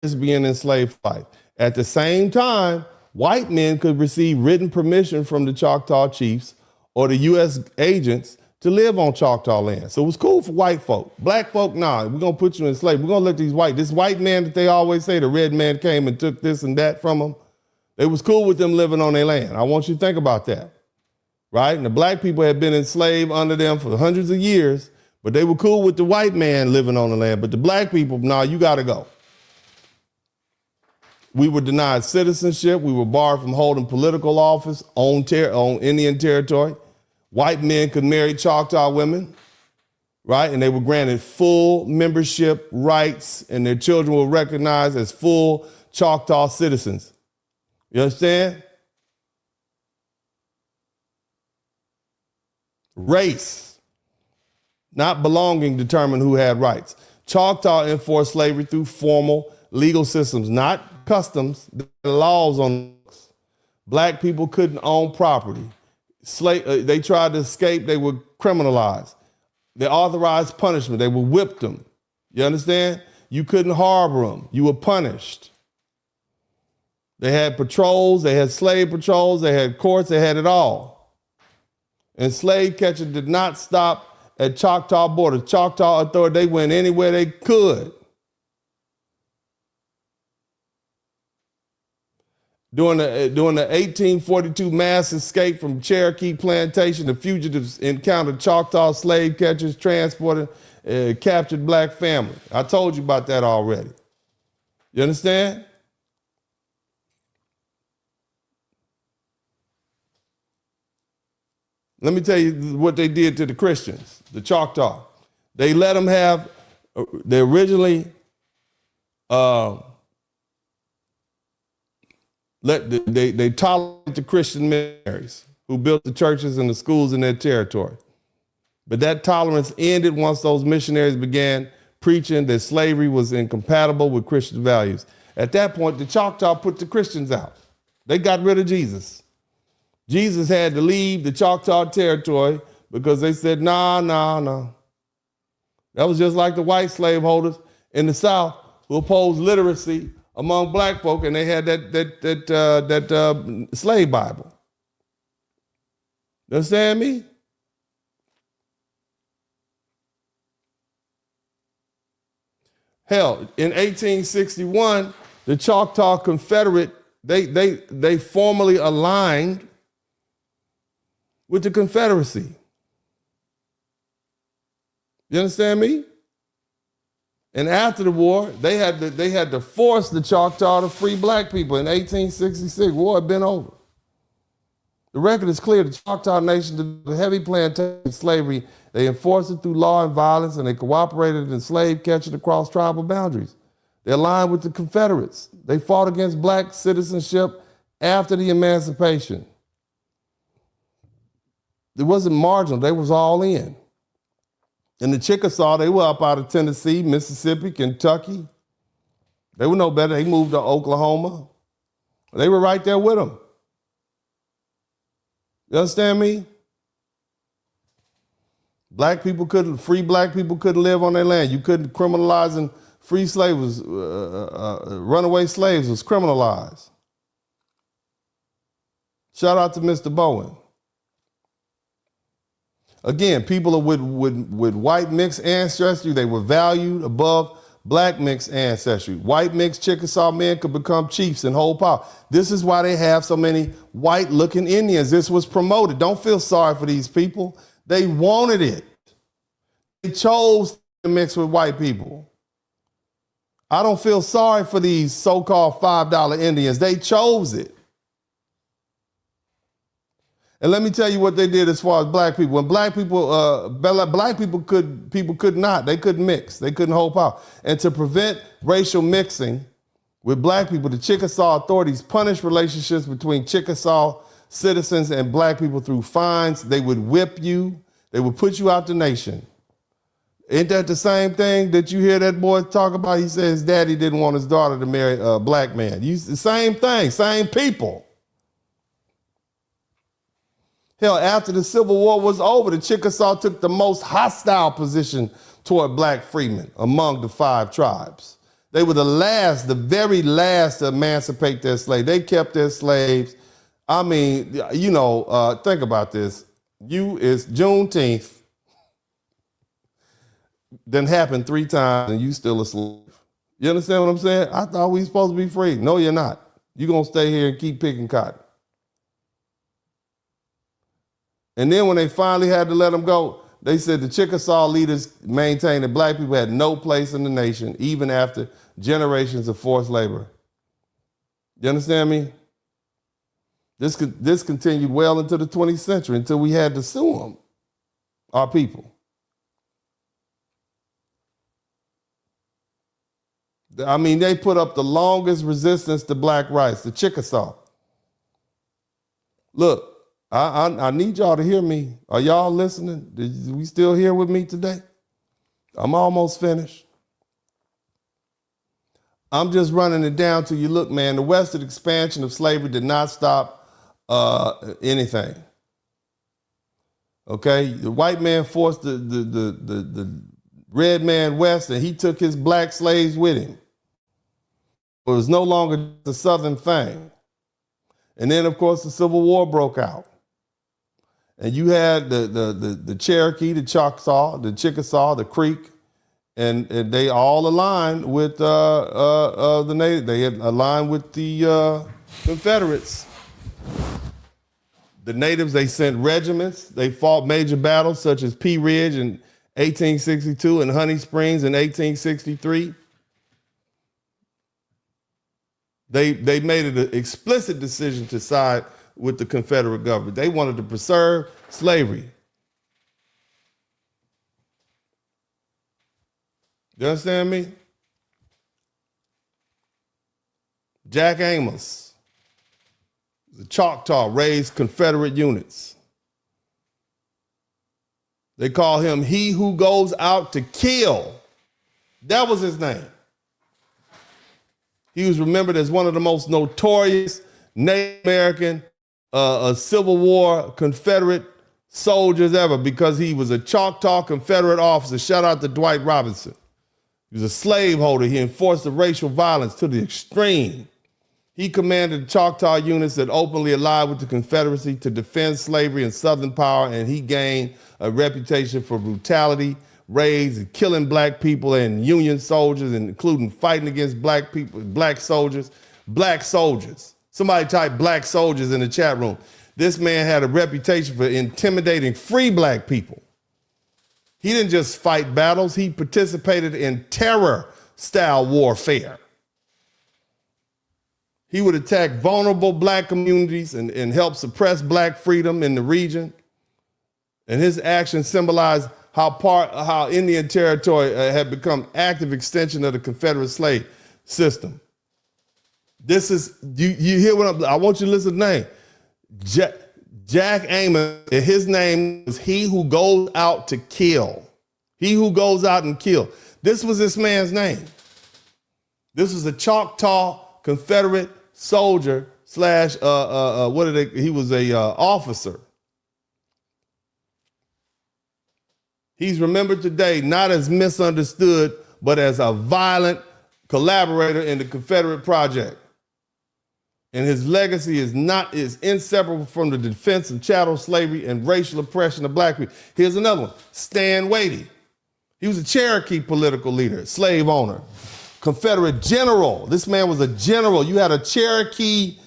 is being enslaved for life. At the same time, white men could receive written permission from the Choctaw chiefs or the U.S. agents to live on Choctaw land. So it was cool for white folk. Black folk, nah, we're going to put you in slavery. We're going to let this white man that they always say, the red man came and took this and that from them. It was cool with them living on their land. I want you to think about that, right? And the black people had been enslaved under them for hundreds of years, but they were cool with the white man living on the land. But the black people, nah, you got to go. We were denied citizenship. We were barred from holding political office on Indian territory. White men could marry Choctaw women, right? And they were granted full membership rights, and their children were recognized as full Choctaw citizens. You understand? Race, not belonging, determined who had rights. Choctaw enforced slavery through formal legal systems, not customs, laws on books. Black people couldn't own property. They tried to escape, they were criminalized. They authorized punishment, they were whipped them. You understand? You couldn't harbor them, you were punished. They had patrols, they had slave patrols, they had courts, they had it all. And slave catchers did not stop at Choctaw border. Choctaw Authority, they went anywhere they could. During the 1842 mass escape from Cherokee Plantation, the fugitives encountered Choctaw slave catchers transporting captured black families. I told you about that already. You understand? Let me tell you what they did to the Christians, the Choctaw. They let them have, they originally they tolerated the Christian missionaries who built the churches and the schools in their territory. But that tolerance ended once those missionaries began preaching that slavery was incompatible with Christian values. At that point, the Choctaw put the Christians out. They got rid of Jesus. Jesus had to leave the Choctaw territory because they said, nah. That was just like the white slaveholders in the South who opposed literacy among black folk, and they had that slave Bible. You understand me? Hell, in 1861, the Choctaw Confederate, they formally aligned with the Confederacy. You understand me? And after the war, they had to force the Choctaw to free black people in 1866. War had been over. The record is clear. The Choctaw Nation did heavy plantation slavery. They enforced it through law and violence, and they cooperated in slave catching across tribal boundaries. They aligned with the Confederates. They fought against black citizenship after the emancipation. It wasn't marginal. They was all in. And the Chickasaw, they were up out of Tennessee, Mississippi, Kentucky. They were no better. They moved to Oklahoma. They were right there with them. You understand me? Free black people couldn't live on their land. You couldn't criminalize, and free slaves, runaway slaves was criminalized. Shout out to Mr. Bowen. Again, people with white mixed ancestry, they were valued above black mixed ancestry. White mixed Chickasaw men could become chiefs and hold power. This is why they have so many white-looking Indians. This was promoted. Don't feel sorry for these people. They wanted it. They chose to mix with white people. I don't feel sorry for these so-called $5 Indians. They chose it. And let me tell you what they did as far as black people. When black people could not. They couldn't mix. They couldn't hold power. And to prevent racial mixing with black people, the Chickasaw authorities punished relationships between Chickasaw citizens and black people through fines. They would whip you. They would put you out the nation. Ain't that the same thing that you hear that boy talk about? He says his daddy didn't want his daughter to marry a black man. The same thing, same people. Hell, after the Civil War was over, the Chickasaw took the most hostile position toward black freemen among the 5 tribes. They were the very last to emancipate their slaves. They kept their slaves. I mean, think about this. It's Juneteenth. Done happened 3 times and you still a slave. You understand what I'm saying? I thought we supposed to be free. No, you're not. You're going to stay here and keep picking cotton. And then when they finally had to let them go, they said the Chickasaw leaders maintained that black people had no place in the nation, even after generations of forced labor. You understand me? This continued well into the 20th century until we had to sue them, our people. I mean, they put up the longest resistance to black rights, the Chickasaw. Look, I need y'all to hear me. Are y'all listening? Are we still here with me today? I'm almost finished. I'm just running it down to you. Look, man, the Western expansion of slavery did not stop anything. Okay, the white man forced the red man west, and he took his black slaves with him. It was no longer the Southern thing. And then, of course, the Civil War broke out. And you had the Cherokee, the Choctaw, the Chickasaw, the Creek, and they all aligned with the Native. They had aligned with the Confederates. The Natives, they sent regiments. They fought major battles such as Pea Ridge in 1862 and Honey Springs in 1863. They made it an explicit decision to side with the Confederate government. They wanted to preserve slavery. You understand me? Jack Amos, the Choctaw, raised Confederate units. They call him he who goes out to kill. That was his name. He was remembered as one of the most notorious Native American Civil War Confederate soldiers ever because he was a Choctaw Confederate officer. Shout out to Dwight Robinson. He was a slaveholder. He enforced the racial violence to the extreme. He commanded Choctaw units that openly allied with the Confederacy to defend slavery and Southern power, and he gained a reputation for brutality, raids, and killing black people and Union soldiers, including fighting against black people, black soldiers. Somebody type black soldiers in the chat room. This man had a reputation for intimidating free black people. He didn't just fight battles, he participated in terror-style warfare. He would attack vulnerable black communities and help suppress black freedom in the region. And his actions symbolized how Indian territory had become active extension of the Confederate slave system. This is, you hear what I want you to listen to the name. Jack Amos, his name is he who goes out to kill. He who goes out and kill. This was this man's name. This was a Choctaw Confederate soldier slash, he was a officer. He's remembered today not as misunderstood, but as a violent collaborator in the Confederate project. And his legacy is inseparable from the defense of chattel slavery and racial oppression of black people. Here's another one, Stan Wadey. He was a Cherokee political leader, slave owner, Confederate general. This man was a general. You had a Cherokee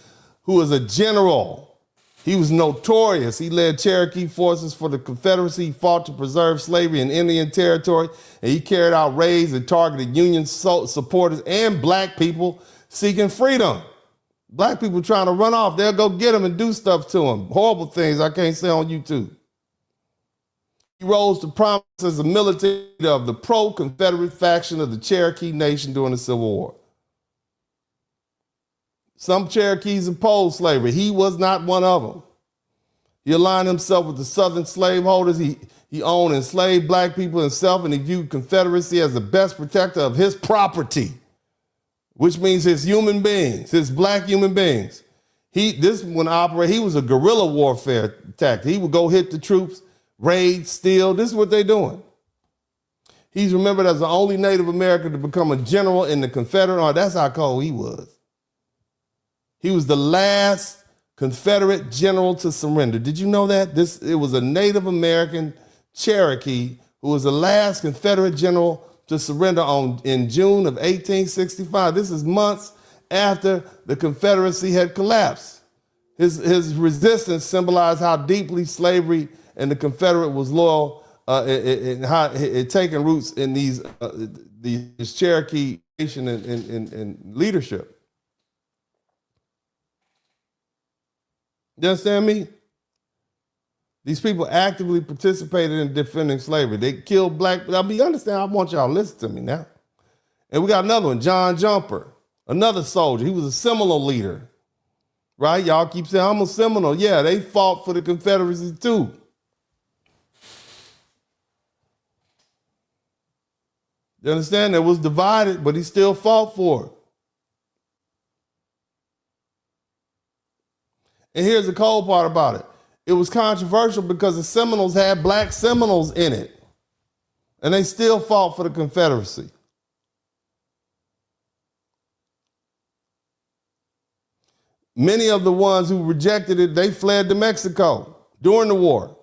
who was a general. He was notorious. He led Cherokee forces for the Confederacy. He fought to preserve slavery in Indian territory, and he carried out raids that targeted Union supporters and black people seeking freedom. Black people trying to run off, they'll go get them and do stuff to them. Horrible things I can't say on YouTube. He rose to prominence as a militant of the pro-Confederate faction of the Cherokee Nation during the Civil War. Some Cherokees opposed slavery. He was not one of them. He aligned himself with the Southern slaveholders. He owned enslaved black people himself, and he viewed Confederacy as the best protector of his property, which means his human beings, his black human beings. He was a guerrilla warfare tactic. He would go hit the troops, raid, steal. This is what they're doing. He's remembered as the only Native American to become a general in the Confederate Army. That's how cold he was. He was the last Confederate general to surrender. Did you know that? It was a Native American Cherokee who was the last Confederate general to surrender in June of 1865. This is months after the Confederacy had collapsed. His resistance symbolized how deeply slavery and the Confederate was loyal and how it had taken roots in these Cherokee nation and leadership. You understand me? These people actively participated in defending slavery. They killed black. I mean, you understand? I want y'all to listen to me now. And we got another one, John Jumper, another soldier. He was a Seminole leader, right? Y'all keep saying, I'm a Seminole. Yeah, they fought for the Confederacy too. You understand? It was divided, but he still fought for it. And here's the cold part about it. It was controversial because the Seminoles had black Seminoles in it. And they still fought for the Confederacy. Many of the ones who rejected it, they fled to Mexico during the war.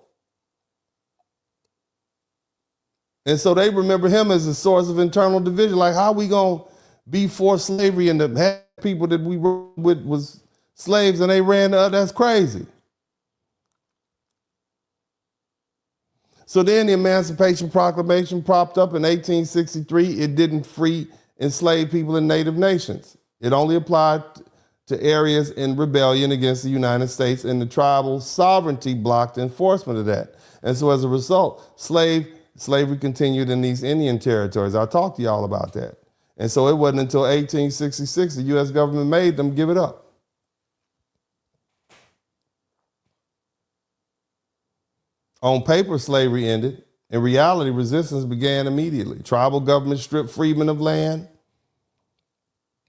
And so they remember him as a source of internal division. Like, how are we going to be for slavery and to have people that we were with was slaves and they ran that's crazy. So then the Emancipation Proclamation propped up in 1863. It didn't free enslaved people in native nations. It only applied to areas in rebellion against the United States, and the tribal sovereignty blocked enforcement of that. And so as a result, slavery continued in these Indian territories. I talked to y'all about that. And so it wasn't until 1866 the U.S. government made them give it up. On paper, slavery ended. In reality, resistance began immediately. Tribal governments stripped freedmen of land.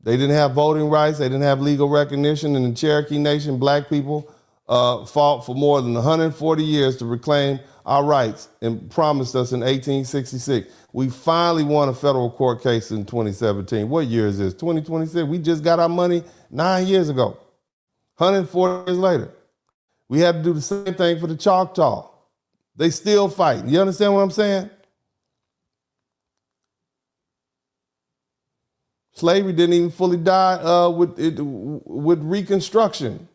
They didn't have voting rights. They didn't have legal recognition. In the Cherokee Nation, black people fought for more than 140 years to reclaim our rights and promised us in 1866. We finally won a federal court case in 2017. What year is this? 2026. We just got our money 9 years ago. 140 years later. We had to do the same thing for the Choctaw. They still fight. You understand what I'm saying? Slavery didn't even fully die with Reconstruction.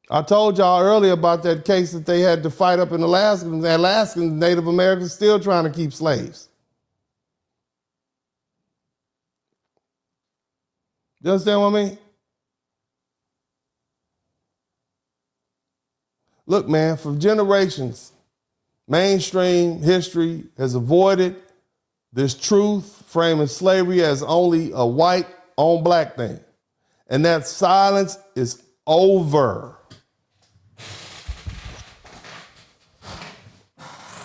I told y'all earlier about that case that they had to fight up in Alaska. The Alaskan Native Americans still trying to keep slaves. You understand what I mean? Look, man, for generations, mainstream history has avoided this truth, framing slavery as only a white on black thing. And that silence is over.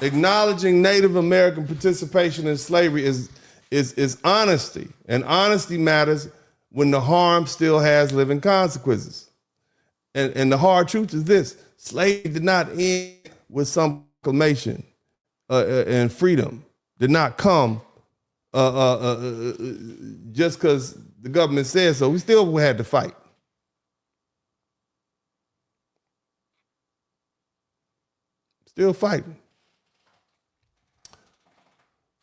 Acknowledging Native American participation in slavery is honesty. And honesty matters when the harm still has living consequences. And the hard truth is this: slavery did not end with some proclamation and freedom. Did not come just because the government said so. We still had to fight. Still fighting.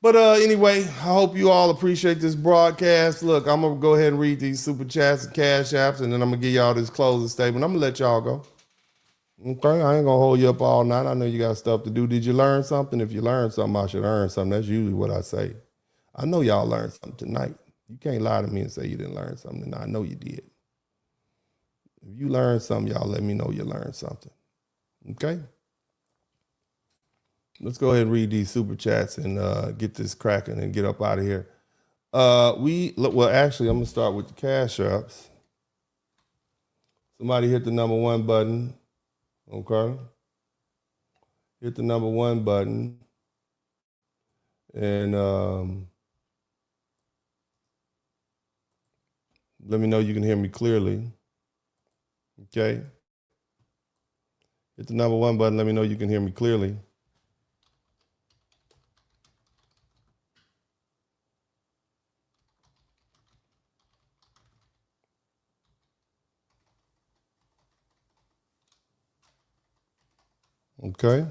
But anyway, I hope you all appreciate this broadcast. Look, I'm going to go ahead and read these super chats and cash apps, and then I'm going to give y'all this closing statement. I'm going to let y'all go. Okay, I ain't going to hold you up all night. I know you got stuff to do. Did you learn something? If you learned something, I should earn something. That's usually what I say. I know y'all learned something tonight. You can't lie to me and say you didn't learn something tonight. I know you did. If you learned something, y'all let me know you learned something. Okay? Let's go ahead and read these super chats and get this cracking and get up out of here. Well, actually, I'm going to start with the cash apps. Somebody hit the number 1 button. Okay. Hit the number 1 button. And let me know you can hear me clearly. Okay. Hit the number 1 button. Let me know you can hear me clearly. Okay.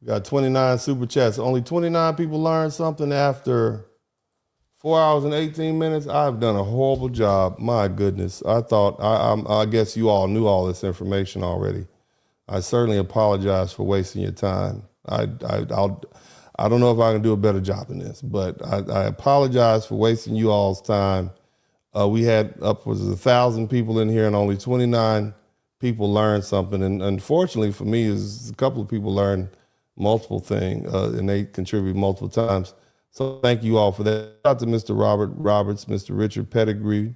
We got 29 super chats. Only 29 people learned something after 4 hours and 18 minutes. I've done a horrible job. My goodness. I guess you all knew all this information already. I certainly apologize for wasting your time. I don't know if I can do a better job than this, but I apologize for wasting you all's time. We had upwards of 1,000 people in here and only 29 people learn something. And unfortunately for me, is a couple of people learn multiple things and they contribute multiple times. So thank you all for that. Shout out to Mr. Robert Roberts, Mr. Richard Pettigrew,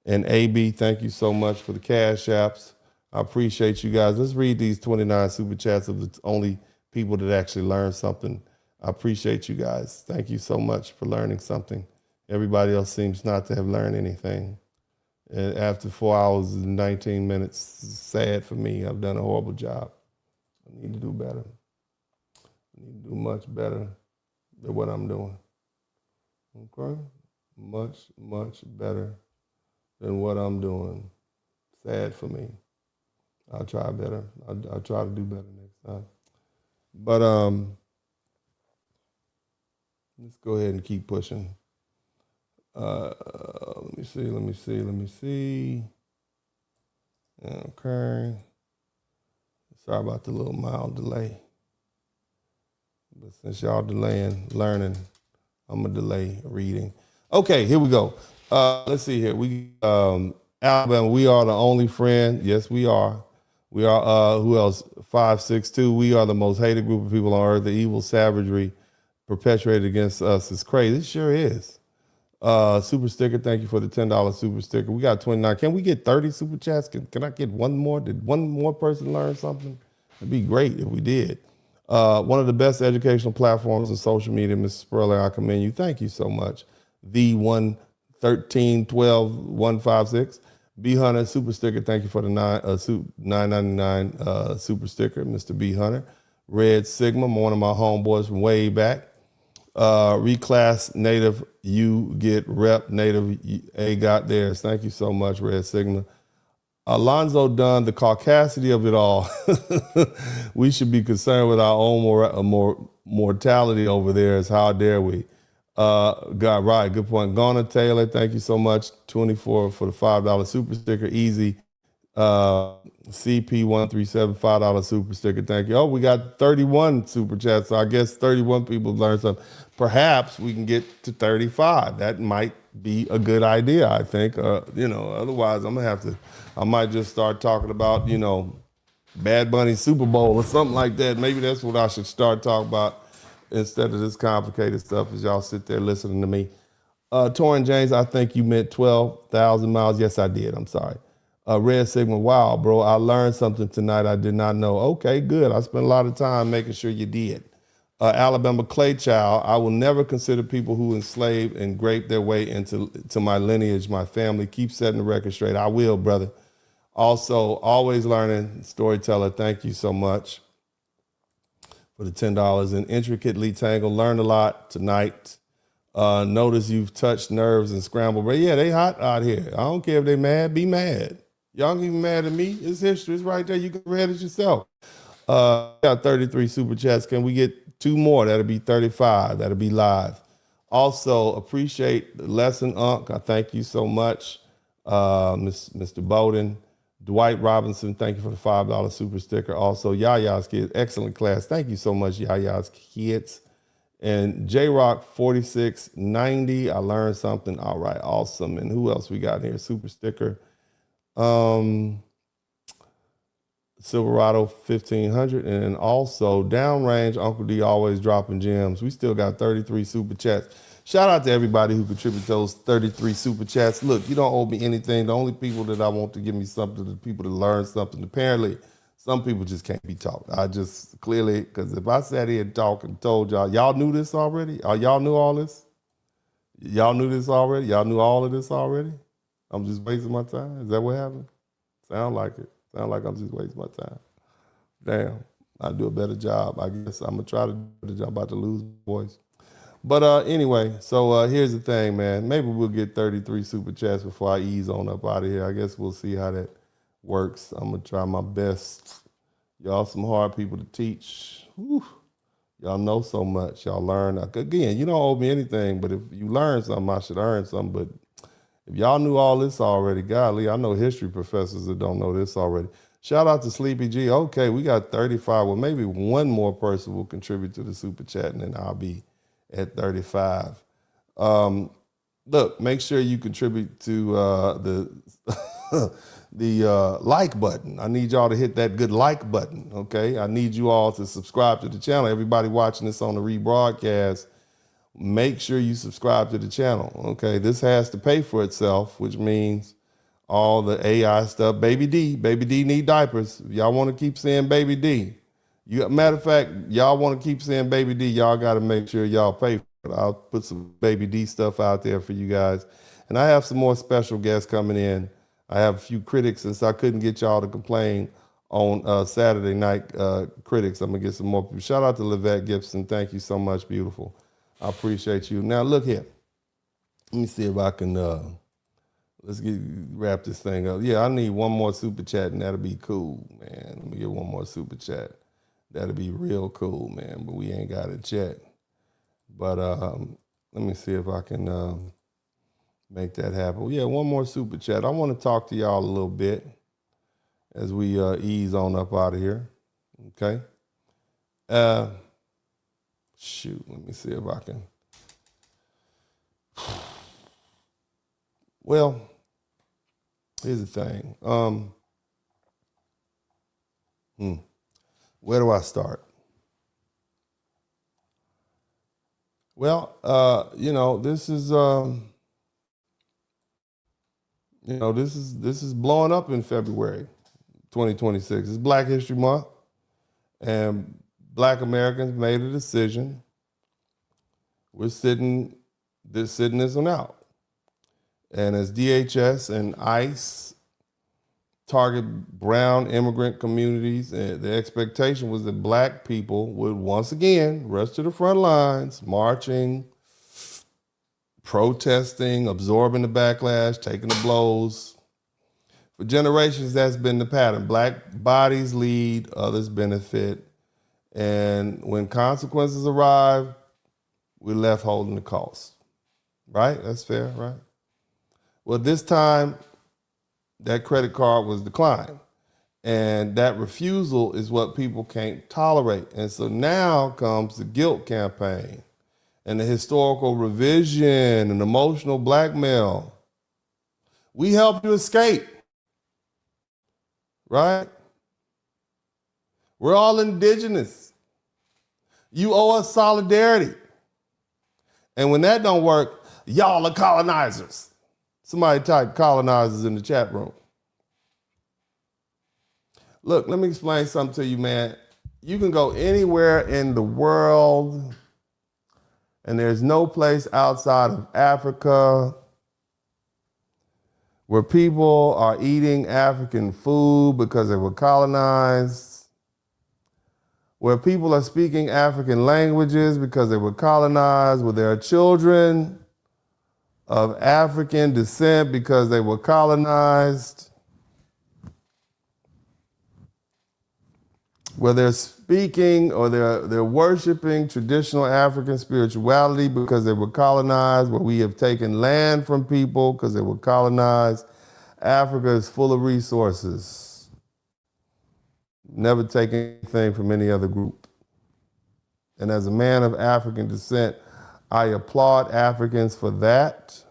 and AB. Thank you so much for the cash apps. I appreciate you guys. Let's read these 29 super chats of the only people that actually learn something. I appreciate you guys. Thank you so much for learning something. Everybody else seems not to have learned anything. And after 4 hours and 19 minutes, sad for me. I've done a horrible job. I need to do better. I need to do much better than what I'm doing. Okay? Much, much better than what I'm doing. Sad for me. I'll try better. I'll try to do better next time. But let's go ahead and keep pushing. Let me see. Okay. Sorry about the little mild delay. But since y'all delaying learning, I'm gonna delay reading. Okay, here we go. Let's see here. We Alabama, we are the only friend. Yes, we are. We are who else? 562. We are the most hated group of people on earth. The evil savagery perpetuated against us is crazy. It sure is. Super sticker, thank you for the $10 super sticker. We got 29. Can we get 30 super chats? Can I get one more? Did one more person learn something? It'd be great if we did. One of the best educational platforms in social media, Mrs. Spurling, I commend you. Thank you so much. The 11312-156. B Hunter super sticker, thank you for the $9.99 super sticker, Mr. B Hunter. Red Sigma, one of my homeboys from way back. Reclass Native, you get rep Native, A got theirs. Thank you so much, Red Sigma. Alonzo Dunn, the caucasity of it all. We should be concerned with our own mortality over there. Is how dare we? Got right, good point. Garner Taylor, thank you so much. 24 for the $5 super sticker. Easy. CP137, $5 super sticker. Thank you. Oh, we got 31 super chats. So I guess 31 people learned something. Perhaps we can get to 35. That might be a good idea, I think. Otherwise I might just start talking about, Bad Bunny Super Bowl or something like that. Maybe that's what I should start talking about instead of this complicated stuff as y'all sit there listening to me. Torrin James, I think you meant 12,000 miles. Yes, I did. I'm sorry. Red Sigma, wow, bro, I learned something tonight I did not know. Okay, good. I spent a lot of time making sure you did. Alabama Clay Child, I will never consider people who enslave and grape their way into my lineage, my family. Keep setting the record straight. I will, brother. Also, always learning. Storyteller, thank you so much for the $10. And intricately tangled, learned a lot tonight. Notice you've touched nerves and scrambled. But yeah, they hot out here. I don't care if they mad, be mad. Y'all can be mad at me. It's history. It's right there. You can read it yourself. Got 33 super chats. Can we get 2 more? That'll be 35. That'll be live. Also, appreciate the lesson, Unc. I thank you so much. Mr. Bowden. Dwight Robinson, thank you for the $5 super sticker. Also, Yaya's Kids, excellent class. Thank you so much, Yaya's Kids. And J-Rock 4690, I learned something. All right, awesome. And who else we got here? Super sticker. Silverado 1500. And also, Downrange, Uncle D always dropping gems. We still got 33 super chats. Shout out to everybody who contributed those 33 super chats. Look, you don't owe me anything. The only people that I want to give me something are the people that learn something. Apparently, some people just can't be taught. I just clearly, because if I sat here and talked and told y'all knew this already? Y'all knew all this? Y'all knew this already? Y'all knew all of this already? I'm just wasting my time? Is that what happened? Sound like it. Sound like I'm just wasting my time. Damn, I'll do a better job. I guess I'm going to try to do a better job. I'm about to lose my voice. But anyway, so here's the thing, man. Maybe we'll get 33 super chats before I ease on up out of here. I guess we'll see how that works. I'm going to try my best. Y'all some hard people to teach. Whew. Y'all know so much. Y'all learn. Again, you don't owe me anything, but if you learn something, I should earn something. But if y'all knew all this already, golly, I know history professors that don't know this already. Shout out to Sleepy G. Okay, we got 35. Well, maybe one more person will contribute to the super chat, and then I'll be at 35. Look, make sure you contribute to like button. I need y'all to hit that good like button, okay? I need you all to subscribe to the channel. Everybody watching this on the rebroadcast, make sure you subscribe to the channel, okay? This has to pay for itself, which means all the AI stuff. Baby D need diapers. If y'all want to keep saying Baby D, matter of fact, y'all want to keep saying Baby D, y'all got to make sure y'all pay for it. I'll put some Baby D stuff out there for you guys. And I have some more special guests coming in. I have a few critics, since I couldn't get y'all to complain on Saturday night critics. I'm going to get some more people. Shout out to Livette Gibson. Thank you so much, beautiful. I appreciate you. Now, look here. Let me see if I can, wrap this thing up. Yeah, I need one more super chat, and that'll be cool, man. Let me get one more super chat. That'll be real cool, man, but we ain't got it yet. But let me see if I can make that happen. Yeah, one more super chat. I want to talk to y'all a little bit as we ease on up out of here. Okay. Shoot, let me see if I can. Well, here's the thing. Where do I start? Well, this is this is blowing up in February 2026. It's Black History Month, and Black Americans made a decision. We're sitting this one out. And as DHS and ICE target brown immigrant communities, the expectation was that Black people would once again rush to the front lines, marching, protesting, absorbing the backlash, taking the blows. For generations, that's been the pattern. Black bodies lead, others benefit. And when consequences arrive, we're left holding the cost. Right? That's fair, right? Well, this time, that credit card was declined. And that refusal is what people can't tolerate. And so now comes the guilt campaign and the historical revision and emotional blackmail. We helped you escape, right? We're all indigenous. You owe us solidarity. And when that don't work, y'all are colonizers. Somebody type colonizers in the chat room. Look, let me explain something to you, man. You can go anywhere in the world, and there's no place outside of Africa where people are eating African food because they were colonized, where people are speaking African languages because they were colonized, where there are children of African descent because they were colonized, where they're speaking or they're worshiping traditional African spirituality because they were colonized, where we have taken land from people because they were colonized. Africa is full of resources. Never take anything from any other group. And as a man of African descent, I applaud Africans for that.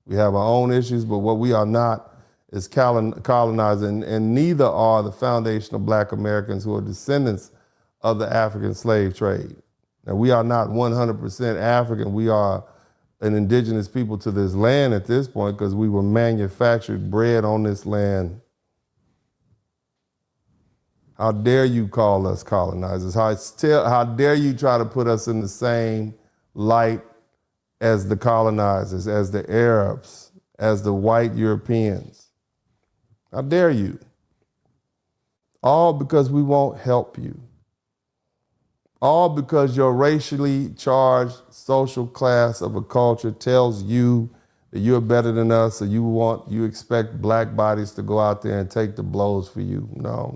We have our own issues, but what we are not is colonizing, and neither are the foundational Black Americans who are descendants of the African slave trade. Now, we are not 100% African. We are an indigenous people to this land at this point because we were manufactured, bred on this land. How dare you call us colonizers? How dare you try to put us in the same light as the colonizers, as the Arabs, as the white Europeans? How dare you? All because we won't help you. All because your racially charged social class of a culture tells you that you're better than us, or you expect Black bodies to go out there and take the blows for you. No.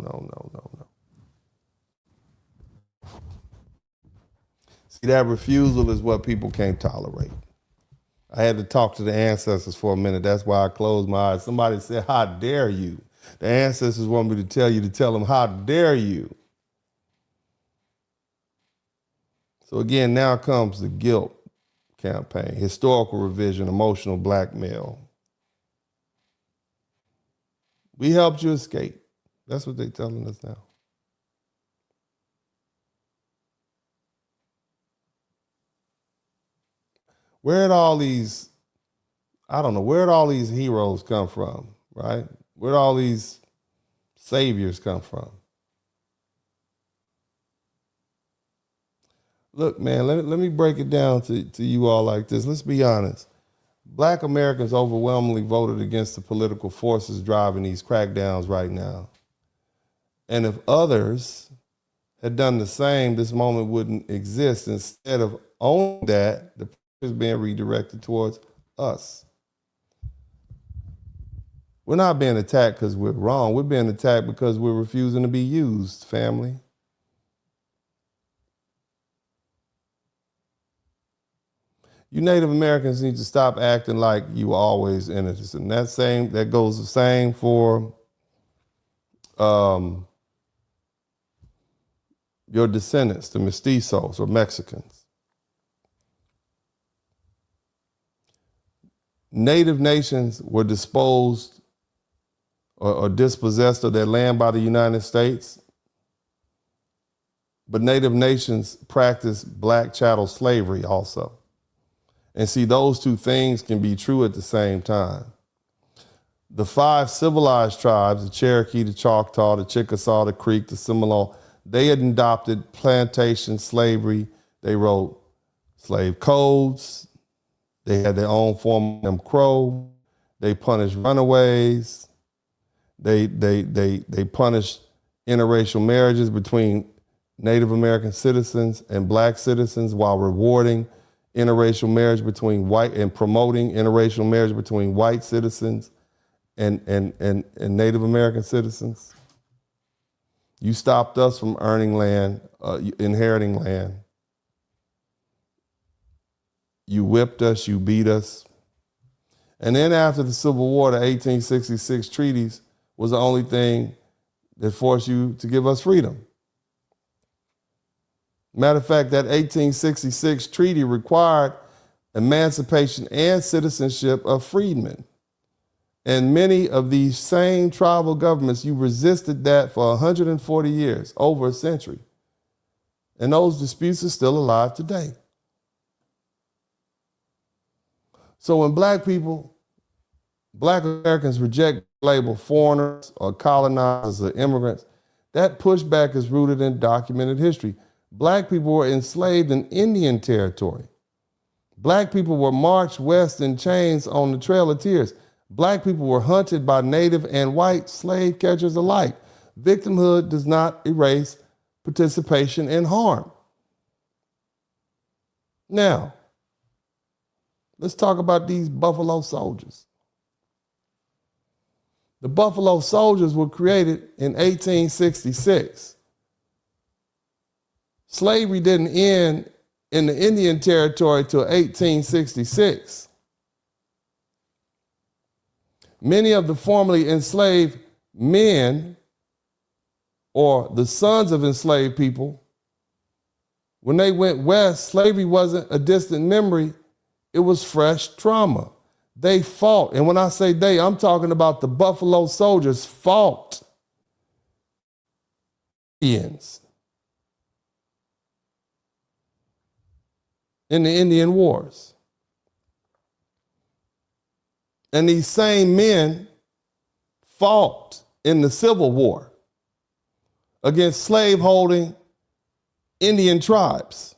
See, that refusal is what people can't tolerate. I had to talk to the ancestors for a minute. That's why I closed my eyes. Somebody said, how dare you? The ancestors want me to tell them, how dare you? So again, now comes the guilt campaign, historical revision, emotional blackmail. We helped you escape. That's what they're telling us now. Where'd all these, I don't know, where'd all these heroes come from, right? Where'd all these saviors come from? Look, man, let me break it down to you all like this. Let's be honest. Black Americans overwhelmingly voted against the political forces driving these crackdowns right now. And if others had done the same, this moment wouldn't exist. Instead of owning that, the pressure is being redirected towards us. We're not being attacked because we're wrong. We're being attacked because we're refusing to be used, family. You Native Americans need to stop acting like you were always innocent. That goes the same for your descendants, the mestizos or Mexicans. Native nations were disposed or dispossessed of their land by the United States, but Native nations practiced black chattel slavery also. And see, those two things can be true at the same time. The 5 civilized tribes, the Cherokee, the Choctaw, the Chickasaw, the Creek, the Seminole, they had adopted plantation slavery. They wrote slave codes. They had their own form of Jim Crow. They punished runaways. They punished interracial marriages between Native American citizens and black citizens while rewarding interracial marriage between white and promoting interracial marriage between white citizens and Native American citizens. You stopped us from earning land, inheriting land. You whipped us, you beat us. And then after the Civil War, the 1866 treaties was the only thing that forced you to give us freedom. Matter of fact, that 1866 treaty required emancipation and citizenship of freedmen. And many of these same tribal governments, you resisted that for 140 years, over a century. And those disputes are still alive today. So when black Americans reject the label foreigners or colonizers or immigrants, that pushback is rooted in documented history. Black people were enslaved in Indian territory. Black people were marched west in chains on the Trail of Tears. Black people were hunted by native and white slave catchers alike. Victimhood does not erase participation in harm. Now, let's talk about these Buffalo Soldiers. The Buffalo Soldiers were created in 1866. Slavery didn't end in the Indian Territory till 1866. Many of the formerly enslaved men or the sons of enslaved people, when they went west, slavery wasn't a distant memory, it was fresh trauma. They fought, and when I say they, I'm talking about the Buffalo Soldiers fought Indians in the Indian Wars. And these same men fought in the Civil War against slaveholding Indian tribes.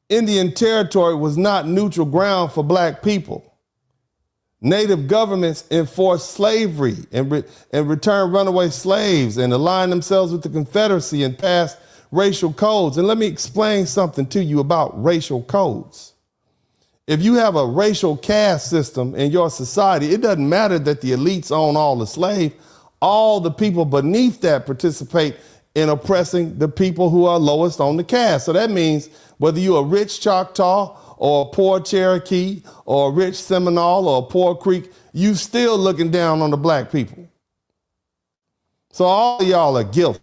Indian territory was not neutral ground for black people. Native governments enforced slavery and returned runaway slaves and aligned themselves with the Confederacy and passed racial codes. And let me explain something to you about racial codes. If you have a racial caste system in your society, it doesn't matter that the elites own all the slaves. All the people beneath that participate in oppressing the people who are lowest on the caste. So that means whether you're a rich Choctaw or a poor Cherokee or a rich Seminole or a poor Creek, you still looking down on the black people. So all of y'all are guilty.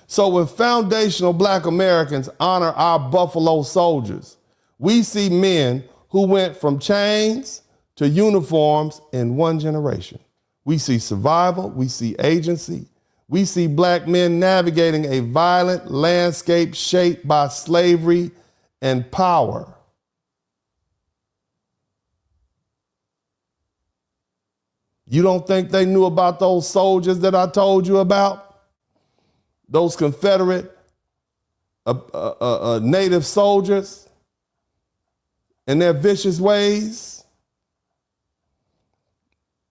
So when foundational black Americans honor our Buffalo Soldiers, We see men who went from chains to uniforms in one generation. We see survival, we see agency, we see black men navigating a violent landscape shaped by slavery and power. You don't think they knew about those soldiers that I told you about? Those Confederate native soldiers and their vicious ways?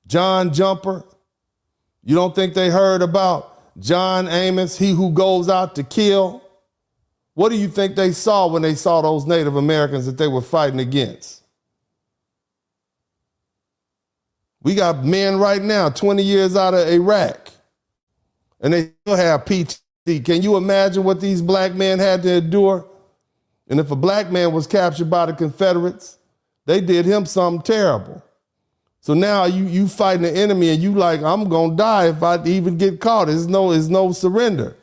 John Jumper. You don't think they heard about John Amos, he who goes out to kill? What do you think they saw when they saw those Native Americans that they were fighting against? We got men right now, 20 years out of Iraq, and they still have PTSD. Can you imagine what these black men had to endure? And if a black man was captured by the Confederates, they did him something terrible. So now you fighting the enemy and you like, I'm gonna die if I even get caught. There's no surrender.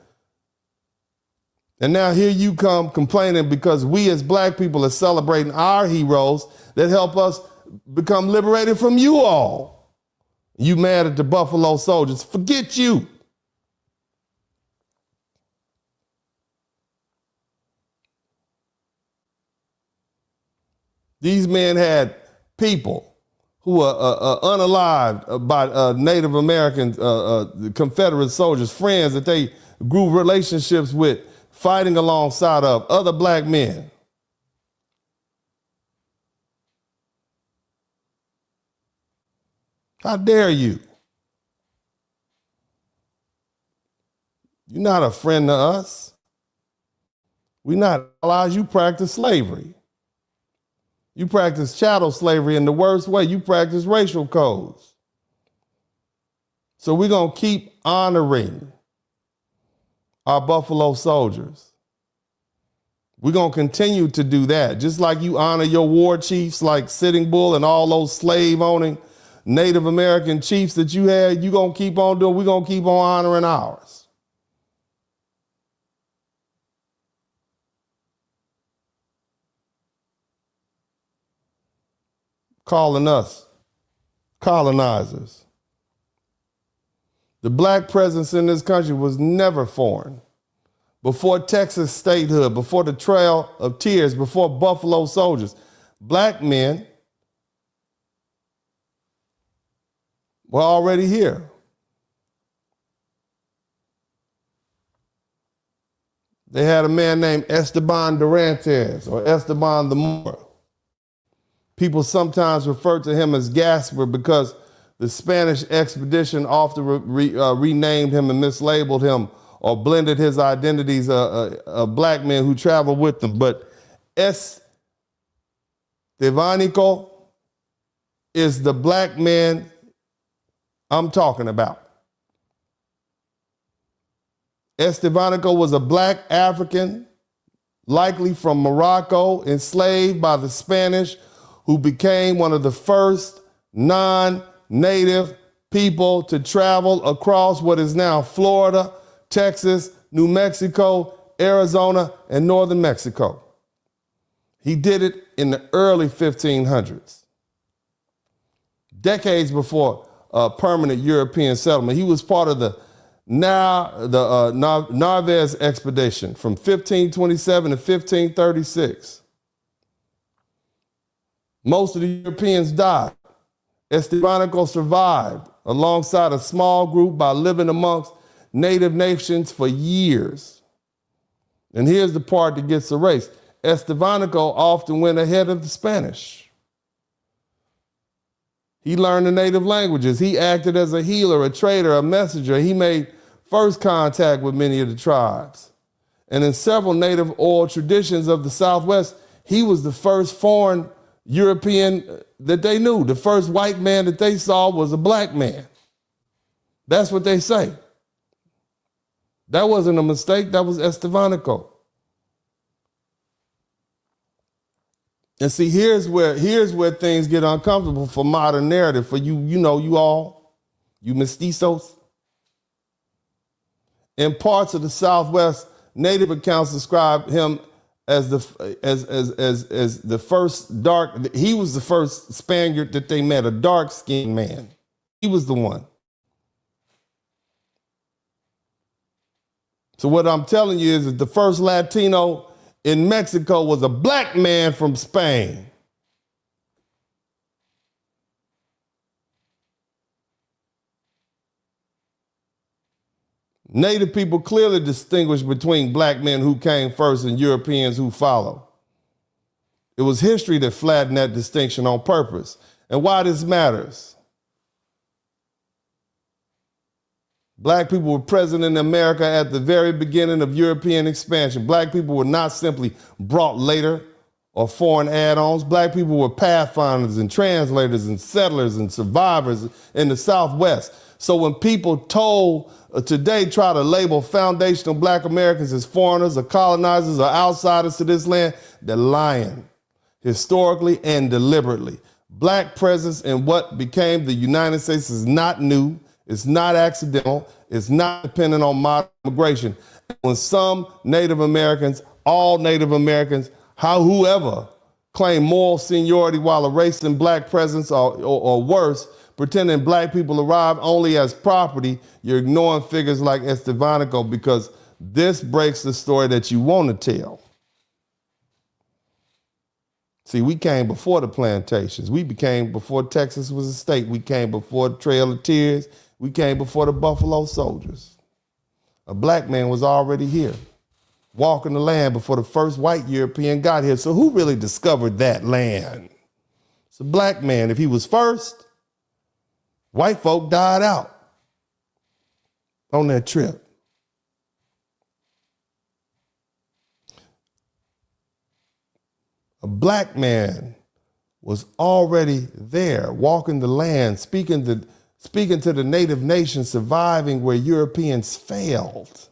And now here you come complaining because we as black people are celebrating our heroes that help us become liberated from you all. You mad at the Buffalo Soldiers. Forget you. These men had people who were unalived by Native American Confederate soldiers, friends that they grew relationships with, fighting alongside of other black men. How dare you? You're not a friend to us. We're not allies. You practice slavery. You practice chattel slavery in the worst way. You practice racial codes. So we're going to keep honoring our Buffalo Soldiers. We're going to continue to do that. Just like you honor your war chiefs like Sitting Bull and all those slave-owning Native American chiefs that you had, you're going to keep on doing. We're going to keep on honoring ours. Calling us colonizers. The black presence in this country was never foreign. Before Texas statehood, before the Trail of Tears, before Buffalo Soldiers, black men were already here. They had a man named Esteban Durantes or Esteban the Moor. People sometimes refer to him as Gasper because the Spanish expedition often renamed him and mislabeled him or blended his identities of black men who traveled with them. But Estevanico is the black man I'm talking about. Estevanico was a black African, likely from Morocco, enslaved by the Spanish, who became one of the first non-native people to travel across what is now Florida, Texas, New Mexico, Arizona, and northern Mexico. He did it in the early 1500s, decades before permanent European settlement. He was part of the Narvaez expedition from 1527 to 1536. Most of the Europeans died. Estevanico survived alongside a small group by living amongst native nations for years. And here's the part that gets erased. Estevanico often went ahead of the Spanish. He learned the native languages. He acted as a healer, a trader, a messenger. He made first contact with many of the tribes. And in several native oral traditions of the Southwest, he was the first foreign European that they knew. The first white man that they saw was a black man. That's what they say. That wasn't a mistake. That was Estevanico. And see, here's where things get uncomfortable for modern narrative, for you mestizos. In parts of the Southwest, native accounts describe him as the first dark. He was the first Spaniard that they met, a dark-skinned man. He was the one. So what I'm telling you is that the first Latino in Mexico was a black man from Spain. Native people clearly distinguish between black men who came first and Europeans who followed. It was history that flattened that distinction on purpose. And why this matters? Black people were present in America at the very beginning of European expansion. Black people were not simply brought later or foreign add-ons. Black people were pathfinders and translators and settlers and survivors in the Southwest. So when people today try to label foundational black Americans as foreigners or colonizers or outsiders to this land, they're lying, historically and deliberately. Black presence in what became the United States is not new. It's not accidental. It's not dependent on modern immigration. When some Native Americans, all Native Americans, whoever claim moral seniority while erasing black presence or worse, pretending black people arrive only as property, you're ignoring figures like Estevanico because this breaks the story that you want to tell. See, we came before the plantations. We became before Texas was a state. We came before the Trail of Tears. We came before the Buffalo Soldiers. A black man was already here, walking the land before the first white European got here. So who really discovered that land? It's a black man. If he was first, white folk died out on that trip. A black man was already there, walking the land, speaking to the native nations, surviving where Europeans failed.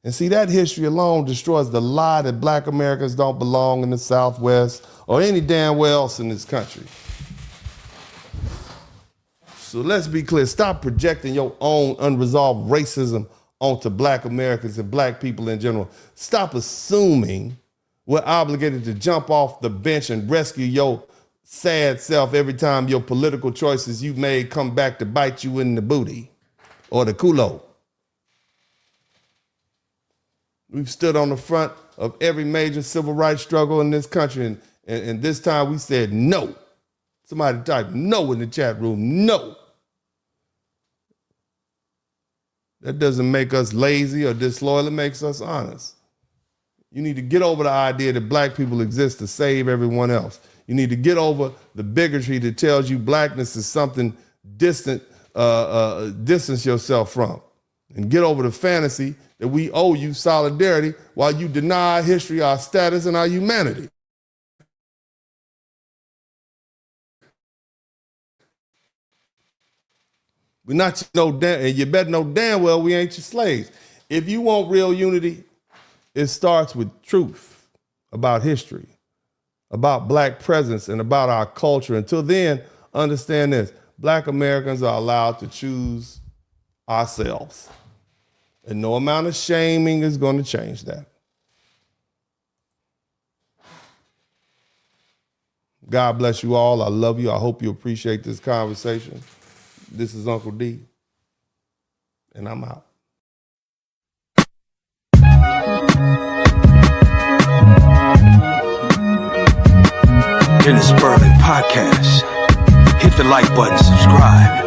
And see, that history alone destroys the lie that black Americans don't belong in the Southwest or any damn where else in this country. So let's be clear. Stop projecting your own unresolved racism onto black Americans and black people in general. Stop assuming we're obligated to jump off the bench and rescue your sad self every time your political choices you made come back to bite you in the booty or the culo. We've stood on the front of every major civil rights struggle in this country, and this time we said no. Somebody type no in the chat room, no. That doesn't make us lazy or disloyal, it makes us honest. You need to get over the idea that black people exist to save everyone else. You need to get over the bigotry that tells you blackness is something distant, distance yourself from. And get over the fantasy that we owe you solidarity while you deny our history, our status, and our humanity. We're not and you better know damn well we ain't your slaves. If you want real unity, it starts with truth about history, about black presence, and about our culture. Until then, understand this, black Americans are allowed to choose ourselves. And no amount of shaming is going to change that. God bless you all. I love you. I hope you appreciate this conversation. This is Uncle D, and I'm out. In the Spurling podcast, hit the like button, subscribe.